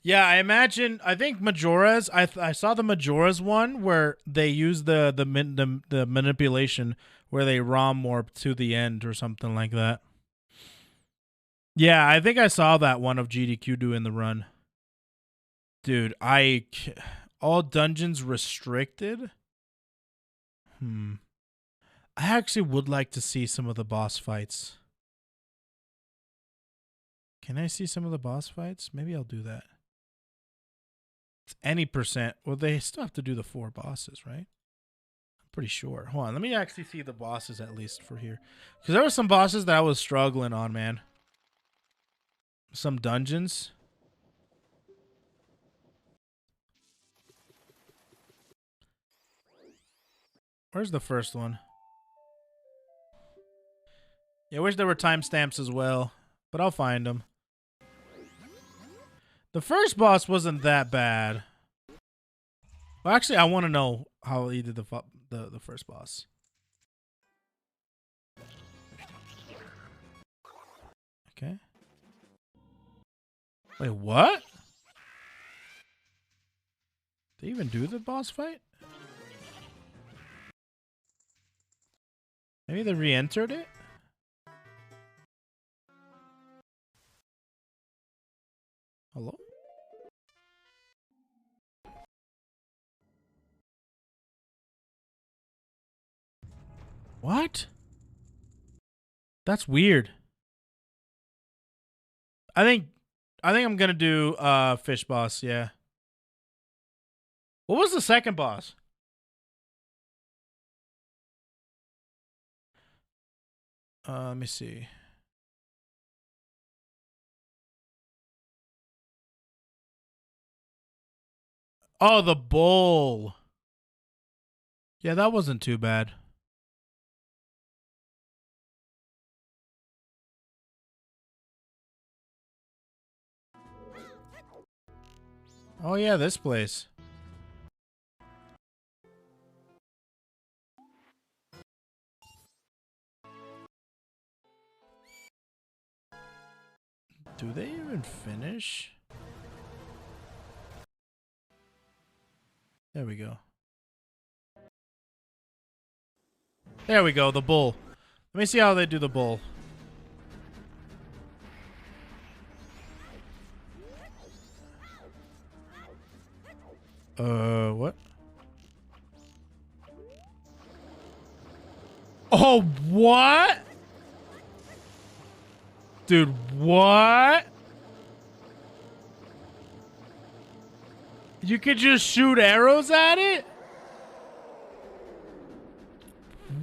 Yeah, I think Majora's. I saw the Majora's one where they use the manipulation where they ROM warp to the end or something like that. Yeah, I think I saw that one of GDQ doing the run. Dude, all dungeons restricted. I actually would like to see some of the boss fights. Can I see some of the boss fights? Maybe I'll do that. It's any percent. Well, they still have to do the 4 bosses, right? I'm pretty sure. Hold on. Let me actually see the bosses at least for here. Because there were some bosses that I was struggling on, man. Some dungeons. Where's the first one? Yeah, I wish there were timestamps as well. But I'll find them. The first boss wasn't that bad. Well, actually, I want to know how he did the first boss. Okay. Wait, what? Did they even do the boss fight? Maybe they re-entered it? Hello? What? That's weird. I think I'm gonna do fish boss, yeah. What was the second boss? Let me see. Oh, the bull. Yeah, that wasn't too bad. Oh yeah, this place. Do they even finish? There we go. There we go, the bull. Let me see how they do the bull. What? Oh, what? Dude, what? You could just shoot arrows at it?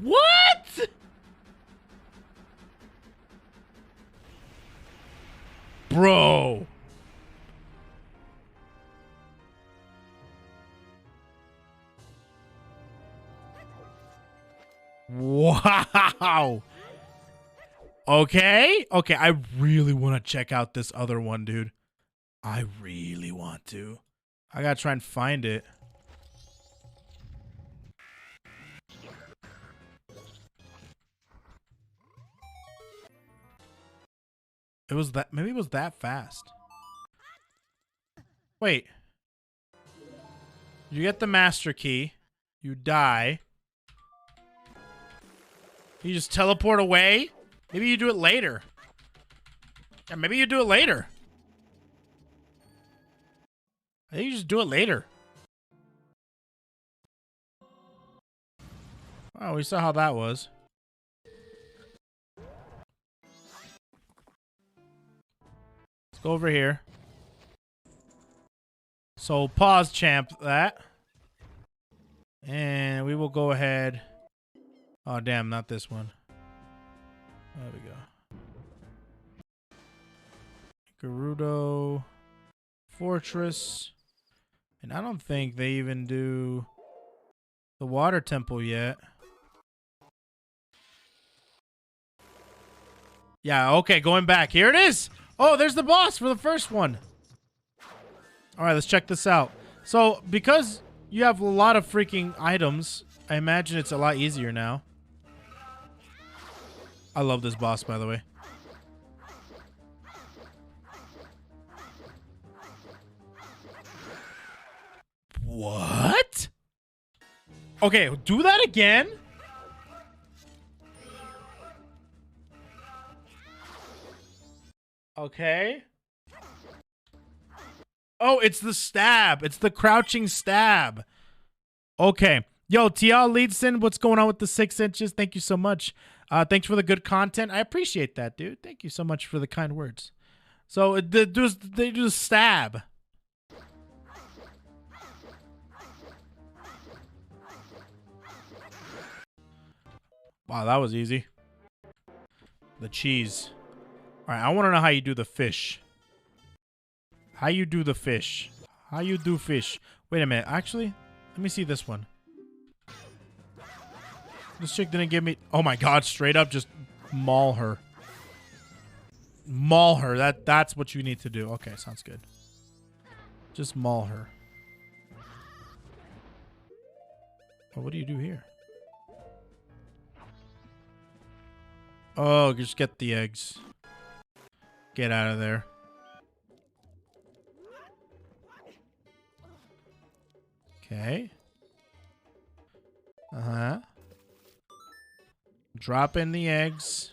What? Bro. Wow. Okay. Okay, I really want to check out this other one, dude. I really want to. I gotta try and find it. It was that, maybe it was that fast. Wait. You get the master key. You die. You just teleport away? Maybe you do it later. Yeah, maybe you do it later. I think you just do it later. Oh, we saw how that was. Let's go over here. So pause champ that. And we will go ahead. Oh, damn, not this one. There we go. Gerudo Fortress. And I don't think they even do the water temple yet. Yeah, okay, going back. Here it is. Oh, there's the boss for the first one. All right, let's check this out. So, because you have a lot of freaking items, I imagine it's a lot easier now. I love this boss, by the way. What? Okay, do that again? Okay. Oh, it's the stab. It's the crouching stab. Okay. Yo, TL Leadson, what's going on with the 6 inches? Thank you so much. Thanks for the good content. I appreciate that, dude. Thank you so much for the kind words. So they do stab. Wow, that was easy. The cheese. All right, I want to know how you do the fish. How you do the fish. How you do fish. Wait a minute. Actually, let me see this one. This chick didn't give me... Oh my god, straight up just maul her. Maul her. That's what you need to do. Okay, sounds good. Just maul her. Oh, what do you do here? Oh, just get the eggs. Get out of there. Okay. Uh-huh. Drop in the eggs.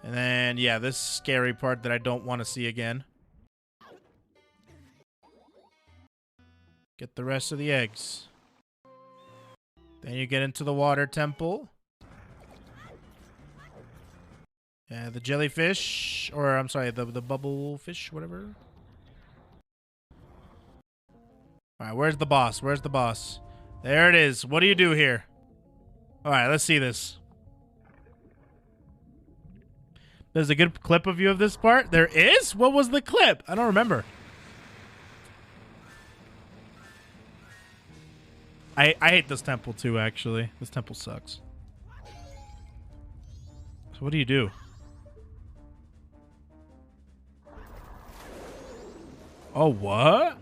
And then, yeah, this scary part that I don't want to see again. Get the rest of the eggs. Then you get into the water temple. Yeah, the jellyfish, or I'm sorry, the bubble fish, whatever. All right, where's the boss? Where's the boss? There it is. What do you do here? All right, let's see this. There's a good clip of you of this part. There is? What was the clip? I don't remember. I hate this temple too, actually. This temple sucks. So what do you do? Oh, what?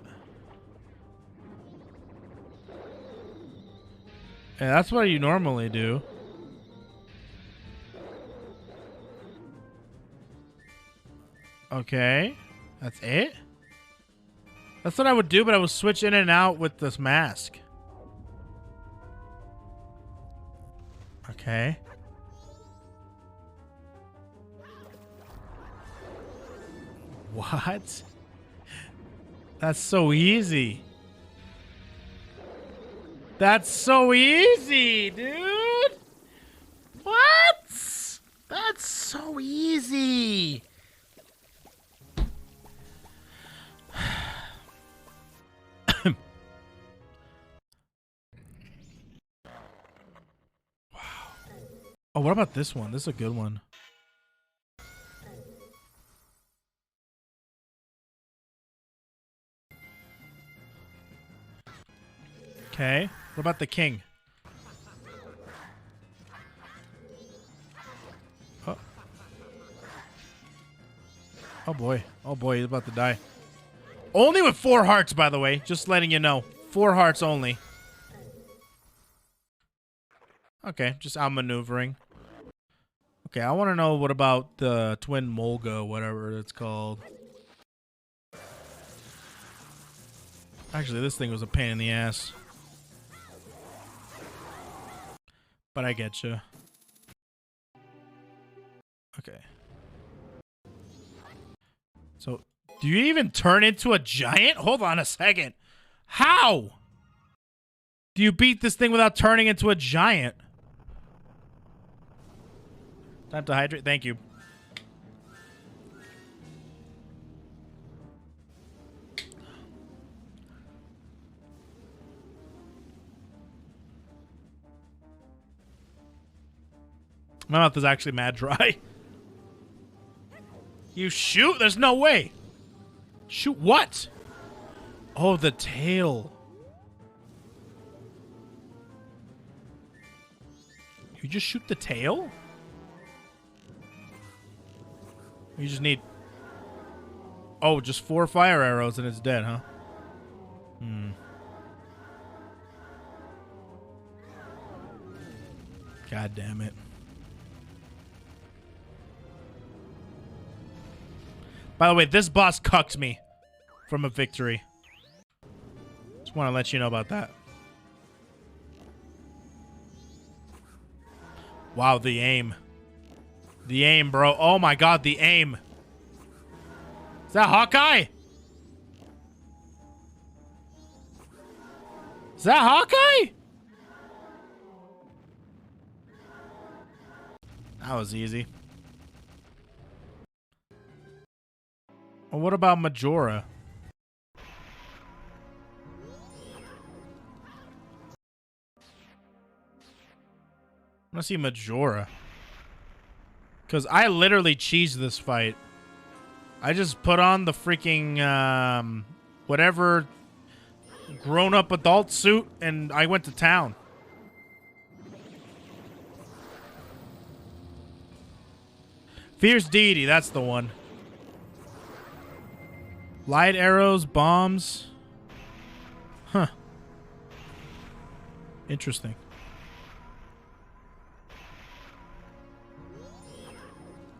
Yeah, that's what you normally do. Okay. That's it? That's what I would do, but I would switch in and out with this mask. Okay. What? That's so easy. That's so easy, dude. What? That's so easy. Oh, what about this one? This is a good one. Okay. What about the king? Oh. Oh boy. Oh boy, he's about to die. Only with 4 hearts, by the way. Just letting you know. 4 hearts only. Okay, just outmaneuvering. Okay, I want to know what about the twin Molga, whatever it's called. Actually, this thing was a pain in the ass. But I get you. Okay. So, do you even turn into a giant? Hold on a second. How? Do you beat this thing without turning into a giant? Time to hydrate. Thank you. My mouth is actually mad dry. You shoot? There's no way. Shoot what? Oh, the tail. You just shoot the tail? You just need... Oh, just 4 fire arrows and it's dead, huh? Hmm. God damn it. By the way, this boss cucks me from a victory. Just want to let you know about that. Wow, the aim. The aim, bro. Oh my god, the aim. Is that Hawkeye? Is that Hawkeye? That was easy. Well, what about Majora? I want to see Majora. Because I literally cheesed this fight. I just put on the freaking, whatever grown-up adult suit, and I went to town. Fierce Deity, that's the one. Light arrows, bombs. Huh. Interesting.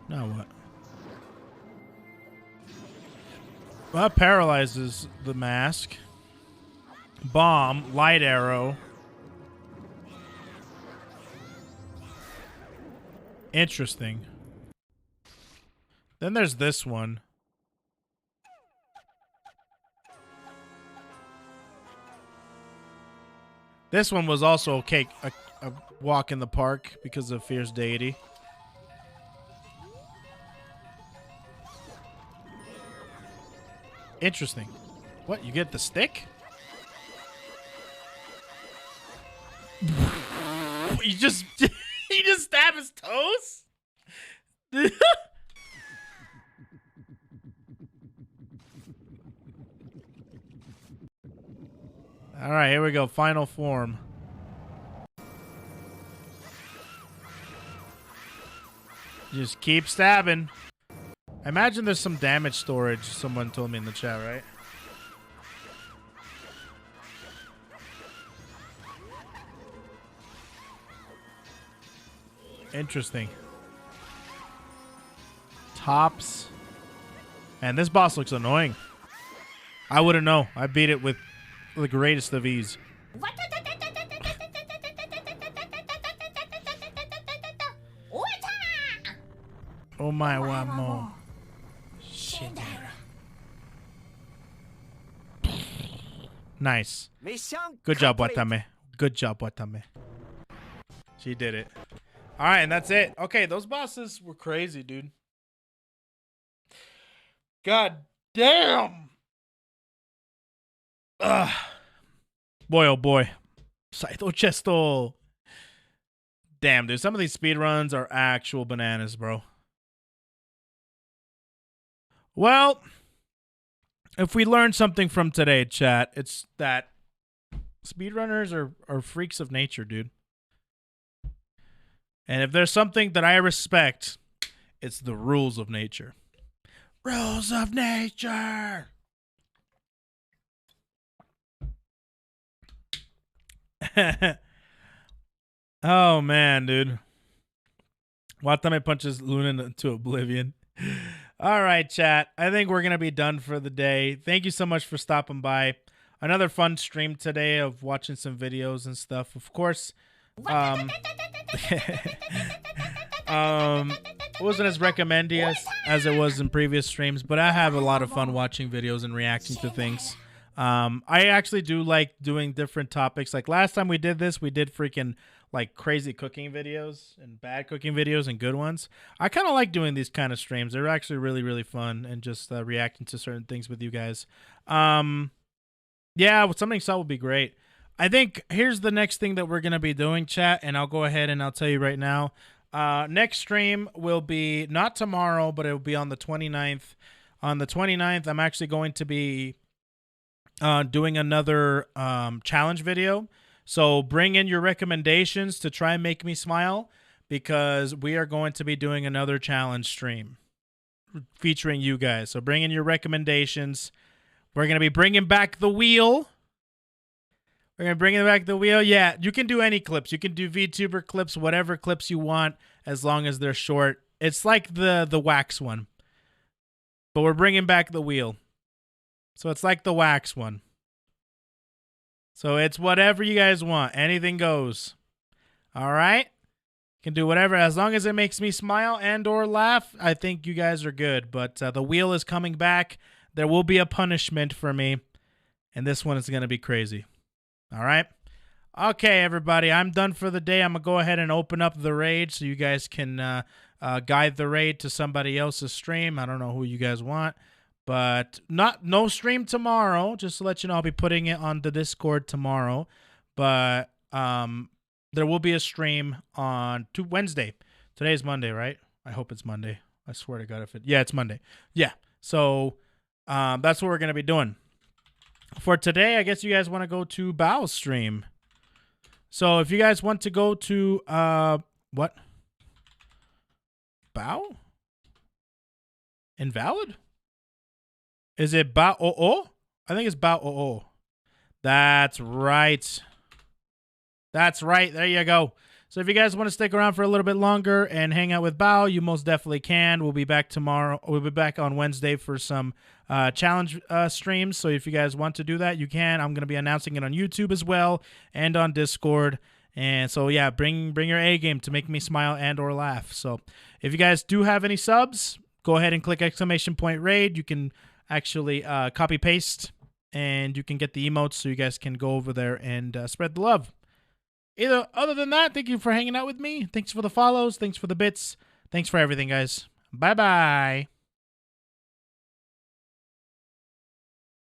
Now what? Well, that paralyzes the mask. Bomb, light arrow. Interesting. Then there's this one. This one was also a walk in the park because of Fierce Deity. Interesting. What, you get the stick? You just you just stab his toes? All right, here we go. Final form. Just keep stabbing. I imagine there's some damage storage, someone told me in the chat, right? Interesting. Tops. And this boss looks annoying. I wouldn't know. I beat it with the greatest of ease. Oh my wamo. Nice. Good job, Watame. Good job, Watame. She did it. All right, and that's it. Okay, those bosses were crazy, dude. God damn. Ugh. Boy, oh boy. Saito Chesto. Damn, dude. Some of these speedruns are actual bananas, bro. Well, if we learned something from today, chat, it's that speedrunners are freaks of nature, dude. And if there's something that I respect, it's the rules of nature. Rules of nature! Oh, man, dude. Watame punches Luna into oblivion. All right, chat. I think we're going to be done for the day. Thank you so much for stopping by. Another fun stream today of watching some videos and stuff. Of course, it wasn't as recommended as it was in previous streams, but I have a lot of fun watching videos and reacting to things. I actually do like doing different topics. Like last time we did this, we did freaking like crazy cooking videos and bad cooking videos and good ones. I kind of like doing these kind of streams. They're actually really, really fun, and just reacting to certain things with you guys. Yeah, something salt would be great. I think here's the next thing that we're going to be doing, chat, and I'll go ahead and I'll tell you right now. Next stream will be not tomorrow, but it will be on the 29th. On the 29th, I'm actually going to be doing another challenge video. So bring in your recommendations to try and make me smile, because we are going to be doing another challenge stream featuring you guys. So bring in your recommendations. We're going to be bringing back the wheel. We're going to bring back the wheel. Yeah, you can do any clips. You can do VTuber clips, whatever clips you want, as long as they're short. It's like the wax one. But we're bringing back the wheel. So it's like the wax one. So it's whatever you guys want. Anything goes. All right? Can do whatever. As long as it makes me smile and or laugh, I think you guys are good. But the wheel is coming back. There will be a punishment for me. And this one is going to be crazy. All right? Okay, everybody. I'm done for the day. I'm going to go ahead and open up the raid so you guys can guide the raid to somebody else's stream. I don't know who you guys want. But no stream tomorrow. Just to let you know, I'll be putting it on the Discord tomorrow. But there will be a stream on Wednesday. Today's Monday, right? I hope it's Monday. I swear to God, yeah, it's Monday. Yeah. So that's what we're gonna be doing. For today, I guess you guys want to go to Bao's stream. So if you guys want to go to what? Bao? Invalid? Is it Bao O? I think it's Bao O. That's right. That's right. There you go. So if you guys want to stick around for a little bit longer and hang out with Bao, you most definitely can. We'll be back tomorrow. We'll be back on Wednesday for some challenge streams. So if you guys want to do that, you can. I'm going to be announcing it on YouTube as well and on Discord. And so, yeah, bring your A game to make me smile and or laugh. So if you guys do have any subs, go ahead and click ! raid. You can actually copy paste, and you can get the emotes so you guys can go over there and spread the love. Other than that, thank you for hanging out with me. Thanks for the follows. Thanks for the bits. Thanks for everything, guys. Bye-bye.